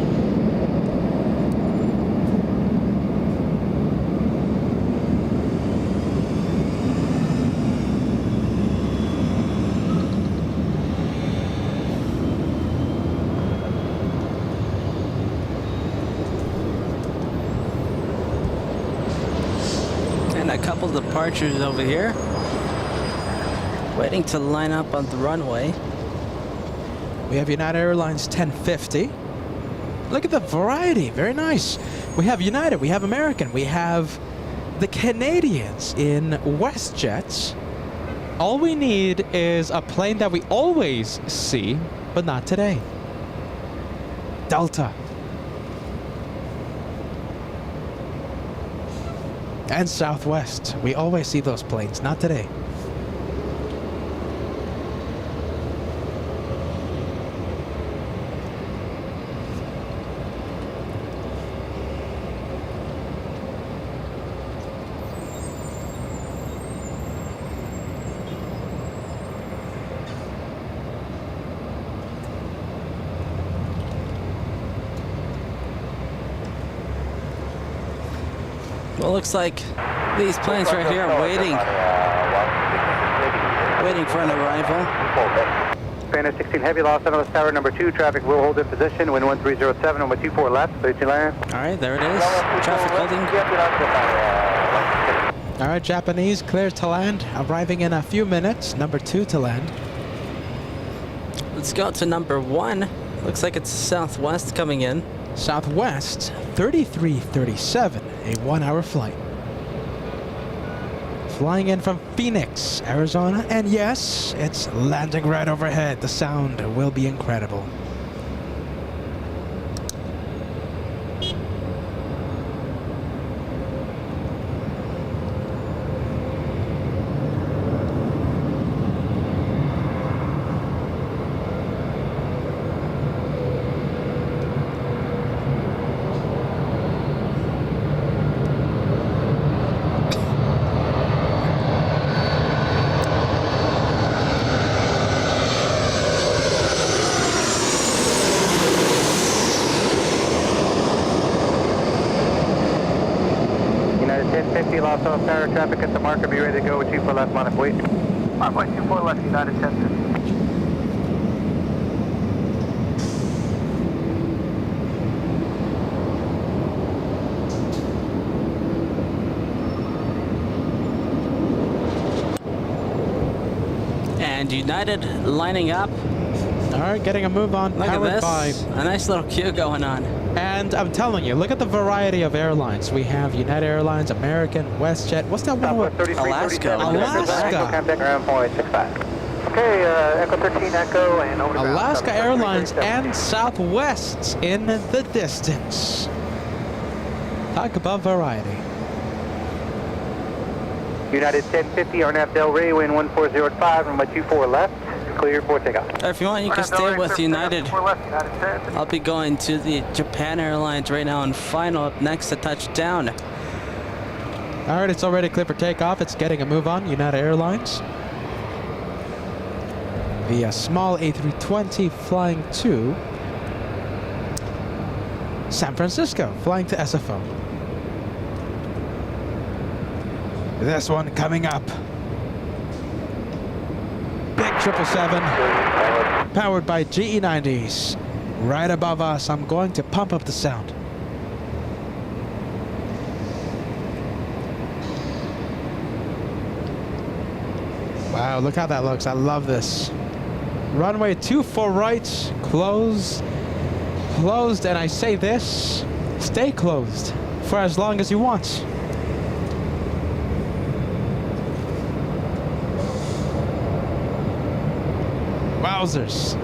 departures over here. Waiting to line up on the runway. We have United Airlines 1050. Look at the variety, very nice. We have United, we have American, we have the Canadians in WestJet. All we need is a plane that we always see, but not today. Delta. And Southwest. We always see those planes, not today. Well, looks like these planes right here are waiting for an arrival. Spanish 16 heavy, lost on tower number 2. Traffic will hold in position. Wind 1307, number 24 left, 32 land. All right, there it is. Traffic holding. All right, Japanese cleared to land, arriving in a few minutes. Number 2 to land. Let's go to number 1. Looks like it's Southwest coming in. Southwest 3337, a 1-hour flight. Flying in from Phoenix, Arizona, and yes, it's landing right overhead. The sound will be incredible. Lost on tower traffic at the marker. Be ready to go with 24 left, Monarch. Wait. Monarch 24 left, United 1050. And United lining up. All right, getting a move on. Look at powered this. A nice little queue going on. And I'm telling you, look at the variety of airlines. We have United Airlines, American, WestJet. What's that one? Alaska. Contact around 0.65. Okay, Echo 13 Echo and over to ground. Alaska Airlines and Southwest in the distance. Talk about variety. United 1050, RNAV Del Rey, wind 1405, runway 24 left, clear for takeoff. If you want, you can stay with United. I'll be going to the Japan Airlines right now and final up next to touchdown. All right, it's already clear for takeoff. It's getting a move on. United Airlines. The small A320 flying to San Francisco, flying to SFO. This one coming up. Big 777, powered by GE90s. Right above us, I'm going to pump up the sound. Wow, look how that looks. I love this. Runway 24 right, closed, and I say this, stay closed for as long as you want. Wowzers.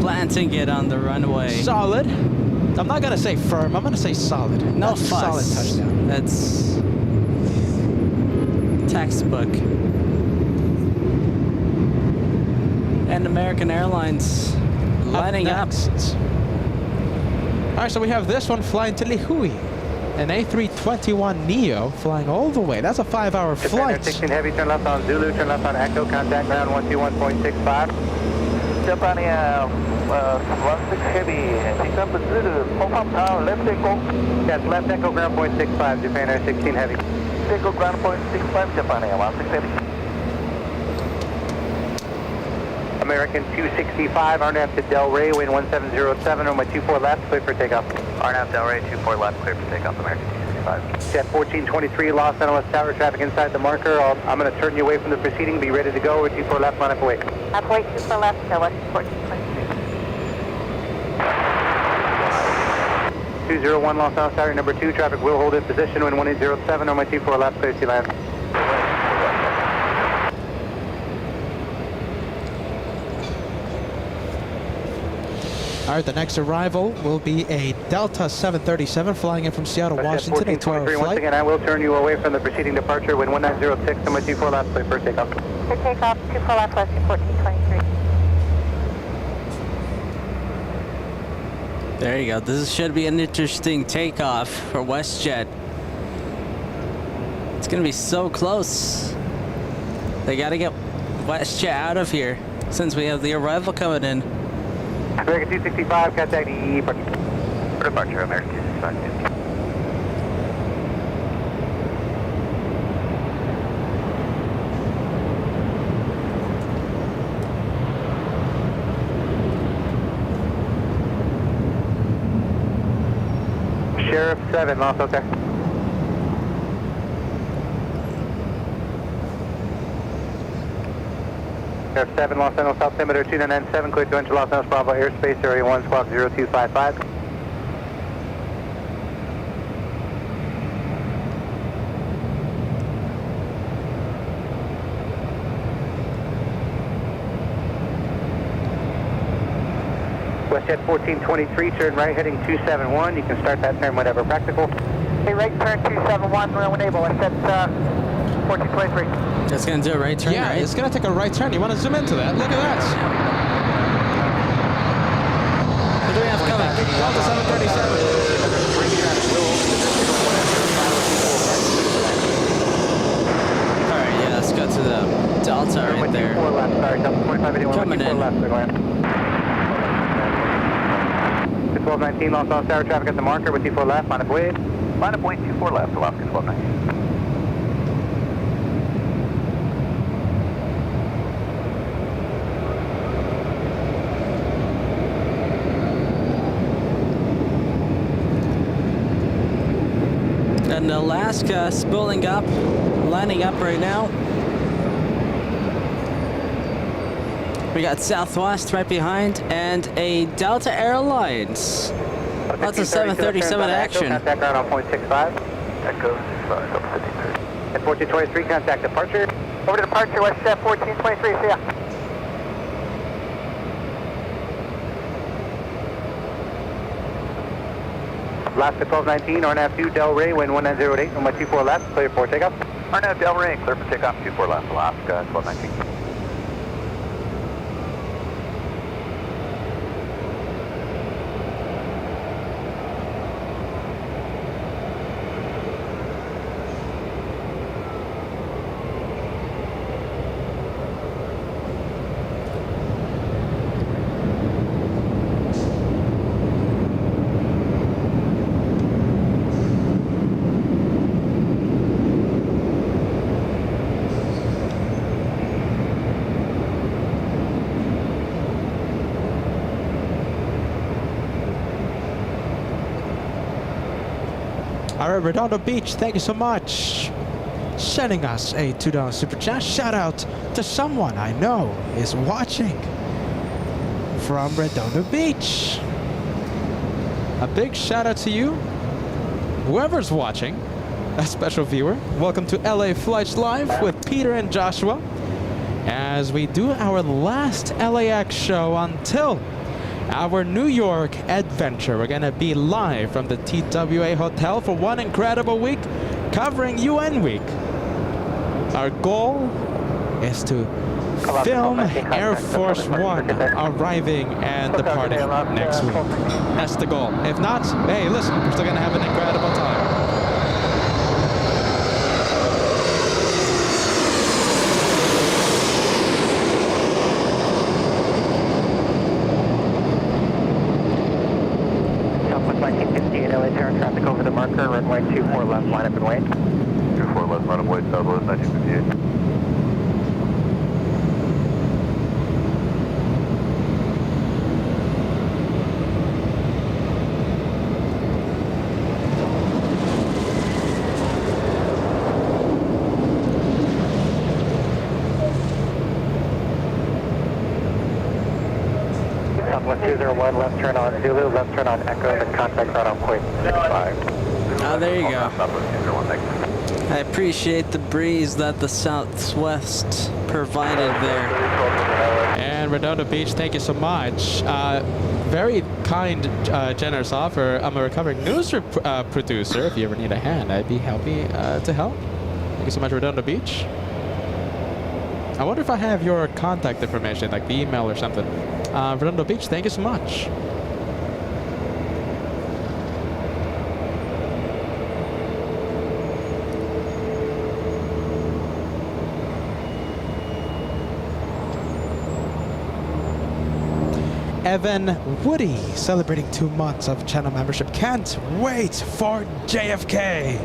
Planting it on the runway. Solid. I'm not gonna say firm. I'm gonna say solid. No That's fuss. Solid touchdown. That's textbook. and American Airlines lining up. Alright, so we have this one flying to Lihui. An A321neo flying all the way. That's a 5-hour flight. 16 Heavy, turn left on Zulu, turn left on Echo, contact ground 121.65. Japan 16 Heavy, take up Zulu, pop up now, left echo. Yes, left Echo, ground point 65, Japan Air 16 Heavy. Echo ground point 65, Japan 16 Heavy. American 265, RNAV to Del Rey, wind 1707, runway 24 left, clear for takeoff. RNAV Del Rey 24 left, clear for takeoff, American 265. Jet 1423, Los Angeles Tower, traffic inside the marker. I'm going to turn you away from the proceeding, be ready to go, over 24 left, line up away. Up away, 24 left, so west 1423. 201 Los Angeles Tower, number 2, traffic will hold in position, wind 1807, runway 24 left, clear to land. All right, the next arrival will be a Delta 737 flying in from Seattle, Washington, a 12-hour Once flight. again, I will turn you away from the preceding departure, wind 1906, runway 24 left, clear for takeoff. For takeoff, 24 left, west 1423. There you go. This should be an interesting takeoff for WestJet. It's going to be so close. They got to get WestJet out of here since we have the arrival coming in. American 265, contact EE. For departure, American 265. Sheriff 7, Los Angeles. Sheriff 7, Los Angeles, altimeter 2997, clear to enter Los Angeles Bravo airspace, area 1, squawk 0255. WestJet 1423, turn right heading 271. You can start that turn whenever practical. Hey, right turn 271, we'll enable WestJet 1423. That's going to do a right turn, Yeah, right? it's going to take a right turn. You want to zoom into that? Look at that. What do we have coming? Delta 737. All right, yeah, let's go to the Delta right there. 4 left, sorry, Delta 2581, Coming 4 in. left, clear to land. 1219, Los Angeles Tower, traffic at the marker, with T4 left, line up way. Line up point 24 left, Alaska 1219. And Alaska spooling up, lining up right now. We got Southwest right behind and a Delta Airlines. Lots of 737 action. Contact ground on point 65. Echo, Delta 53. At 1423, contact departure. Over to departure, WestJet 1423, see ya. Alaska 1219, RNAV 2, Del Rey, wind 1908, runway 24 left, clear for takeoff. RNAV Del Rey, clear for takeoff, 24 left, Alaska 1219. All right, Redondo Beach, thank you so much. Sending us a $2 super chat. Shout out to someone I know is watching from Redondo Beach. A big shout out to you, whoever's watching, a special viewer. Welcome to LA Flights Live with Peter and Joshua as we do our last LAX show until our New York adventure. We're gonna be live from the TWA Hotel for one incredible week, covering UN Week. Our goal is to film Air Force One arriving and departing next week. That's the goal. If not, hey, listen, we're still gonna have an incredible time. Southwest 1958 LA turn traffic over the marker, runway 24 left, line up and wait. 24 left, line up wait, Southwest 1958. Southwest 201, left turn on Zulu, left turn on Echo, and contact right on point 65. Oh, there you go. Southwest 201, thanks. I appreciate the breeze that the Southwest provided there. And Redondo Beach, thank you so much. Very kind, generous offer. I'm a recovering news producer. If you ever need a hand, I'd be happy to help. Thank you so much, Redondo Beach. I wonder if I have your contact information, like the email or something. Redondo Beach, thank you so much. Evan Woody celebrating 2 months of channel membership. Can't wait for JFK.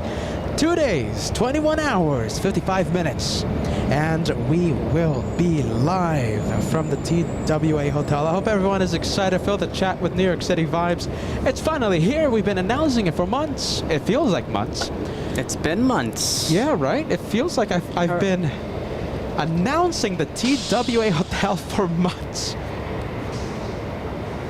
2 days, 21 hours, 55 minutes. And we will be live from the TWA Hotel. I hope everyone is excited. Fill the chat with New York City vibes. It's finally here. We've been announcing it for months. It feels like months. It's been months. Yeah, right? It feels like I've been announcing the TWA Hotel for months.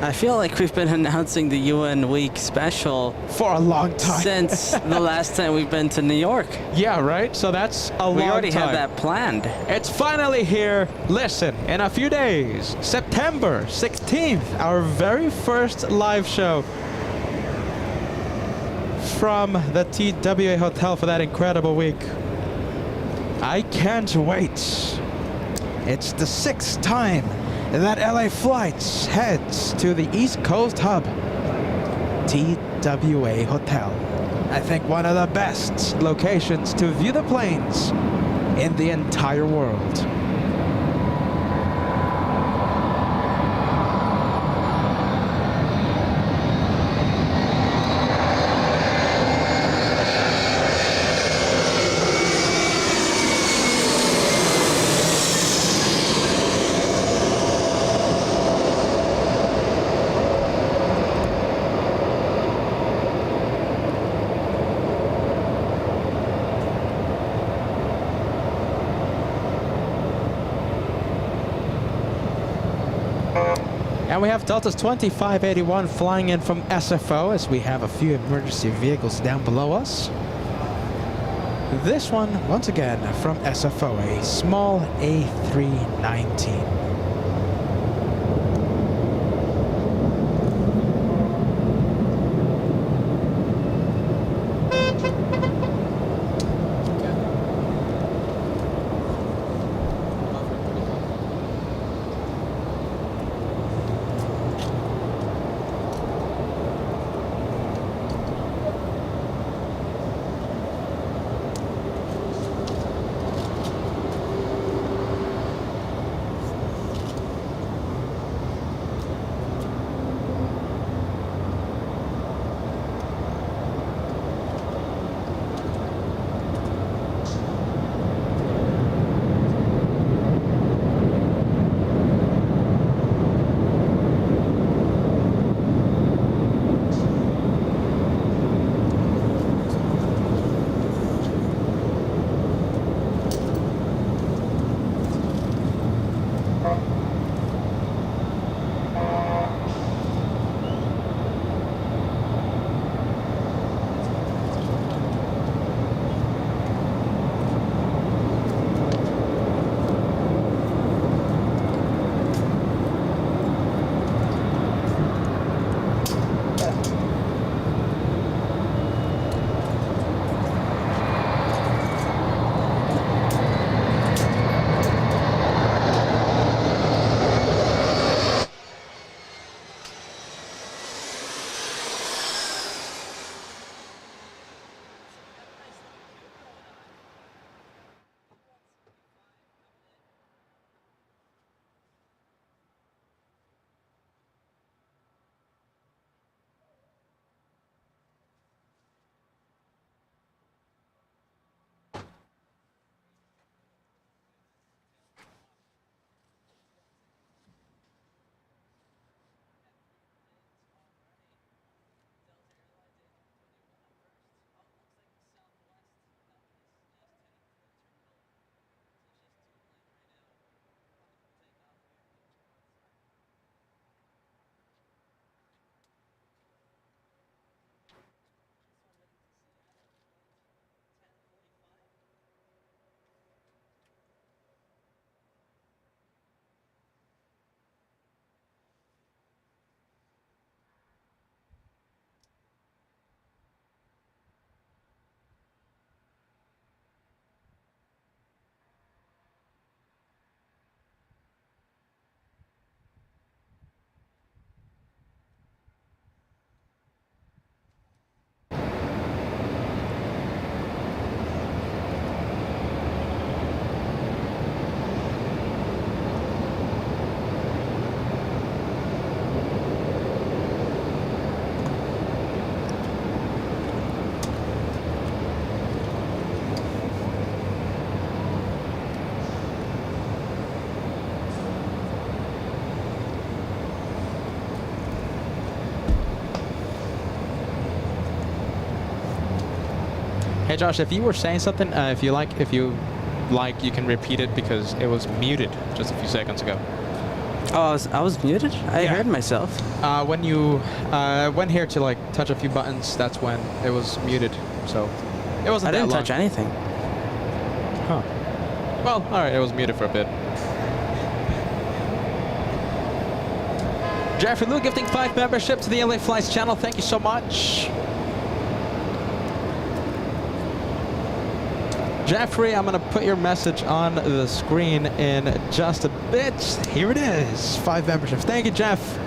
I feel like we've been announcing the UN Week special For a long time. since the last time we've been to New York. Yeah, right? So that's a long time. We already had that planned. It's finally here. Listen, in a few days, September 16th, our very first live show from the TWA Hotel for that incredible week. I can't wait. It's the 6th time that LA Flights heads to the East Coast hub, TWA Hotel. I think one of the best locations to view the planes in the entire world. And we have Delta's 2581 flying in from SFO as we have a few emergency vehicles down below us. This one, once again, from SFO, a small A319. Hey Josh, if you were saying something, if you like, you can repeat it because it was muted just a few seconds ago. Oh, I was muted? I heard myself. When you went here to like touch a few buttons, that's when it was muted. So it wasn't that long. I didn't touch anything. Huh. Well, alright, it was muted for a bit. Jeffrey Lou gifting 5 membership to the LA Flights channel. Thank you so much. Jeffrey, I'm going to put your message on the screen in just a bit. Here it is. 5 memberships. Thank you, Jeff.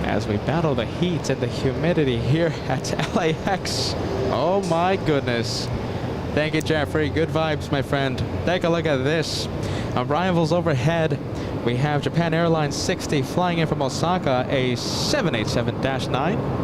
As we battle the heat and the humidity here at LAX. Oh my goodness. Thank you, Jeffrey. Good vibes, my friend. Take a look at this. Arrivals overhead. We have Japan Airlines 60 flying in from Osaka, a 787-9.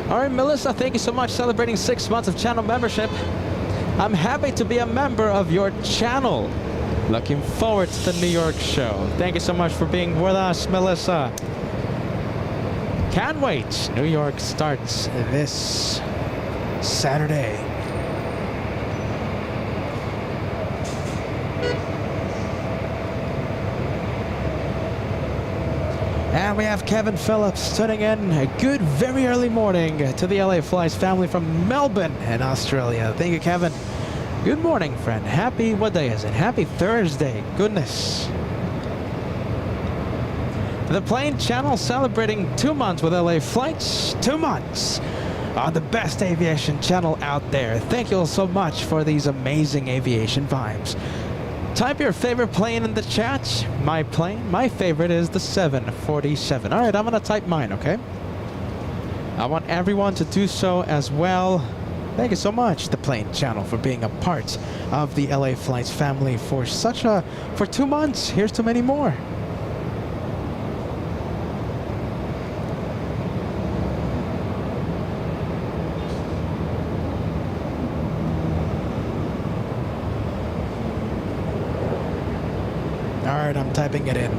All right, Melissa, thank you so much. Celebrating 6 months of channel membership. I'm happy to be a member of your channel. Looking forward to the New York show. Thank you so much for being with us, Melissa. Can't wait. New York starts this Saturday. And we have Kevin Phillips tuning in. A good, very early morning to the LA Flights family from Melbourne in Australia. Thank you, Kevin. Good morning, friend. Happy, what day is it? Happy Thursday. Goodness. The Plane Channel celebrating 2 months with LA Flights. 2 months on the best aviation channel out there. Thank you all so much for these amazing aviation vibes. Type your favorite plane in the chat. My plane, my favorite is the 747. All right, I'm gonna type mine, okay? I want everyone to do so as well. Thank you so much, the Plane Channel, for being a part of the LA Flights family for 2 months. Here's to many more. All right, I'm typing it in.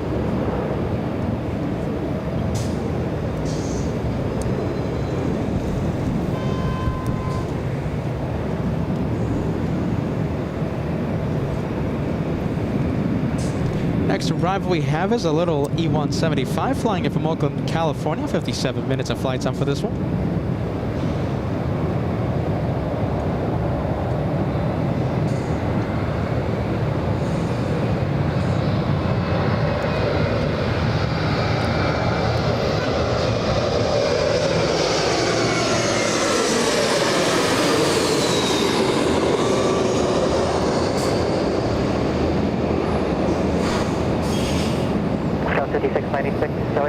Next arrival we have is a little E-175 flying in from Oakland, California. 57 minutes of flight time for this one.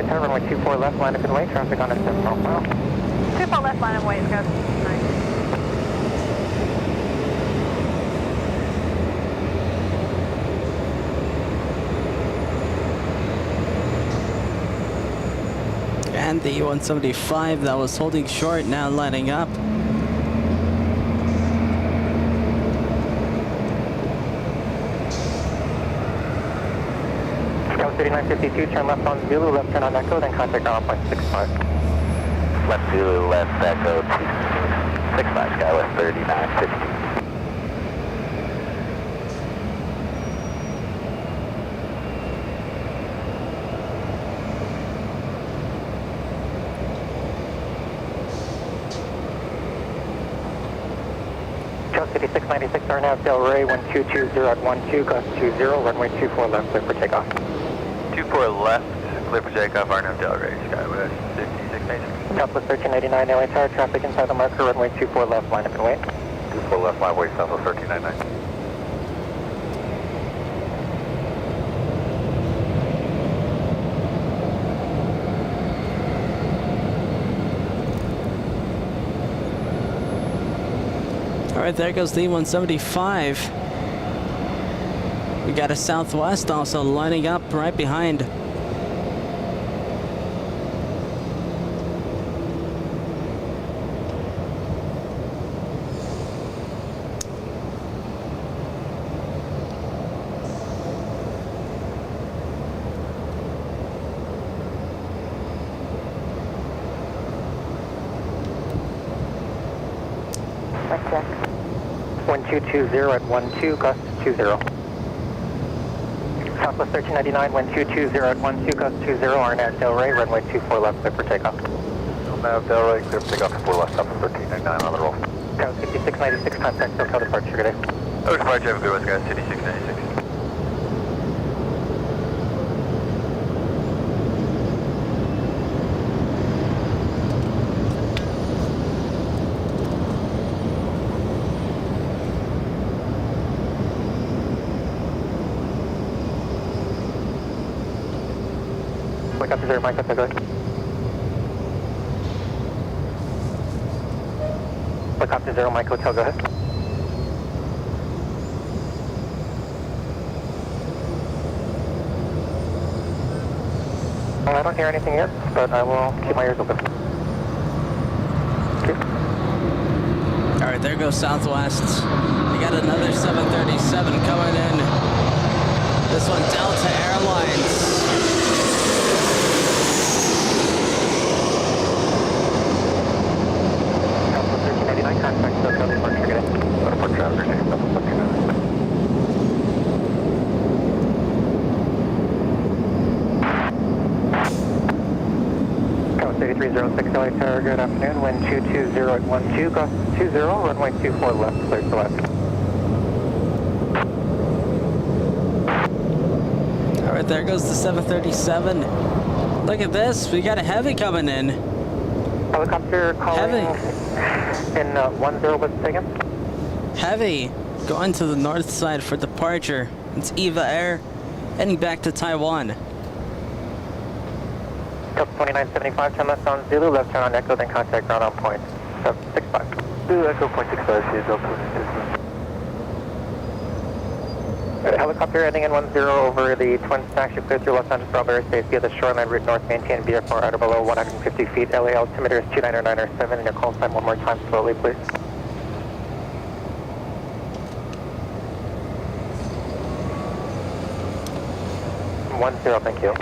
Runway 24 left, line up and way, traffic on a 7 profile. 24 left, line up and way, go. Nice. And the E-175 that was holding short now lining up. Scout 3952, turn left on Zulu, left turn on Echo, then contact ground 1.65. Left Zulu, left Echo, 265, Skywest 3950. City 696 are now Del Rey 1220 at 12, gust 20, runway 24 left, clear for takeoff. 24 left, clear for takeoff, RNF Delray, Skywest 5696. Southwest 1399, LA Tower, traffic inside the marker, runway 24 left, line up and wait. 24 left, line wait, Southwest 1399. All right, there goes the 175. We got a Southwest also lining up right behind. Check. 1220 at 12, gust 20. Southwest 1399, 1220 at 12, gust 20, RNAV Delray, runway 24 left, clear for takeoff. RNAV Delray, clear for takeoff, 4 left, Southwest 1399 on the roll. Tower 5696, contact SoCal departure, good day. Oh, departure, have a good one, guys, 5696. Wake up to 0, Mike, go ahead. Wake up to 0, Mike, hotel, go ahead. Well, I don't hear anything yet, but I will keep my ears open. Okay. All right, there goes Southwest. We got another 737 coming in. This one, Delta Airlines. Contact SoCal departure, good day. Report traffic, Southwest 1399. Southwest 8306 LA Tower, good afternoon. Wind 220 at 12, gust 20, runway 24 left, clear for left. All right, there goes the 737. Look at this, we got a heavy coming in. Helicopter calling Heavy. in 10, what's taken? Heavy, going to the north side for departure. It's EVA Air, heading back to Taiwan. Delta 2975, 10 left on Zulu, left turn on Echo, then contact ground on point. 65. Zulu Echo, point 65, see Delta 2975. Helicopter heading in 10 over the Twin Stacks. You clear through Los Angeles Strawberry Space via the shoreline route north. Maintain VFR at or below 150 feet. LA altimeter is 29907. And your call sign one more time slowly, please. 10, thank you.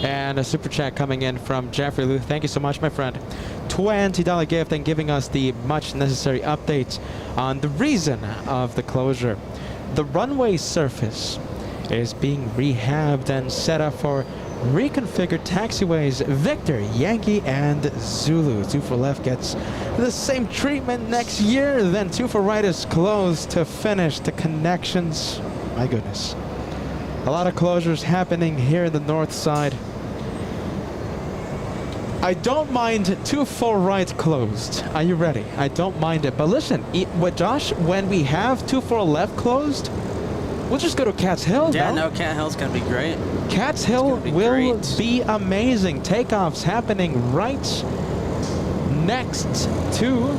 And a super chat coming in from Jeffrey Lou. Thank you so much, my friend. $20 gift and giving us the much necessary updates on the reason of the closure. The runway surface is being rehabbed and set up for reconfigured taxiways. Victor, Yankee, and Zulu. 2 for left gets the same treatment next year. Then 2 for right is closed to finish the connections. My goodness. A lot of closures happening here in the north side. I don't mind 2 for right closed. Are you ready? I don't mind it. But listen, what Josh, when we have 2 for left closed, we'll just go to Cat's Hill. Yeah, no, Cat Hill's gonna be great. Cat's Hill will great. be amazing. Takeoffs happening right next to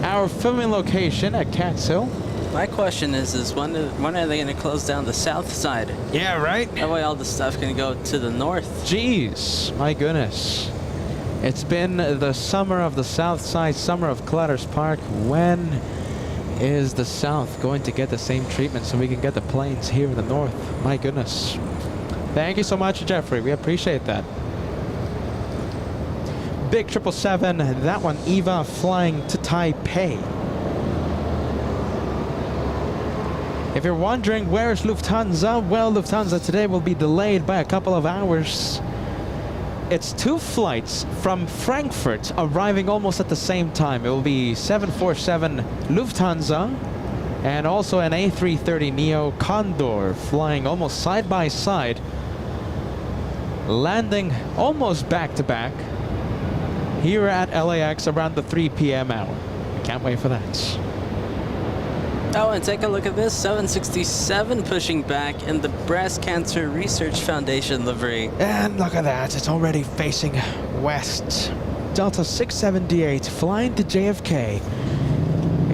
our filming location at Cat's Hill. My question is when are they gonna close down the south side? Yeah, right? That way all the stuff can go to the north. Jeez, my goodness. It's been the summer of the south side, summer of Clutters Park. When is the south going to get the same treatment so we can get the planes here in the north? My goodness. Thank you so much, Jeffrey. We appreciate that. Big 777, that one, Eva flying to Taipei. If you're wondering where is Lufthansa, well, Lufthansa today will be delayed by a couple of hours. it's 2 flights from Frankfurt arriving almost at the same time. It will be 747 Lufthansa and also an A330neo Condor flying almost side by side, landing almost back to back here at LAX around the 3 p.m. hour. Can't wait for that. Oh, and take a look at this 767 pushing back in the Breast Cancer Research Foundation livery. And look at that, it's already facing west. Delta 678 flying to JFK.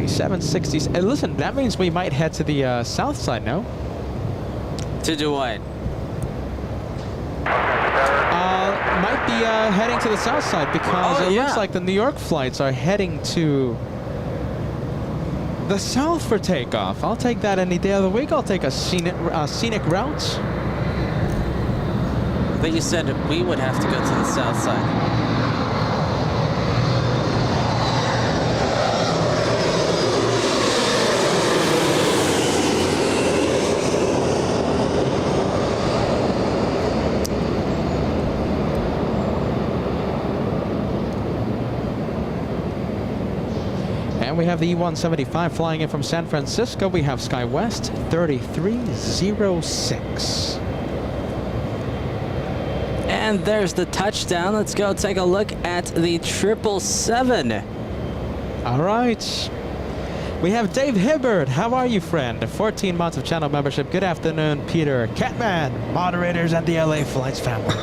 A 760. Listen, that means we might head to the south side now. To do what? Might be heading to the south side because it looks like the New York flights are heading to the south for takeoff. I'll take that any day of the week. I'll take a scenic route. But you said we would have to go to the south side. We have the E-175 flying in from San Francisco. We have SkyWest 3306. And there's the touchdown. Let's go take a look at the 777. All right. We have Dave Hibbard. How are you, friend? 14 months of channel membership. Good afternoon, Peter, Catman, moderators, and the LA Flights family.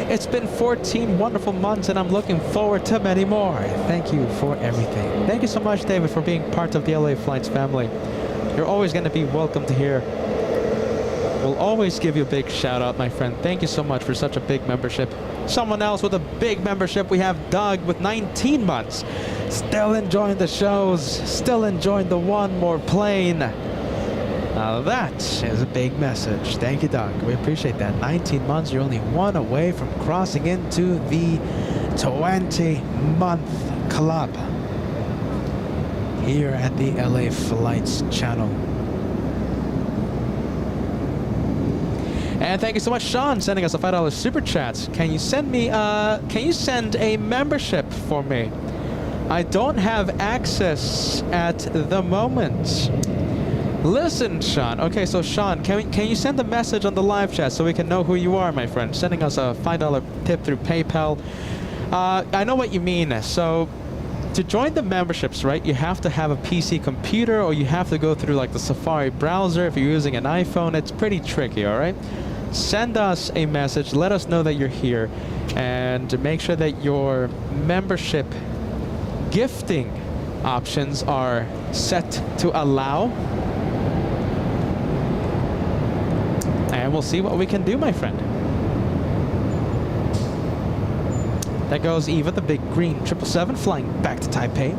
It's been 14 wonderful months, and I'm looking forward to many more. Thank you for everything. Thank you so much, David, for being part of the LA Flights family. You're always going to be welcomed here. We'll always give you a big shout out, my friend. Thank you so much for such a big membership. Someone else with a big membership, we have Doug with 19 months. Still enjoying the shows, still enjoying the one more plane. Now that is a big message. Thank you, Doug. We appreciate that. 19 months, you're only one away from crossing into the 20-month club here at the LA Flights channel. And thank you so much, Sean, sending us a $5 super chat. Can you send me? Can you send a membership for me? I don't have access at the moment. Listen, Sean. Okay, so Sean, can you send a message on the live chat so we can know who you are, my friend? Sending us a $5 tip through PayPal. I know what you mean. So to join the memberships, right, you have to have a PC computer or you have to go through like the Safari browser. If you're using an iPhone, it's pretty tricky, all right? Send us a message. Let us know that you're here and make sure that your membership gifting options are set to allow. And we'll see what we can do, my friend. There goes Eva, the big green 777 flying back to Taipei.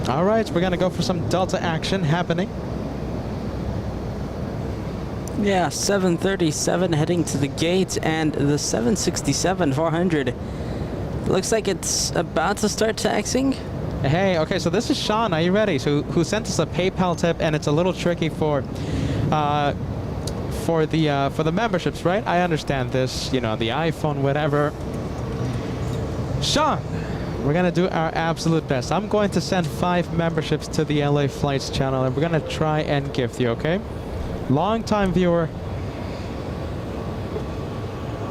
All right, we're going to go for some Delta action happening. Yeah, 737 heading to the gate, and the 767-400 looks like it's about to start taxiing. Hey, okay, so this is Sean. Are you ready? So who sent us a PayPal tip, and it's a little tricky for the memberships, right? I understand this, you know, the iPhone, whatever. Sean, we're gonna do our absolute best. I'm going to send 5 memberships to the LA Flights channel, and we're gonna try and gift you, okay? Long-time viewer.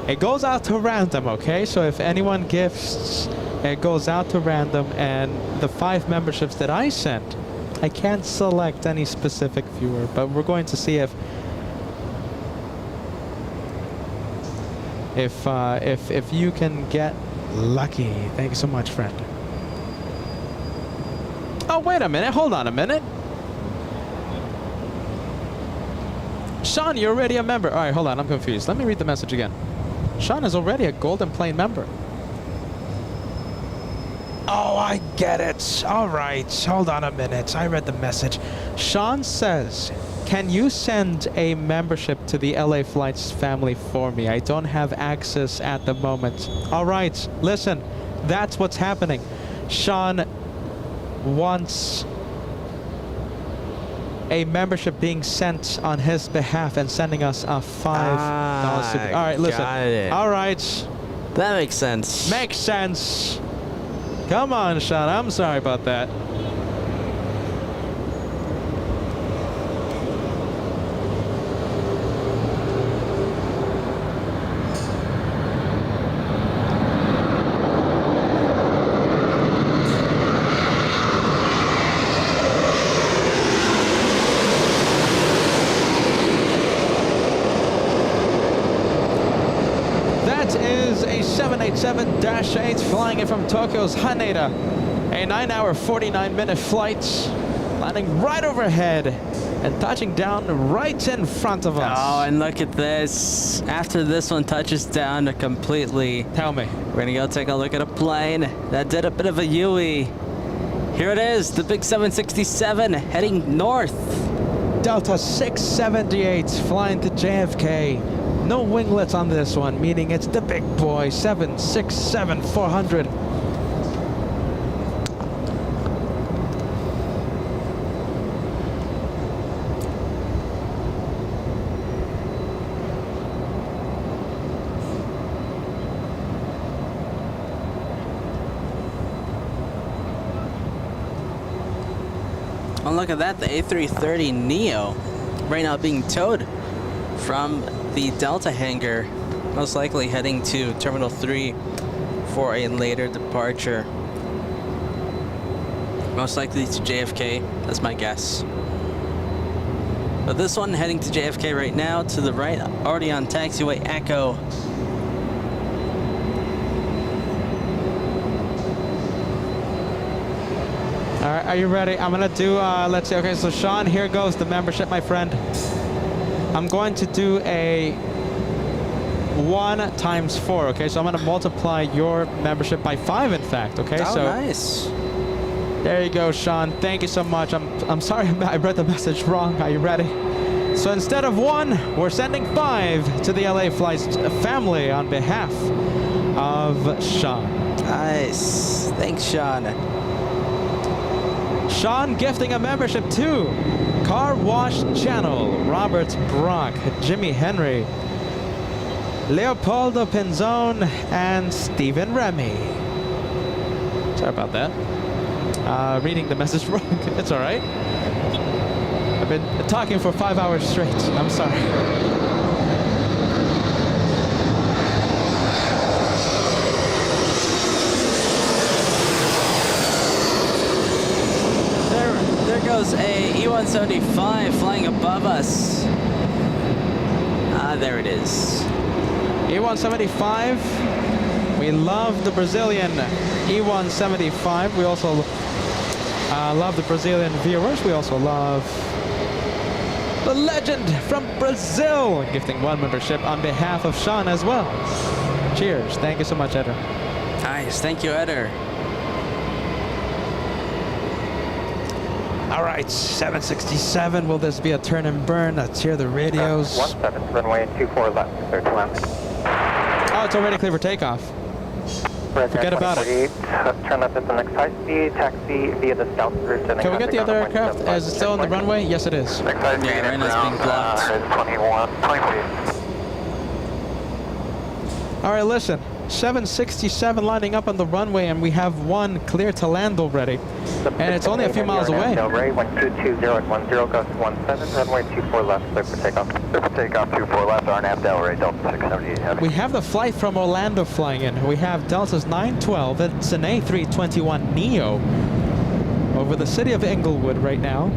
It goes out to random, okay? So if anyone gifts, it goes out to random, and the 5 memberships that I sent, I can't select any specific viewer, but we're going to see if you can get lucky. Thank you so much, friend. Oh, wait a minute. Hold on a minute. Sean, you're already a member. All right, hold on. I'm confused. Let me read the message again. Sean is already a Golden Plane member. Oh, I get it. All right. Hold on a minute. I read the message. Sean says, can you send a membership to the LA Flights family for me? I don't have access at the moment. All right. Listen, that's what's happening. Sean wants a membership being sent on his behalf and sending us a $5 super. All right, listen. Got it. All right. That makes sense. Makes sense. Come on, Sean. I'm sorry about that. That is a 787-8 flying in from Tokyo's Haneda. A 9-hour, 49-minute flight, landing right overhead and touching down right in front of us. Oh, and look at this. After this one touches down completely, Tell me. we're gonna go take a look at a plane that did a bit of a U-ey. Here it is, the big 767 heading north. Delta 678 flying to JFK. No winglets on this one, meaning it's the big boy 767-400. Oh, look at that, the A330neo right now being towed from the Delta hangar, most likely heading to Terminal 3 for a later departure. Most likely to JFK, that's my guess. But this one heading to JFK right now, to the right, already on taxiway Echo. All right, are you ready? I'm gonna do, let's see, okay, so Sean, here goes the membership, my friend. I'm going to do a 1 times 4, okay? So I'm gonna multiply your membership by 5, in fact, okay? Oh, so nice. there you go, Sean. Thank you so much. I'm sorry I read the message wrong. Are you ready? So instead of 1, we're sending 5 to the LA Flights family on behalf of Sean. Nice. Thanks, Sean. Sean gifting a membership to Car Wash Channel, Robert Brock, Jimmy Henry, Leopoldo Penzone, and Stephen Remy. Sorry about that. Reading the message wrong. It's all right. I've been talking for 5 hours straight. I'm sorry. There goes a E-175 flying above us. Ah, there it is. E-175. We love the Brazilian E-175. We also love the Brazilian viewers. We also love the legend from Brazil, gifting 1 membership on behalf of Sean as well. Cheers. Thank you so much, Eder. Nice. Thank you, Eder. All right, 767. Will this be a turn and burn? Let's hear the radios. 17, runway 24 left, clear to land. Oh, it's already clear for takeoff. Forget about it. Turn left at the next high speed, taxi via the south route. Can we get the other aircraft? Is it still on the runway? Yes, it is. Next high speed Yeah, right now it's being blocked. is 20 feet. All right, listen. 767 lining up on the runway, and we have 1 clear to land already. And it's only a few miles away. Delray 1220 at 10, gust 17, runway 24 left, clear for takeoff. Clear for takeoff, 24 left, RNAV Delray, Delta 678 heavy. We have the flight from Orlando flying in. We have Delta's 912. It's an A321neo over the city of Inglewood right now.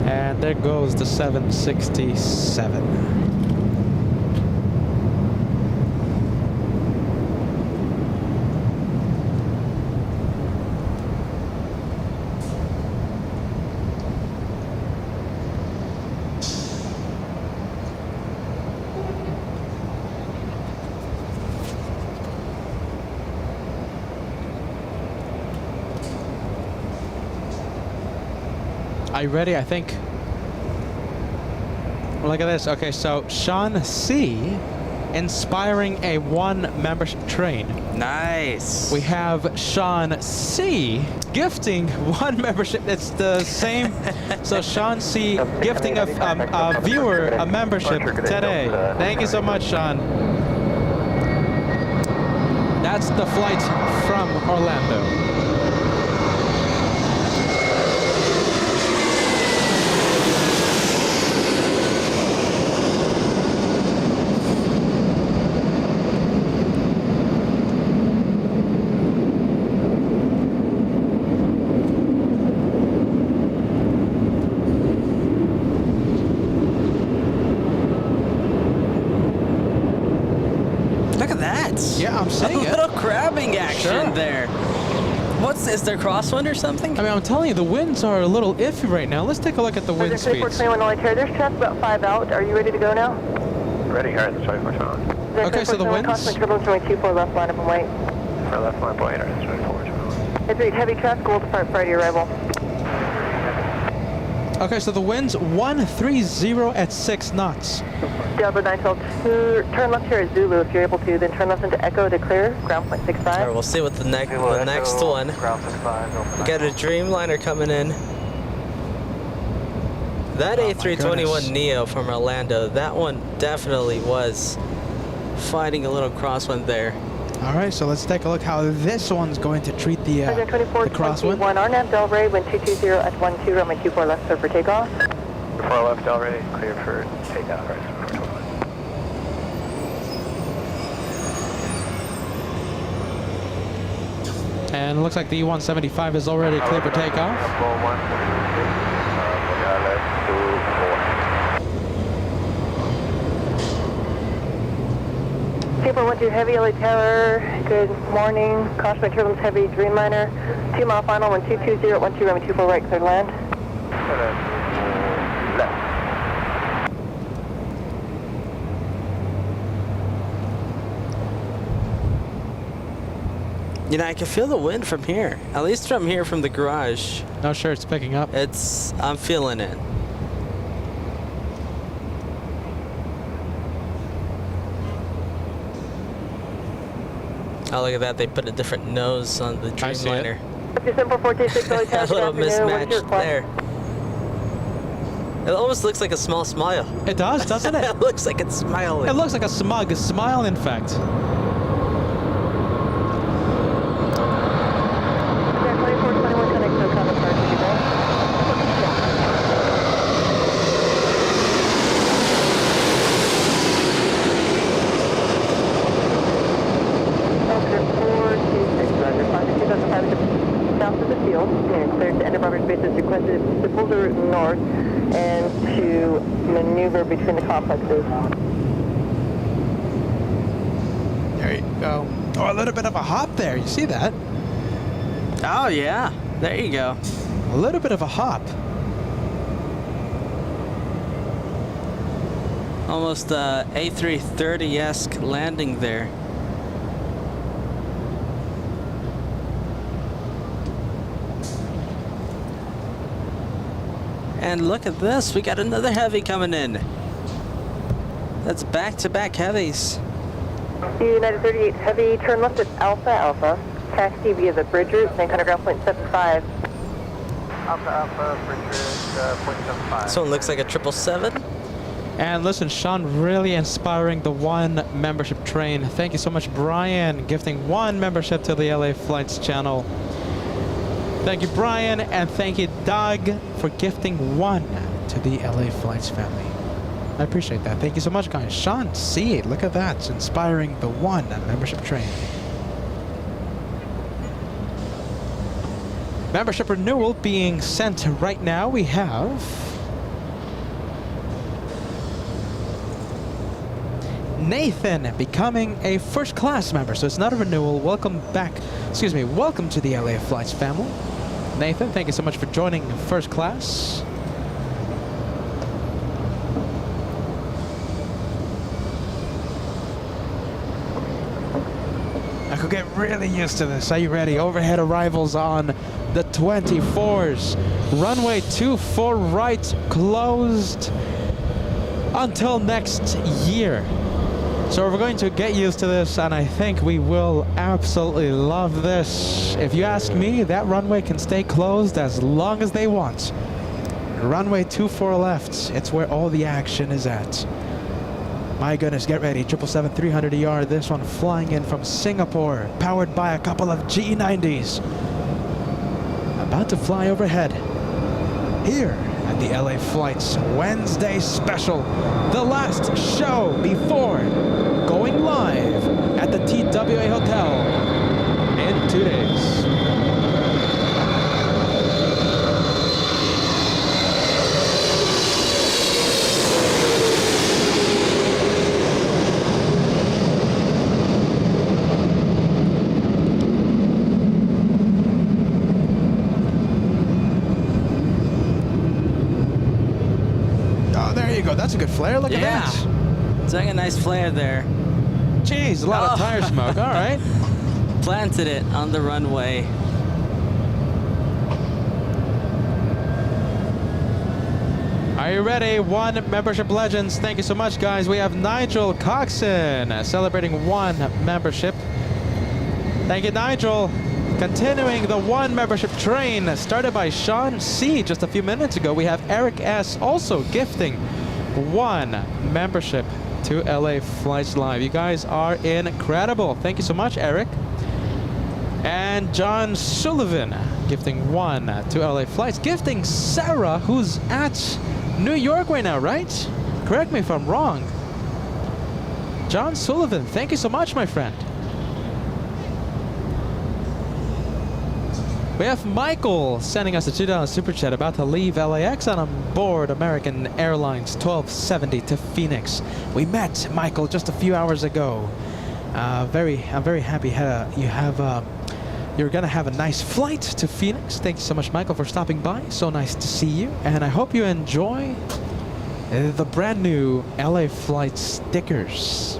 And there goes the 767. Are you ready? I think. Look at this. Okay, so Sean C. inspiring a 1 membership train. Nice. We have Sean C. gifting 1 membership. It's the same. So Sean C. gifting a viewer a membership today. Thank you so much, Sean. That's the flight from Orlando. Yeah, I'm saying a little crabbing action there. Is there crosswind or something? I mean, I'm telling you, the winds are a little iffy right now. Let's take a look at the wind speeds. 2421 there's traffic about 5 out. Are you ready to go now? Ready, here at the 2421. Okay, so the winds. Turbulence runway 24 left line up and wait. For left line point, or 2421. It's read heavy traffic, will depart prior to your arrival. Okay, so the wind's 130 at 6 knots. Delta 912, turn left here at Zulu if you're able to, then turn left into Echo to clear, ground point 65. All right, we'll see what the next one. Ground 65. We got a Dreamliner coming in. That A321 Neo from Orlando, that one definitely was fighting a little crosswind there. All right, so let's take a look how this one's going to treat the crosswind. 1 RNAV Delray, wind 220 at 12, runway 24 left, clear for takeoff. 24 left already, clear for takeoff, right? And it looks like the E-175 is already clear for takeoff. Super 12 Heavy, LA Tower, good morning. Caution turbulence heavy, Dreamliner. 2 mile final, 1220 at 12, runway 24 right, clear to land. You know, I can feel the wind from here. At least from here, from the garage. No, sure, it's picking up. I'm feeling it. Oh, look at that. They put a different nose on the Dreamliner. December 46, LA Tower, A little mismatch there. It almost looks like a small smile. It does, doesn't it? It looks like it's smiling. It looks like a smile, in fact. South of the field and cleared to Enderbrothers bases, requested Sepulveda route north and to maneuver between the complexes. There you go. Oh, a little bit of a hop there. You see that? Oh, yeah. There you go. A little bit of a hop. Almost A330-esque landing there. And look at this, we got another heavy coming in. That's back-to-back heavies. United 38 Heavy, turn left at Alpha, taxi via the bridge route, then kind ground point 75. Alpha, bridge route, point 75. This one looks like a 777. And listen, Sean really inspiring the 1 membership train. Thank you so much, Brian, gifting 1 membership to the LA Flights channel. Thank you, Brian, and thank you, Doug, for gifting 1 to the LA Flights family. I appreciate that. Thank you so much, guys. Sean C., look at that. It's inspiring the 1 membership train. Membership renewal being sent right now. We have Nathan becoming a first class member. So it's not a renewal. Welcome back. Excuse me. Welcome to the LA Flights family. Nathan, thank you so much for joining first class. I could get really used to this. Are you ready? Overhead arrivals on the 24s. Runway 24 right closed until next year. So we're going to get used to this, and I think we will absolutely love this. If you ask me, that runway can stay closed as long as they want. Runway 24 left, it's where all the action is at. My goodness, get ready. 777-300ER, this one flying in from Singapore, powered by a couple of GE90s. About to fly overhead. Here at the LA Flights Wednesday special. The last show before going live at the TWA Hotel in 2 days. That's a good flare. Look at that. It's like a nice flare there. Jeez, a lot of tire smoke. All right. Planted it on the runway. Are you ready? One membership legends. Thank you so much, guys. We have Nigel Coxon celebrating 1 membership. Thank you, Nigel. Continuing the 1 membership train started by Sean C. just a few minutes ago. We have Eric S. also gifting 1 membership to LA Flights Live. You guys are incredible. Thank you so much, Eric. And John Sullivan gifting 1 to LA Flights. Gifting Sarah, who's at New York right now, right? Correct me if I'm wrong. John Sullivan, thank you so much, my friend. We have Michael sending us a $2 super chat, about to leave LAX on board American Airlines 1270 to Phoenix. We met Michael just a few hours ago. I'm very happy you're gonna have a nice flight to Phoenix. Thank you so much, Michael, for stopping by. So nice to see you, and I hope you enjoy the brand new LA Flight stickers.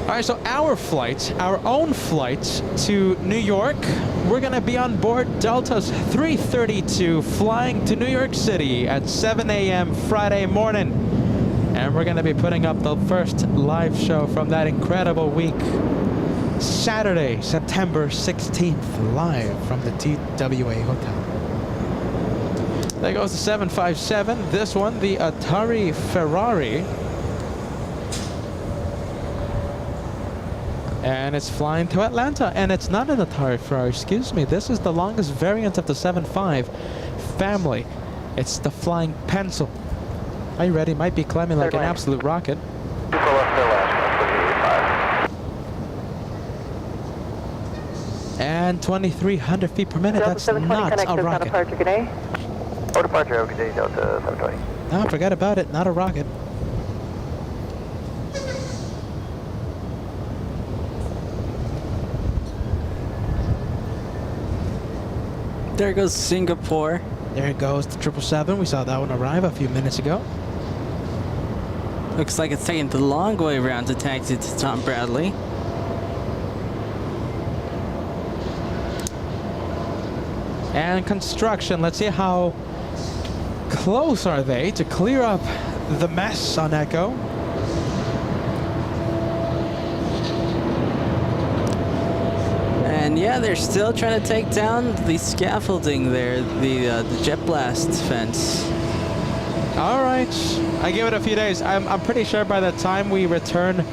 All right, so our own flight to New York, we're gonna be on board Delta's 332 flying to New York City at 7 a.m. Friday morning. And we're gonna be putting up the first live show from that incredible week. Saturday, September 16th, live from the TWA Hotel. There goes the 757. This one, the Atari Ferrari. And it's flying to Atlanta, and it's not an Atari Ferrari, excuse me. This is the longest variant of the 75 family. It's the Flying Pencil. Are you ready? Might be climbing like an absolute rocket. And 2,300 feet per minute, that's not a rocket. Departure, good day. Oh, departure, good day, Delta 720. No, forget about it, not a rocket. There goes Singapore. There it goes, the 777. We saw that one arrive a few minutes ago. Looks like it's taking the long way around to taxi to Tom Bradley. And construction, let's see how close are they to clear up the mess on Echo. And yeah, they're still trying to take down the scaffolding there, the jet blast fence. All right, I give it a few days. I'm pretty sure by the time we return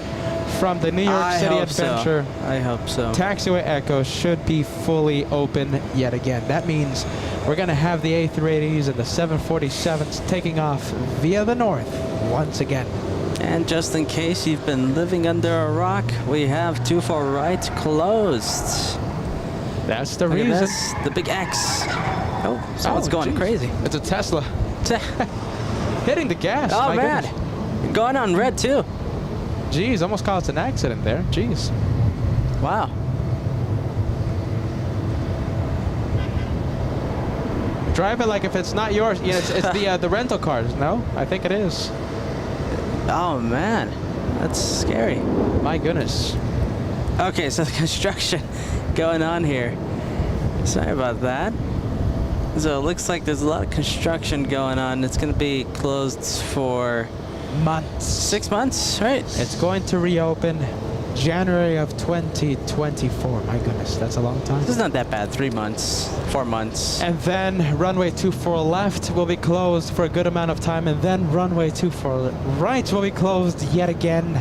from the New York City adventure, I hope so. Taxiway Echo should be fully open yet again. That means we're going to have the A380s and the 747s taking off via the north once again. And just in case you've been living under a rock, we have 24 right closed. That's the Look at reason. this, the big X. Oh, someone's going geez. crazy. It's a Tesla. Hitting the gas. Oh, my man. goodness. Going on red, too. Jeez, almost caused an accident there. Jeez. Wow. Drive it like if it's not yours. Yeah, it's the rental cars. No, I think it is. Oh, man. That's scary. My goodness. Okay, so the construction going on here. Sorry about that. So it looks like there's a lot of construction going on. It's going to be closed for Months. 6 months, right? It's going to reopen January of 2024. My goodness, that's a long time. This is not that bad. 3 months, 4 months. And then runway 24 left will be closed for a good amount of time, and then runway 24 right will be closed yet again.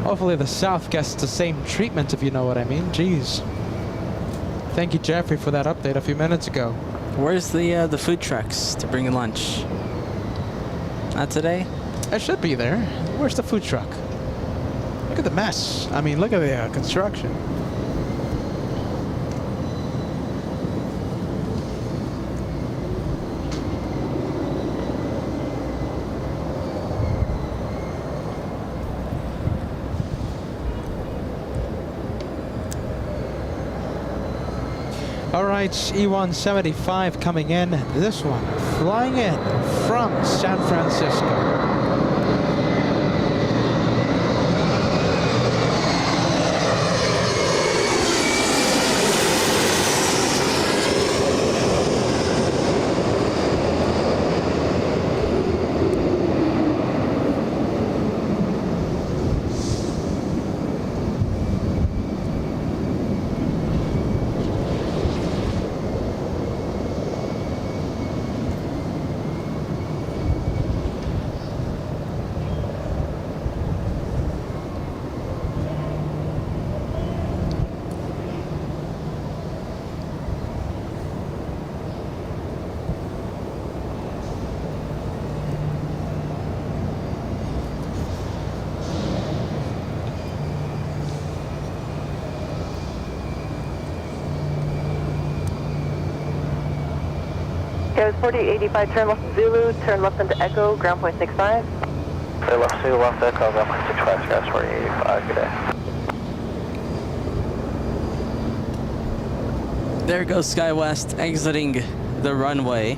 Hopefully the south gets the same treatment, if you know what I mean. Jeez. Thank you, Jeffrey, for that update a few minutes ago. Where's the food trucks to bring in lunch? Not today? It should be there. Where's the food truck? Look at the mess. I mean, look at the construction. All right, E175 coming in. This one flying in from San Francisco. Goes 4085, turn left Zulu, turn left into Echo, ground point 65. Clear left Zulu, left Echo, ground point 65, gas 4085, good day. There goes SkyWest exiting the runway.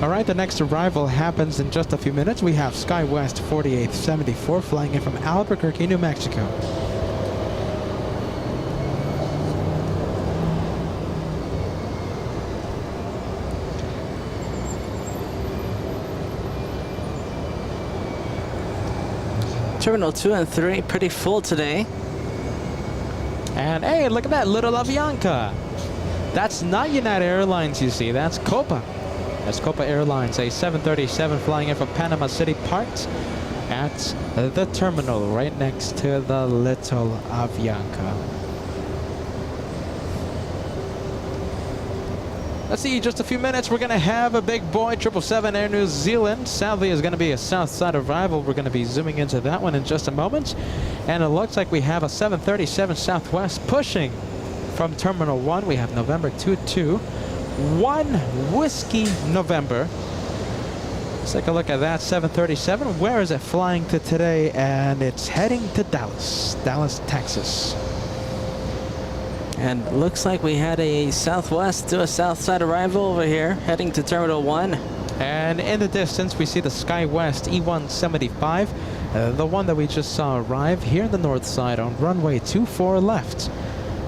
All right, the next arrival happens in just a few minutes. We have SkyWest 4874 flying in from Albuquerque, New Mexico. Terminal 2 and 3 pretty full today. And hey, look at that little Avianca. That's not United Airlines, you see. That's Copa. That's Copa Airlines, a 737 flying in from Panama City, parked at the terminal right next to the little Avianca. Let's see, just a few minutes, we're going to have a big boy 777 Air New Zealand. Sadly, is going to be a south side arrival. We're going to be zooming into that one in just a moment. And it looks like we have a 737 Southwest pushing from Terminal 1. We have November 22-1 Whiskey November. Let's take a look at that 737. Where is it flying to today? And it's heading to Dallas, Texas. And looks like we had a Southwest to a south side arrival over here, heading to Terminal 1. And in the distance, we see the SkyWest E175, the one that we just saw arrive here on the north side on runway 24 left.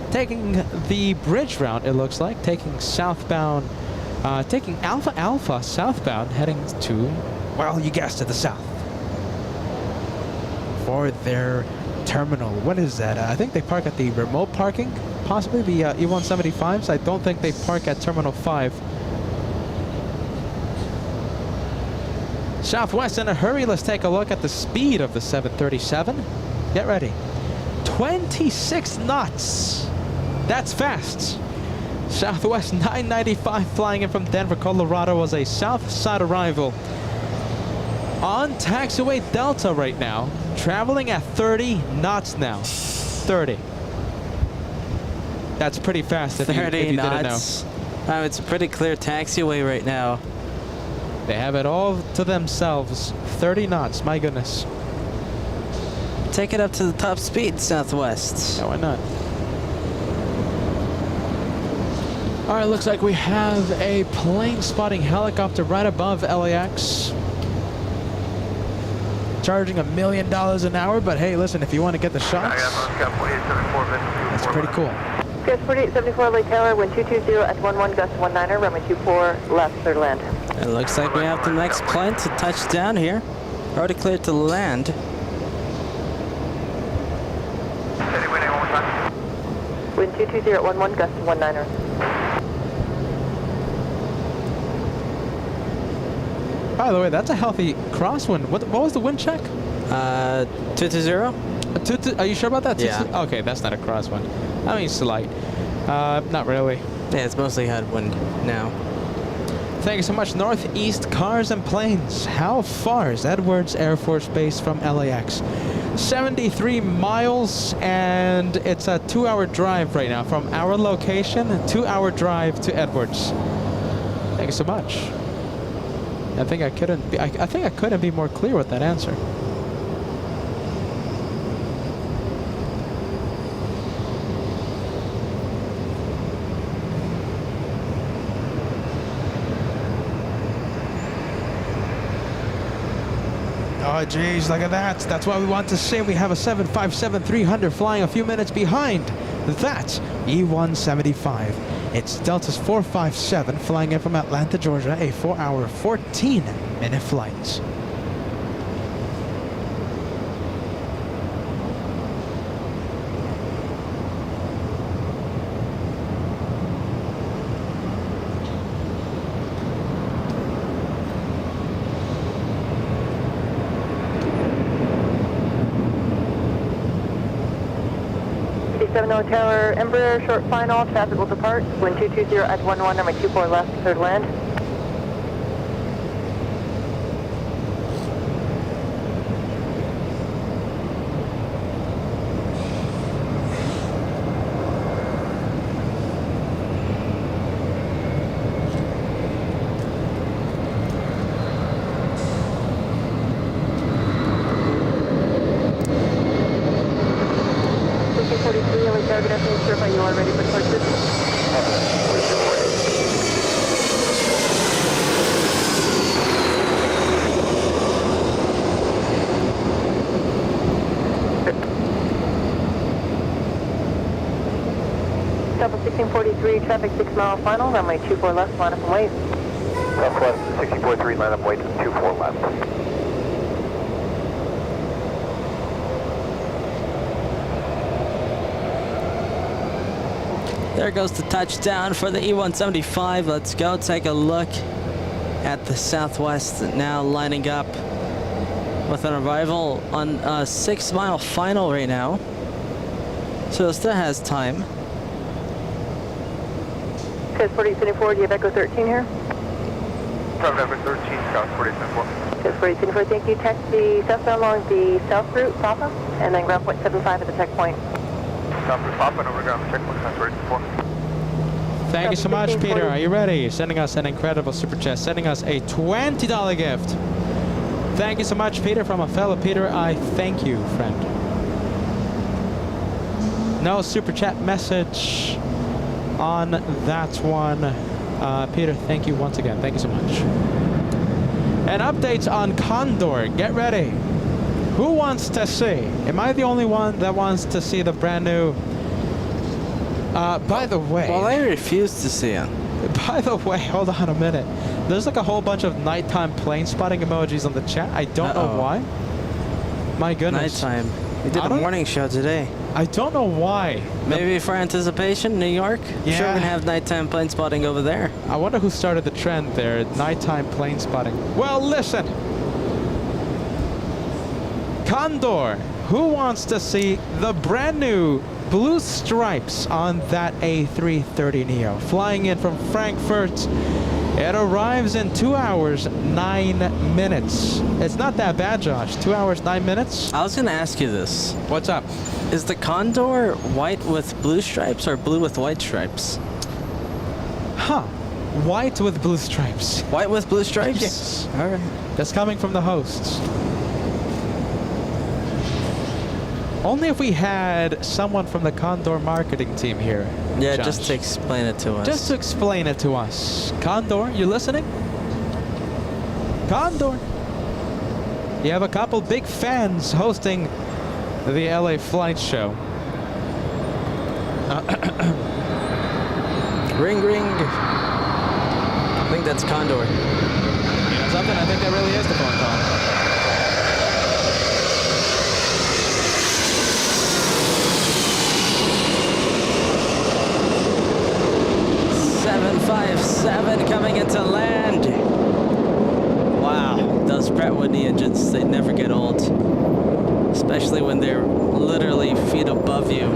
Taking the bridge route, it looks like, taking southbound, taking Alpha Alpha southbound, heading to, well, you guessed it, the south. For their terminal. What is that? I think they park at the remote parking, possibly the E175s. I don't think they park at Terminal 5. Southwest in a hurry. Let's take a look at the speed of the 737. Get ready. 26 knots. That's fast. Southwest 995 flying in from Denver, Colorado was a south side arrival. On taxiway Delta right now. traveling at 30 knots now. 30. That's pretty fast if you 30 didn't know. knots. It's a pretty clear taxiway right now. They have it all to themselves. 30 knots, my goodness. Take it up to the top speed, Southwest. Yeah, why not? All right, looks like we have a plane spotting helicopter right above LAX. Charging $1 million an hour, but hey, listen, if you want to get the shots, that's pretty cool. Gust 4874 Lake Taylor, wind 220 at 11, gust 19er, runway 24 left, clear to land. It looks like we have the next plane to touch down here. Already cleared to land. Wind 220 at 11, gust 19er. By the way, that's a healthy crosswind. What was the wind check? 220? Are you sure about that? Yeah. Okay, that's not a crosswind. I mean, slight. Not really. Yeah, it's mostly headwind now. Thank you so much. Northeast Cars and Planes. How far is Edwards Air Force Base from LAX? 73 miles, and it's a 2-hour drive right now from our location. A 2-hour drive to Edwards. Thank you so much. I think I couldn't be more clear with that answer. Oh, geez, look at that. That's what we want to see. We have a 757-300 flying a few minutes behind that E-175. It's Delta's 457 flying in from Atlanta, Georgia, a 4-hour, 14-minute flight. Tower, Embraer, short final, traffic will depart. Wind 220 at 11, runway 24 left, clear to land. You are ready for purchase. Delta 1643, traffic 6 mile final, runway 24 left, line up and wait. Southwest 1643, line up and wait, 24 left. There goes the touchdown for the E-175. Let's go take a look at the Southwest now lining up with an arrival on a 6-mile final right now. So it still has time. Code 4874, do you have Echo 13 here? Private number 13, Scott 4874. Code 4874, thank you. Taxi southbound along the south route, Papa, and then ground point 75 at the checkpoint. Southwest Papa, over ground checkpoint, Scott 4874. Thank you so much, Peter. Are you ready? Sending us an incredible super chat. Sending us a $20 gift. Thank you so much, Peter, from a fellow Peter. I thank you, friend. No super chat message on that one. Peter, thank you once again. Thank you so much. And updates on Condor. Get ready. Who wants to see? Am I the only one that wants to see the brand new? By the way. Well, I refuse to see it. By the way, hold on a minute. There's like a whole bunch of nighttime plane spotting emojis on the chat. I don't know why. My goodness. Nighttime. We did a morning show today. I don't know why. Maybe for anticipation, New York? Yeah. Sure, we're gonna have nighttime plane spotting over there. I wonder who started the trend there, nighttime plane spotting. Well, listen. Condor, who wants to see the brand new blue stripes on that A330neo? Flying in from Frankfurt, It arrives in 2 hours, 9 minutes. It's not that bad, Josh. 2 hours, 9 minutes. I was gonna ask you this. What's up? Is the Condor white with blue stripes or blue with white stripes? Huh. White with blue stripes. White with blue stripes? Yes. All right. That's coming from the hosts. Only if we had someone from the Condor marketing team here. Yeah, Josh. just to explain it to us. Just to explain it to us. Condor, you listening? Condor. You have a couple big fans hosting the LA flight show. Ring, ring. I think that's Condor. You know something? I think that really is the phone call. .757 coming into land. Wow, those Pratt Whitney engines, they never get old. Especially when they're literally feet above you.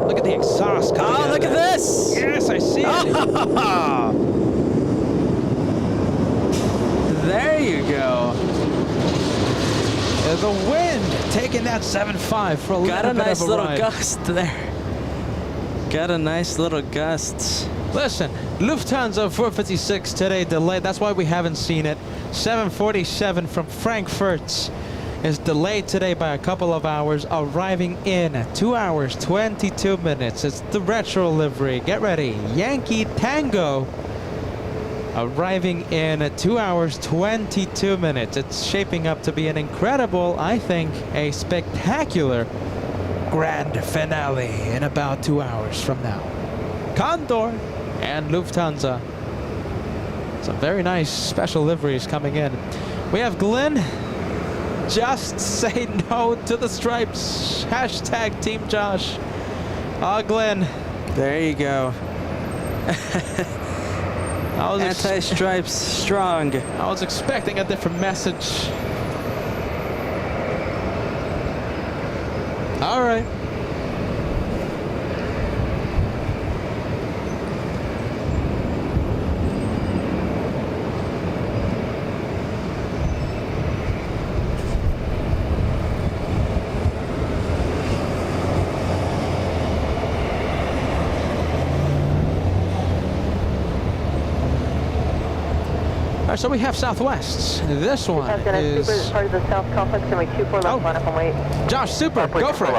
Look at the exhaust coming out Oh, of look at that. this! Yes, I see it. There you go. The wind taking that 7.5 for a little Got a bit nice of a little ride. gust there. Got a nice little gust. Listen, Lufthansa 456 today delayed. That's why we haven't seen it. 747 from Frankfurt is delayed today by a couple of hours, arriving in 2 hours, 22 minutes. It's the retro livery. Get ready. Yankee Tango arriving in 2 hours, 22 minutes. It's shaping up to be an incredible, I think, a spectacular grand finale in about 2 hours from now. Condor and Lufthansa. Some very nice special liveries coming in. We have Glenn. Just say no to the stripes. Hashtag Team Josh. Oh, Glenn. There you go. Anti-stripes strong. I was expecting a different message. All right. All right, so we have Southwest. This one is part of the South Complex, and we 24 left, line up and wait. Josh Super. Go for it.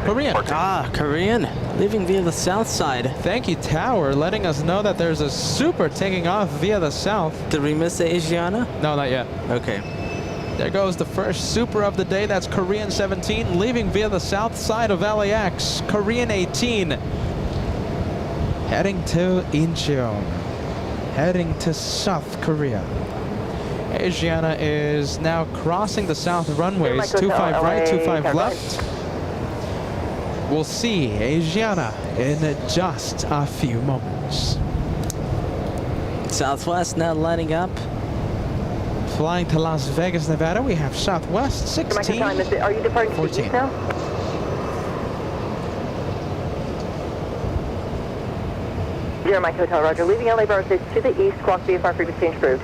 Korean. Ah, Korean. Leaving via the south side. Thank you, Tower, letting us know that there's a Super taking off via the south. Did we miss the Asiana? No, not yet. Okay. There goes the first Super of the day. That's Korean 17, leaving via the south side of LAX. Korean 18, heading to Incheon, heading to South Korea. Asiana is now crossing the south runways. 25 right, 25 left. We'll see Asiana in just a few moments. Southwest now lining up. Flying to Las Vegas, Nevada, we have Southwest 16. Are you departing to 14. the east now? Zero Mike Hotel, Roger. Leaving LA Bar 6 to the east, clock VFR frequency change approved.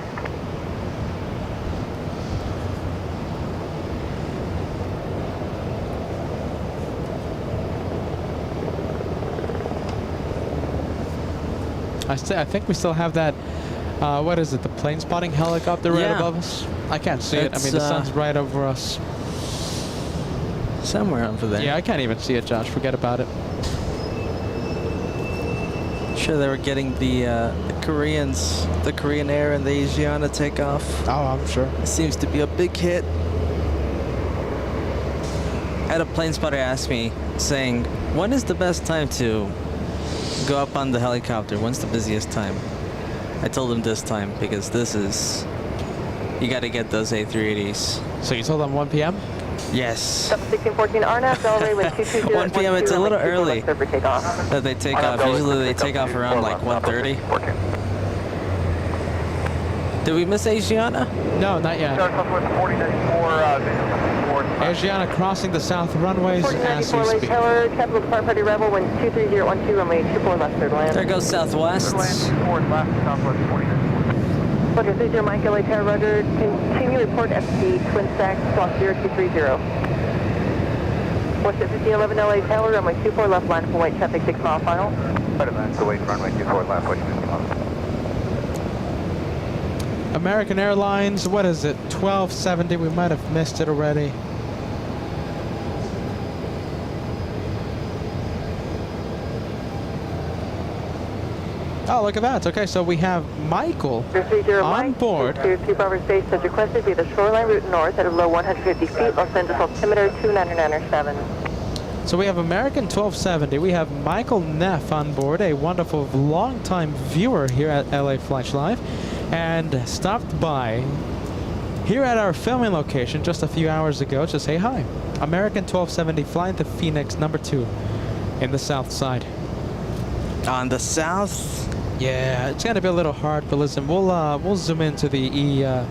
I think we still have that, what is it, the plane spotting helicopter right Yeah. above us? I can't see it. I It's, mean, the sun's right over us. Somewhere over there. Yeah, I can't even see it, Josh. Forget about it. Sure, they were getting the Koreans, the Korean Air and the Asiana takeoff. Oh, I'm sure. It seems to be a big hit. I had a plane spotter ask me, saying, when is the best time to go up on the helicopter? When's the busiest time? I told him this time, because this is, you got to get those A380s. So you told them 1 p.m.? Yes. 1614 RNAV, Delray with 220. 1 p.m. It's a little early takeoff. that they take off. Usually they take off around like 1:30. Did we miss Asiana? No, not yet. Southwest 4094, visual towards Asiana crossing the south runways as 4094 we Lake speak. Tower, Capital Depart Party Rebel, wind 23012, runway 24 left, third land. There goes Southwest. land forward left, Southwest 4094. Roger, 30 Mike, LA Tower, Roger. Continue report FT, twin stack, block 0230. What's it, 1511 LA Tower, runway 24 left, line for white traffic, 6 mile final. Right advance to wait, runway 24 left, wait 50 miles. American Airlines, what is it? 1270. We might have missed it already. Oh, look at that. Okay, so we have Michael on board. 2 Bravo Space as requested via the shoreline route north at a low 150 feet, Los Angeles altimeter 29907. So we have American 1270. We have Michael Neff on board, a wonderful long-time viewer here at LA Flash Live, and stopped by here at our filming location just a few hours ago to say hi. American 1270 flying to Phoenix number 2 in the south side. On the south. Yeah, it's gonna be a little hard, but listen, we'll zoom into the no,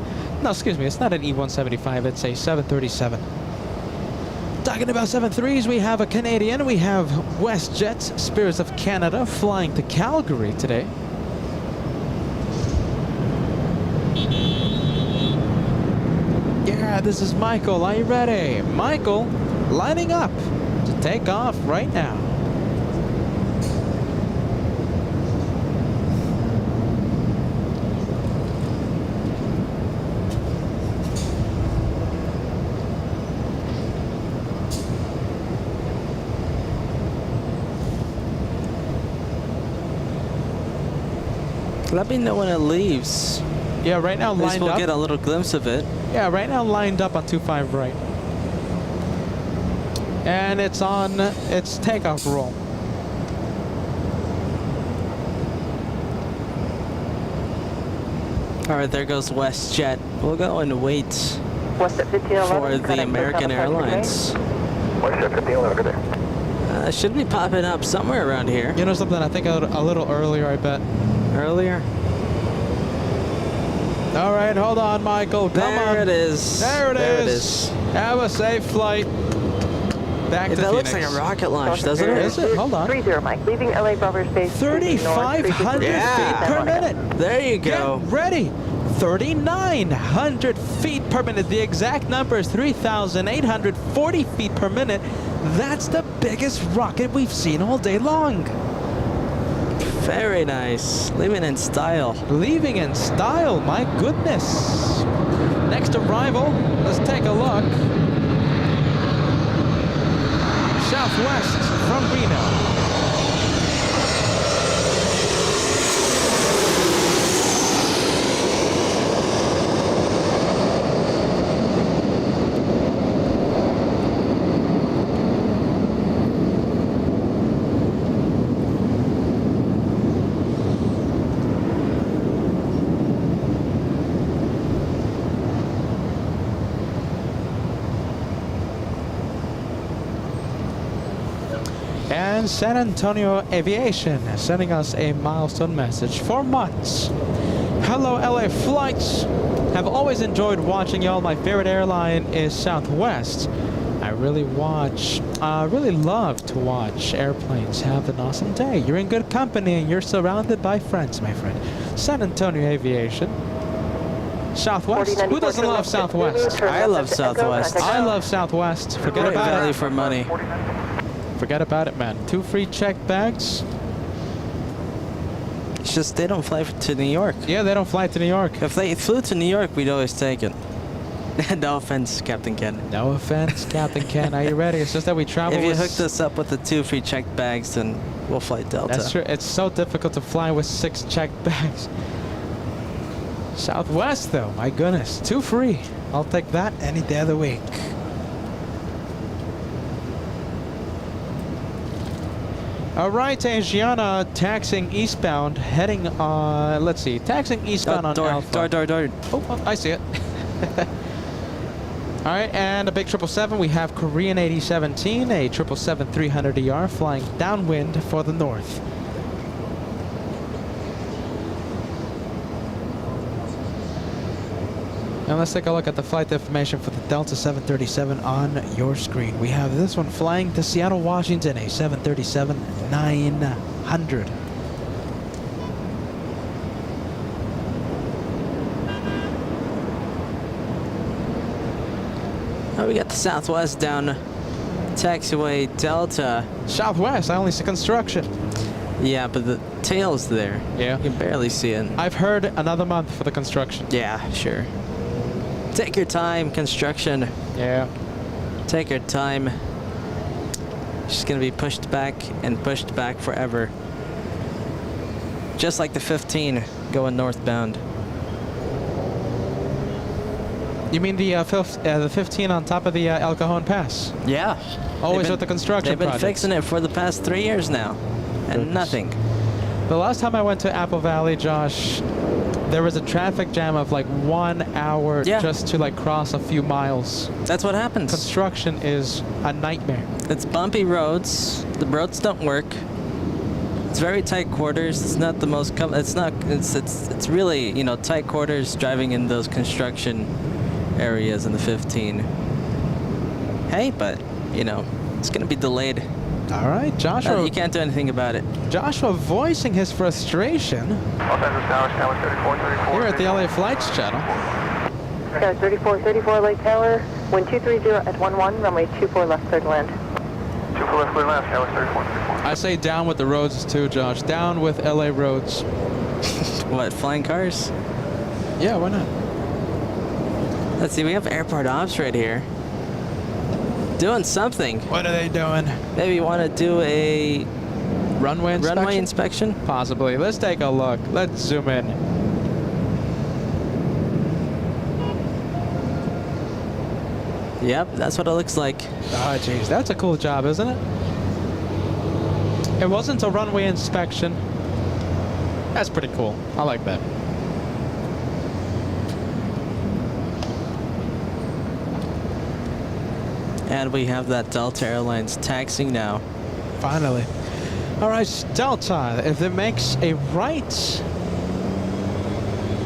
excuse me, it's not an E175, it's a 737. Talking about 73s, we have a Canadian, we have WestJet, Spirits of Canada, flying to Calgary today. Yeah, this is Michael, are you ready? Michael, lining up to take off right now. Let me know when it leaves. Yeah, right now At least lined we'll up. get a little glimpse of it. Yeah, right now lined up on 25 right. And it's on its takeoff roll. All right, there goes WestJet. We'll go and wait West at 1511. for the American Airlines. WestJet 1511, good day. Should be popping up somewhere around here. You know something? I think a little earlier, I bet. Earlier. All right, hold on, Michael. Come on. There it is. There it There is. Have a safe flight. Back to That Phoenix. looks like a rocket launch, doesn't it? Is it? Hold on. 30 Mike, leaving LA Bravo Space. 3,500 Yeah. feet per minute. There you go. Get ready. 3,900 feet per minute. The exact number is 3,840 feet per minute. That's the biggest rocket we've seen all day long. Very nice. Leaving in style. Leaving in style, my goodness. Next arrival, let's take a look. Southwest from Reno. And San Antonio Aviation sending us a milestone message for months. Hello LA flights. Have always enjoyed watching y'all. My favorite airline is Southwest. I really love to watch airplanes. Have an awesome day. You're in good company and you're surrounded by friends, my friend. San Antonio Aviation. Southwest. Who doesn't love Southwest? I love Southwest. I love Southwest. Forget Great about value it. for money. Forget about it, man. 2 free checked bags. It's just they don't fly to New York. Yeah, they don't fly to New York. If they flew to New York, we'd always take it. No offense, Captain Ken. No offense, Captain Ken. Are you ready? It's just that we travel If you with... hooked us up with the 2 free checked bags, then we'll fly Delta. That's true. It's so difficult to fly with 6 checked bags. Southwest, though. My goodness. 2 free. I'll take that any day of the week. All right, Asiana taxing eastbound, heading let's see, taxing eastbound on Alpha. Door. Oh, I see it. All right, and a big 777. We have Korean 8017, a 777-300ER flying downwind for the north. And let's take a look at the flight information for the Delta 737 on your screen. We have this one flying to Seattle, Washington, a 737-900. Oh, we got the Southwest down taxiway Delta. Southwest, I only see construction. Yeah, but the tail's there. Yeah. You can barely see it. I've heard another month for the construction. Yeah, sure. Take your time, construction. Yeah. Take your time. She's gonna be pushed back and pushed back forever. Just like the 15 going northbound. You mean the 15 on top of the El Cajon Pass? Yeah. Always with the construction They've been projects. fixing it for the past 3 years now. And Goodness. nothing. The last time I went to Apple Valley, Josh, there was a traffic jam of like 1 hour Yeah. just to like cross a few miles. That's what happens. Construction is a nightmare. It's bumpy roads. The roads don't work. It's very tight quarters. It's not the most. It's really, you know, tight quarters driving in those construction areas in the 15. Hey, but you know, it's gonna be delayed. All right, Joshua. You can't do anything about it. Joshua voicing his frustration Los Angeles Tower, Tower 3434. here at the LA Flights channel. Sky 3434 Lake Tower, wind 230 at 11, runway 24 left, clear to land. 24 left, clear left, Tower 3434. I say down with the roads too, Josh. Down with LA roads. What, flying cars? Yeah, why not? Let's see, we have airport ops right here. Doing something. What are they doing? Maybe you want to do a Runway inspection? runway inspection? Possibly. Let's take a look. Let's zoom in. Yep, that's what it looks like. Oh, jeez. That's a cool job, isn't it? It wasn't a runway inspection. That's pretty cool. I like that. And we have that Delta Airlines taxiing now. Finally. All right, Delta, if it makes a right,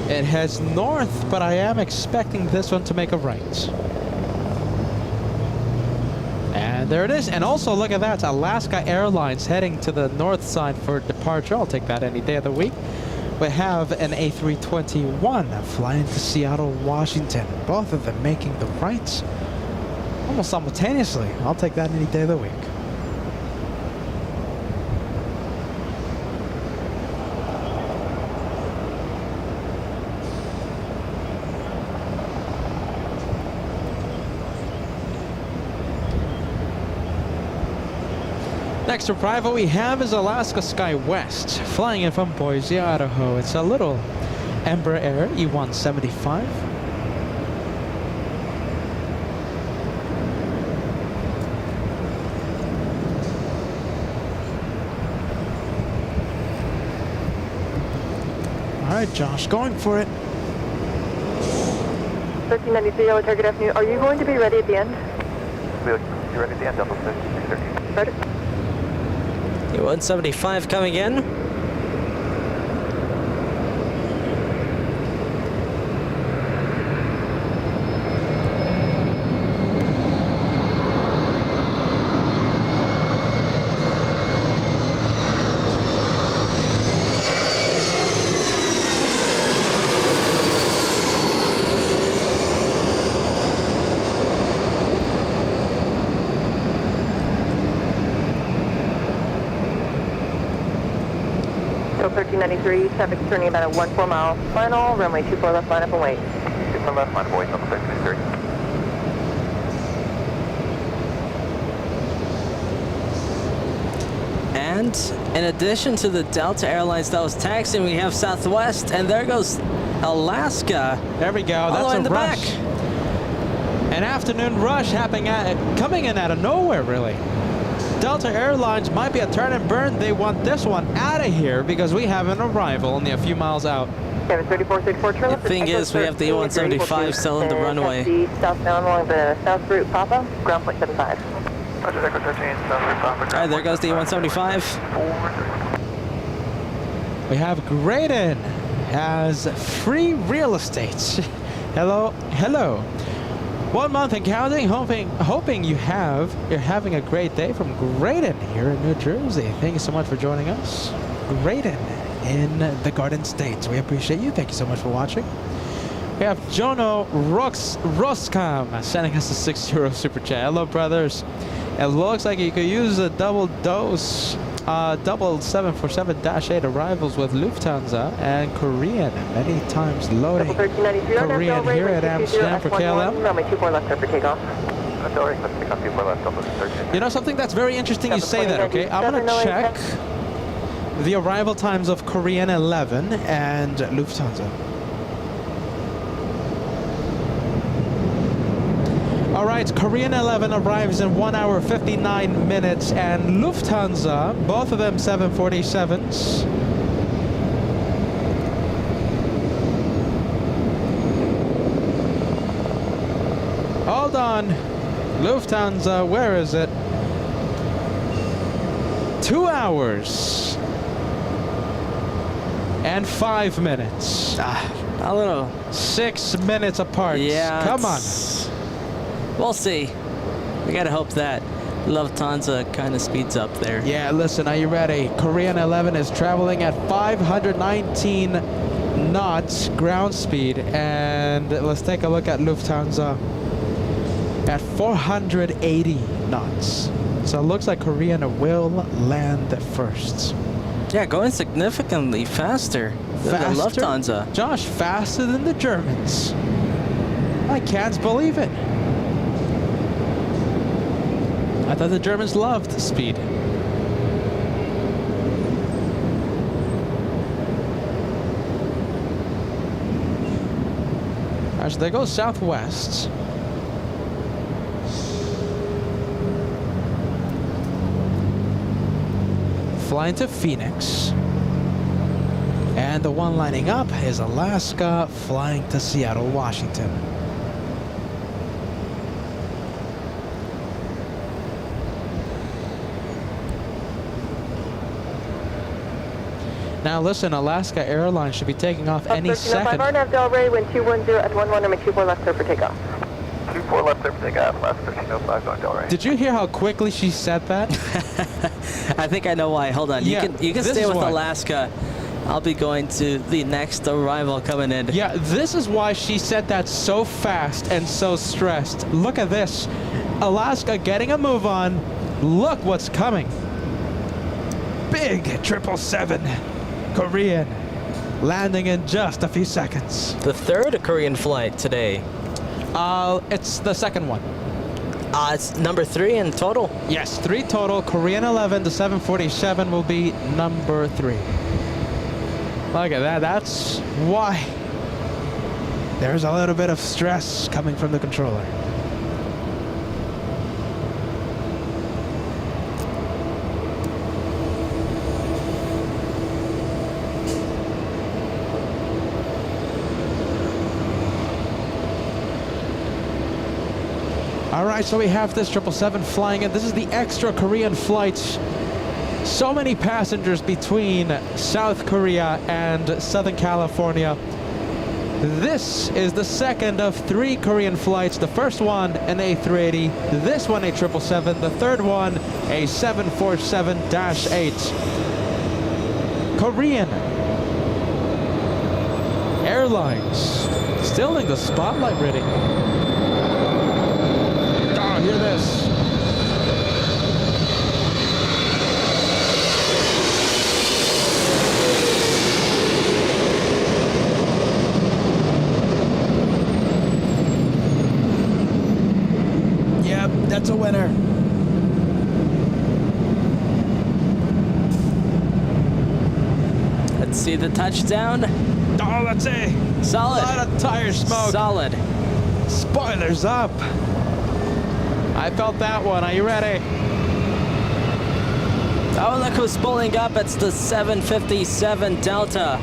it heads north, but I am expecting this one to make a right. And there it is. And also, look at that, Alaska Airlines heading to the north side for departure. I'll take that any day of the week. We have an A321 flying to Seattle, Washington. Both of them making the right almost simultaneously. I'll take that any day of the week. Next arrival we have is Alaska Sky West, flying in from Boise, Idaho. It's a little Embraer Air E175. All right, Josh, going for it. 1393 yellow target afternoon. Are you going to be ready at the end? You ready at the end, Delta 630? Ready? 175 coming in. So 1393, traffic turning about a 14 mile final, runway 24 left, line up and wait. 24 left, line boys, Delta 1393. And in addition to the Delta Airlines that was taxiing, we have Southwest, and there goes Alaska. There we go. All the That's way a in the rush. back. An afternoon rush coming in out of nowhere, really. Delta Airlines might be a turn and burn. They want this one out of here because we have an arrival only a few miles out. 3464 The Charlie. thing is, we have the E175 still in the runway. Southbound along the south route, Papa, ground point 75. Roger, Echo 13, South Route Papa. All right, there goes the E175. We have Graydon has free real estate Hello, hello. 1 month and counting. Hoping you're having a great day from Graydon here in New Jersey. Thank you so much for joining us. Graydon in the Garden State. We appreciate you. Thank you so much for watching. We have Jono Roskam sending us a €6 super chat. Hello, brothers. It looks like you could use a double dose, double 747-8 arrivals with Lufthansa and Korean. Many times loading Korean here at Amsterdam for KLM. Runway 24 left for takeoff. You know something that's very interesting you say that, okay? I'm going to check the arrival times of Korean 11 and Lufthansa. All right, Korean 11 arrives in 1 hour 59 minutes, and Lufthansa, both of them 747s. Hold on, Lufthansa, where is it? 2 hours and 5 minutes. A little. 6 minutes apart. Yeah. Come on. We'll see. We gotta hope that Lufthansa kind of speeds up there. Yeah, listen, are you ready? Korean 11 is traveling at 519 knots ground speed, and let's take a look at Lufthansa at 480 knots. So it looks like Korean will land first. Yeah, going significantly faster than the Lufthansa. Josh, faster than the Germans. I can't believe it. I thought the Germans loved speed. As they go southwest. Flying to Phoenix. And the one lining up is Alaska, flying to Seattle, Washington. Now listen, Alaska Airlines should be taking off any second. RNAV Delray, wind 210 at 11, runway 24 left clear for takeoff. 24 left clear for takeoff, last 1305 going Delray. Did you hear how quickly she said that? I think I know why. Hold on. Yeah, you can stay with why. Alaska. I'll be going to the next arrival coming in. Yeah, this is why she said that so fast and so stressed. Look at this. Alaska getting a move on. Look what's coming. Big 777 Korean landing in just a few seconds. The third Korean flight today. It's the second one. It's number 3 in total. Yes, 3 total. Korean 11 to 747 will be number 3. Look at that. That's why there's a little bit of stress coming from the controller. All right, so we have this 777 flying in. This is the extra Korean flight. So many passengers between South Korea and Southern California. This is the second of 3 Korean flights. The first one, an A380. This one, a 777. The third one, a 747-8. Korean Airlines. Still in the spotlight, really. Oh, hear this. That's a winner. Let's see the touchdown. Oh, that's a Solid. lot of tire smoke. Solid. Spoilers up. I felt that one. Are you ready? Oh, look who's pulling up. It's the 757 Delta.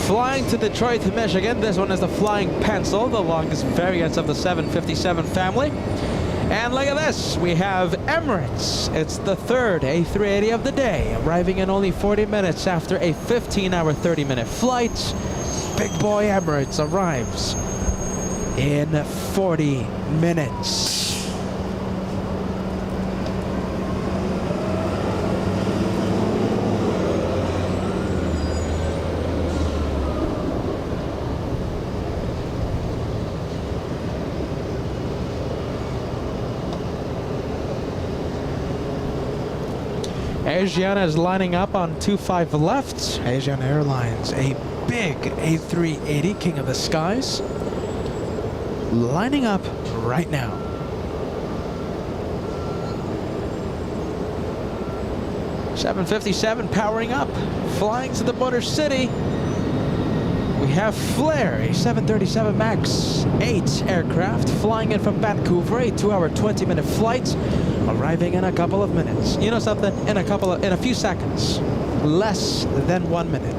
Flying to Detroit, Michigan. This one is the Flying Pencil, the longest variant of the 757 family. And look at this, we have Emirates. It's the third A380 of the day, arriving in only 40 minutes after a 15-hour, 30-minute flight. Big boy Emirates arrives in 40 minutes. Asiana is lining up on 25 left. Asiana Airlines, a big A380 King of the Skies, lining up right now. $757 powering up, flying to the Motor City. We have Flair, a 737 MAX 8 aircraft, flying in from Vancouver, a 2-hour, 20-minute flight, arriving in a couple of minutes. You know something? In a few seconds, less than 1 minute.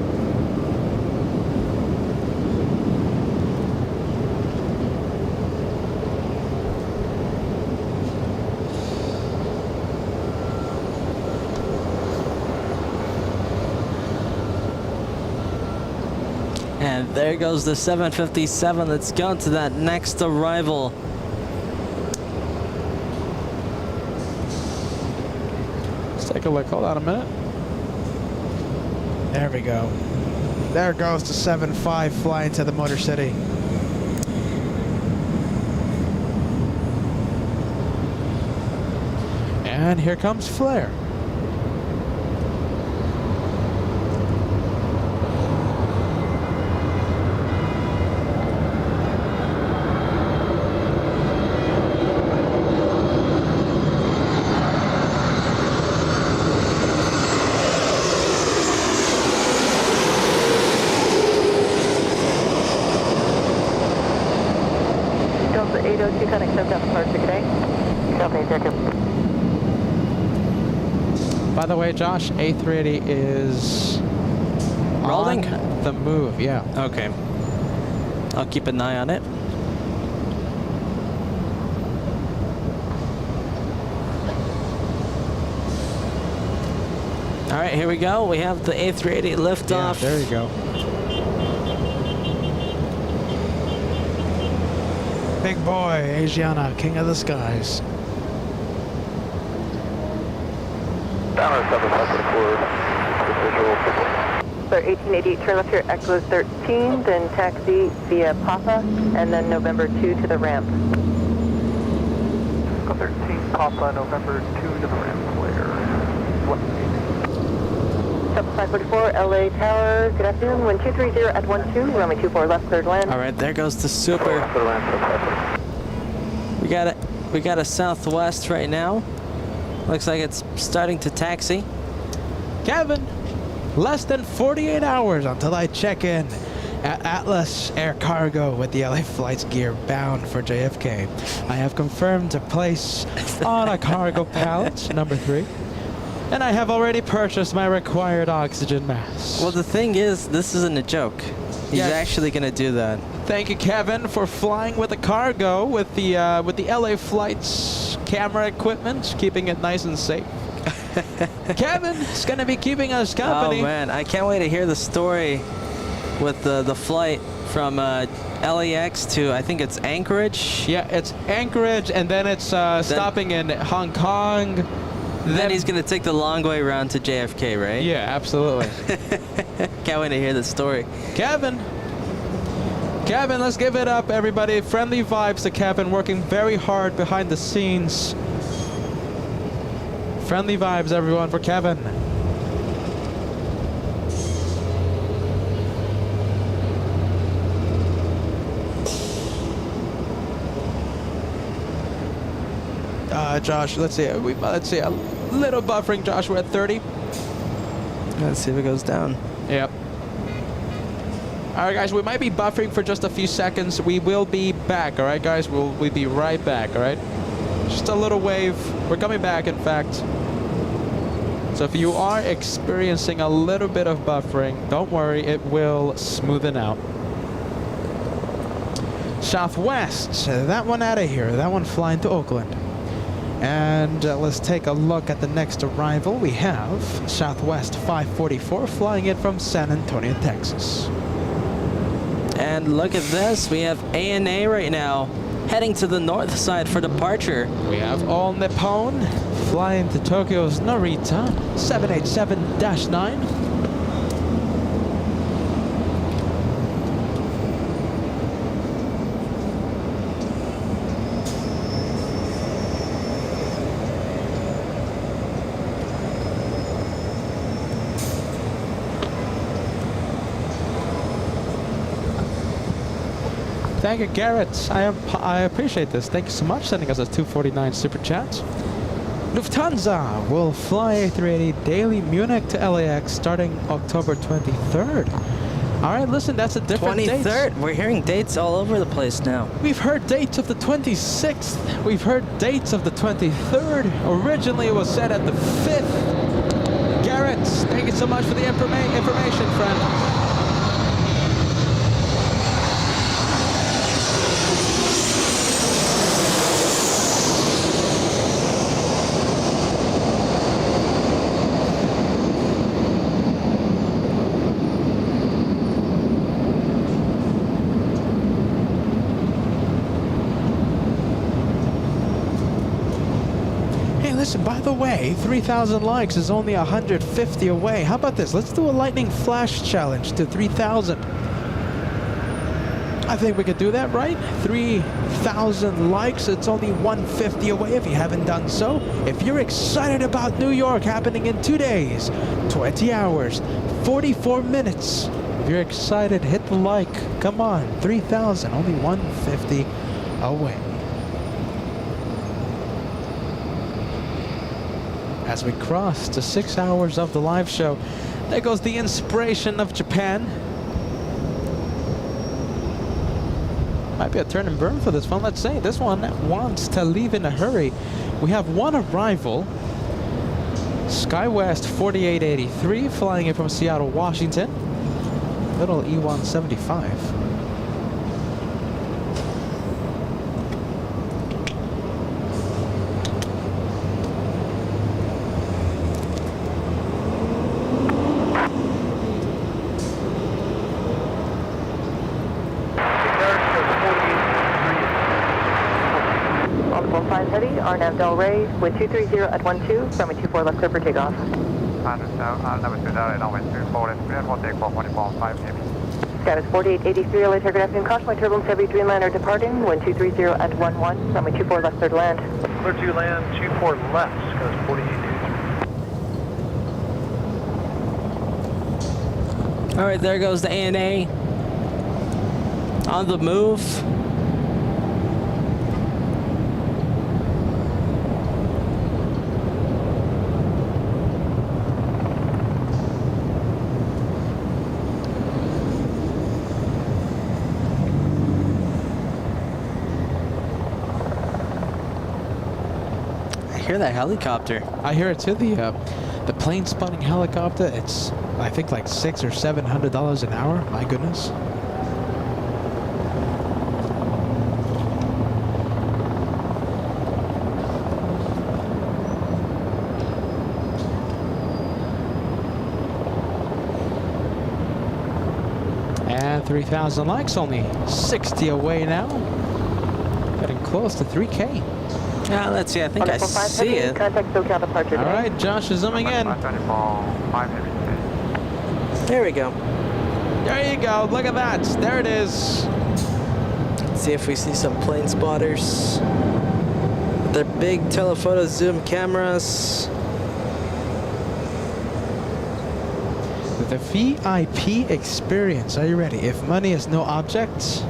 And there goes the 757 that's gone to that next arrival. Let's take a look. Hold on a minute. There we go. There goes the 75 flying to the Motor City. And here comes Flair. Delta 802, can accept that departure today. Delta Jacob. By the way, Josh, A380 is Rolling? on the move. Yeah. Okay. I'll keep an eye on it. All right, here we go. We have the A380 liftoff. Yeah, there you go. Big boy, Asiana, King of the Skies. Down 7544, visual. Sir, 1888, turn left here, Echo 13, then taxi via Papa, and then November 2 to the ramp. Echo 13, Papa, November 2 to the ramp, where? What? 7544, LA Tower, good afternoon, wind 230 at 12, runway 24 left, cleared land. All right, there goes the Super. We got a Southwest right now. Looks like it's starting to taxi. Kevin, less than 48 hours until I check in at Atlas Air Cargo with the LA Flights gear bound for JFK. I have confirmed a place on a cargo pallet, number 3. And I have already purchased my required oxygen mask. Well, the thing is, this isn't a joke. He's Yeah. actually going to do that. Thank you, Kevin, for flying with the cargo with the LA Flights camera equipment, keeping it nice and safe. Kevin is going to be keeping us company. Oh, man. I can't wait to hear the story with the flight from LAX to, I think it's Anchorage. Yeah, it's Anchorage, and then it's stopping in Hong Kong. Then he's going to take the long way around to JFK, right? Yeah, absolutely. Can't wait to hear the story. Kevin, let's give it up, everybody. Friendly vibes to Kevin, working very hard behind the scenes. Friendly vibes, everyone, for Kevin. Josh, let's see a little buffering. Josh, we're at 30. Let's see if it goes down. Yep. All right, guys, we might be buffering for just a few seconds. We will be back, all right, guys? We'll be right back, all right? Just a little wave. We're coming back, in fact. So if you are experiencing a little bit of buffering, don't worry, it will smoothen out. Southwest, that one out of here. That one flying to Oakland. And let's take a look at the next arrival. We have Southwest 544 flying in from San Antonio, Texas. And And look at this. We have ANA right now, heading to the north side for departure. We have All Nippon flying to Tokyo's Narita 787-9. Thank you, Garrett. I appreciate this. Thank you so much sending us a 249 super chat. Lufthansa will fly A380 daily Munich to LAX starting October 23rd. All right, listen, that's a different 23rd. date. We're hearing dates all over the place now. We've heard dates of the 26th. We've heard dates of the 23rd. Originally, it was set at the 5th. Garrett, thank you so much for the information, friend. Listen, by the way, 3,000 likes is only 150 away. How about this? Let's do a lightning flash challenge to 3,000. I think we could do that, right? 3,000 likes, it's only 150 away if you haven't done so. If you're excited about New York happening in 2 days, 20 hours, 44 minutes. If you're excited, hit the like. Come on, 3,000, only 150 away. As we cross to 6 hours of the live show, there goes the inspiration of Japan. Might be a turn and burn for this one. Let's say this one wants to leave in a hurry. We have one arrival. SkyWest 4883 flying in from Seattle, Washington. Little E175. RNAV Del Rey, wind 230 at 12, runway 24 left clear for takeoff. Status 4883, LA Target afternoon, caution, my turbulence heavy Dreamliner departing, wind 230 at 11, runway 24 left clear to land. Clear to land, 24 left, Status 4883. All right, there goes the ANA on the move. I hear that helicopter. I hear it too. The plane spotting helicopter. It's I think like $600 or $700 an hour. My goodness. And 3,000 likes, only 60 away now. Getting close to 3K. Let's see, I think I see it. Contact SoCal departure. All right, Josh is zooming in. There we go. There you go. Look at that. There it is. Let's see if we see some plane spotters. Their big telephoto zoom cameras. The VIP experience. Are you ready? If money is no object,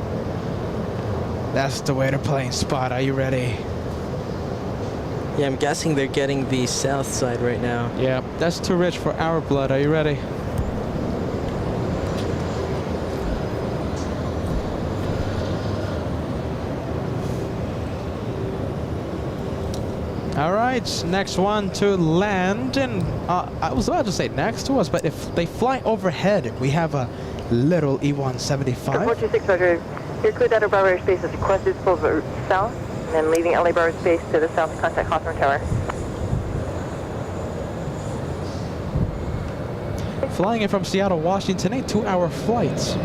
that's the way to plane spot. Are you ready? Yeah, I'm guessing they're getting the south side right now. Yeah, that's too rich for our blood. Are you ready? All right, next one to land. And I was about to say next to us, but if they fly overhead, we have a little E175. 426, Roger. You're cleared out of Bravo airspace as requested, full route south, and then leaving LA Bravo space to the south, contact Hawthorne Tower. Flying in from Seattle, Washington, a 2-hour flight.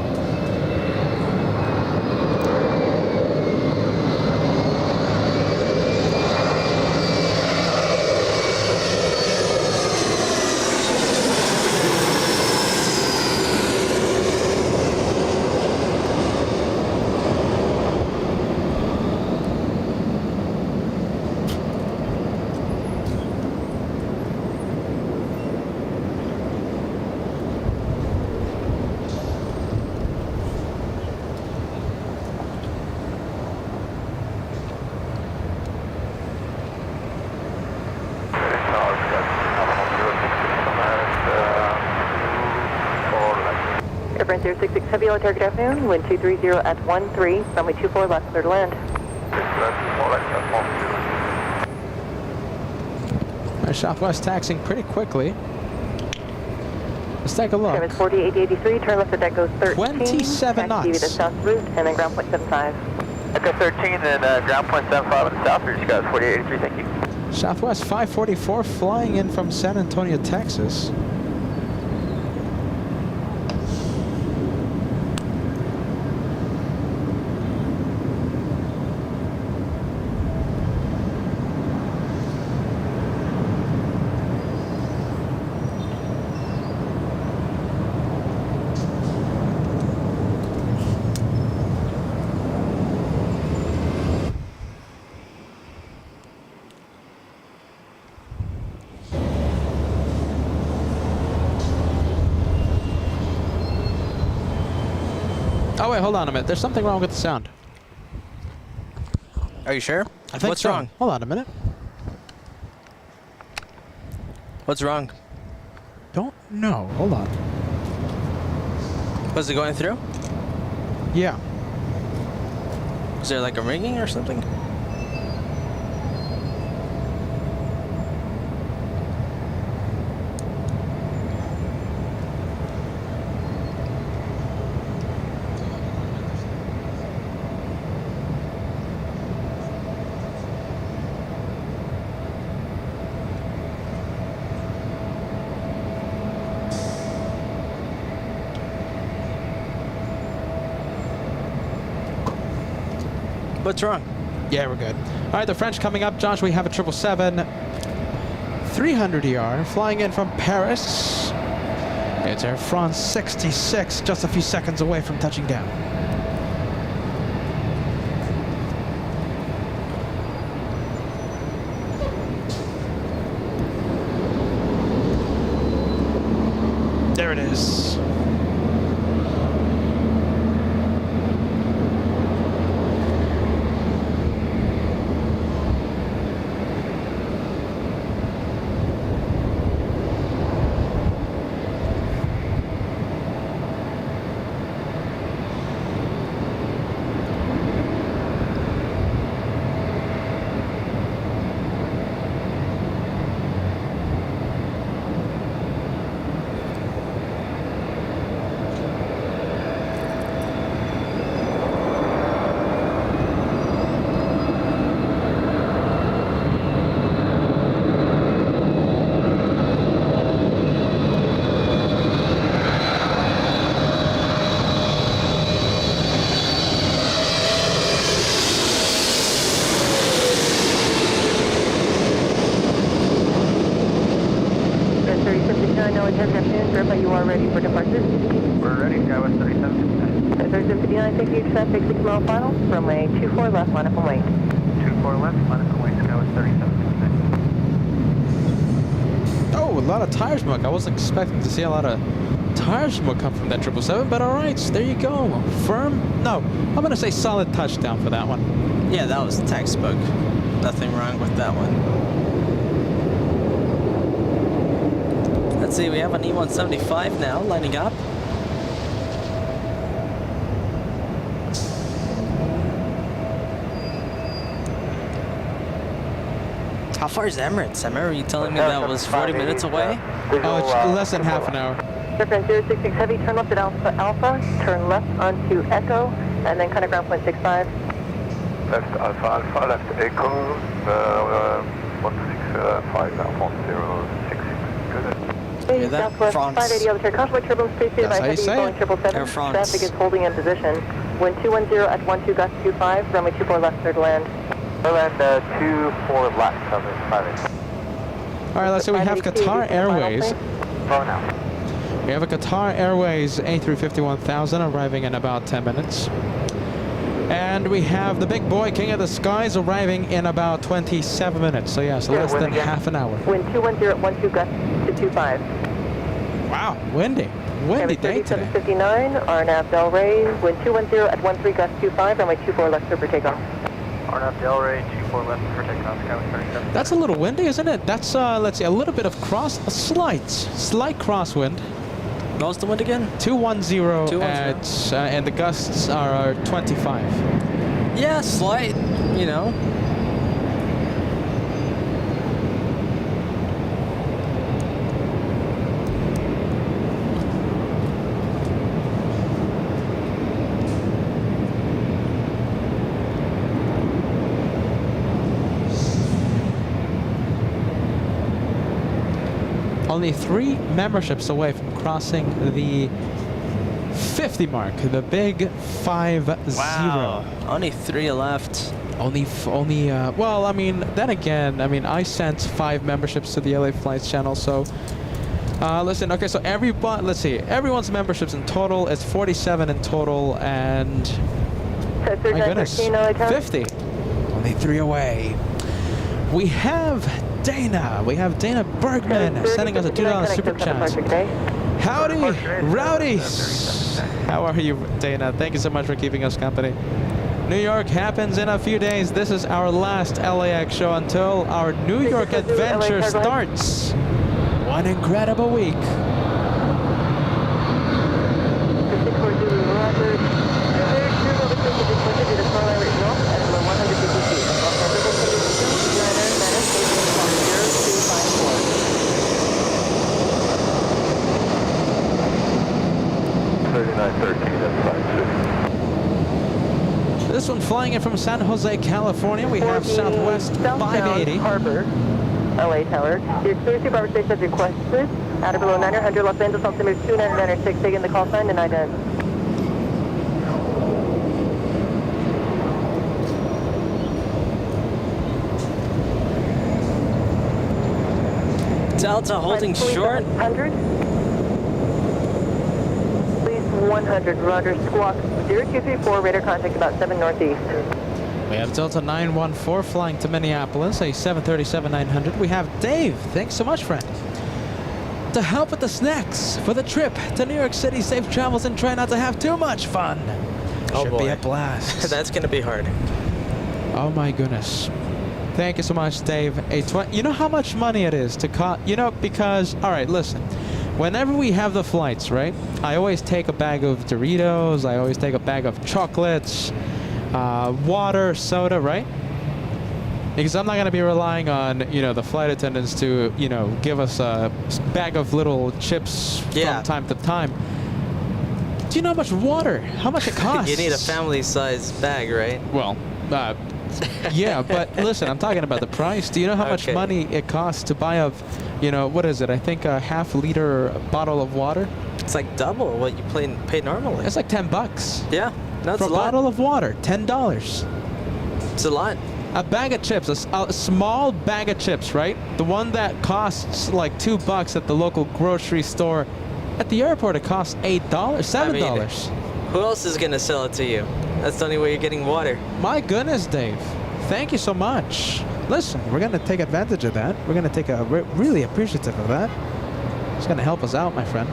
Reference 066 Heavy Yellow target afternoon, wind 230 at 13, runway 24 left, clear to land. Southwest taxiing pretty quickly. Let's take a look. Trim is 4883, turn left at Echo 13. 27 knots. Taxi to the south route, and then ground point 75. Echo 13 and ground point 75 on the south route, you guys, 4883, thank you. Southwest 544 flying in from San Antonio, Texas. Oh wait, hold on a minute. There's something wrong with the sound. Are you sure? I think What's so. wrong? Hold on a minute. What's wrong? Don't know. Hold on. Was it going through? Yeah. Is there like a ringing or something? What's wrong? Yeah, we're good. All right, the French coming up. Josh, we have a 777 300 ER flying in from Paris. It's Air France 66, just a few seconds away from touching down. There it is. You are ready for departure? We're ready, Skywest 37. 3759, thank you, traffic 6 mile final, runway 24 left, line up and wait. 24 left, line up and wait, Skywest 37. Oh, a lot of tire smoke. I wasn't expecting to see a lot of tire smoke come from that 777, but all right, there you go. Firm? No, I'm going to say solid touchdown for that one. Yeah, that was textbook. Nothing wrong with that one. Let's see, we have an E175 now lining up. How far is Emirates? I remember you telling me that was 40 minutes away. Oh, it's less than half an hour. Reference 066 Heavy, turn left at Alpha, turn left onto Echo, and then kind of ground point 65. Left Alpha, left Echo, 165, 1066. Good. Hear that? Southwest France. 580 Alpha, convoy turbulence preceded by That's how you heavy say Boeing it. 777. Air France. Traffic is holding in position. Wind 210 at 12 gust 25, runway 24 left, clear to land. Land 24 left, cover 58. All right, let's see. We have Qatar Airways. Go now. We have a Qatar Airways A350-1000 arriving in about 10 minutes. And we have the big boy, King of the Skies, arriving in about 27 minutes. So yes, less than half an hour. Wind 210 at 12 gust to 25. Wow, windy. Windy day today. 3759, RNAV Del Rey, wind 210 at 13 gust 25, runway 24 left, clear for takeoff. RNAV Del Rey, 24 left for takeoff, Skywest 37. That's a little windy, isn't it? That's, let's see, a little bit of slight crosswind. What's the wind again? 210, 210. and the gusts are 25. Yeah, slight, you know. Only 3 memberships away from crossing the 50 mark, the big 50. Wow. Only 3 left. Only, well, I mean, then again, I mean, I sent 5 memberships to the LA Flights channel, so, listen, okay, so let's see, everyone's memberships in total is 47 in total, and, my goodness, 50. Only 3 away. We have Dana Bergman sending us a $2 super chat. Howdy, rowdies. How are you, Dana? Thank you so much for keeping us company. New York happens in a few days. This is our last LAX show until our New York adventure starts. One incredible week. This one flying in from San Jose, California. We have Southwest 580. Harbor, LA Tower. Your exclusive harbor station is requested. Out of below 900 Los Angeles, altimeter 2996. Taking the call sign and ident. Delta holding short. 100. Please 100. Roger. Squawk 0234. Radar contact about 7 northeast. We have Delta 914 flying to Minneapolis, a 737-900. We have Dave. Thanks so much, friend. To help with the snacks for the trip to New York City. Safe travels and try not to have too much fun. Oh Should boy. be a blast. That's going to be hard. Oh my goodness. Thank you so much, Dave. You know how much money it is to because, all right, listen. Whenever we have the flights, right, I always take a bag of Doritos, I always take a bag of chocolates, water, soda, right? Because I'm not going to be relying on, the flight attendants to, give us a bag of little chips from time to time. Do you know how much water, how much it costs? You need a family-sized bag, right? Well, yeah, but listen, I'm talking about the price. Do you know how much money it costs to buy what is it? I think a half-liter bottle of water. It's like double what you pay normally. It's like $10. Yeah, that's for a lot. bottle of water, $10. It's a lot. A bag of chips, a small bag of chips, right? The one that costs like $2 at the local grocery store. At the airport, it costs $8, $7. I mean, who else is gonna sell it to you? That's the only way you're getting water. My goodness, Dave. Thank you so much. Listen, we're going to take advantage of that. We're going to take really appreciative of that. It's going to help us out, my friend.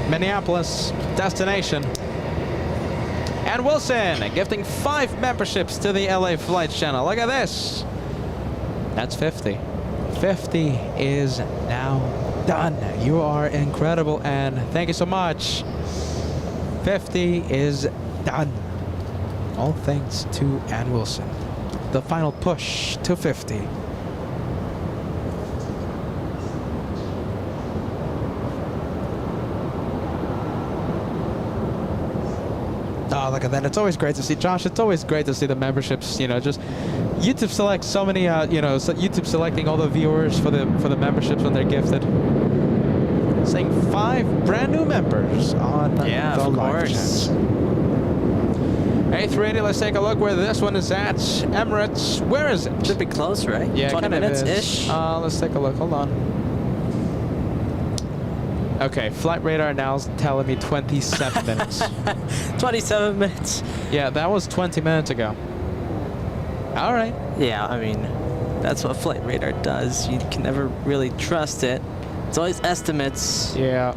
Minneapolis destination. And Wilson gifting 5 memberships to the LA Flights channel. Look at this. That's 50. 50 is now done. You are incredible, and thank you so much. 50 is done. All thanks to Ann Wilson. The final push to 50. Oh, look at that. It's always great to see, Josh, it's always great to see the memberships, just YouTube selects so many, YouTube selecting all the viewers for the memberships when they're gifted. announcing 5 brand new members on Yeah, the of live course. chat. A380, let's take a look where this one is at. Emirates, where is it? Should be close, right? Yeah, 20 kind of minutes-ish. Let's take a look. Hold on. Okay, flight radar now is telling me 27 minutes. 27 minutes. Yeah, that was 20 minutes ago. All right. Yeah, I mean, that's what flight radar does. You can never really trust it. It's always estimates. Yeah.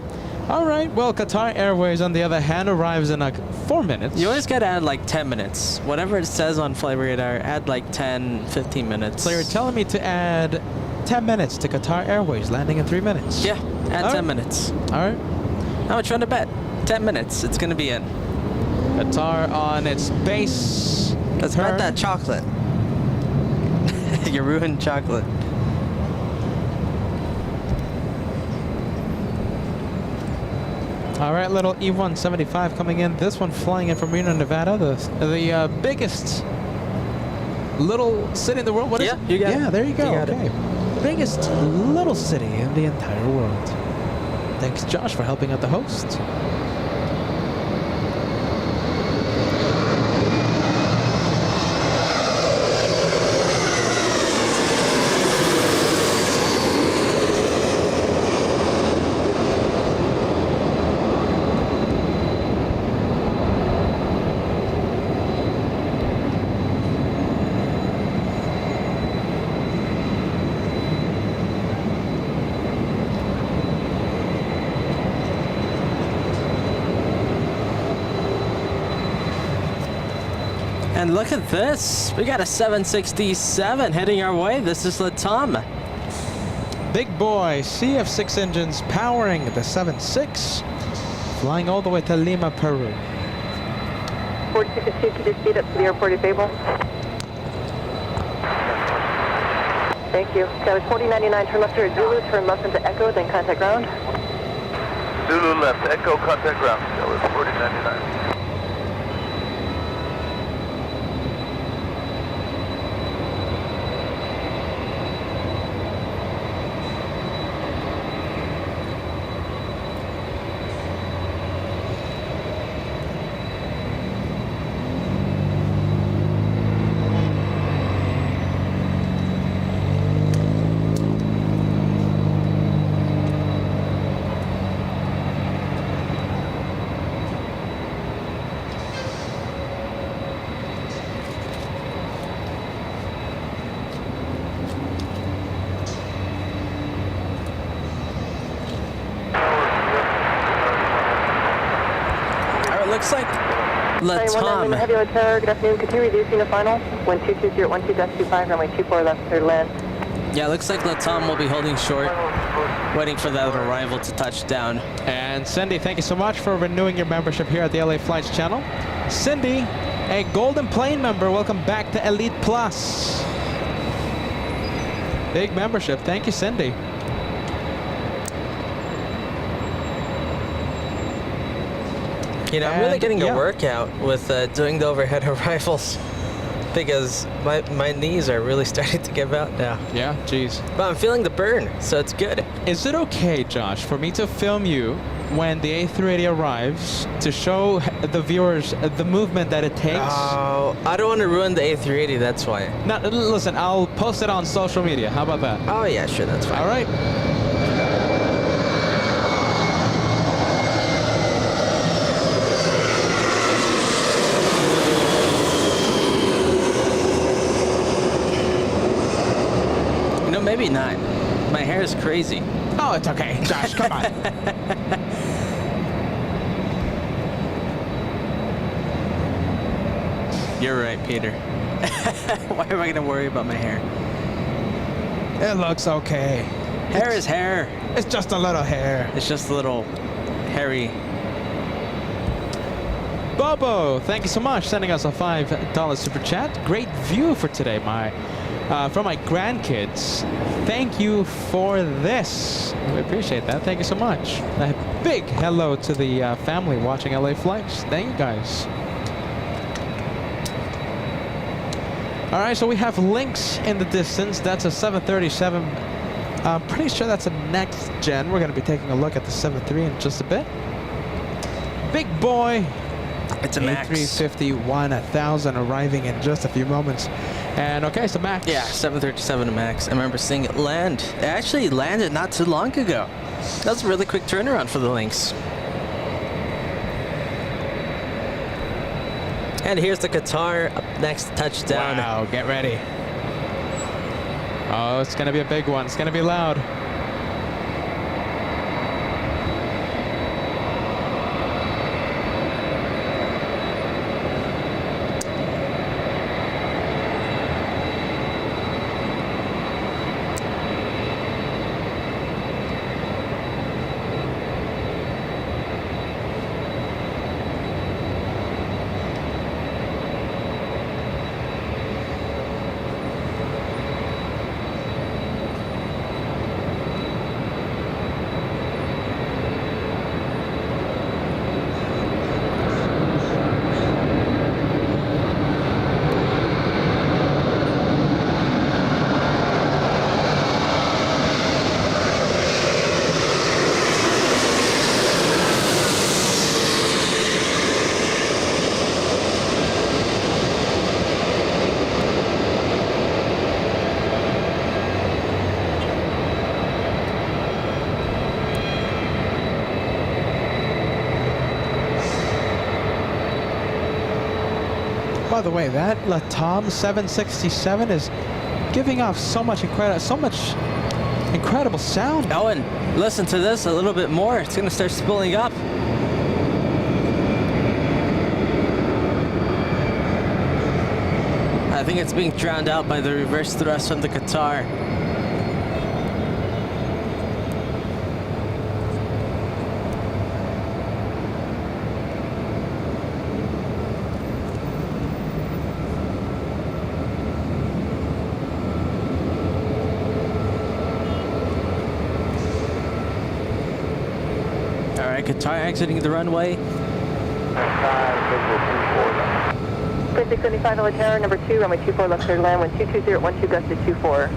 All right. Well, Qatar Airways, on the other hand, arrives in like 4 minutes. You always gotta add like 10 minutes. Whatever it says on flight radar, add like 10, 15 minutes. So you're telling me to add 10 minutes to Qatar Airways, landing in 3 minutes? Yeah, add All 10 right. minutes. All right. How much you want to bet? 10 minutes. It's gonna be in. Qatar on its base. Let's turn. bet that chocolate. You ruined chocolate. All right, little E-175 coming in. This one flying in from Reno, Nevada, the biggest little city in the world. What is Yeah, it? you got it. Yeah, there you go. You got it. Okay. Biggest little city in the entire world. Thanks, Josh, for helping out the host. And look at this. We got a 767 heading our way. This is Latam. Big boy, CF6 engines powering the 76, flying all the way to Lima, Peru. 46 keep your speed up to the airport if able. Thank you. That was 4099, turn left to Zulu, turn left into Echo, then contact ground. Zulu left, Echo, contact ground. That was 4099. Looks like Latam. Heavy load tower, good afternoon. Continue reducing the final. 122.012-25, runway 24 left, clear to land. Yeah, looks like Latam will be holding short, waiting for that arrival to touch down. And Cindy, thank you so much for renewing your membership here at the LA Flights channel. Cindy, a Golden Plane member, welcome back to Elite Plus. Big membership. Thank you, Cindy. You know, I'm really getting a workout with doing the overhead arrivals because my knees are really starting to give out now. Yeah, geez. But I'm feeling the burn, so it's good. Is it okay, Josh, for me to film you when the A380 arrives to show the viewers the movement that it takes? Oh, I don't want to ruin the A380, that's why. Now, listen, I'll post it on social media. How about that? Oh, yeah, sure, that's fine. All right. Maybe not. My hair is crazy. Oh, it's okay. Josh, come on. You're right, Peter. Why am I going to worry about my hair? It looks okay. Hair is hair. It's just a little hair. It's just a little hairy. Bobo, thank you so much, sending us a $5 super chat. Great view for today, from my grandkids. Thank you for this. We appreciate that. Thank you so much. A big hello to the family watching LA Flights. Thank you guys. All right, so we have links in the distance. That's a 737 I'm pretty sure that's a next gen. We're going to be taking a look at the 7.3 in just a bit. Big boy. It's a Max. A350 1000 arriving in just a few moments. And okay, so Max. Yeah, 737 Max. I remember seeing it land. It actually landed not too long ago. That was a really quick turnaround for the Lynx. And here's the Qatar up next touchdown. Wow, get ready. Oh, it's going to be a big one. It's going to be loud. By the way, that Latam 767 is giving off so much incredible sound. Owen, listen to this a little bit more. It's going to start spooling up. I think it's being drowned out by the reverse thrust from the Qatar. Qatar exiting the runway. 675 LA Tower, number 2, runway 24 left clear land, wind 220 at 12 gust to 24.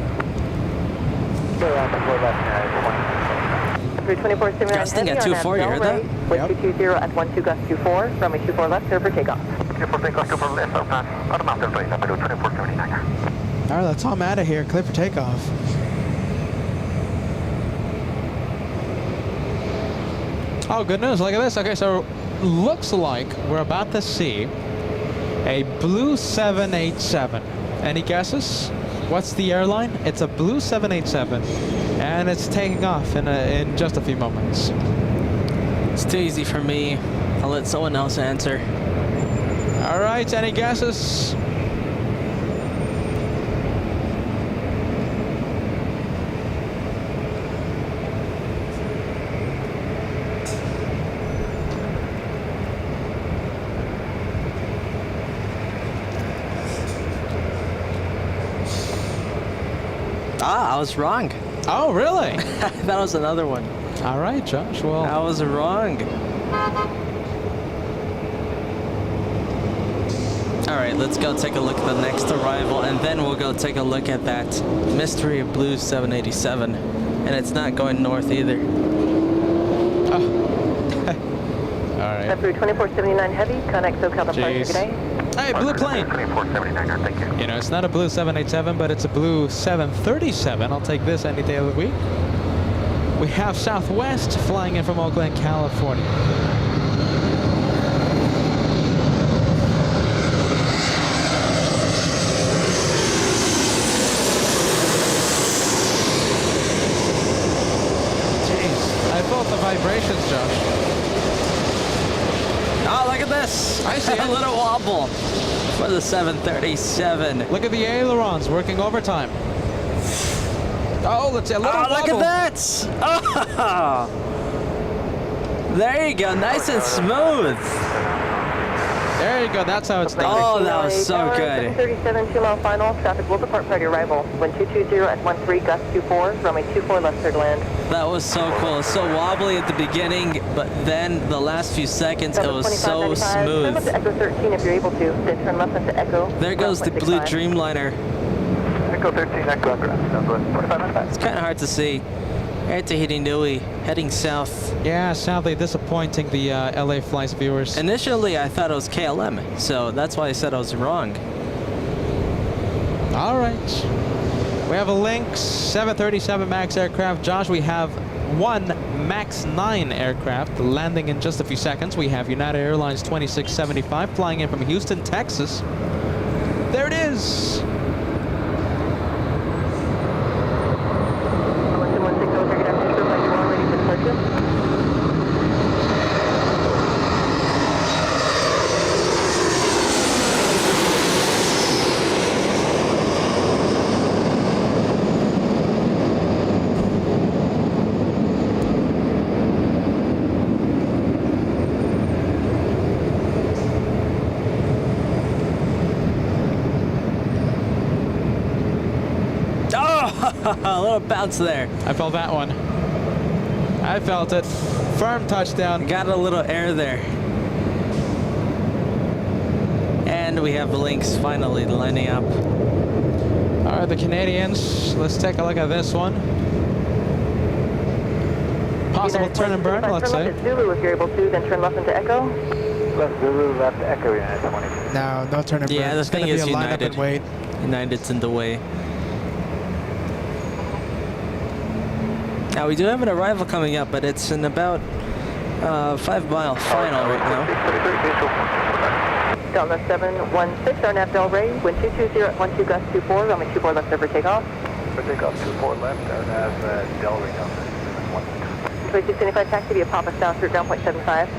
Through 2479 Gusting heavy at on 240, you heard that? Wind 220 at 12 gust 24, runway 24 left clear for takeoff. All right, let's all out of here. Clear for takeoff. Oh, good news. Look at this. Okay, so looks like we're about to see a blue 787. Any guesses? What's the airline? It's a blue 787, and it's taking off in just a few moments. It's too easy for me. I'll let someone else answer. All right, any guesses? Ah, I was wrong. Oh, really? That was another one. All right, Josh. Well, I was wrong. All right, let's go take a look at the next arrival, and then we'll go take a look at that mystery blue 787. And it's not going north either. oh. All right. Through 2479 heavy, Connex SoCal departure today. Hey, blue plane. 2479, thank you. You know, it's not a blue 787, but it's a blue 737. I'll take this any day of the week. We have Southwest flying in from Oakland, California. Jeez, I felt the vibrations, Josh. Oh, look at this. I see a it. little wobble for the 737. Look at the ailerons working overtime. Oh, let's see a little Oh, look wobble. at that. Oh. There you go. Nice and smooth. There you go. That's how it's done. Oh, that was so good. 737, 2-mile final. Traffic will depart prior to arrival. Wind 220 at 13, gust 24, runway 24 left clear to land. That was so cool. It's so wobbly at the beginning, but then the last few seconds, it was so Turn left smooth. to Echo 13 if you're able to. Then turn left into Echo. There goes the blue Dreamliner. Echo 13, Echo ground. Southwest 2595. It's kind of hard to see. Air Tahiti Nui heading south. Yeah, sadly disappointing the LA Flights viewers. Initially, I thought it was KLM, so that's why I said I was wrong. All right. We have a Lynx 737 MAX aircraft. Josh, we have one MAX 9 aircraft landing in just a few seconds. We have United Airlines 2675 flying in from Houston, Texas. There it is. A little bounce there. I felt that one. I felt it. Firm touchdown. Got a little air there. And we have Lynx finally lining up. All right, the Canadians. Let's take a look at this one. Possible turn and burn, let's say. Zulu, if you're able to, then turn left into Echo. Left Zulu, left Echo, United 22. No turn and burn. Yeah, the It's thing gonna is be a line up United. and wait. United's in the way. Now we do have an arrival coming up, but it's in about 5-mile final right now. Delta 716, our nav Del Rey, wind 220 at 12 gust 24, runway 24 left over takeoff. For takeoff 24 left, our nav Del Rey Delta 716. 2675 taxi via Papa South route down 0.75.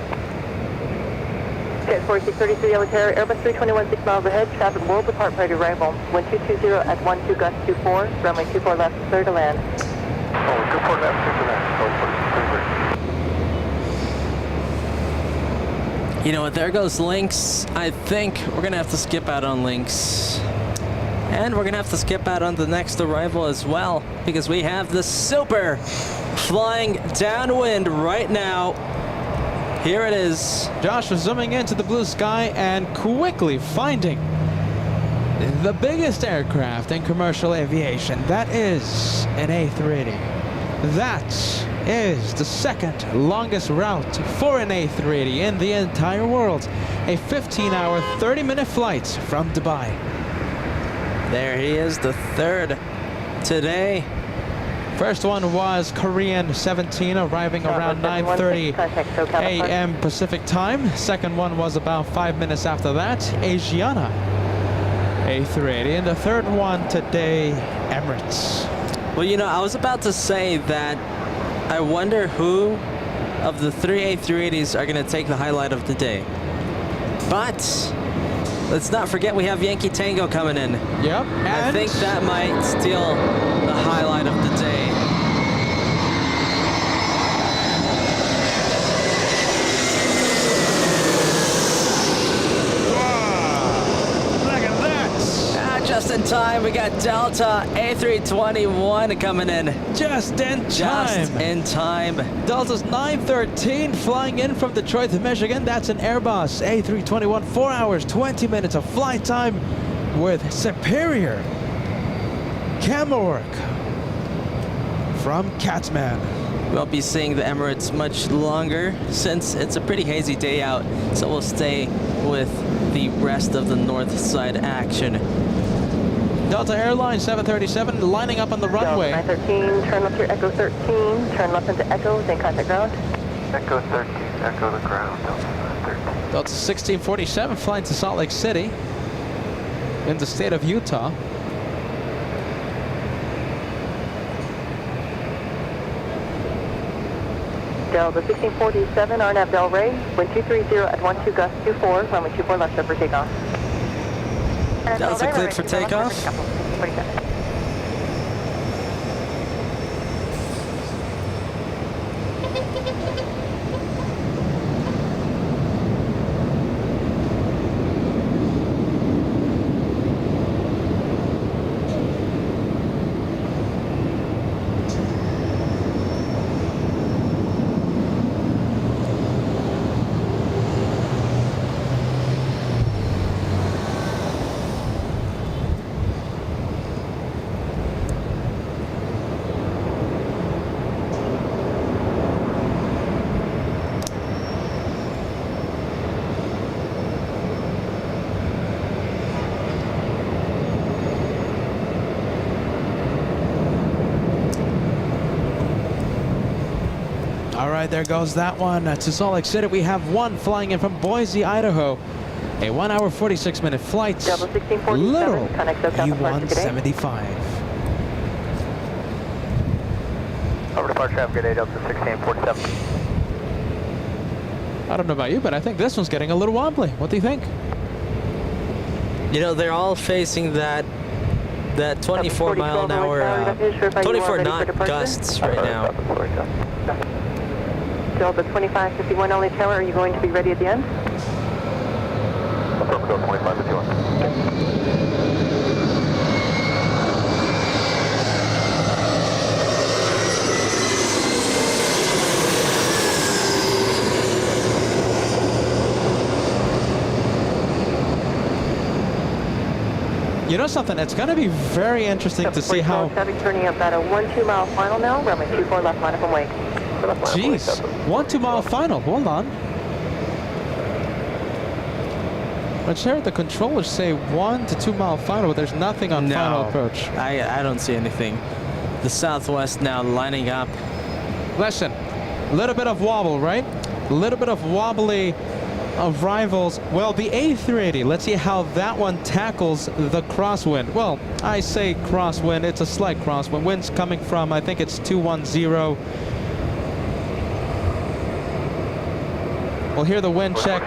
Jet 4633 Yellow Terror, Airbus 321 6 miles ahead, traffic will depart prior to arrival. Wind 220 at 12 gust 24, runway 24 left, clear to land. Oh, 24 left, clear to land. You know what, there goes Lynx. I think we're gonna have to skip out on Lynx. And we're gonna have to skip out on the next arrival as well, because we have the Super flying downwind right now. Here it is. Josh was zooming into the blue sky and quickly finding the biggest aircraft in commercial aviation. That is an A380. That is the second longest route for an A380 in the entire world. A 15-hour, 30-minute flight from Dubai. There he is, the third today. First one was Korean 17, arriving around 9:30 a.m. Pacific time. Second one was about 5 minutes after that, Asiana A380. And the third one today, Emirates. Well, you know, I was about to say that I wonder who of the three A380s are going to take the highlight of the day. But let's not forget we have Yankee Tango coming in. Yep. I think that might steal the highlight of the day. Look at that! Just in time, we got Delta A321 coming in. Just in time. Just in time. Delta's 913 flying in from Detroit to Michigan. That's an Airbus A321, 4 hours, 20 minutes of flight time with superior camera work from Catman. We'll be seeing the Emirates much longer since it's a pretty hazy day out, so we'll stay with the rest of the north side action. Delta Airlines 737 lining up on the runway. Delta 913, turn left your Echo 13, turn left into Echo, then contact ground. Echo 13, Echo the ground, Delta 13. Delta 1647 flying to Salt Lake City in the state of Utah. Delta 1647, RNAV Del Rey, wind 230 at 12 gust 24, runway 24 left over takeoff. Delta cleared for takeoff. right, there goes that one. To Salt Lake City, we have one flying in from Boise, Idaho. A 1 hour 46-minute flight. Double 1647. Little Connect SoCal departure today. E175. Over departure, have a good day, Delta 1647. I don't know about you, but I think this one's getting a little wobbly. What do you think? You know, they're all facing that 24 mile an hour, 24 knot gusts right now. Delta 2551 LA Tower, are you going to be ready at the end? Affirmative 2551. You know something? It's going to be very interesting to see how... Traffic turning up at a 1-2 mile final now. Runway 24 left line up and wake. Jeez, 1-2 mile final. Hold on. I heard the controllers say 1 to 2 mile final, but there's nothing on final approach. I don't see anything. The Southwest now lining up. Listen, a little bit of wobble, right? A little bit of wobbly arrivals. Well, the A380, let's see how that one tackles the crosswind. Well, I say crosswind, it's a slight crosswind. Wind's coming from, I think it's 210. We'll hear the wind check.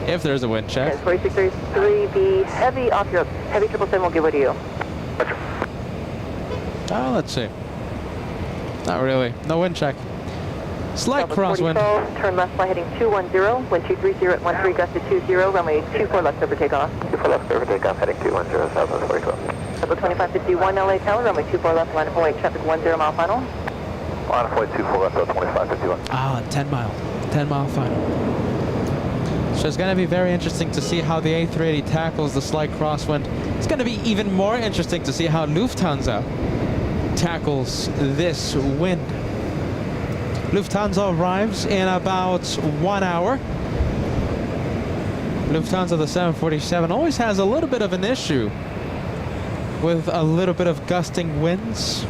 If there's a wind check. 4633, be heavy off your heavy 777 will give way to you. Oh, let's see. Not really. No wind check. Slight crosswind. Turn left by heading 210, wind 230 at 13, gust to 20, runway 24 left over takeoff. 24 left over takeoff, heading 210, Southwest 42. Double 2551 LA Tower, runway 24 left, line of await, traffic 10 mile final. Line of flight 24 left, 2551. Ah, 10 mile final. So it's going to be very interesting to see how the A380 tackles the slight crosswind. It's going to be even more interesting to see how Lufthansa tackles this wind. Lufthansa arrives in about 1 hour. Lufthansa, the 747, always has a little bit of an issue with a little bit of gusting winds.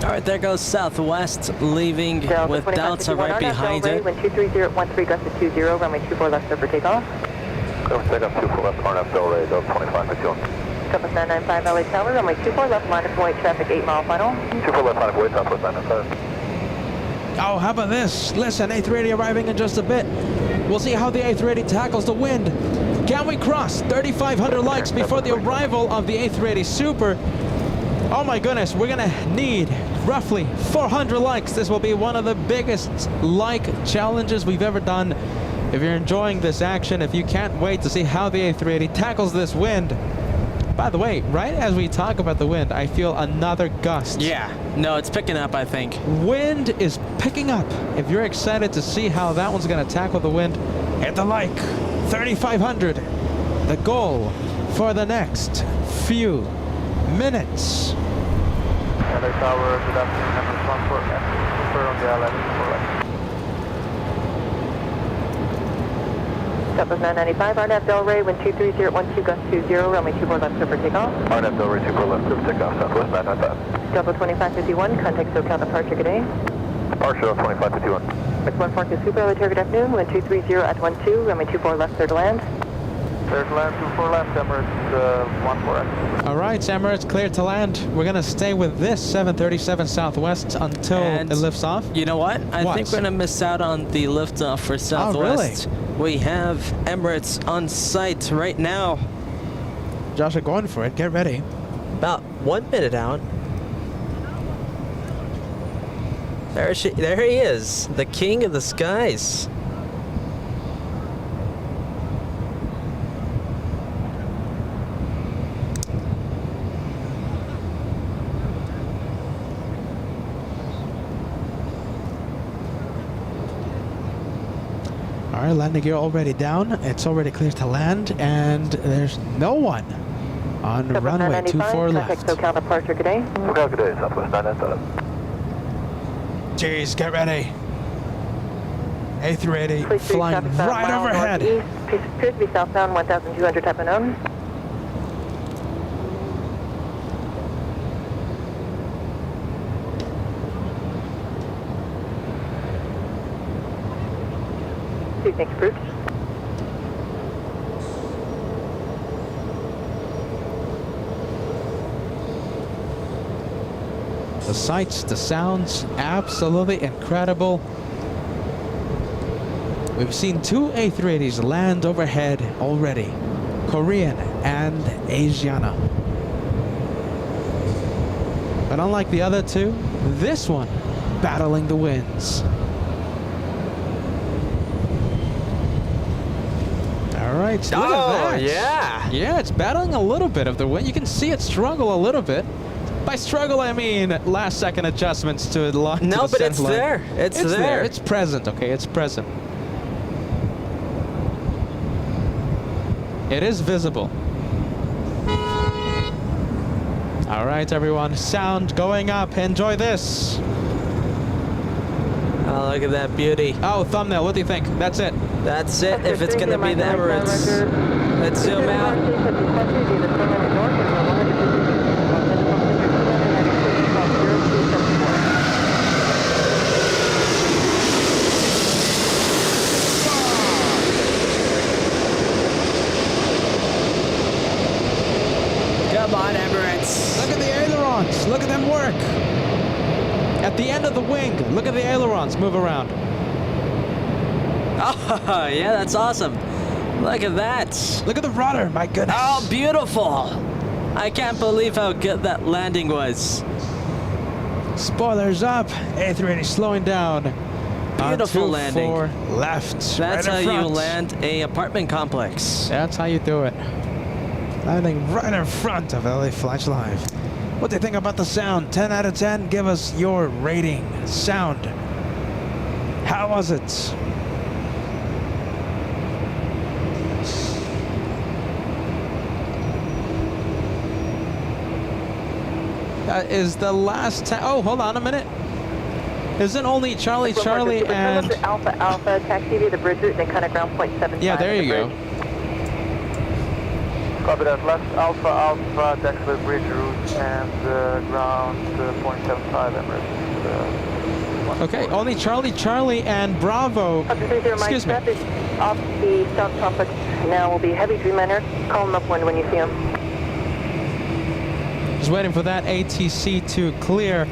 All right, there goes Southwest leaving with Delta right behind it. Wind 230 at 13, gust to 20, runway 24 left over takeoff. Over takeoff, 24 left, RNF Del Rey, Delta 2551. Southwest 995 LA Tower, runway 24 left, line of await, traffic 8 mile final. 24 left, line of await, Southwest 995. Oh, how about this? Listen, A380 arriving in just a bit. We'll see how the A380 tackles the wind. Can we cross 3,500 likes before the arrival of the A380 Super? Oh my goodness, we're gonna need roughly 400 likes. This will be one of the biggest like challenges we've ever done. If you're enjoying this action, if you can't wait to see how the A380 tackles this wind. By the way, right as we talk about the wind, I feel another gust. Yeah, no, it's picking up, I think. Wind is picking up. If you're excited to see how that one's going to tackle the wind, hit the like. 3,500. The goal for the next few minutes. LA Tower, good afternoon, number 14, Super on the LAX, Southwest 995, RNF Del Rey, wind 230 at 12, gust 20, runway 24 left over takeoff. RNF Del Rey, 24 left over takeoff, Southwest 995. Double 2551, contact SoCal departure, good day. Departure of 2551. It's 142 Super, LA Tower, good afternoon, wind 230 at 12, runway 24 left, clear to land. Third land, 24 left, Emirates 14X. All right, Emirates, clear to land. We're going to stay with this 737 Southwest until And it lifts off. You know what? I think we're going to miss out on the liftoff for Southwest. Oh, really? We have Emirates on site right now. Josh, are going for it. Get ready. About 1 minute out. There he is, the king of the skies. All right, landing gear already down. It's already clear to land, and there's no one on runway 24 left. SoCal departure, good day. SoCal, good day, Southwest 995. Jeez, get ready. A380 Please flying right overhead. Appears to be southbound 1,200 type unknown. thanks, approved. The sights, the sounds, absolutely incredible. We've seen 2 A380s land overhead already. Korean and Asiana. But unlike the other two, this one battling the winds. All right, look at that. yeah. Yeah, it's battling a little bit of the wind. You can see it struggle a little bit. By struggle, I mean last second adjustments to the line. No, but it's there. It's there. It's present, okay? It's present. It is visible. All right, everyone. Sound going up. Enjoy this. Oh, look at that beauty. Oh, thumbnail. What do you think? That's it. That's it. If it's going to be the Emirates. Let's zoom out. Come on, Emirates. Look at the ailerons. Look at them work. At the end of the wing, look at the ailerons move around. Oh, yeah, that's awesome. Look at that. Look at the rudder. My goodness. Oh, beautiful. I can't believe how good that landing was. Spoilers up. A380 slowing down. Beautiful landing. 4 left. That's right how in you front. land a apartment complex. That's how you do it. Landing right in front of LA Flash Live. What do you think about the sound? 10 out of 10. Give us your rating. Sound. How was it? Is the last oh, hold on a minute. Isn't only Charlie and Alpha Alpha taxi via the bridge route and then kind of ground point 75. yeah, there you go. Copy that. Left Alpha Alpha, taxi the bridge route and ground .75 Emirates. Okay, only Charlie and Bravo. Excuse me. Off the south complex now will be heavy Dreamliner. Call them upwind when you see them. Just waiting for that ATC to clear.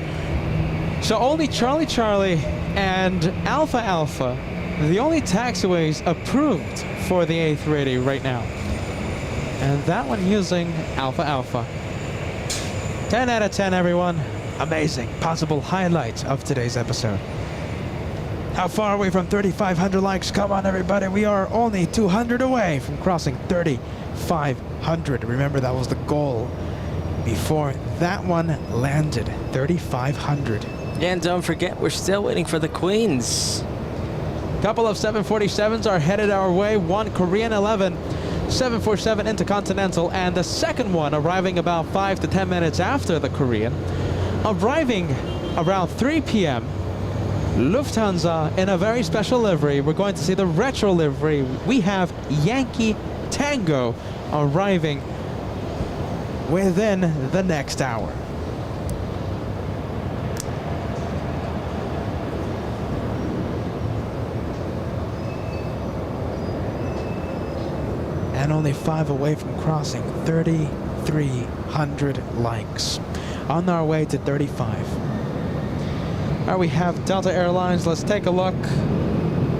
So only Charlie and Alpha Alpha, the only taxiways approved for the A380 right now. And that one using Alpha Alpha. 10 out of 10, everyone. Amazing. Possible highlight of today's episode. How far away from 3,500 likes? Come on, everybody. We are only 200 away from crossing 3,500. Remember, that was the goal before that one landed. 3,500. And don't forget, we're still waiting for the Queens. Couple of 747s are headed our way. One Korean 11, 747 Intercontinental, and the second one arriving about 5 to 10 minutes after the Korean. Arriving around 3 p.m. Lufthansa in a very special livery. We're going to see the retro livery. We have Yankee Tango arriving within the next hour. And only 5 away from crossing 3,300 likes. On our way to 35. We have Delta Airlines. Let's take a look.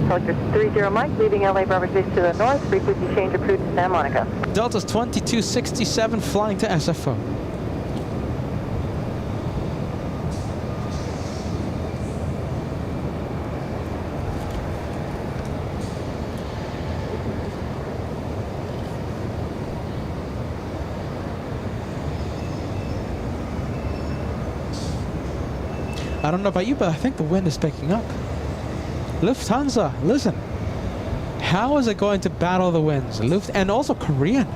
Delta 30 Mike, leaving LA Bravo Base to the north. Frequency change approved to Santa Monica. Delta's 2267 flying to SFO. I don't know about you, but I think the wind is picking up. Lufthansa, listen. How is it going to battle the winds? And also Korean.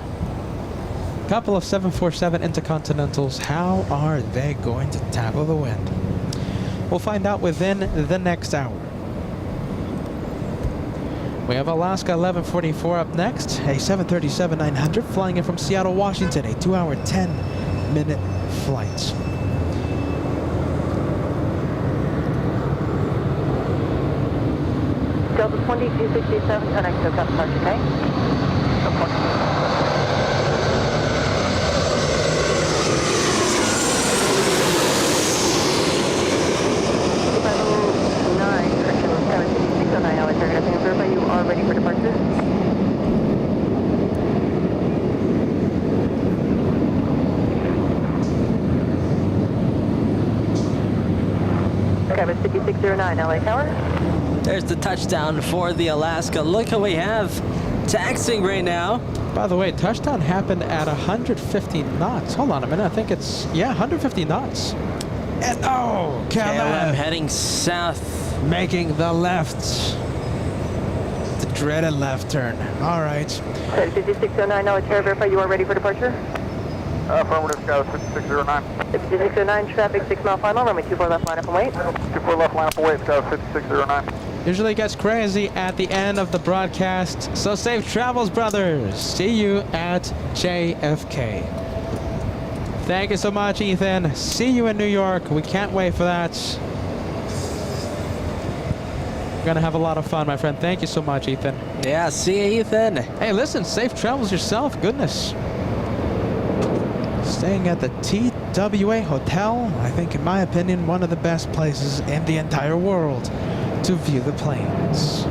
Couple of 747 Intercontinentals. How are they going to tackle the wind? We'll find out within the next hour. We have Alaska 1144 up next. A 737-900 flying in from Seattle, Washington. A 2-hour, 10-minute flight. Delta 2267, connect to Delta Departure, okay? You are ready for departure. Cabin 5609 LA Tower. There's the touchdown for the Alaska. Look who we have taxiing right now. By the way, touchdown happened at 150 knots. Hold on a minute. I think it's, yeah, 150 knots. And oh, KLM heading south. Making the left. The dreaded left turn. All right. 5609 LA Tower, verify you are ready for departure. Affirmative, Scout 5609. 5609, traffic 6 mile final, runway 24 left, line up and wait. 24 left, line up and wait, Scout 5609. Usually gets crazy at the end of the broadcast, so safe travels, brothers. See you at JFK. Thank you so much, Ethan. See you in New York. We can't wait for that. We're gonna have a lot of fun, my friend. Thank you so much, Ethan. Yeah, see you, Ethan. Hey, listen, safe travels yourself. Goodness. Staying at the TWA Hotel, I think, in my opinion, one of the best places in the entire world to view the planes.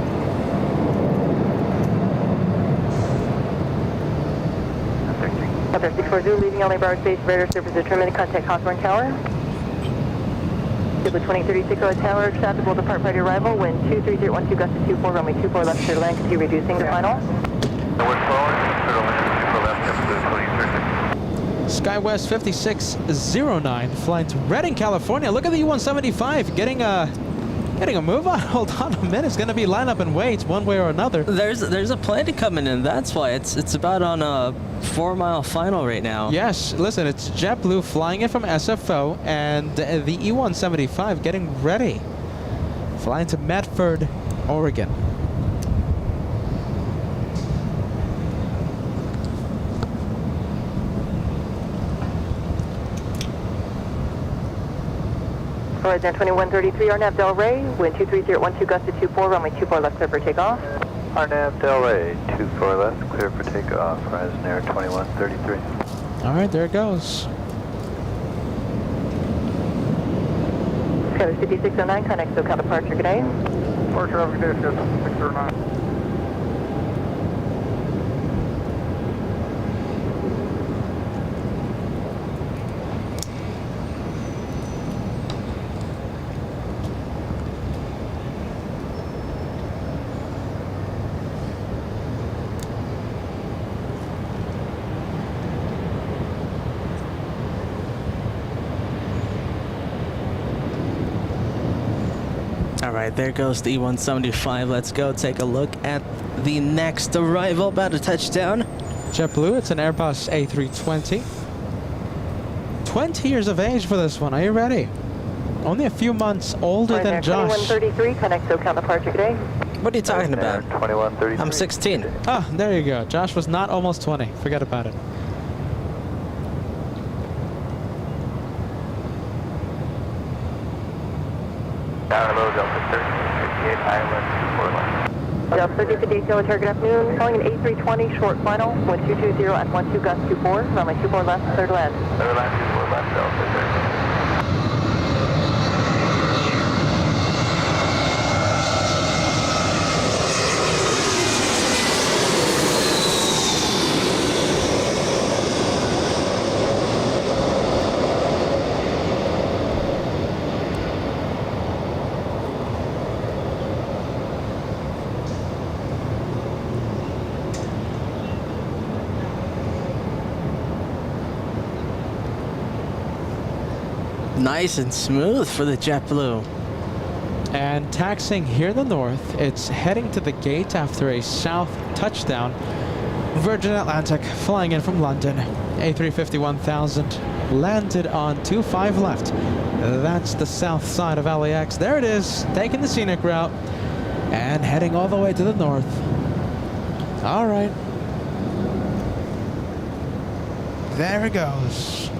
Delta 640, leaving LA Broward Space, radar surface determined, contact Hawthorne Tower. Civil 2036 LA Tower, traffic will depart prior to arrival, wind 23012, gust of 24, runway 24 left, clear to land, continue reducing to final. North forward, clear to land, 24 left, Sepulveda 2036. SkyWest 5609 flying to Redding, California. Look at the E-175 getting a move on. Hold on a minute. It's going to be line up and wait one way or another. There's a plane coming in. That's why it's about on a 4-mile final right now. Yes, listen, it's JetBlue flying in from SFO and the E-175 getting ready. Flying to Medford, Oregon. Horizon 2133, RNAV Delray, wind 23012, gust of 24, runway 24 left, clear for takeoff. RNAV Delray, 24 left, clear for takeoff. Horizon Air 2133. All right, there it goes. Cabin 5609, connect SoCal departure, good day. Departure of good day, Scout 5609. All right, there goes the E-175. Let's go take a look at the next arrival. About to touch down. JetBlue, it's an Airbus A320. 20 years of age for this one. Are you ready? Only a few months older than Josh. 2133, connect SoCal departure, good day. What are you talking about? 2133. I'm 16. Ah, there you go. Josh was not almost 20. Forget about it. Hello, Delta 1358, Island 24 left. Delta 3058, Delta target afternoon, calling an A320, short final, wind 220 at 12 gust 24, runway 24 left, clear to land. Clear to land, 24 left, Delta 13. Nice and smooth for the JetBlue. And taxiing here in the north, it's heading to the gate after a south touchdown. Virgin Atlantic flying in from London. A350 1000 landed on 25 left. That's the south side of LAX. There it is, taking the scenic route and heading all the way to the north. All right. There it goes.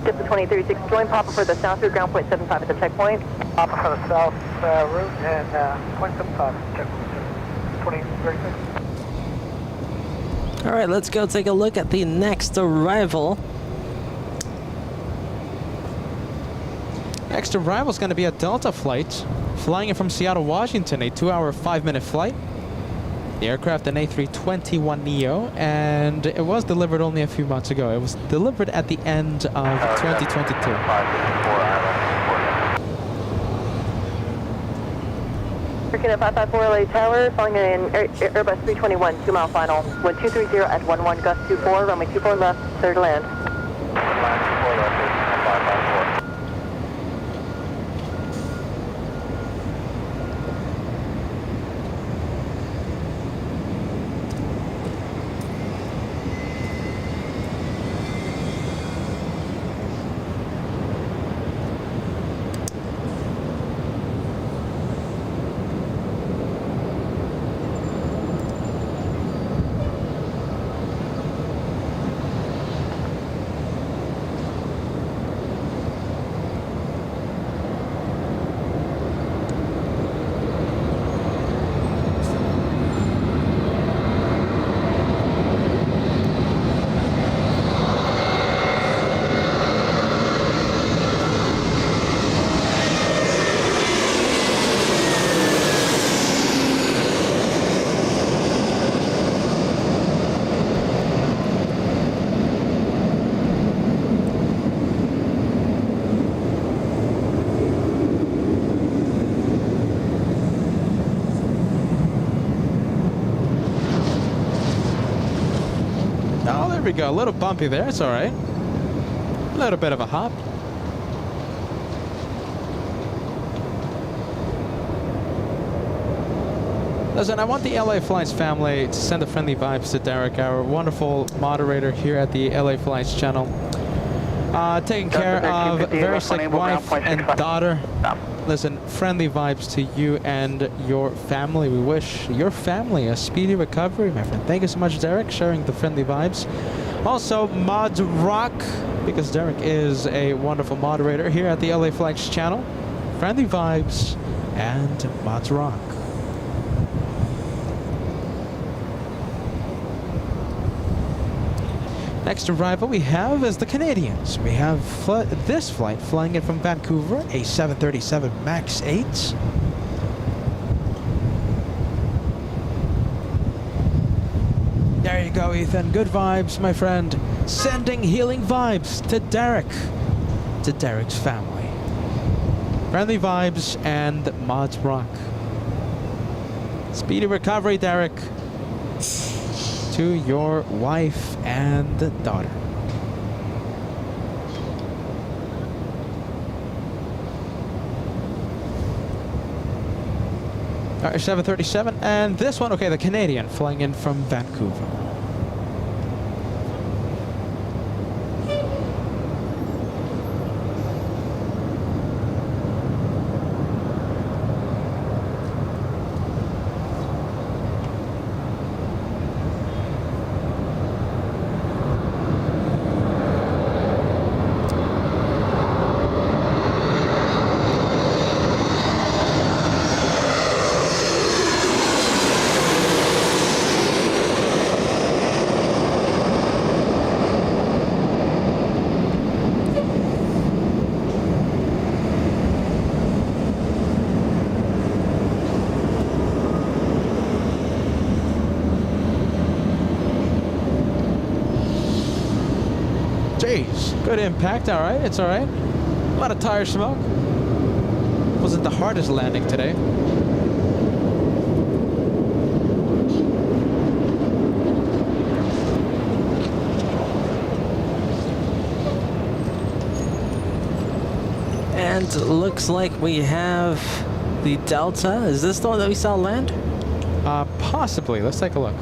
Delta 2036, join Papa for the south route, ground point 75 at the checkpoint. Papa for the south, route and 0.75, check 2036. All right, let's go take a look at the next arrival. Next arrival is going to be a Delta flight, flying in from Seattle, Washington, a 2-hour, 5-minute flight. The aircraft an A321neo, and it was delivered only a few months ago. It was delivered at the end of 2022. Freaking at 554 LA Tower, flying in Airbus 321, 2-mile final. Wind 230 at 11 gust 24, runway 24 left, clear to land. Oh, there we go. A little bumpy there. It's all right. A little bit of a hop. Listen, I want the LA Flights family to send a friendly vibes to Derek, our wonderful moderator here at the LA Flights channel. Taking care of a very sick wife and daughter. Listen, friendly vibes to you and your family. We wish your family a speedy recovery, my friend. Thank you so much, Derek, sharing the friendly vibes. Also, Mod Rock, because Derek is a wonderful moderator here at the LA Flights channel. Friendly vibes and Mod Rock. Next arrival we have is the Canadians. We have this flight flying in from Vancouver, a 737 MAX 8. There you go, Ethan. Good vibes, my friend. Sending healing vibes to Derek, to Derek's family. Friendly vibes and Mods Rock. Speedy recovery, Derek. To your wife and daughter. All right, 737, and this one, okay, the Canadian flying in from Vancouver. Jeez, good impact, all right, it's all right. A lot of tire smoke. Wasn't the hardest landing today. And looks like we have the Delta. Is this the one that we saw land? Possibly. Let's take a look.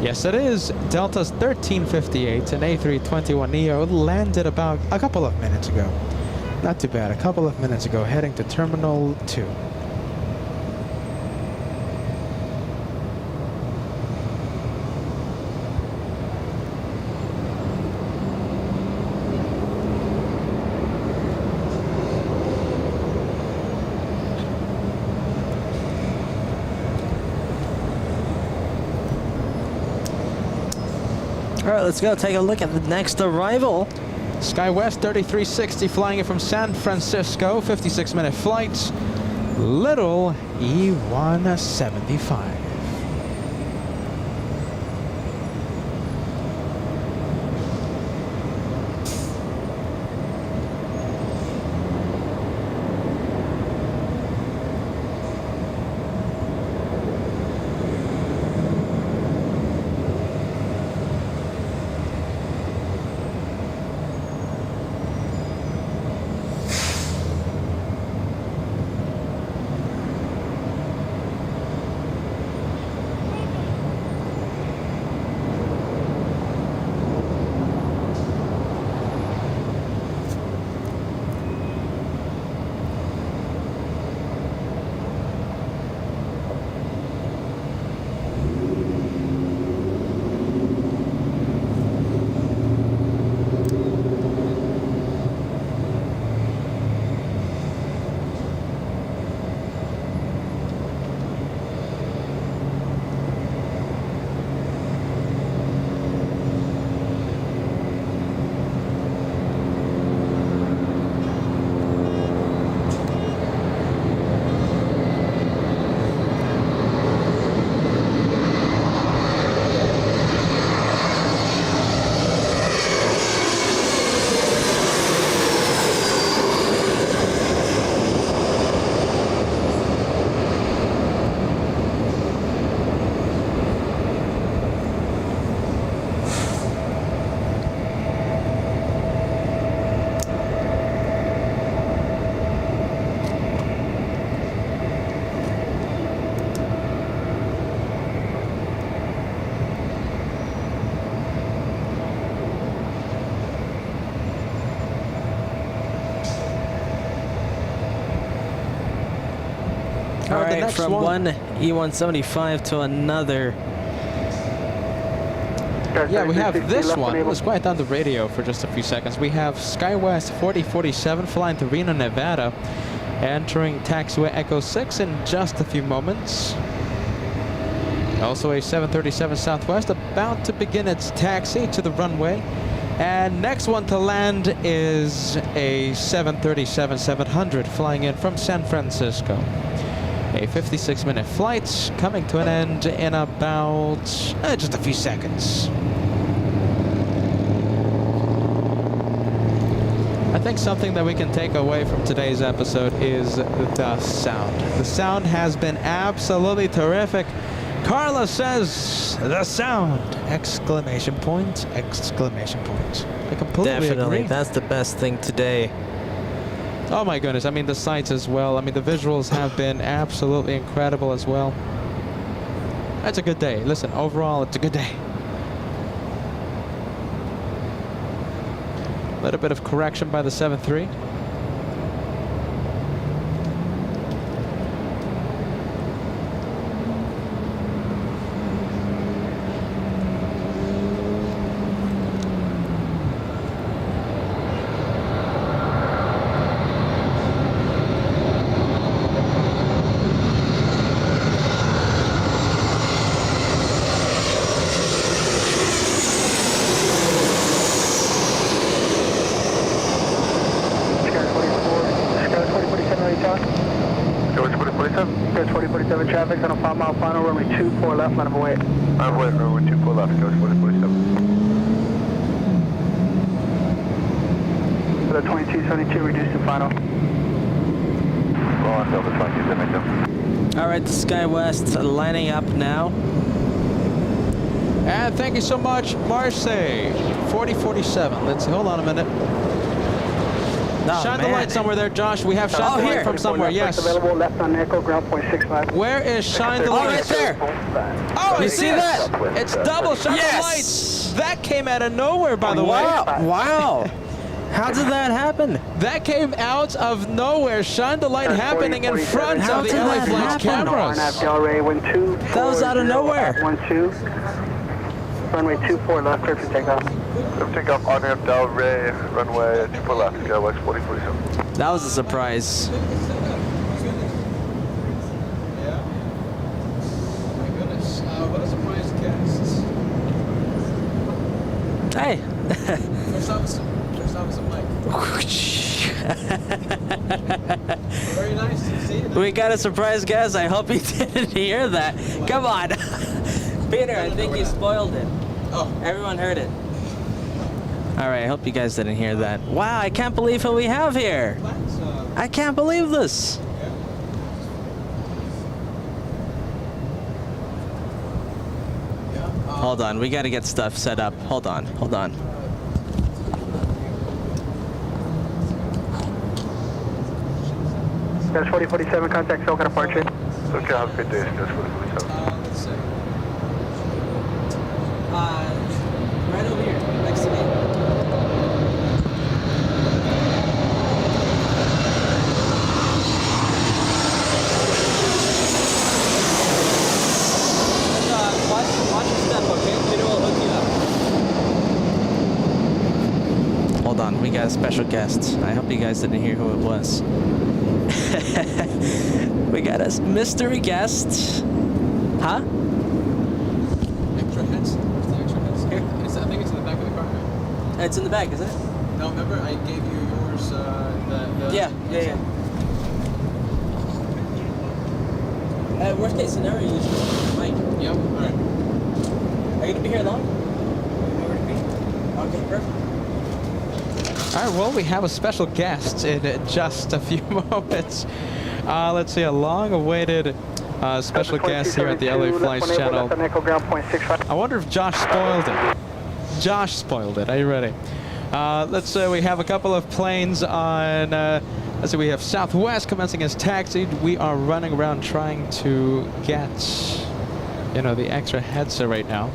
Yes, it is. Delta's 1358, an A321neo, landed about a couple of minutes ago. Not too bad. A couple of minutes ago, heading to Terminal 2. All right, let's go take a look at the next arrival. SkyWest 3360 flying in from San Francisco, 56-minute flight. Little E175. All right, from one E175 to another. Yeah, we have this one. Let's quiet down the radio for just a few seconds. We have SkyWest 4047 flying to Reno, Nevada, entering taxiway Echo 6 in just a few moments. Also a 737 Southwest about to begin its taxi to the runway. And next one to land is a 737-700 flying in from San Francisco. A 56-minute flight coming to an end in about just a few seconds. I think something that we can take away from today's episode is the sound. The sound has been absolutely terrific. Carla says, the sound! Exclamation point, exclamation point. I completely Definitely, agree. that's the best thing today. Oh my goodness, I mean the sights as well. I mean the visuals have been absolutely incredible as well. It's a good day. Listen, overall it's a good day. A little bit of correction by the 7-3. Traffic on a 5-mile final, runway 24 left, line of away. Runway 24 left, goes 4047. For the 2272, reduce to final. Roll on Delta 2272. All right, the SkyWest lining up now. And thank you so much, Marseille. 4047. Let's see, hold on a minute. Oh, shine the light somewhere there, Josh. We have shine the light from somewhere, yes. Available left on Echo, ground point 65. Where is shine the Oh, light? right there. Oh, You I see that? It's double shine the Yes! lights. That came out of nowhere, by the way. Wow. How did that happen? That came out of nowhere. Shine the light happening in front How of the did LA that Flights happen? cameras. That was out of nowhere. 12. Runway 24 left, clear for takeoff. Takeoff on ramp Delray, runway 24 left, SkyWest 4047. That was a surprise. Yeah. My goodness. What a surprise cast. Very nice to see you. We got a surprise guest. I hope you didn't hear that. Come on. Peter, I think you spoiled it. Oh. Everyone heard it. All right, I hope you guys didn't hear that. Wow, I can't believe who we have here. I can't believe this. Hold on, we got to get stuff set up. Hold on. Dash 4047, contact SoCal departure. Okay, have a good day. Dash 4047. Let's see. Right over here, next to me. Watch your step, okay? Peter will hook you up. Hold on, we got a special guest. I hope you guys didn't hear who it was. We got a mystery guest. Huh? Extra heads? Where's the extra heads? Here. I think it's in the back of the car. Right? It's in the bag, isn't it? No, remember I gave you yours. Yeah. Worst case scenario, you just Mike. Yep. All right. Are you gonna be here long? Okay, perfect. All right, well, we have a special guest in just a few moments. Let's see, a long-awaited special guest here at the LA Flights channel. I wonder if Josh spoiled it. Josh spoiled it. Are you ready? Let's say we have a couple of planes on, let's see, we have Southwest commencing as taxied. We are running around trying to get, you know, the extra heads right now.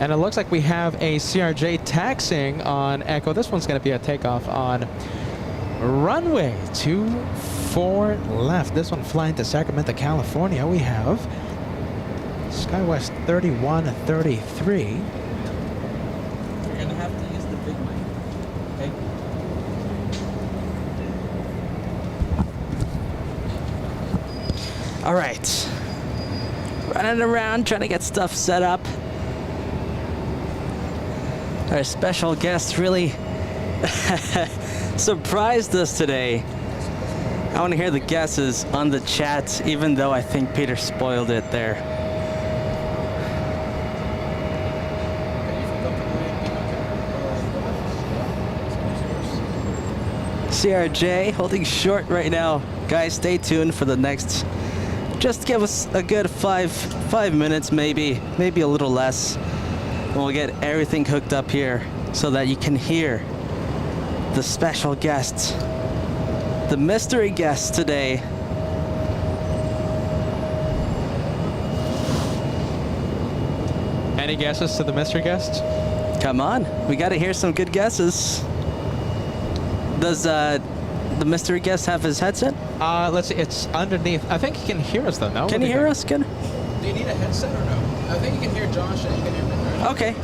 And it looks like we have a CRJ taxiing on Echo. This one's going to be a takeoff on runway 24 left. This one flying to Sacramento, California. We have SkyWest 3133. You're gonna have to use the big mic. Okay. All right. Running around trying to get stuff set up. Our special guest really surprised us today. I want to hear the guesses on the chat, even though I think Peter spoiled it there. CRJ holding short right now. Guys, stay tuned for the next. Just give us a good five minutes, maybe a little less. We'll get everything hooked up here so that you can hear the special guest, the mystery guest today. Any guesses to the mystery guest? Come on, we got to hear some good guesses. Does the mystery guest have his headset? Let's see, it's underneath. I think he can hear us though, no? Can you hear us? Can? Do you need a headset or no? I think you can hear Josh and you can hear me. Okay.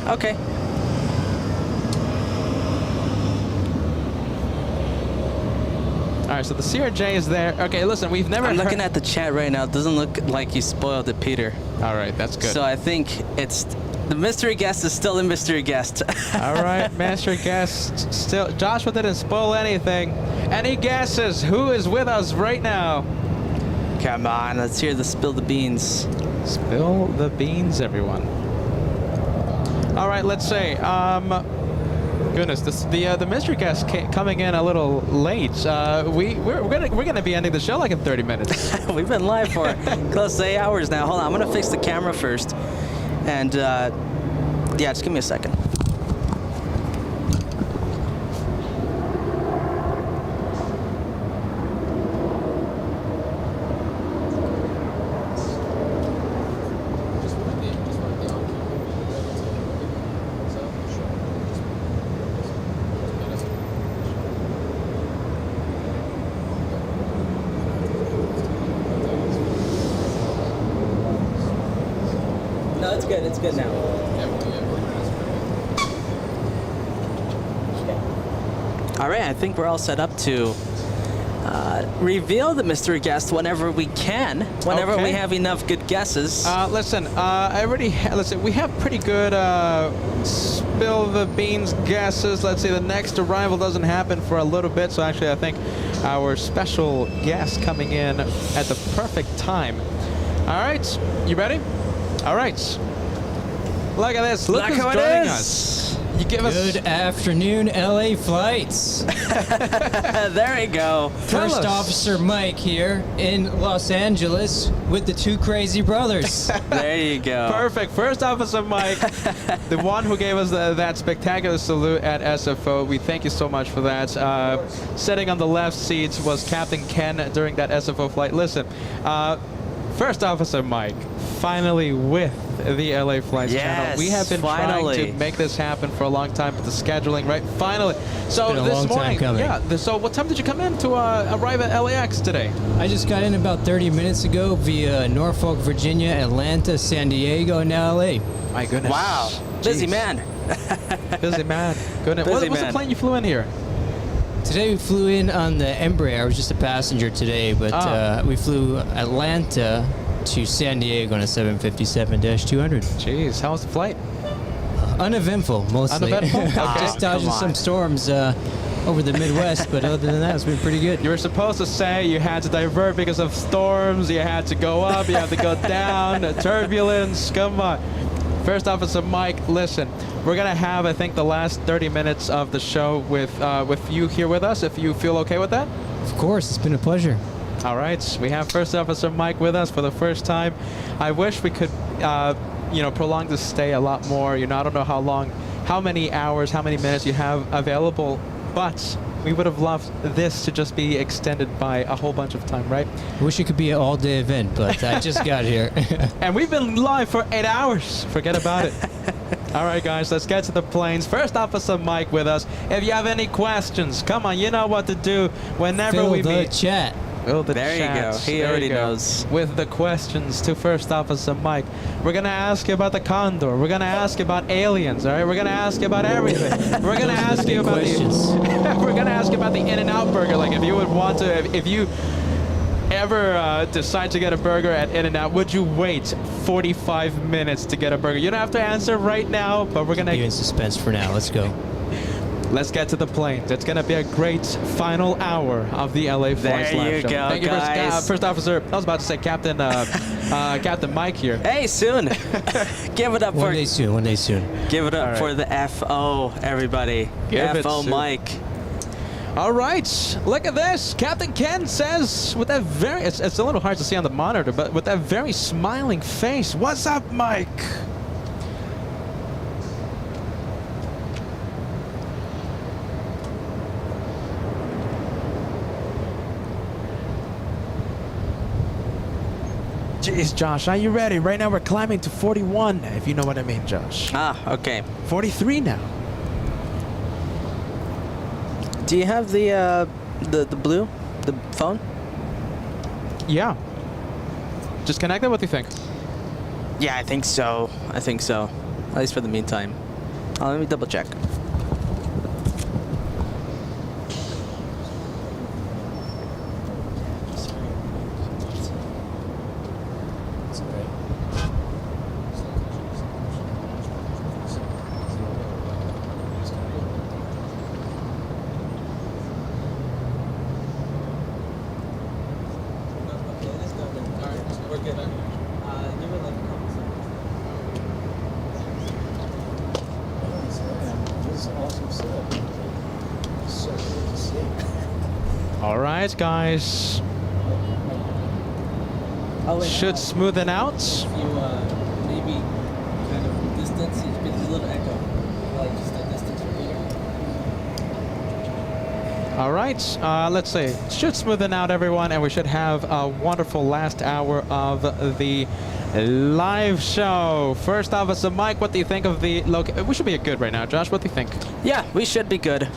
All right, so the CRJ is there. Okay, listen, we've never I'm heard... looking at the chat right now. It doesn't look like you spoiled it, Peter. All right, that's good. So I think it's the mystery guest is still a mystery guest. All right, mystery guest still. Joshua didn't spoil anything. Any guesses? Who is with us right now? Come on, let's hear the spill the beans. Spill the beans, everyone. All right, let's say, goodness, the mystery guest coming in a little late. We're gonna be ending the show like in 30 minutes. We've been live for close to 8 hours now. Hold on, I'm gonna fix the camera first, and yeah, just give me a second. No, it's good. It's good now. All right, I think we're all set up to reveal the mystery guest whenever we can, whenever we have enough good guesses. Listen, I already listen. We have pretty good spill the beans guesses. Let's see, the next arrival doesn't happen for a little bit, so actually I think our special guest coming in at the perfect time. All right, you ready? All right. Look at this. Look who's joining us. You give us Good afternoon, LA flights. There we go. First Officer Mike here in Los Angeles with the two crazy brothers. There you go. perfect. First Officer Mike, the one who gave us that spectacular salute at SFO. We thank you so much for that. Sitting on the left seats was Captain Ken during that SFO flight. Listen, First Officer Mike, finally with the LA Flights channel. We have been trying to make this happen for a long time, but the scheduling, right? Finally. So this morning, so what time did you come in to arrive at LAX today? I just got in about 30 minutes ago via Norfolk, Virginia, Atlanta, San Diego, and now LA. My goodness. Wow. Busy man. Busy man. Goodness. What's the plane you flew in here? Today we flew in on the Embraer. I was just a passenger today, but we flew Atlanta to San Diego on a 757-200. Jeez, how was the flight? Uneventful, mostly. Uneventful? Just dodging some storms over the Midwest, but other than that, it's been pretty good. You were supposed to say you had to divert because of storms, you had to go up, you had to go down, turbulence, come on. First Officer Mike, listen, we're going to have, I think, the last 30 minutes of the show with you here with us, if you feel okay with that? Of course, it's been a pleasure. All right, we have First Officer Mike with us for the first time. I wish we could, prolong the stay a lot more. I don't know how many hours, how many minutes you have available, but we would have loved this to just be extended by a whole bunch of time, right? I wish it could be an all-day event, but I just got here. And we've been live for 8 hours. Forget about it. All right, guys, let's get to the planes. First Officer Mike with us. If you have any questions, come on, you know what to do whenever Fill we the meet. chat. There you go. He already knows. With the questions to First Officer Mike. We're going to ask you about the Condor. We're going to ask you about aliens, all right? We're going to ask you about everything. We're going to ask you about we're going to ask you about the In-N-Out burger. Like, if you would want to, if you ever decide to get a burger at In-N-Out, would you wait 45 minutes to get a burger? You don't have to answer right now, but we're going to... Be in suspense for now. Let's go. Let's get to the planes. It's going to be a great final hour of the LA Flights Live Show. There you go, guys. First Officer, I was about to say Captain Captain Mike here. Hey, soon. Give it up for... One day soon. Give it up for the FO, everybody. FO Mike. All right, look at this. Captain Ken says with that very... It's a little hard to see on the monitor, but with that very smiling face. What's up, Mike? Jeez, Josh, are you ready? Right now we're climbing to 41, if you know what I mean, Josh. Okay. 43 now. Do you have the blue, the phone? Yeah. Just connect it. What do you think? Yeah, I think so. At least for the meantime. Let me double check. All right, guys. Should smoothen out. If you maybe kind of distance, it's a little echo. Like just a distance repeater. All right, let's see. Should smoothen out, everyone, and we should have a wonderful last hour of the live show. First Officer Mike, what do you think of the location? We should be good right now. Josh, what do you think? Yeah, we should be good.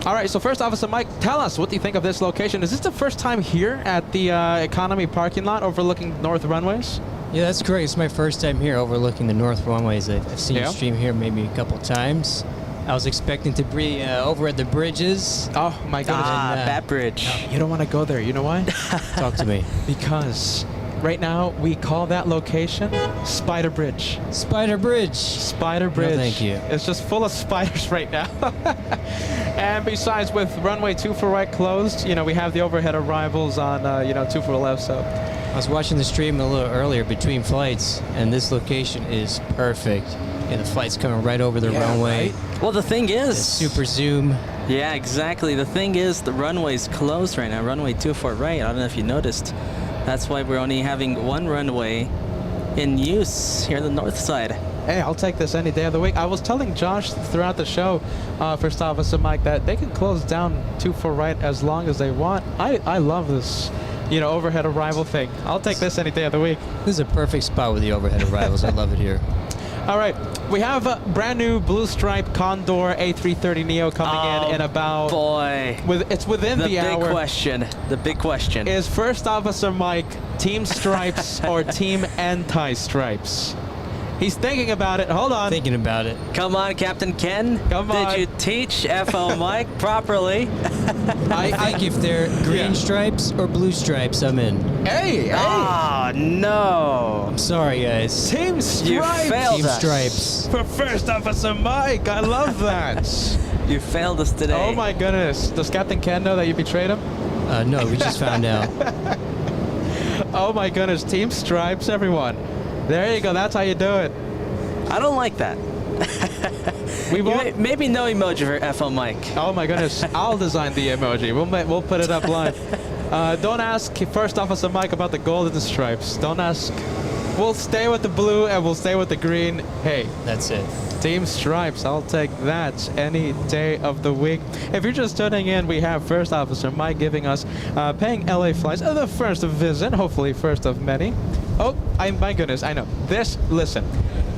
All right, so First Officer Mike, tell us, what do you think of this location? Is this the first time here at the Economy parking lot overlooking North Runways? Yeah, that's correct. It's my first time here overlooking the North Runways. I've seen you stream here maybe a couple times. I was expecting to be over at the bridges. Oh my goodness. Bat Bridge. You don't want to go there. You know why? Talk to me. Because right now we call that location Spider Bridge. Spider Bridge. Spider Bridge. thank you. It's just full of spiders right now. And besides, with runway 24 right closed, you know, we have the overhead arrivals on, you know, 24 left. So I was watching the stream a little earlier between flights, and this location is perfect. And the flight's coming right over the runway. right? Well, the thing The is, super zoom. yeah, exactly. The thing is, the runway's closed right now. Runway 24 right. I don't know if you noticed. That's why we're only having one runway in use here on the north side. Hey, I'll take this any day of the week. I was telling Josh throughout the show, First Officer Mike, that they can close down 24 right as long as they want. I love this, you know, overhead arrival thing. I'll take this any day of the week. This is a perfect spot with the overhead arrivals. I love it here. All right, we have a brand new blue stripe Condor A330 Neo coming in about. Boy, It's within the big hour. question. The big question. Is First Officer Mike Team Stripes or Team Anti-Stripes? He's thinking about it. Hold on. Thinking about it. Come on, Captain Ken. Come on. Did you teach FO Mike properly? I think if they're green Yeah. stripes or blue stripes, I'm in. Hey, Oh, no. I'm sorry, guys. Team Stripes. You failed Team us. stripes. For First Officer Mike. I love that. You failed us today. Oh my goodness. Does Captain Ken know that you betrayed him? No, we just found out. Oh my goodness. Team Stripes, everyone. There you go. That's how you do it. I don't like that. We You won't. maybe no emoji for FO Mike. Oh my goodness. I'll design the emoji. We'll put it up live. Don't ask First Officer Mike about the golden stripes. Don't ask. We'll stay with the blue and we'll stay with the green. Hey, That's it. Team Stripes, I'll take that any day of the week. If you're just tuning in, we have First Officer Mike giving us paying LA flights, the first of visit, hopefully first of many. Oh, my goodness, I know. Listen,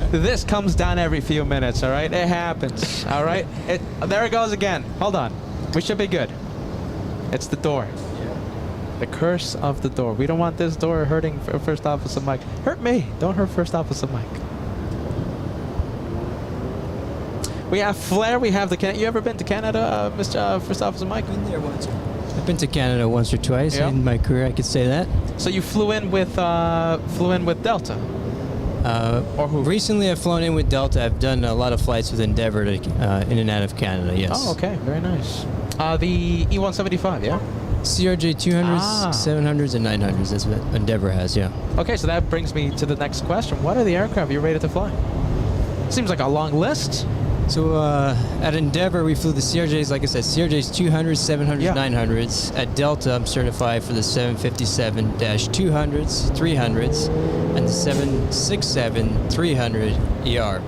this comes down every few minutes, all right? It happens, all right? There it goes again. Hold on. We should be good. It's the door. The curse of the door. We don't want this door hurting First Officer Mike. Hurt me. Don't hurt First Officer Mike. We have Flair. We have the Canada. You ever been to Canada, Mr. First Officer Mike? Been there once. I've been to Canada once or twice Yeah. in my career. I could say that. So you flew in with Delta. Or who? Recently, I've flown in with Delta. I've done a lot of flights with Endeavor to, in and out of Canada. Yes. Oh, okay. Very nice. The E175, yeah. CRJ 200s, Ah. 700s, and 900s. That's what Endeavor has. Yeah. Okay, so that brings me to the next question. What are the aircraft you're rated to fly? Seems like a long list. So at Endeavor, we flew the CRJs, like I said, CRJs 200s, 700s, Yeah. 900s. At Delta, I'm certified for the 757-200s, 300s, and the 767-300 ER.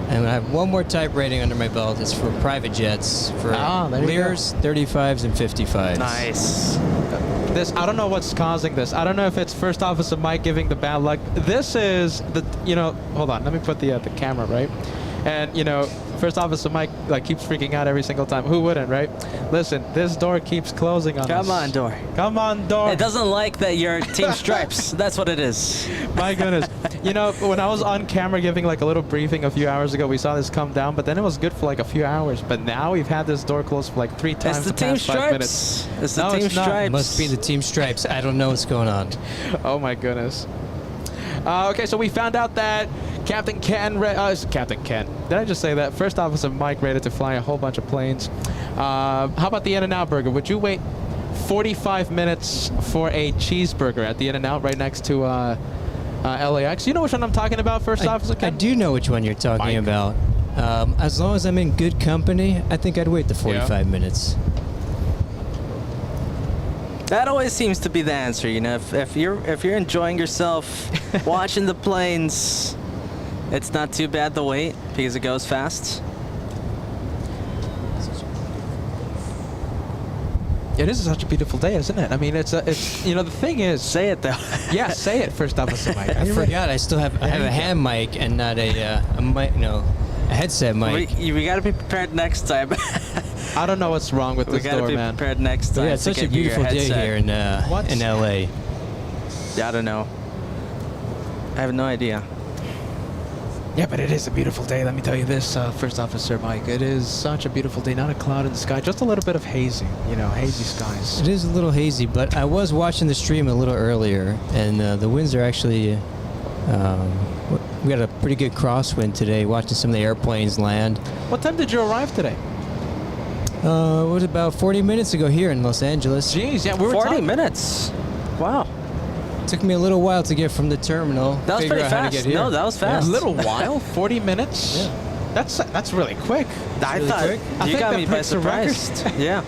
And I have one more type rating under my belt. It's for private jets, for there you go. Lears, 35s, and 55s. Nice. I don't know what's causing this. I don't know if it's First Officer Mike giving the bad luck. This is hold on, let me put the camera right. And First Officer Mike keeps freaking out every single time. Who wouldn't, right? Listen, this door keeps closing on us. Come on, door. Come on, door. It doesn't like that you're Team Stripes. That's what it is. My goodness. When I was on camera giving a little briefing a few hours ago, we saw this come down, but then it was good for a few hours. But now we've had this door closed for 3 times It's the the Team past 5 minutes. Stripes. It's the No, Team it's not. Stripes. Must be the Team Stripes. I don't know what's going on. Oh my goodness. Okay, so we found out that Captain Ken. Captain Ken. Did I just say that? First Officer Mike rated to fly a whole bunch of planes. How about the In-N-Out burger? Would you wait 45 minutes for a cheeseburger at the In-N-Out right next to LAX? You know which one I'm talking about, First Officer I Ken? do know which one you're talking Mike. about. As long as I'm in good company, I think I'd wait the 45 minutes. That always seems to be the answer, If you're enjoying yourself watching the planes, it's not too bad to wait because it goes fast. It is such a beautiful day, isn't it? I mean, it's the thing is. Say it though. Yeah, say it, First Officer Mike. I forgot. I still have. I have a hand mic and not a mic. A headset mic. We got to be prepared next time. I don't know what's wrong with We this got to door, be man. prepared next But time. yeah, it's to such a get you your beautiful day headset. here What? in LA. Yeah, I don't know. I have no idea. Yeah, but it is a beautiful day. Let me tell you this, First Officer Mike. It is such a beautiful day. Not a cloud in the sky, just a little bit of hazy. You know, hazy skies. It is a little hazy, but I was watching the stream a little earlier, and the winds are actually. We got a pretty good crosswind today. Watching some of the airplanes land. What time did you arrive today? It was about 40 minutes ago here in Los Angeles. Jeez, yeah, we were 40 minutes. Wow. Took me a little while to get from the terminal. That was figure pretty out how to fast. get here. No, that was A fast. little while, 40 minutes. Yeah. That's really quick. I really thought quick. I you think got that me by breaks the record. surprise. Yeah.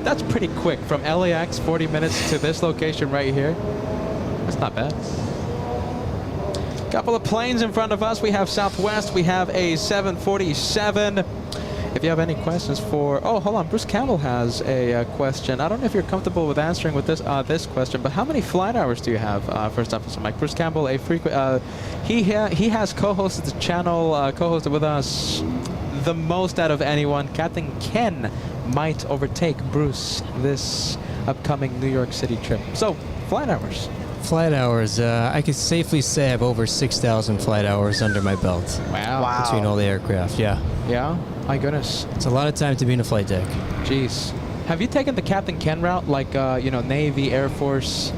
That's pretty quick from LAX, 40 minutes to this location right here. That's not bad. Couple of planes in front of us. We have Southwest. We have a 747. If you have any questions for... Oh, hold on. Bruce Campbell has a question. I don't know if you're comfortable with answering with this this question, but how many flight hours do you have, First Officer Mike? Bruce Campbell, a frequent... he has co-hosted the channel, co-hosted with us the most out of anyone. Captain Ken might overtake Bruce this upcoming New York City trip. So, flight hours. Flight hours. I could safely say I have over 6,000 flight hours under my belt. Wow. Between all the aircraft, yeah. Yeah? My goodness. It's a lot of time to be in a flight deck. Jeez. Have you taken the Captain Ken route, like, Navy, Air Force?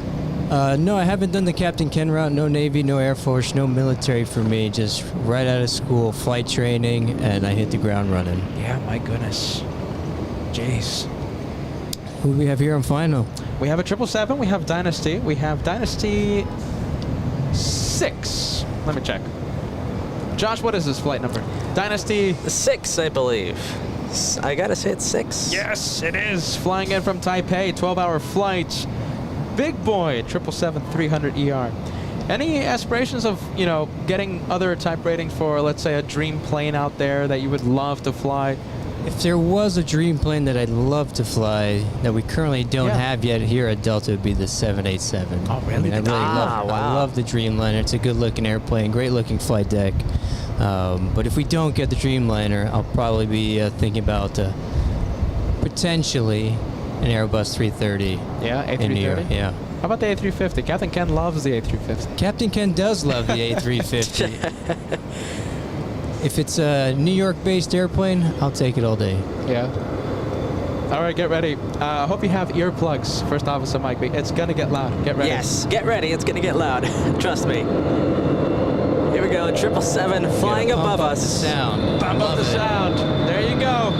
No, I haven't done the Captain Ken route. No Navy, no Air Force, no military for me. Just right out of school, flight training, and I hit the ground running. Yeah, my goodness. Jeez. Who do we have here on final? We have a 777. We have Dynasty. We have Dynasty 6. Let me check. Josh, what is this flight number? Dynasty 6, I believe. I gotta say it's 6. Yes, it is. Flying in from Taipei, 12-hour flight. Big boy, 777-300ER. Any aspirations of, getting other type ratings for, let's say, a dream plane out there that you would love to fly? If there was a dream plane that I'd love to fly that we currently don't have yet here at Delta, it would be the 787. Oh, really? I mean, I Wow. love the Dreamliner. It's a good-looking airplane, great-looking flight deck. But if we don't get the Dreamliner, I'll probably be thinking about potentially an Airbus 330 Yeah, in New York. A330? Yeah. How about the A350? Captain Ken loves the A350. Captain Ken does love the A350. If it's a New York-based airplane, I'll take it all day. Yeah. All right, get ready. I hope you have earplugs, First Officer Mike. It's going to get loud. Get ready. Yes, get ready. It's gonna get loud. Trust me. Here we go. 777 flying Pump above up us. the sound. Pump up the sound. There you go.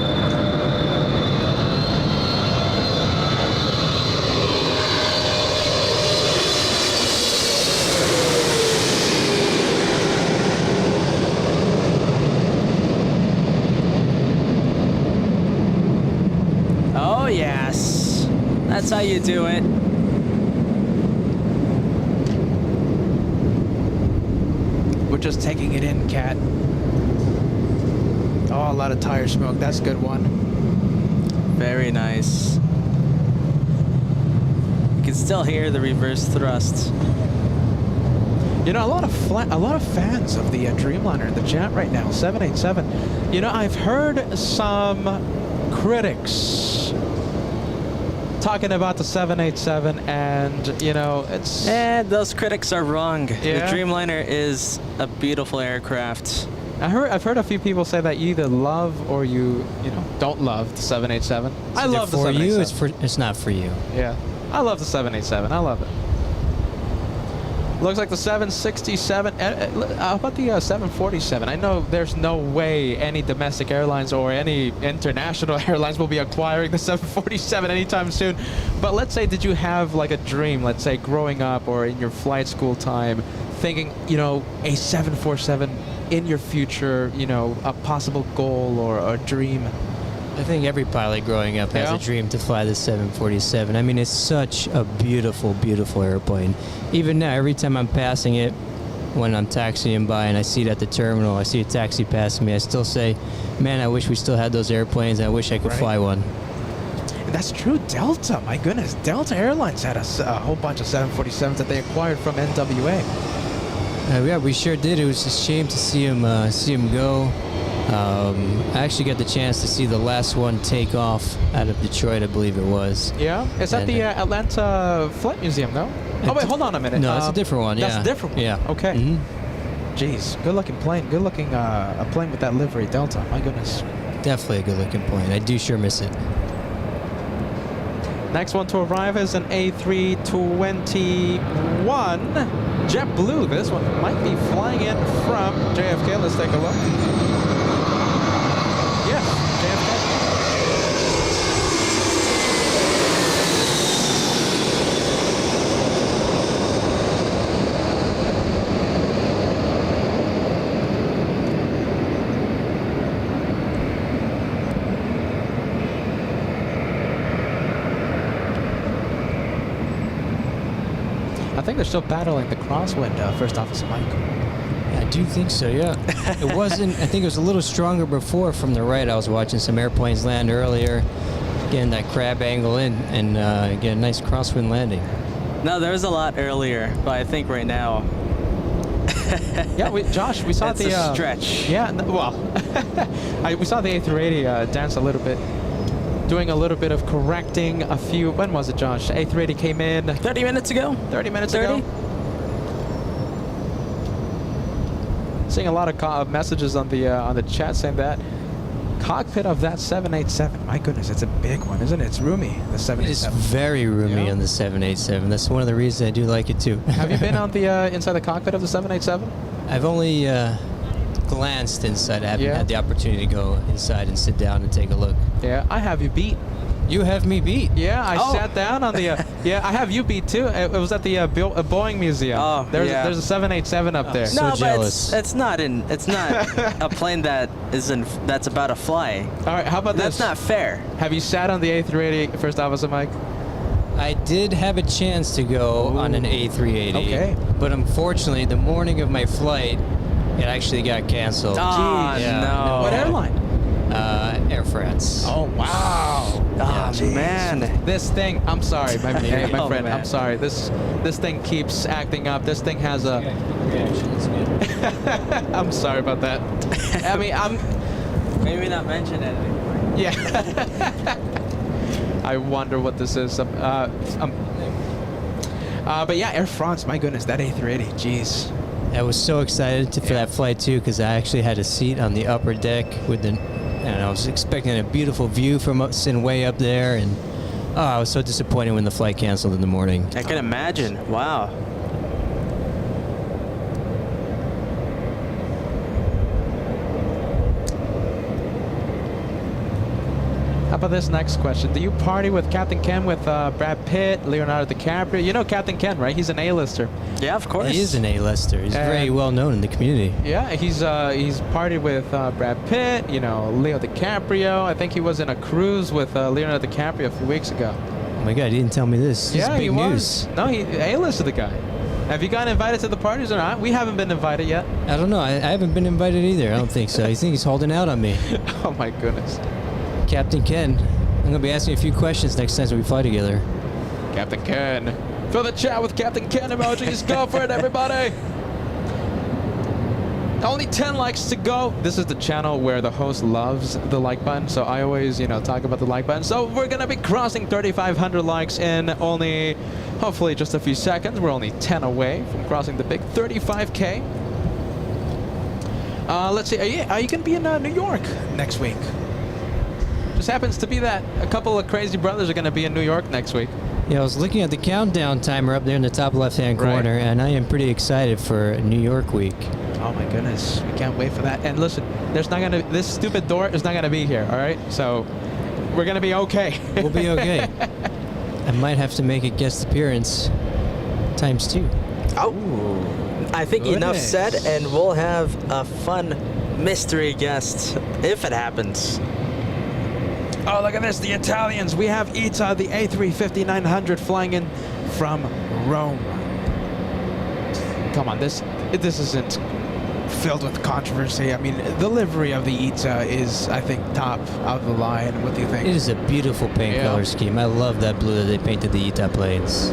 Oh yes, that's how you do it. We're just taking it in, Cat. Oh, a lot of tire smoke. That's a good one. Very nice. You can still hear the reverse thrust. A lot of fans of the Dreamliner in the chat right now. 787. I've heard some critics talking about the 787, and it's. And those critics are wrong. Yeah. The Dreamliner is a beautiful aircraft. I've heard a few people say that you either love or you don't love the 787. I love the for 787. you, it's not for you. Yeah, I love the 787. I love it. Looks like the 767. How about the 747? I know there's no way any domestic airlines or any international airlines will be acquiring the 747 anytime soon. But let's say, did you have like a dream, let's say growing up or in your flight school time, thinking, a 747 in your future, a possible goal or a dream? I think every pilot growing up has Yeah. a dream to fly the 747. I mean, it's such a beautiful, beautiful airplane. Even now, every time I'm passing it, when I'm taxiing by and I see it at the terminal, I see a taxi passing me, I still say, man, I wish we still had those airplanes. I wish I could fly one. And that's true. Delta, my goodness. Delta Airlines had a whole bunch of 747s that they acquired from NWA. Yeah, we sure did. It was a shame to see him go. I actually got the chance to see the last one take off out of Detroit, I believe it was. Yeah? Is that And, the Atlanta Flight Museum, no? Oh, wait, hold on a minute. No, it's a different one, yeah. That's a different one? Yeah. Okay. Mhm. Jeez, good looking plane. Good looking a plane with that livery, Delta. My goodness. Definitely a good-looking plane. I do sure miss it. Next one to arrive is an A321 JetBlue. This one might be flying in from JFK. Let's take a look. Yes, JFK. I think they're still battling the crosswind, First Officer Mike. I do think so, yeah. It wasn't, I think it was a little stronger before from the right. I was watching some airplanes land earlier, getting that crab angle in, and get a nice crosswind landing. No, there was a lot earlier, but I think right now. Yeah, Josh, we saw it's the a stretch. Yeah, well, we saw the A380 dance a little bit, doing a little bit of correcting a few. When was it, Josh? A380 came in 30 minutes ago. 30 minutes 30? ago. Seeing a lot of messages on the chat saying that cockpit of that 787. My goodness, it's a big one, isn't it? It's roomy. The It's 787. very roomy Yeah. on the 787. That's one of the reasons I do like it too. Have you been on the inside the cockpit of the 787? I've only glanced inside. I haven't Yeah. had the opportunity to go inside and sit down and take a look. Yeah, I have you beat. You have me beat. Yeah, I Oh. sat down on the. Yeah, I have you beat too. It was at the Boeing Museum. Oh, there's yeah. there's a 787 up there. So No, but jealous. it's not a plane that's about to fly. All right, how about That's this? not fair. Have you sat on the A380, First Officer Mike? I did have a chance to go on an A380. Okay. But unfortunately, the morning of my flight, it actually got canceled. Ah, Yeah, no. What airline? Air France. Oh wow. Oh, jeez. man. This thing. I'm sorry, my Oh, friend. man. I'm sorry. This thing keeps acting up. This thing has a. I'm sorry about that. I mean, Maybe not mention it anymore. Yeah. I wonder what this is. But yeah, Air France. My goodness, that A380. Jeez. I was so excited for that flight too because I actually had a seat on the upper deck with the, and I was expecting a beautiful view from sitting way up there, and I was so disappointed when the flight canceled in the morning. I can imagine. Wow. How about this next question? Do you party with Captain Ken with Brad Pitt, Leonardo DiCaprio? You know Captain Ken, right? He's an A-lister. Yeah, of course. He is an A-lister. He's very well known in the community. Yeah, he's partied with Brad Pitt, you know, Leo DiCaprio. I think he was in a cruise with Leonardo DiCaprio a few weeks ago. Oh my God, he didn't tell me this. This is big he news. was. No, he A-listed the guy. Have you gotten invited to the parties or not? We haven't been invited yet. I don't know. I haven't been invited either. I don't think so. I think he's holding out on me. Oh my goodness. Captain Ken. I'm going to be asking a few questions next time we fly together. Captain Ken. Fill the chat with Captain Ken emojis. Go for it, everybody. Only 10 likes to go. This is the channel where the host loves the like button, so I always, you know, talk about the like button. So we're gonna be crossing 3,500 likes in only, hopefully, just a few seconds. We're only 10 away from crossing the big 35K. Let's see. Are you gonna be in New York next week? Just happens to be that a couple of crazy brothers are gonna be in New York next week. Yeah, I was looking at the countdown timer up there in the top left-hand corner, and I am pretty excited for New York week. Oh my goodness, we can't wait for that. And listen, this stupid door is not gonna be here, all right? So we're gonna be okay. We'll be okay. I might have to make a guest appearance ×2. Oh, I think enough Goodness. said, and we'll have a fun mystery guest if it happens. Oh, look at this, the Italians. We have Ita, the A350-900 flying in from Rome. Come on, this isn't filled with controversy. I mean, the livery of the Ita is, I think, top of the line. What do you think? It is a beautiful paint Yeah. color scheme. I love that blue that they painted the ITA planes.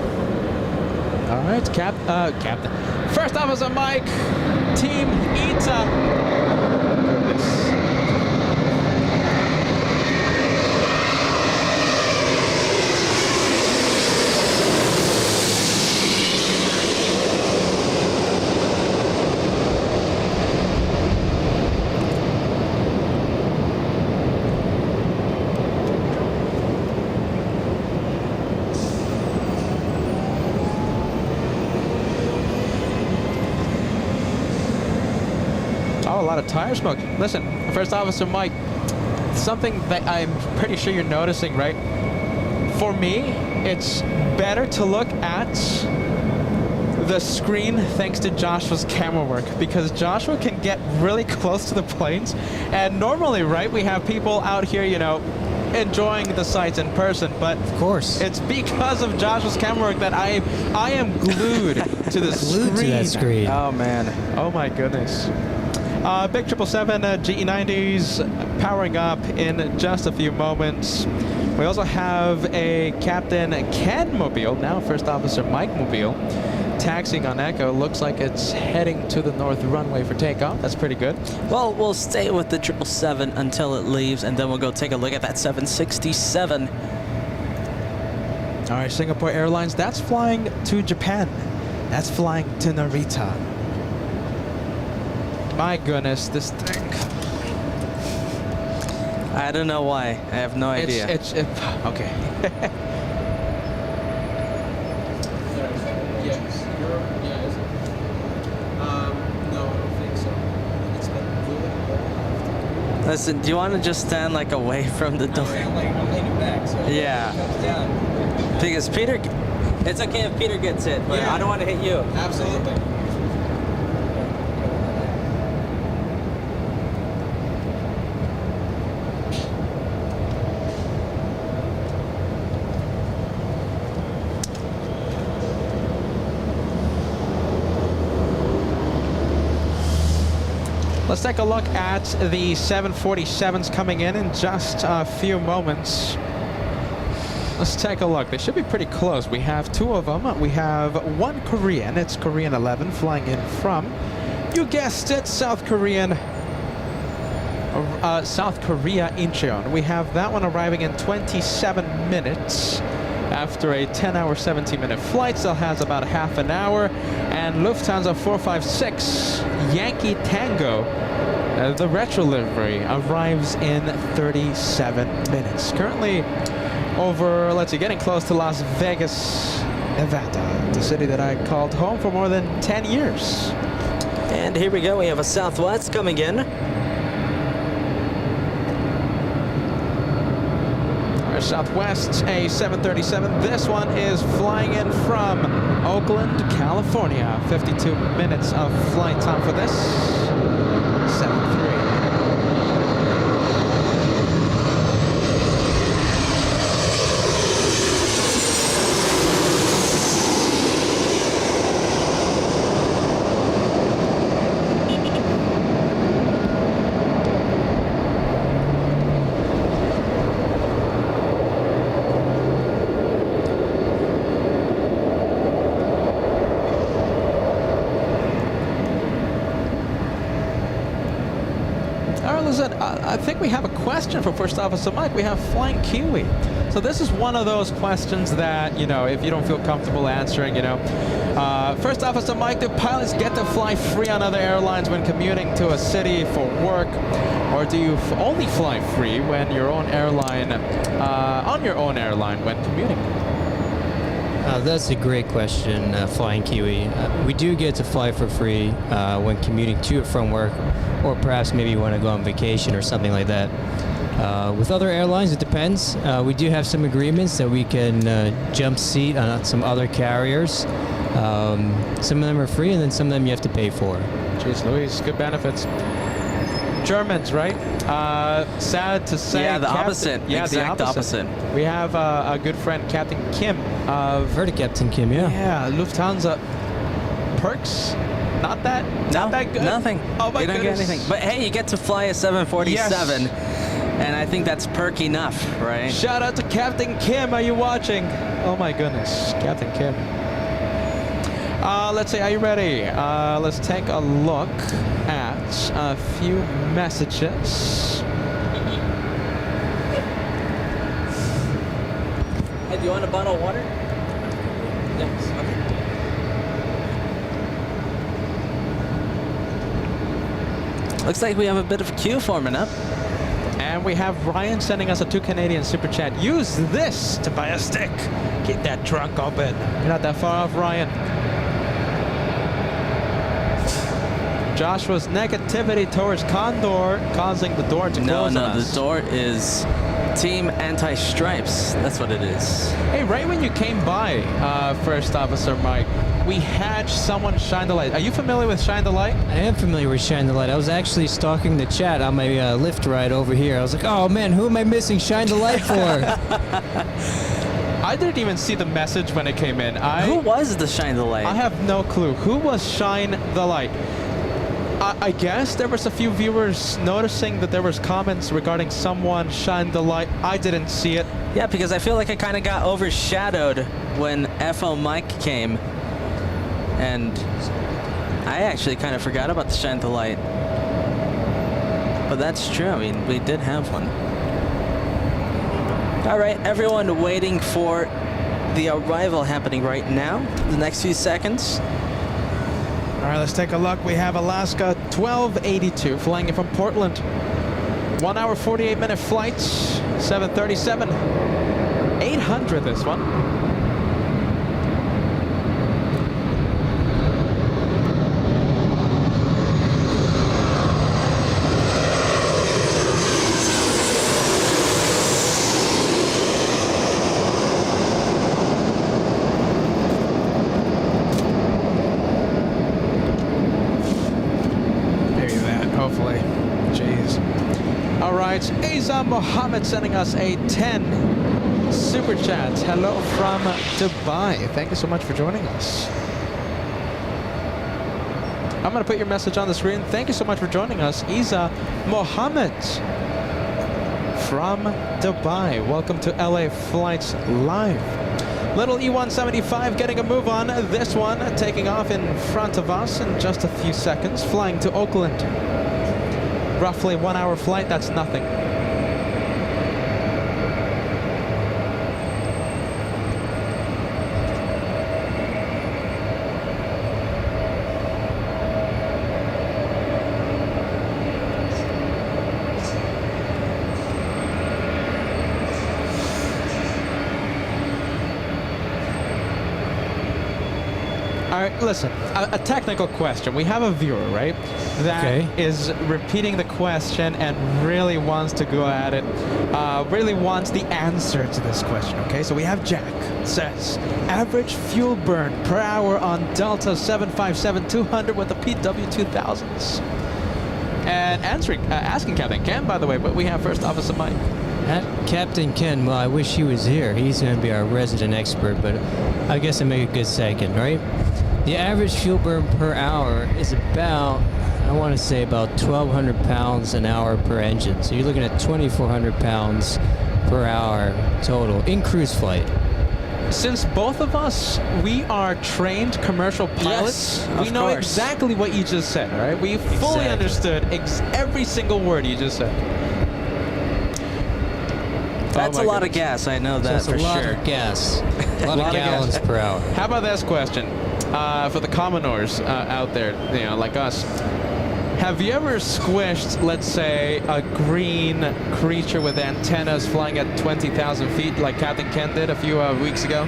All right, Captain. First Officer Mike, Team Ita. Goodness. lot of tire smoke. Listen, First Officer Mike, something that I'm pretty sure you're noticing, right? For me, it's better to look at the screen thanks to Joshua's camera work, because Joshua can get really close to the planes, and normally, right, we have people out here, you know, enjoying the sights in person, but Of course. it's because of Joshua's camera work that I am glued to the Glued to that screen. Oh man. Oh my goodness. Big 777 GE90s powering up in just a few moments. We also have a Captain Ken Mobile, now First Officer Mike Mobile, taxiing on Echo. Looks like it's heading to the north runway for takeoff. That's pretty good. Well, we'll stay with the 777 until it leaves, and then we'll go take a look at that 767. All right, Singapore Airlines, that's flying to Japan. That's flying to Narita. My goodness, this thing. I don't know why. I have no idea. Okay. Listen, do you want to just stand like away from the door? I'm leaning back, so Yeah. Because Peter, it's okay if Peter gets hit, but Yeah. I don't want to hit you. Absolutely. Let's take a look at the 747s coming in just a few moments. Let's take a look. They should be pretty close. We have two of them. We have one Korean. It's Korean 11 flying in from, you guessed it, South Korea Incheon. We have that one arriving in 27 minutes. After a 10-hour, 17-minute flight, still has about half an hour. And Lufthansa 456 Yankee Tango, the retro livery, arrives in 37 minutes. Currently over, let's see, getting close to Las Vegas, Nevada, the city that I called home for more than 10 years. And here we go. We have a Southwest coming in. Southwest, a 737. This one is flying in from Oakland, California. 52 minutes of flight time for this. 73. I think we have a question for First Officer Mike. We have Flying Kiwi. So this is one of those questions that, you know, if you don't feel comfortable answering, you know. First Officer Mike, do pilots get to fly free on other airlines when commuting to a city for work? Or do you only fly free when your own airline, on your own airline when commuting? That's a great question, Flying Kiwi. We do get to fly for free when commuting to and from work, or perhaps maybe you want to go on vacation or something like that. With other airlines, it depends. We do have some agreements that we can jump seat on some other carriers. Some of them are free, and then some of them you have to pay for. Jeez Louise, good benefits. Germans, right? Sad to say. Yeah, the Captain, opposite. Yeah, Exact the opposite. We have a good friend, Captain Kim of... I've heard of Captain Kim, yeah. Yeah, Lufthansa. Perks? Not that good? Nothing. Oh my You don't goodness. get anything. But hey, you get to fly a 747. Yes. And I think that's perk enough, right? Shout out to Captain Kim. Are you watching? Oh my goodness, Captain Kim. Let's see, are you ready? Let's take a look at a few messages. Hey, do you want a bottle of water? Yes. Okay. Looks like we have a bit of a queue forming up. And we have Ryan sending us a 2 Canadian super chat. Use this to buy a stick. Get that trunk open. You're not that far off, Ryan. Joshua's negativity towards Condor causing the door to close on us. The door is Team Anti-Stripes. That's what it is. Hey, right when you came by, First Officer Mike, we had someone shine the light. Are you familiar with Shine the Light? I am familiar with Shine the Light. I was actually stalking the chat on my lift ride over here. I was like, oh man, who am I missing Shine the Light for? I didn't even see the message when it came in. Who was the Shine the Light? I have no clue. Who was Shine the Light? I guess there was a few viewers noticing that there was comments regarding someone Shine the Light. I didn't see it. Yeah, because I feel like it kind of got overshadowed when FO Mike came. And I actually kind of forgot about the Shine the Light. But that's true. I mean, we did have one. All right, everyone waiting for the arrival happening right now. The next few seconds. All right, let's take a look. We have Alaska 1282 flying in from Portland. 1 hour, 48-minute flight, 737. 800 this one. Mohammed sending us a 10 super chat. Hello from Dubai. Thank you so much for joining us. I'm going to put your message on the screen. Thank you so much for joining us, Isa Mohammed from Dubai. Welcome to LA Flights Live. Little E175 getting a move on. This one taking off in front of us in just a few seconds, flying to Oakland. Roughly 1 hour flight, that's nothing. All right, listen, a technical question. We have a viewer, right, that is repeating the question and really wants to go at it, really wants the answer to this question, okay? So we have Jack, says, average fuel burn per hour on Delta 757-200 with the PW2000s. And asking Captain Ken, by the way, but we have First Officer Mike. Captain Ken, well, I wish he was here. He's going to be our resident expert, but I guess I make a good second, right? The average fuel burn per hour is about, I want to say about 1,200 pounds an hour per engine. So you're looking at 2,400 pounds per hour total in cruise flight. Since both of us, we are trained commercial pilots, we know exactly what you just said, all right? We fully understood every single word you just said. That's a lot of gas, I know that for sure. A lot of gas. A lot of gallons per hour. How about this question? For the commoners out there, you know, like us, have you ever squished, let's say, a green creature with antennas flying at 20,000 feet like Captain Ken did a few weeks ago?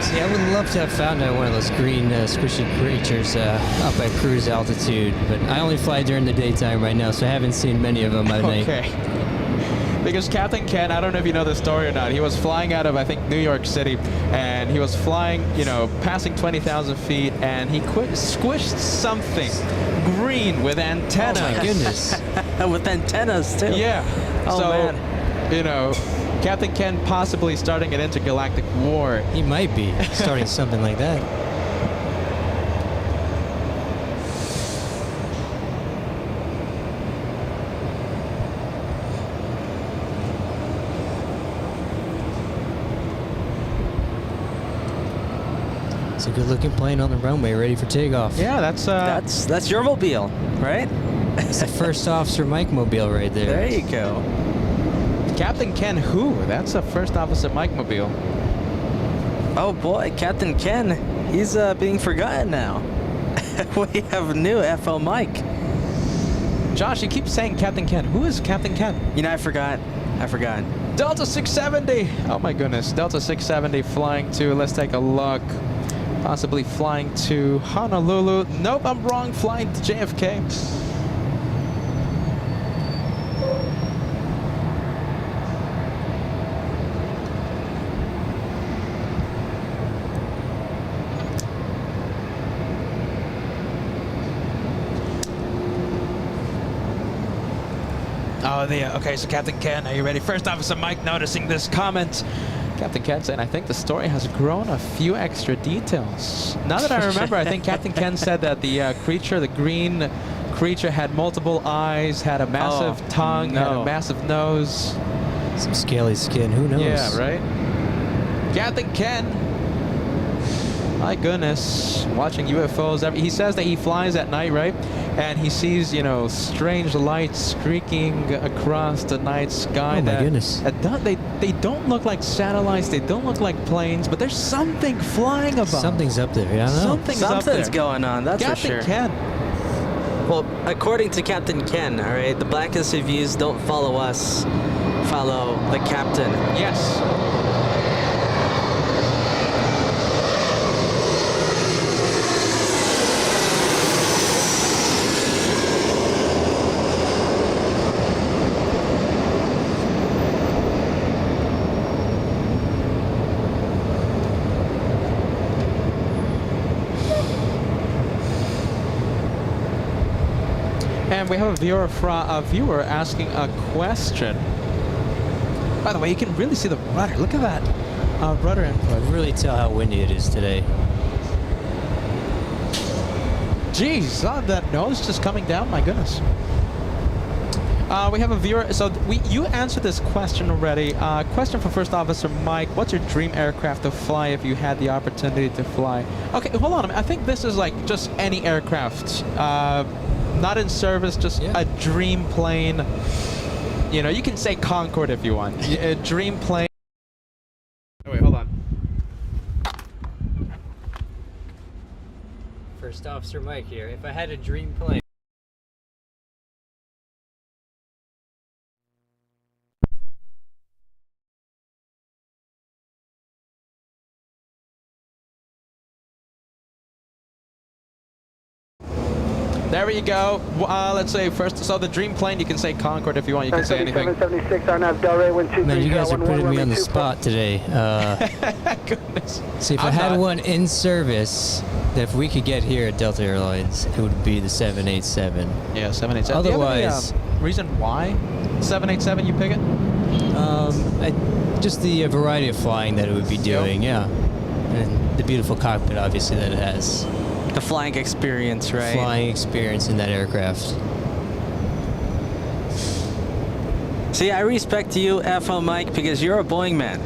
See, I would love to have found one of those green squishy creatures up at cruise altitude, but I only fly during the daytime right now, so I haven't seen many of them at night. Okay. Because Captain Ken, I don't know if you know the story or not, he was flying out of, I think, New York City, and he was flying, you know, passing 20,000 feet, and he squished something green with antennas. Oh my goodness. With antennas, too. Yeah. Oh, so, man. you know, Captain Ken possibly starting an intergalactic war. He might be starting something like that. It's a good-looking plane on the runway, ready for takeoff. Yeah, that's your mobile, right? It's the First Officer Mike mobile right there. There you go. Captain Ken who? That's a First Officer Mike mobile. Oh boy, Captain Ken, he's being forgotten now. We have new FO Mike. Josh, you keep saying Captain Ken. Who is Captain Ken? You know, I forgot. Delta 670. Oh my goodness. Delta 670 flying to, let's take a look. Possibly flying to Honolulu. Nope, I'm wrong. Flying to JFK. Oh, okay, so Captain Ken, are you ready? First Officer Mike noticing this comment. Captain Ken saying, I think the story has grown a few extra details. Now that I remember, I think Captain Ken said that the creature, the green creature, had multiple eyes, had a massive tongue, had a massive nose. Some scaly skin, who knows? Yeah, right? Captain Ken. My goodness, watching UFOs. He says that he flies at night, right? And he sees, you know, strange lights streaking across the night sky. Oh my goodness. They don't look like satellites, they don't look like planes, but there's something flying above. Something's up there, yeah, I know. Something's going on, that's for sure. Captain Ken. Well, according to Captain Ken, all right, the blackest of views don't follow us, follow the captain. Yes. And we have a viewer asking a question. By the way, you can really see the rudder. Look at that rudder input. Really tell how windy it is today. Jeez, that nose just coming down. My goodness. We have a viewer. So you answered this question already. Question for First Officer Mike. What's your dream aircraft to fly if you had the opportunity to fly? Okay, hold on a minute. I think this is like just any aircraft. Not in service, just a dream plane. You know, you can say Concorde if you want. A dream plane. Oh, wait, hold on. First Officer Mike here. If I had a dream plane. There you go. Let's say first, so the dream plane, you can say Concorde if you want. You can say anything. 776 RNAV Delray 123. Man, you guys are putting me on the spot today. Goodness. See, if I had one in service, that if we could get here at Delta Airlines, it would be the 787. Yeah, 787. Otherwise, do you have any, reason why 787 you pick it? just the variety of flying that it would be doing, yeah. And the beautiful cockpit, obviously, that it has. The flying experience, right? Flying experience in that aircraft. See, I respect you, FO Mike, because you're a Boeing man.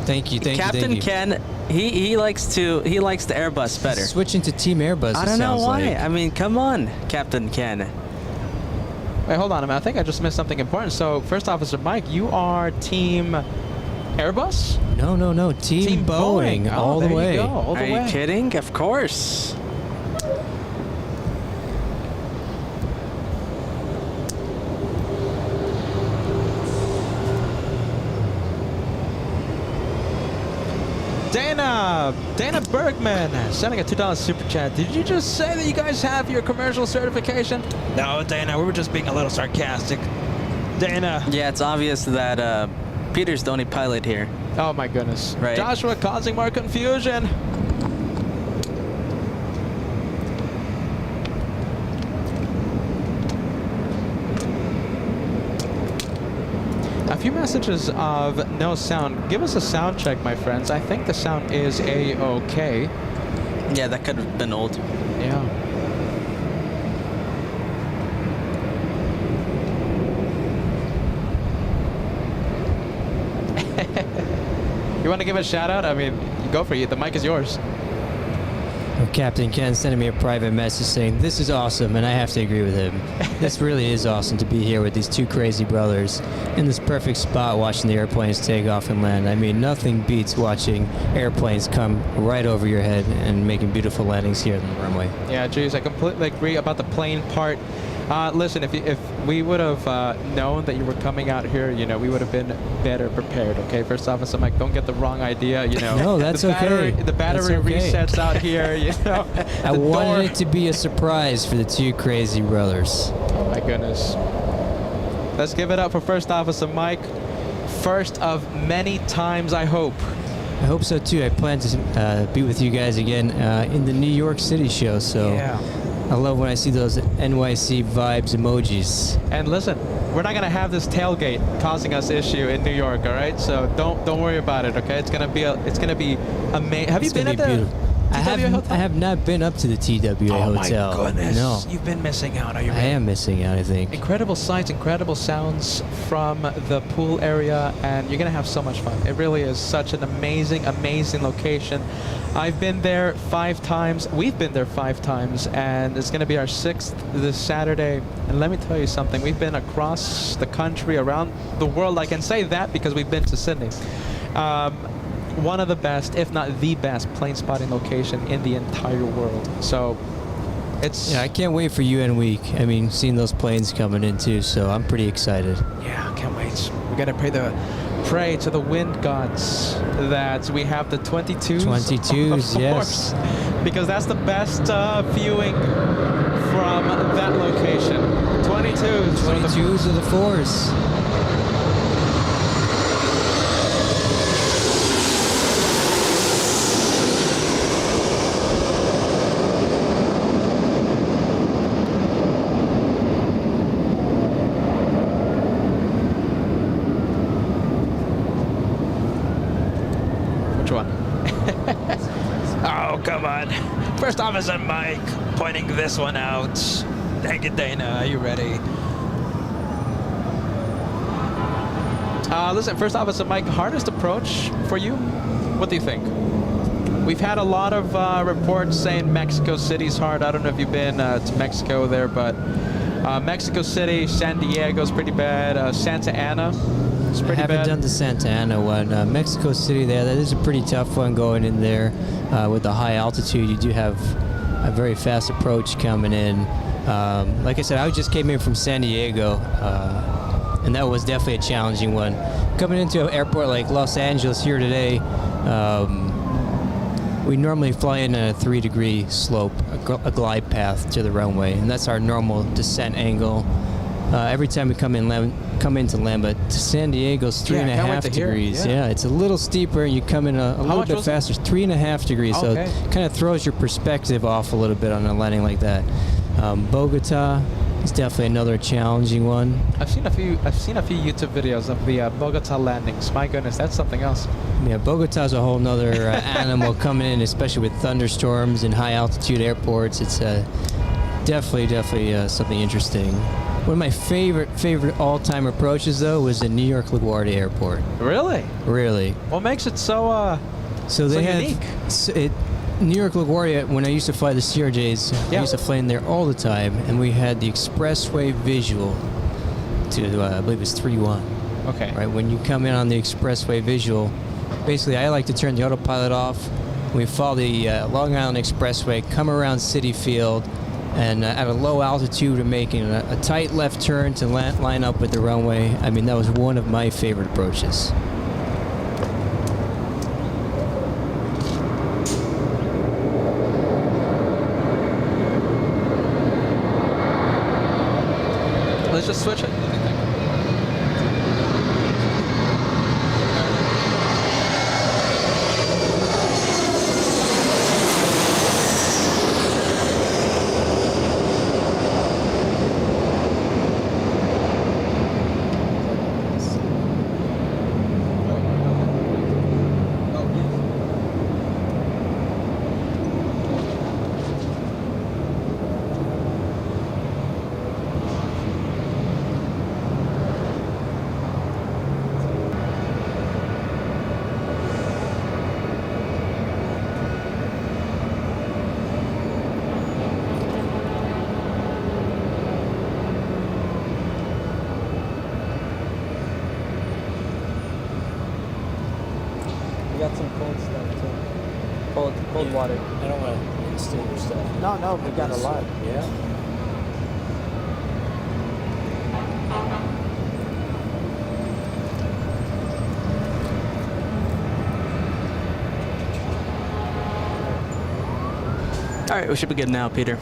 Thank you, Captain Ken, he likes the Airbus better. Switching to Team Airbus. I don't know why. I mean, come on, Captain Ken. Wait, hold on a minute. I think I just missed something important. So, First Officer Mike, you are Team Airbus? No. Team Boeing. All the way. You go, all the way. Are you kidding? Of course. Dana Bergman sending a $2 super chat. Did you just say that you guys have your commercial certification? No, Dana, we were just being a little sarcastic. Dana. Yeah, it's obvious that Peter's the only pilot here. Oh my goodness. Right. Joshua causing more confusion. A few messages of no sound. Give us a sound check, my friends. I think the sound is A-OK. Yeah, that could have been old. Yeah. You want to give a shout out? I mean, go for it. The mic is yours. Well, Captain Ken sending me a private message saying, this is awesome, and I have to agree with him. This really is awesome to be here with these two crazy brothers in this perfect spot watching the airplanes take off and land. I mean, nothing beats watching airplanes come right over your head and making beautiful landings here on the runway. Yeah, geez, I completely agree about the plane part. Listen, if we would have known that you were coming out here, you know, we would have been better prepared. Okay, first officer Mike, don't get the wrong idea. You know, No, that's okay. The battery That's okay. resets out here. You know, I the wanted door- it to be a surprise for the two crazy brothers. Oh my goodness. Let's give it up for First Officer Mike. First of many times, I hope. I hope so too. I plan to be with you guys again in the New York City show. So I love when I see those NYC vibes emojis. And listen, we're not gonna have this tailgate causing us issue in New York, all right? So don't worry about it, okay? It's gonna be amazing. Have you It's been gonna at be the beautiful. I TWA hotel? have not been up to the TWA Oh hotel. my goodness! No, You've been missing out. Are you I ready? am missing out. I think. Incredible sights, incredible sounds from the pool area, and you're gonna have so much fun. It really is such an amazing, amazing location. I've been there 5 times. We've been there 5 times, and it's gonna be our 6th this Saturday. And let me tell you something. We've been across the country, around the world. I can say that because we've been to Sydney. One of the best, if not the best, plane spotting location in the entire world. So it's Yeah, I can't wait for UN week. I mean, seeing those planes coming in too. So I'm pretty excited. yeah, can't wait. We gotta pray to the wind gods that we have the 22s. 22s, of yes. course, because that's the best viewing from that location. 22s. 22s are the 4s. Which one? Oh, come on. First Officer Mike pointing this one out. Thank you, Dana. Are you ready? Listen, First Officer Mike, hardest approach for you? What do you think? We've had a lot of reports saying Mexico City's hard. I don't know if you've been to Mexico there, but Mexico City, San Diego's pretty bad. Santa Ana is I pretty haven't bad. done the Santa Ana one. Mexico City there, that is a pretty tough one going in there. With the high altitude, you do have a very fast approach coming in. Like I said, I just came in from San Diego, and that was definitely a challenging one. Coming into an airport like Los Angeles here today, we normally fly in a 3-degree slope, a glide path to the runway, and that's our normal descent angle. Every time we come into land, but to San Diego's 3.5 degrees. Yeah, it's a little steeper, and you come in a little bit faster. 3.5 degrees, so it kind of throws your perspective off a little bit on a landing like that. Bogota is definitely another challenging one. I've seen a few YouTube videos of the Bogota landings. My goodness, that's something else. Yeah, Bogota's a whole nother animal coming in, especially with thunderstorms and high altitude airports. It's definitely something interesting. One of my favorite all-time approaches though was the New York LaGuardia Airport. Really? Really. What makes it so they unique? New York LaGuardia, when I used to fly the CRJs, I used to fly in there all the time, and we had the expressway visual to, I believe it's 3-1. Okay. Right, when you come in on the expressway visual, basically I like to turn the autopilot off. We follow the Long Island Expressway, come around Citi Field, and at a low altitude we're making a tight left turn to line up with the runway. I mean, that was one of my favorite approaches. Let's just switch it. We got some cold stuff too. Cold water. I don't want to steal your stuff. No, we got a lot. Yeah. All right, we should be good now, Peter.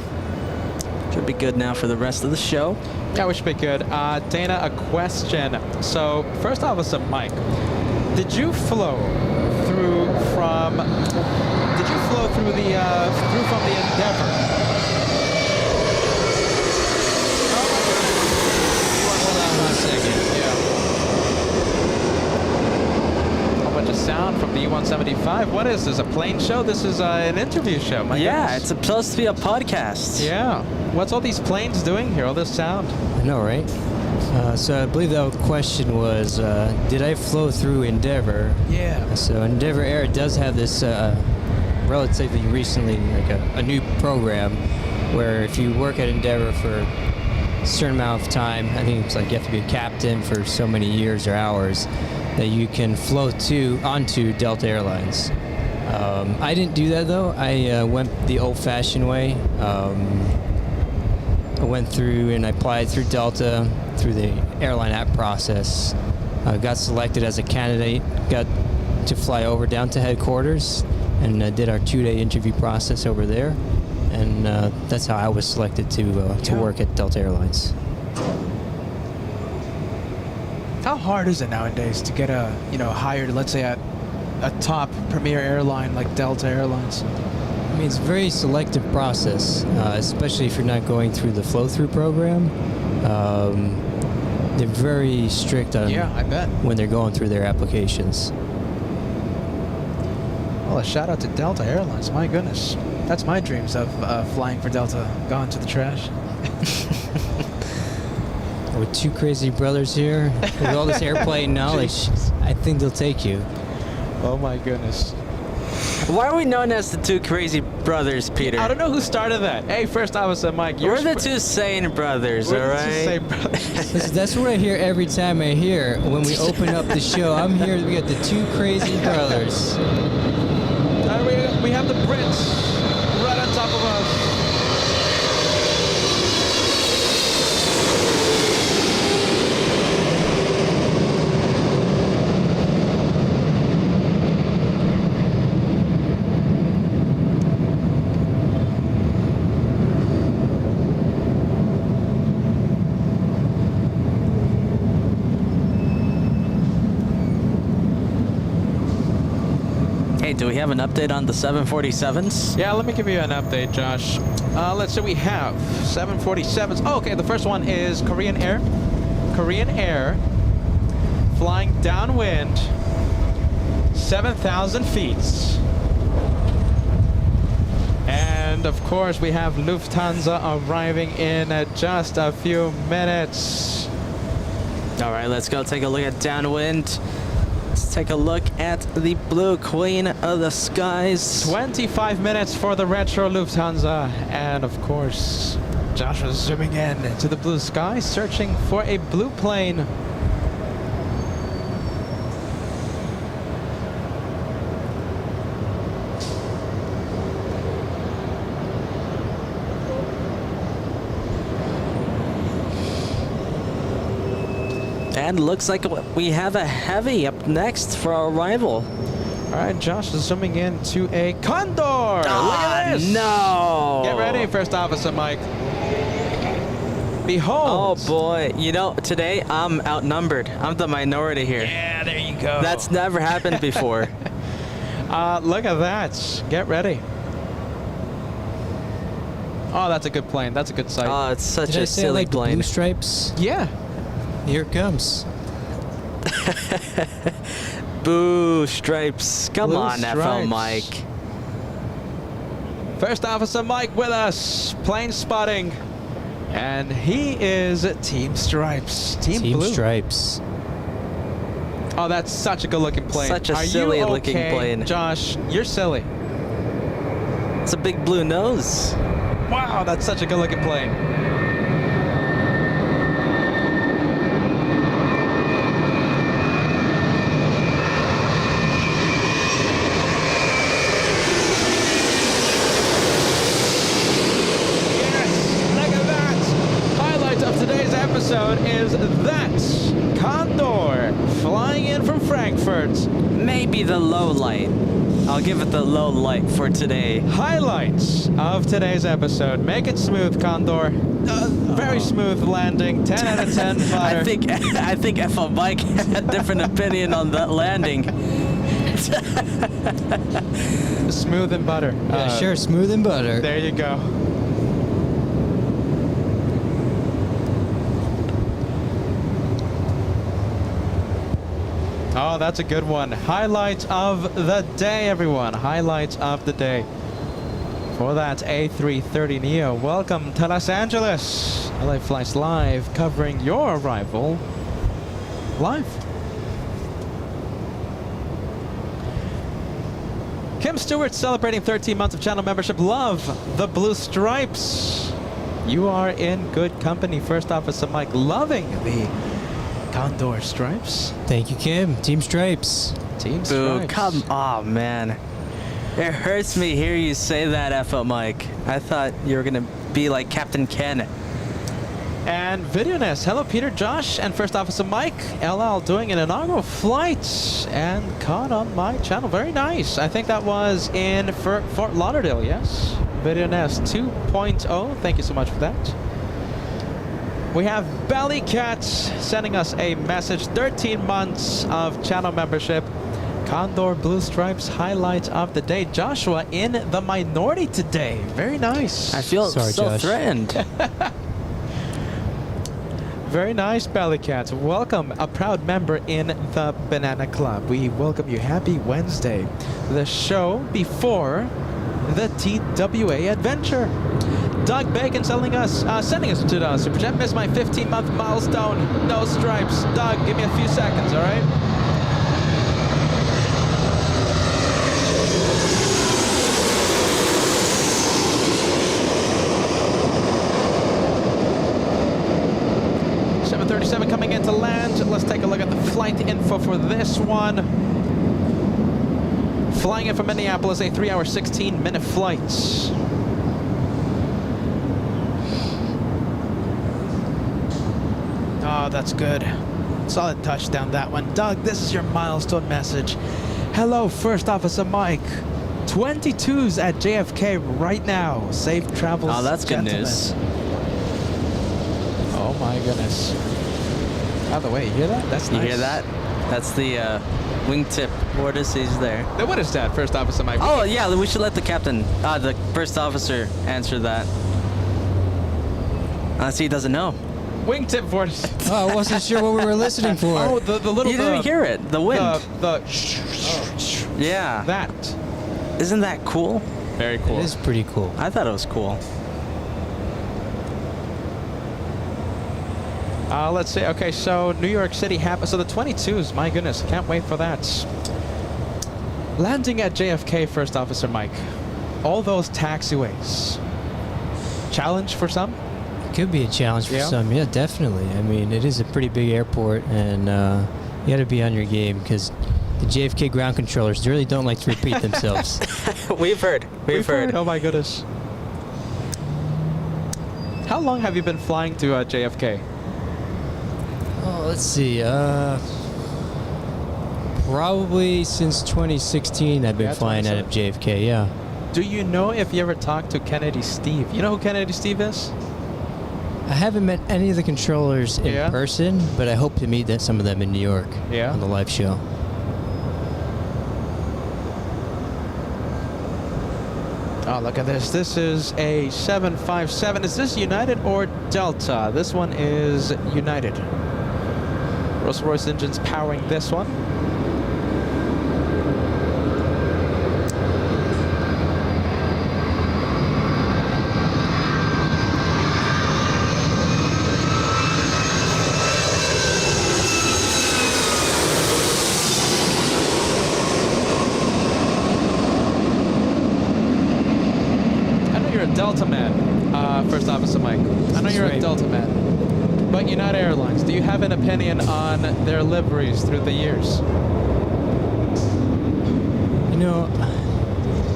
Should be good now for the rest of the show. Yeah, we should be good. Dana, a question. So, first off, was Mike. Did you flow through from? Did you flow through the through from the Endeavor? Hold on 1 second. Yeah. A bunch of sound from the E175. What is this? A plane show? This is an interview show. My Yeah, goodness. it's supposed to be a podcast. Yeah. What's all these planes doing here? All this sound? I know, right? So I believe the question was, did I flow through Endeavor? Yeah. So Endeavor Air does have this relatively recently, like a new program where if you work at Endeavor for a certain amount of time, I think it's like you have to be a captain for so many years or hours, that you can flow onto Delta Airlines. I didn't do that though. I went the old-fashioned way. I went through and I applied through Delta, through the airline app process. Got selected as a candidate, got to fly over down to headquarters, and did our 2-day interview process over there. And that's how I was selected to work at Delta Airlines. How hard is it nowadays to get hired, let's say at a top premier airline like Delta Airlines? I mean, it's a very selective process, especially if you're not going through the flow-through program. They're very strict on I bet. when they're going through their applications. Well, a shout out to Delta Airlines. My goodness. That's my dreams of flying for Delta gone to the trash. With two crazy brothers here, with all this airplane knowledge, I think they'll take you. Oh my goodness. Why are we known as the two crazy brothers, Peter? I don't know who started that. Hey, first officer Mike. We're the two sane brothers, all right? Listen, that's what I hear every time I hear when we open up the show. I'm here. We got the two crazy brothers. We have the Brits right on top of us. Hey, do we have an update on the 747s? Yeah, let me give you an update, Josh. Let's say we have 747s. Oh, okay, the first one is Korean Air. Korean Air flying downwind 7,000 feet. And of course, we have Lufthansa arriving in just a few minutes. All right, let's go take a look at downwind. Let's take a look at the Blue Queen of the Skies. 25 minutes for the retro Lufthansa. And of course, Josh is zooming in to the blue sky, searching for a blue plane. And looks like we have a heavy up next for our arrival. All right, Josh is zooming in to a Condor. Look at this. No. Get ready, First Officer Mike. Behold. Oh boy, you know, today I'm outnumbered. I'm the minority here. Yeah, there you go. That's never happened before. Look at that. Get ready. Oh, that's a good plane. That's a good sight. Oh, it's such Did I a say I silly like the plane. blue stripes? Yeah. Here it comes. Boo, stripes. Come Blue on, stripes. FL Mike. First Officer Mike with us. Plane spotting. And he is Team Stripes. Team Blue. Stripes. Oh, that's such a good-looking plane. Such a Are you silly-looking okay, plane. Josh, you're silly. It's a big blue nose. Wow, that's such a good-looking plane. Yes, look at that. Highlight of today's episode is That's Condor flying in from Frankfurt. Maybe the low light. I'll give it the low light for today. Highlights of today's episode. Make it smooth, Condor. Very smooth landing. 10 out of 10 fire. I think FL Mike had a different opinion on that landing. Smooth and butter. Yeah, sure, smooth and butter. There you go. Oh, that's a good one. Highlights of the day, everyone. Highlights of the day. For that A330neo, welcome to Los Angeles. LA Flights Live, covering your arrival live. Kim Stewart celebrating 13 months of channel membership. Love the blue stripes. You are in good company. First Officer Mike loving the Condor stripes. Thank you, Kim. Team Stripes. Team Boo, stripes. come on, man. It hurts me to hear you say that, FL Mike. I thought you were going to be like Captain Ken. And Video Nest. Hello, Peter, Josh, and First Officer Mike. LL doing an inaugural flight and caught on my channel. Very nice. I think that was in Fort Lauderdale, yes? Video Nest 2.0. Thank you so much for that. We have Bellycat sending us a message. 13 months of channel membership. Condor Blue Stripes highlights of the day. Joshua in the minority today. Very nice. I feel Sorry, so Josh. threatened. Very nice, Bellycat. Welcome, a proud member in the Banana Club. We welcome you. Happy Wednesday. The show before the TWA adventure. Doug Bacon sending us to the Superchat. Missed my 15-month milestone. No stripes. Doug, give me a few seconds, all right? Coming into land. Let's take a look at the flight info for this one. Flying in from Minneapolis, a 3-hour, 16-minute flight. Oh, that's good. Solid touchdown, that one. Doug, this is your milestone message. Hello, First Officer Mike. 22s at JFK right now. Safe travels, Oh, that's good gentlemen. news. Oh my goodness. By the way, you hear that? That's You nice. hear that? That's the wingtip vortices there. Now, what is that, First Officer Mike? Oh, yeah, we should let the captain, the first officer, answer that. Unless he doesn't know. Wingtip vortice. Oh, I wasn't sure what we were listening for. Oh, the little... You didn't hear it, the wind. Yeah. That. Isn't that cool? Very cool. It is pretty cool. I thought it was cool. Let's see. Okay, so New York City happened. So the 22s, my goodness, can't wait for that. Landing at JFK, First Officer Mike. All those taxiways. Challenge for some? It could be a challenge for some. Yeah, definitely. I mean, it is a pretty big airport, and you got to be on your game because the JFK ground controllers really don't like to repeat themselves. We've heard. We've heard. Oh my goodness. How long have you been flying to JFK? Oh, let's see. Probably since 2016, I've been flying out of JFK. Yeah. Do you know if you ever talked to Kennedy Steve? You know who Kennedy Steve is? I haven't met any of the controllers in person, but I hope to meet some of them in New York on the live show. Oh, look at this. This is a 757. Is this United or Delta? This one is United. Rolls-Royce engines powering this one. Delta man, First Officer Mike. I know you're a Delta man, but United Airlines, do you have an opinion on their liveries through the years? You know,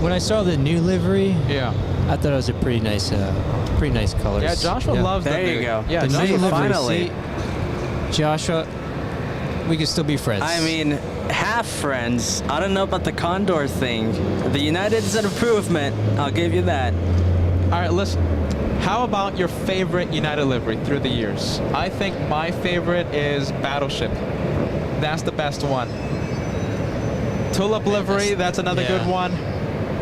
when I saw the new livery, I thought it was a pretty nice colors. Yeah, Joshua loves there the you go. Yeah, the new livery. finally. Joshua, we can still be friends. I mean, half friends. I don't know about the Condor thing. The United's an improvement. I'll give you that. All right, listen. How about your favorite United livery through the years? I think my favorite is Battleship. That's the best one. Tulip livery, that's another good one.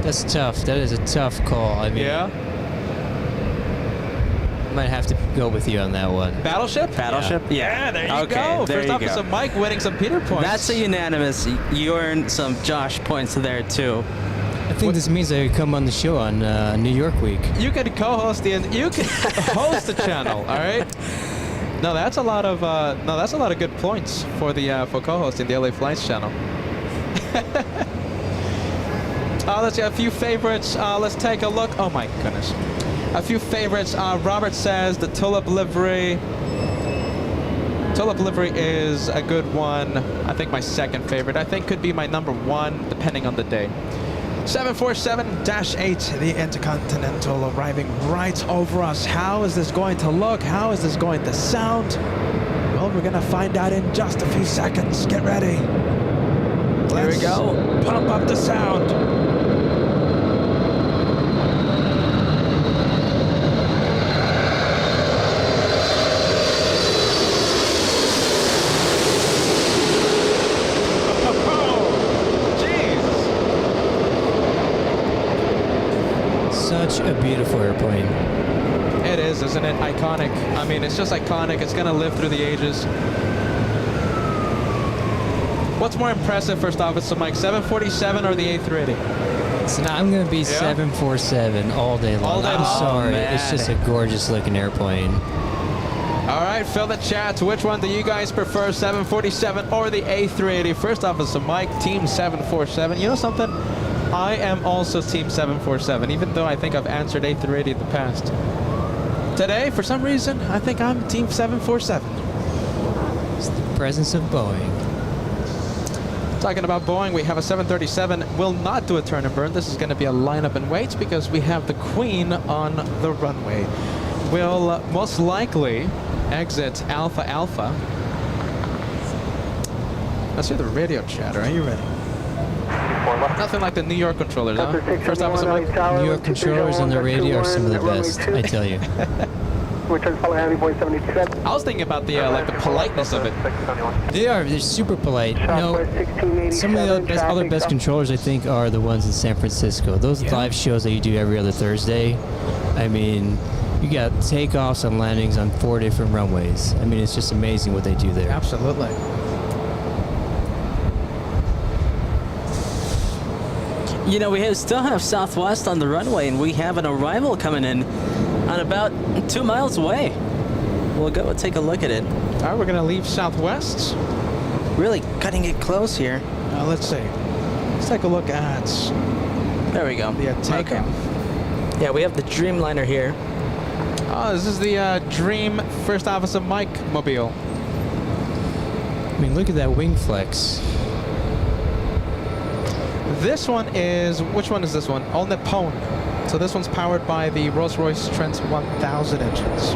That's tough. That is a tough call. I mean, Yeah. might have to go with you on that one. Battleship? Battleship? Yeah, there you Okay, go. there First you Officer go. Mike winning some Peter points. That's a unanimous. You earned some Josh points there, too. I think this means I could come on the show on New York week. You could co-host you could host the channel, all right? No, that's a lot of good points for the for co-hosting the LA Flights channel. Let's see a few favorites. Let's take a look. Oh my goodness. A few favorites. Robert says the Tulip livery. Tulip livery is a good one. I think my second favorite. I think could be my number one, depending on the day. 747-8, the Intercontinental arriving right over us. How is this going to look? How is this going to sound? Well, we're going to find out in just a few seconds. Get ready. Here we go. Pump up the sound. Such a beautiful airplane. It is, isn't it? Iconic. I mean, it's just iconic. It's going to live through the ages. What's more impressive, First Officer Mike, 747 or the A380? So now I'm going to be 747 all day long. All day I'm long. sorry. Man. It's just a gorgeous looking airplane. All right, fill the chat. Which one do you guys prefer, 747 or the A380? First Officer Mike, Team 747. You know something? I am also Team 747, even though I think I've answered A380 in the past. Today, for some reason, I think I'm Team 747. It's the presence of Boeing. Talking about Boeing, we have a 737. Will not do a turn and burn. This is going to be a lineup and wait because we have the Queen on the runway. Will most likely exit Alpha Alpha. Let's hear the radio chatter. Are you ready? Nothing like the New York controllers, huh? First Officer Mike. New York controllers on the radio are some of the best, I tell you. I was thinking about the like the politeness of it. They're super polite. You know, some of the other best controllers I think are the ones in San Francisco. Those live shows that you do every other Thursday. I mean, you got takeoffs and landings on 4 different runways. I mean, it's just amazing what they do there. Absolutely. You know, we still have Southwest on the runway, and we have an arrival coming in on about 2 miles away. We'll go take a look at it. All right, we're going to leave Southwest. Really cutting it close here. Let's see. Let's take a look at There we go. the takeoff. Okay. Yeah, we have the Dreamliner here. Oh, this is the Dream First Officer Mike mobile. I mean, look at that wing flex. This one is, which one is this one? All Nippon. So this one's powered by the Rolls-Royce Trent 1000 engines.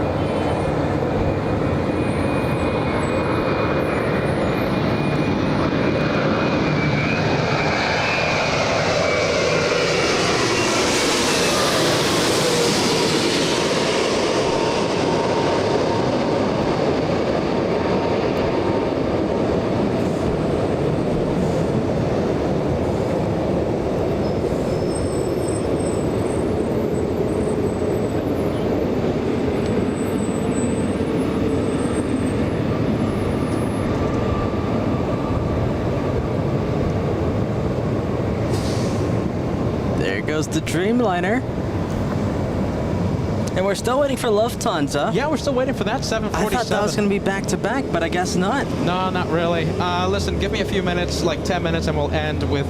Goes the Dreamliner. And we're still waiting for Lufthansa. Yeah, we're still waiting for that 747. I thought that was going to be back to back, but I guess not. No, not really. Listen, give me a few minutes, like 10 minutes, and we'll end with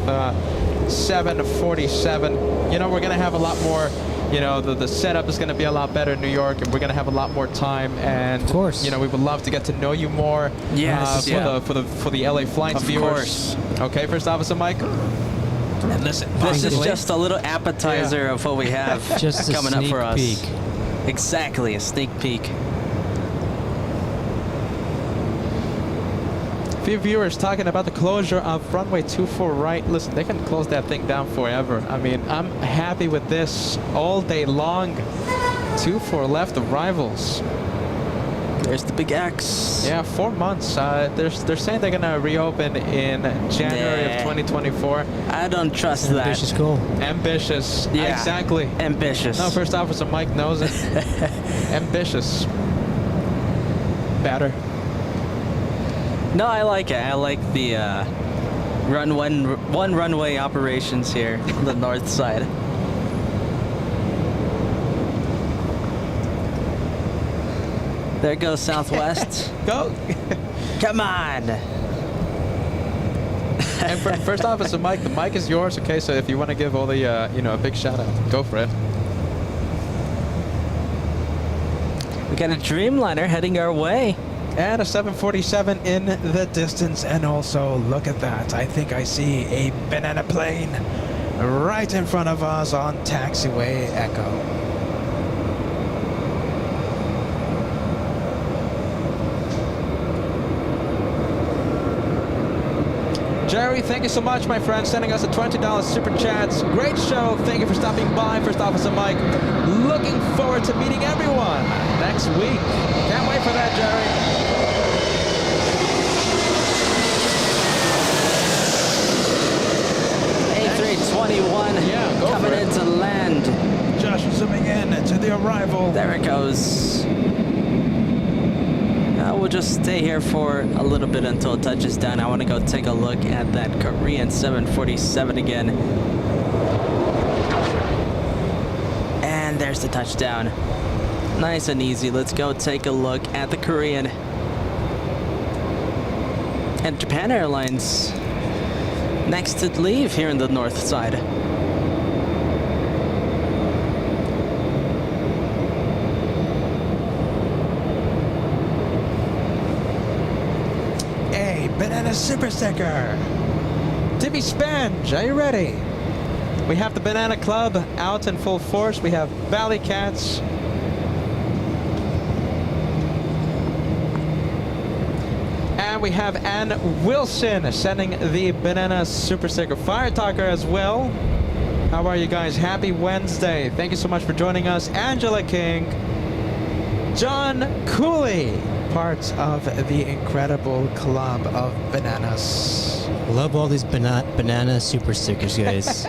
747. You know, we're going to have a lot more, you know, the setup is going to be a lot better in New York, and we're going to have a lot more time. And, of course, you know, we would love to get to know you more. Yes, for the LA Flights of viewers. Course. Okay, First Officer Mike. And listen, this is just a little appetizer of what we have just coming up for us. Peek. Exactly, a sneak peek. Few viewers talking about the closure of runway 24 right. Listen, they can close that thing down forever. I mean, I'm happy with this all day long. 24 left arrivals. There's the big X. Yeah, 4 months. They're saying they're gonna reopen in January of 2024. I don't trust that. Ambitious goal. Ambitious. Yeah. Exactly. Ambitious. No, First Officer Mike knows it. Ambitious. Better. No, I like it. I like the one runway operations here on the north side. There goes Southwest. Go. Come on. And First Officer Mike, the mic is yours. Okay, so if you want to give all the a big shout out, go for it. We got a Dreamliner heading our way. And a 747 in the distance. And also, look at that. I think I see a banana plane right in front of us on taxiway Echo. Jerry, thank you so much, my friend, sending us a $20 super chats. Great show. Thank you for stopping by, First Officer Mike. Looking forward to meeting everyone next week. Can't wait for that, Jerry. A321 go coming for it. into land. Josh zooming in to the arrival. There it goes. We'll just stay here for a little bit until it touches down. I want to go take a look at that Korean 747 again. And there's the touchdown. Nice and easy. Let's go take a look at the Korean. And Japan Airlines next to leave here in the north side. Banana super sticker. Timmy Spenge, are you ready? We have the Banana Club out in full force. We have Valley Cats. And we have Ann Wilson sending the Banana super sticker. Fire Talker as well. How are you guys? Happy Wednesday. Thank you so much for joining us. Angela King. John Cooley. Parts of the incredible club of bananas. Love all these banana super stickers, guys.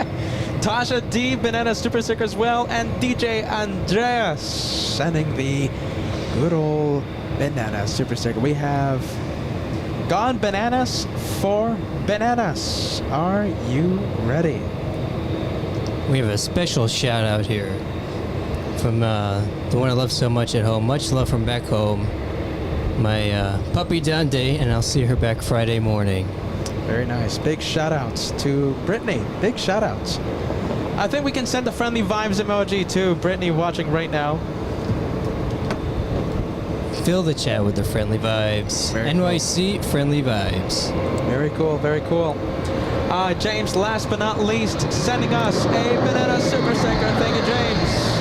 Tasha D, banana super sticker as well, and DJ Andreas sending the good old banana super sticker. We have Gone Bananas for Bananas. Are you ready? We have a special shout out here from the one I love so much at home. Much love from back home. My puppy Dundee, and I'll see her back Friday morning. Very nice. Big shout outs to Brittany. Big shout outs. I think we can send the friendly vibes emoji to Brittany watching right now. Fill the chat with the friendly vibes. Very NYC cool. Friendly vibes. Very cool, very cool. James, last but not least, sending us a banana super sticker. Thank you, James.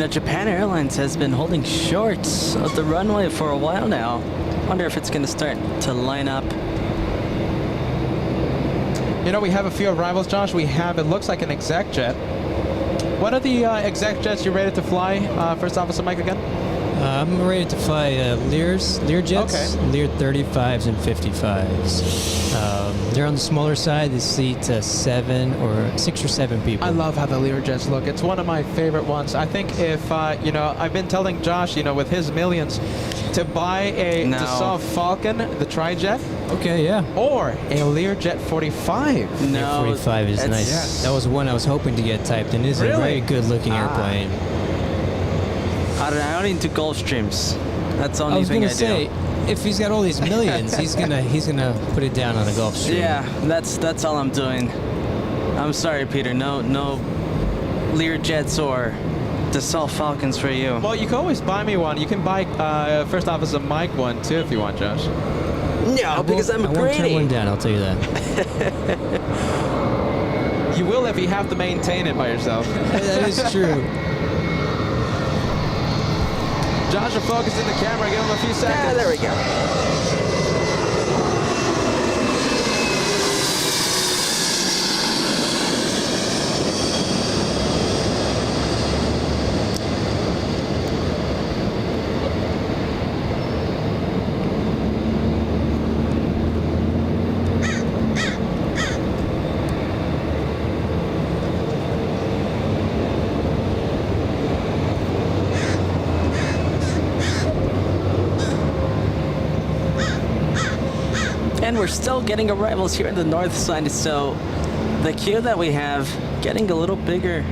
Japan Airlines has been holding short of the runway for a while now. Wonder if it's going to start to line up. You know, we have a few arrivals, Josh. We have, it looks like an exec jet. What are the exec jets you're ready to fly? First Officer Mike again? I'm ready to fly Lear jets, Okay. Lear 35s and 55s. They're on the smaller side. They seat 6 or 7 people. I love how the Lear jets look. It's one of my favorite ones. I think if, I've been telling Josh, with his millions, to buy a No. Dassault Falcon, the Trijet, Okay, yeah. or a Learjet 45. No, 45 is it's- nice. Yes. That was one I was hoping to get typed in. It's a Really? very good looking airplane. I don't into Gulfstreams. That's the I only was thing gonna I say, do. if he's got all these millions, he's gonna put it down on a Gulfstream. Yeah, that's all I'm doing. I'm sorry, Peter. No Learjets or Dassault Falcons for you. Well, you can always buy me one. You can buy First Officer Mike one too if you want, Josh. No, because I'm I won't turn greedy. one down, I'll tell you that. You will if you have to maintain it by yourself. That is true. Josh, are focusing the camera. Give him a few seconds. Yeah, there we go. And we're still getting arrivals here in the north side, so the queue that we have getting a little bigger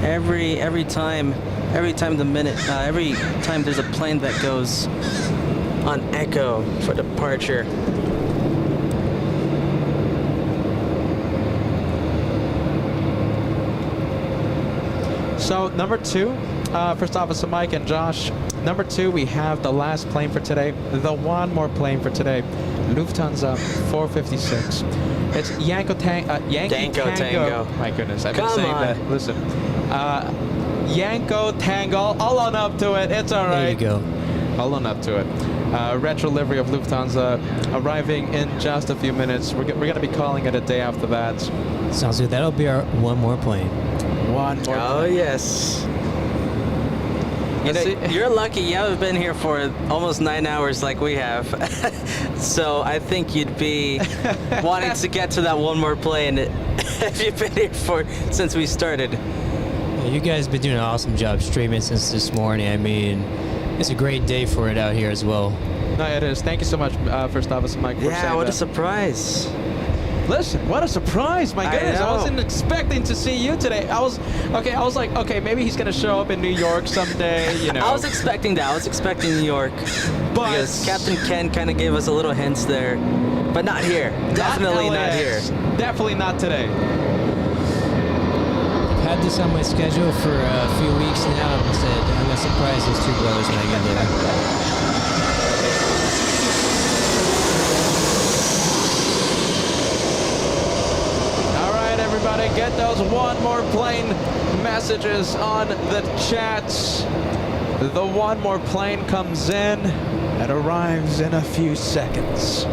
every time the minute, every time there's a plane that goes on echo for departure. So number 2, First Officer Mike and Josh. Number 2, we have the last plane for today, the one more plane for today, Lufthansa 456. It's Yankee Tango. My goodness, I've been Come saying on. that. Listen, Yanko Tango. I'll own up to it. It's all right. There you go. I'll own up to it. Retro livery of Lufthansa arriving in just a few minutes. We're going to be calling it a day after that. Sounds good. That'll be our one more plane. One more. Oh yes. You Let's know, see. you're lucky you haven't been here for almost 9 hours like we have. So I think you'd be wanting to get to that one more plane if you've been here since we started. Yeah, you guys have been doing an awesome job streaming since this morning. I mean, it's a great day for it out here as well. No, it is. Thank you so much, First Officer Mike, for Yeah, saying what a that. surprise. Listen, what a surprise! My I goodness, I know. wasn't expecting to see you today. I was like, okay, maybe he's gonna show up in New York someday. You know. I was expecting that. I was expecting New York. But- because Captain Ken kind of gave us a little hints there. But not here. Definitely not here. LAX. Definitely not today. I've had this on my schedule for a few weeks now. I said I'm gonna surprise those two brothers when I get there. All right, everybody, get those one more plane messages on the chats. The one more plane comes in. It arrives in a few seconds.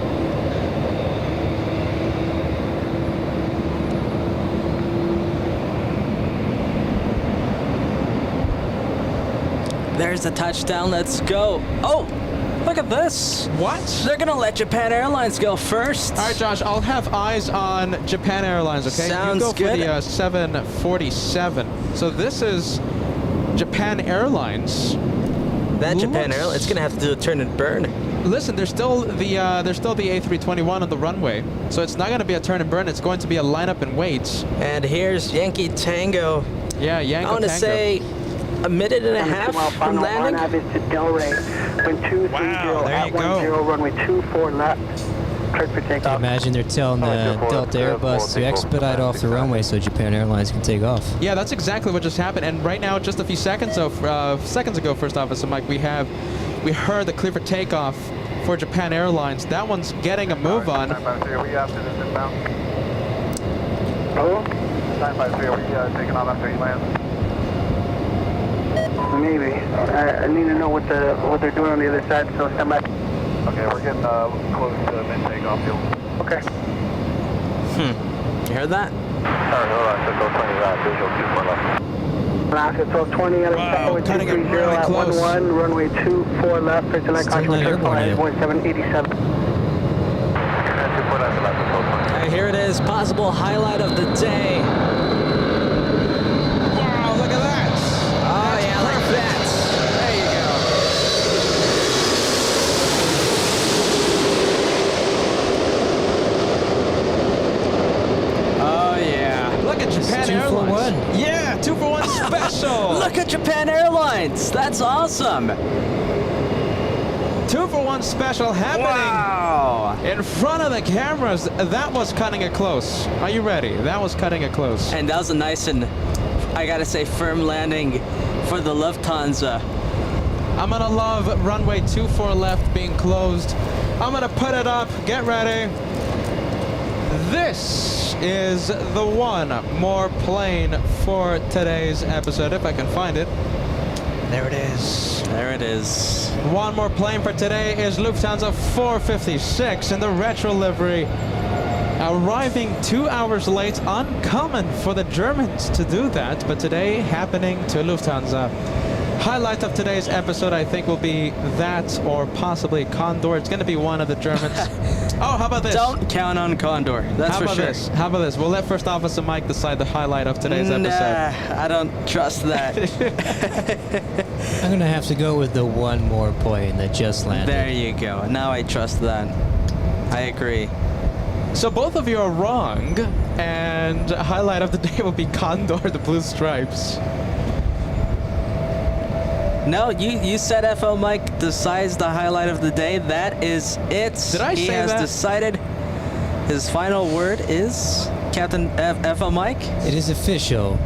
There's the touchdown. Let's go. Oh, look at this. What? They're going to let Japan Airlines go first. All right, Josh, I'll have eyes on Japan Airlines, okay? Sounds you go good. for the 747. So this is Japan Airlines. That Japan Looks- Airlines, it's going to have to do a turn and burn. Listen, there's still the A321 on the runway, so it's not going to be a turn and burn. It's going to be a lineup and wait. And here's Yankee Tango. Yeah, Yanko I want to Tango. say a minute and a half from landing. On average to Delray, wind 230 Wow, there at you go. 10, runway 24 left, cleared for I takeoff. imagine they're telling the Delta Airbus to expedite off the runway so Japan Airlines can take off. Yeah, that's exactly what just happened. And right now, just a few seconds ago, First Officer Mike, we heard the clear for takeoff for Japan Airlines. That one's getting a move on. 953, are we after this inbound? Oh, 953, are we taking off after he lands? maybe. I need to know what they're doing on the other side, so stand by. Okay, we're getting close to mid-takeoff fuel. Okay. You heard that? Alright, hold on, Cisco 20, visual 24 left. Alaska 1220, other Wow, side, runway cutting it 230 really at close. 11, runway 24 left, cleared to land Still contact not airborne yet. 1787. 249 to left, Cisco 20. And here it is, possible highlight of the day. Wow, look at that. Oh yeah, like that. There you go. Airlines. 2-for-1. Yeah, 2-for-1 special. Look at Japan Airlines. That's awesome. 2-for-1 special happening Wow. in front of the cameras. That was cutting it close. Are you ready? That was cutting it close. And that was a nice and, I gotta say, firm landing for the Lufthansa. I'm gonna love runway 24 left being closed. I'm gonna put it up. Get ready. This is the one more plane for today's episode, if I can find it. There it is. There it is. One more plane for today is Lufthansa 456 in the retro livery. Arriving 2 hours late, uncommon for the Germans to do that, but today happening to Lufthansa. Highlight of today's episode, I think, will be that or possibly Condor. It's going to be one of the Germans. Oh, how about this? Don't count on Condor. That's How for about sure. this? How about this? We'll let First Officer Mike decide the highlight of today's episode. Nah, I don't trust that. I'm gonna have to go with the one more plane that just landed. There you go. Now I trust that. I agree. So both of you are wrong, and highlight of the day will be Condor, the blue stripes. No, you said FL Mike decides the highlight of the day. That is it. Did I he say has that? decided. His final word is Captain FL Mike. It is official.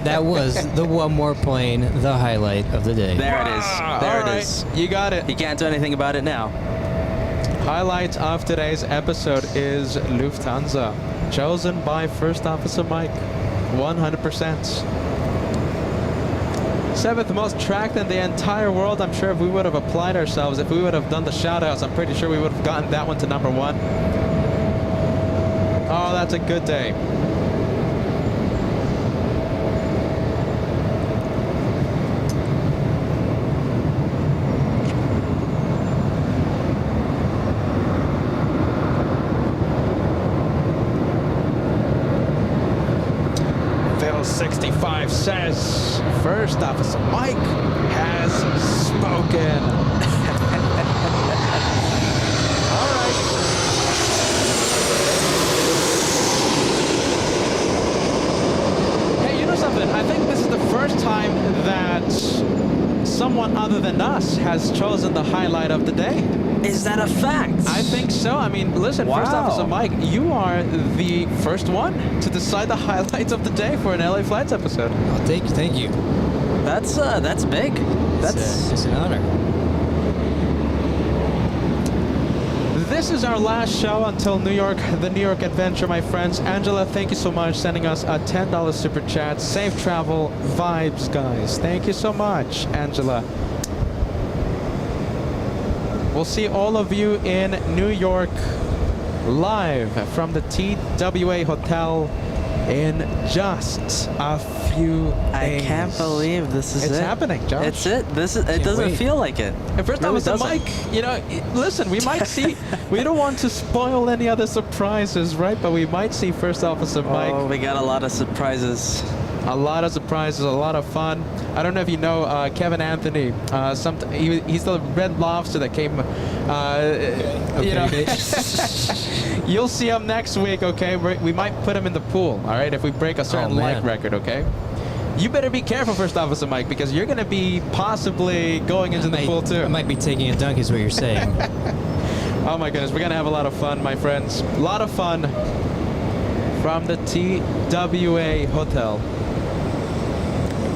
That was the one more plane, the highlight of the day. There it is. There All it right, is. you got it. He can't do anything about it now. Highlight of today's episode is Lufthansa, chosen by First Officer Mike, 100%. 7th most tracked in the entire world. I'm sure if we would have applied ourselves, if we would have done the shout-outs, I'm pretty sure we would have gotten that one to number 1. Oh, that's a good day. Phil 65 says, First Officer Mike has spoken. All right. Hey, you know something? I think this is the first time that someone other than us has chosen the highlight of the day. Is that a fact? I think so. I mean, listen, First Wow. Officer Mike, you are the first one to decide the highlights of the day for an LA Flights episode. Oh, thank you. That's big. It's an honor. This is our last show until New York, the New York adventure, my friends. Angela, thank you so much, sending us a $10 super chat. Safe travel vibes, guys. Thank you so much, Angela. We'll see all of you in New York live from the TWA Hotel in just a few days. I can't believe this is It's it. happening, Josh. It's it. It doesn't wait. feel like it. And First Really Officer doesn't. Mike, you know, listen, we might see, we don't want to spoil any other surprises, right? But we might see First Officer Mike. Oh, we got a lot of surprises. A lot of surprises, a lot of fun. I don't know if you know Kevin Anthony. He's the red lobster that came. You know, you'll see him next week. Okay, we might put him in the pool. All right, if we break a certain like man. record. Okay. You better be careful, First Officer Mike, because you're going to be possibly going into the pool too. I might be taking a dunk, is what you're saying. Oh my goodness, we're going to have a lot of fun, my friends. A lot of fun from the TWA Hotel.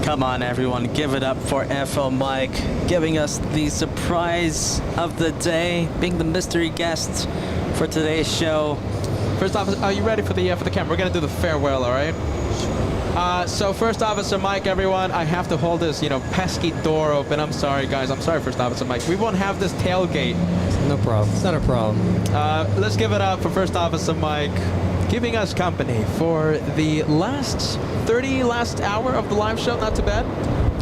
Come on, everyone, give it up for FL Mike, giving us the surprise of the day, being the mystery guest for today's show. First Officer, are you ready for the camera? We're going to do the farewell, all right? So First Officer Mike, everyone, I have to hold this, pesky door open. I'm sorry, guys. I'm sorry, First Officer Mike. We won't have this tailgate. No problem. It's not a problem. Let's give it up for First Officer Mike, giving us company for the last hour of the live show. Not too bad.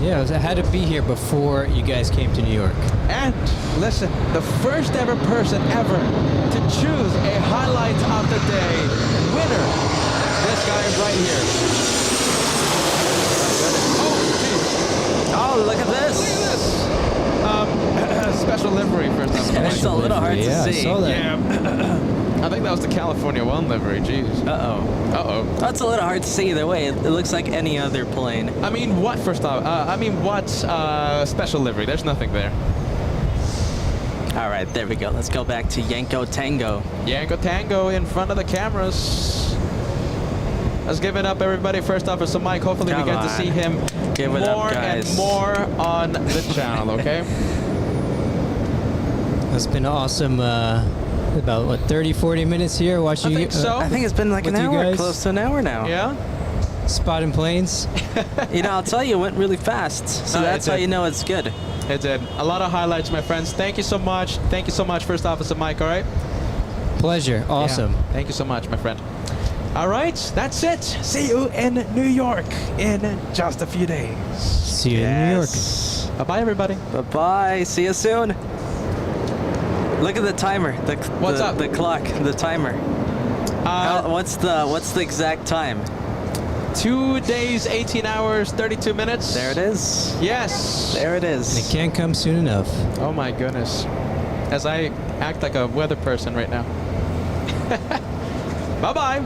Yeah, I had to be here before you guys came to New York. And listen, the first ever person ever to choose a highlight of the day winner. This guy is right here. Oh, look at this. Special livery, First Officer Mike. It's a little hard to Yeah, I see. saw that. Yeah. I think that was the California One livery. Jeez. Uh-oh. That's a little hard to see either way. It looks like any other plane. I mean, what first off? What special livery? There's nothing there. All right, there we go. Let's go back to Yanko Tango. Yanko Tango in front of the cameras. Let's give it up, everybody. First off, it's Mike. Hopefully we get to see him more and more on the channel, okay? It's been awesome. About, what, 30, 40 minutes here watching you? I think it's been like an hour, close to an hour now. Yeah? Spotting planes. You know, I'll tell you, it went really fast. So that's how you know it's good. It did. A lot of highlights, my friends. Thank you so much. Thank you so much, First Officer Mike, all right? Pleasure. Awesome. Yeah. Thank you so much, my friend. All right, that's it. See you in New York in just a few days. See you in New York. Bye-bye, everybody. Bye-bye. See you soon. Look at the timer. What's up? The clock. The timer. What's the exact time? 2 days, 18 hours, 32 minutes. There it is. Yes. There it And is. it can't come soon enough. Oh my goodness. As I act like a weather person right now. Bye-bye.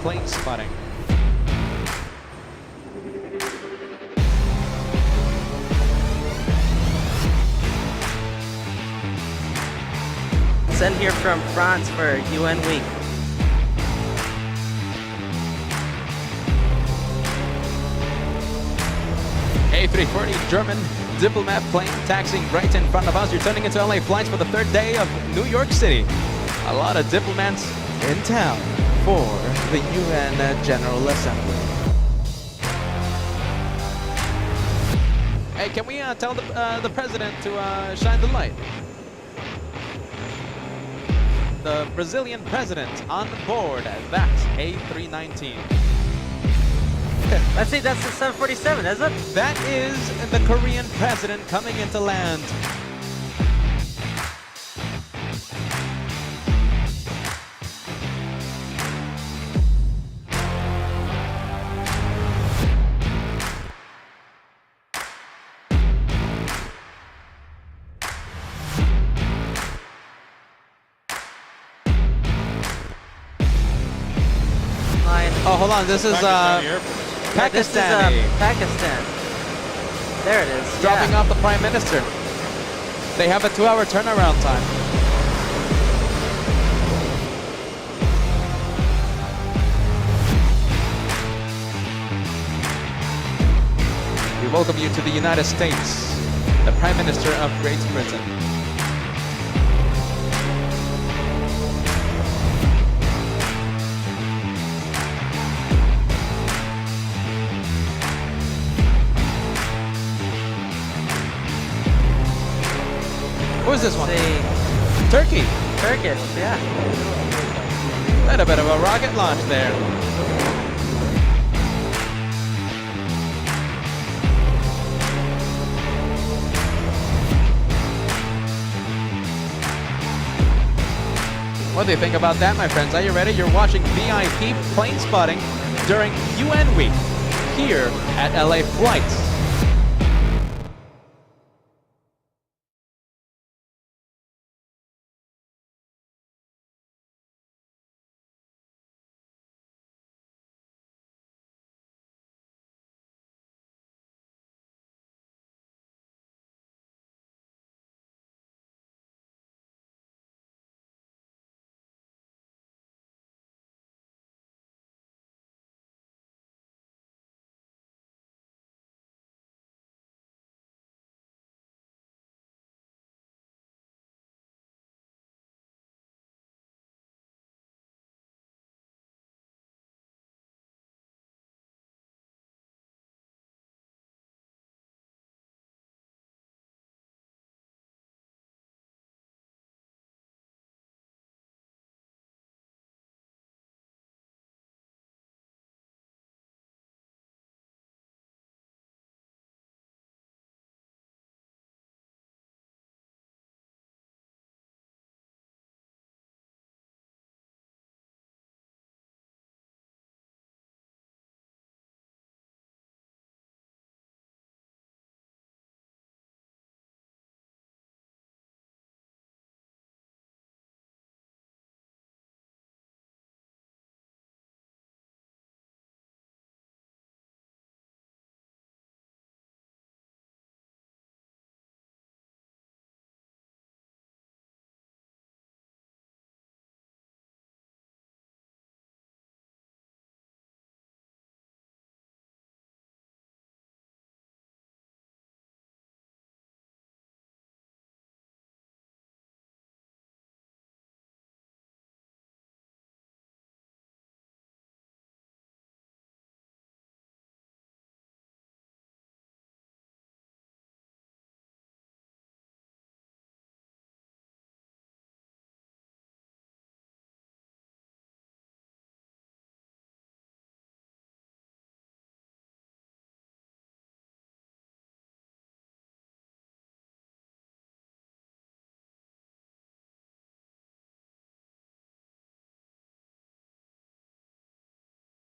Plane spotting. Send here from France for UN week. A340 German diplomat plane taxiing right in front of us. You're turning into LA flights for the third day of New York City. A lot of diplomats in town for the UN General Assembly. Hey, can we tell the president to shine the light? The Brazilian president on board that A319. Let's see, that's the 747, is it? That is the Korean president coming into land. Oh, hold on. This is Pakistan. This is Pakistan. There it is. Dropping off the Prime Minister. They have a 2-hour turnaround time. We welcome you to the United States, the Prime Minister of Great Britain. What is this one? Turkey. Turkish, yeah. Had a bit of a rocket launch there. What do you think about that, my friends? Are you ready? You're watching VIP plane spotting during UN Week here at LA Flights.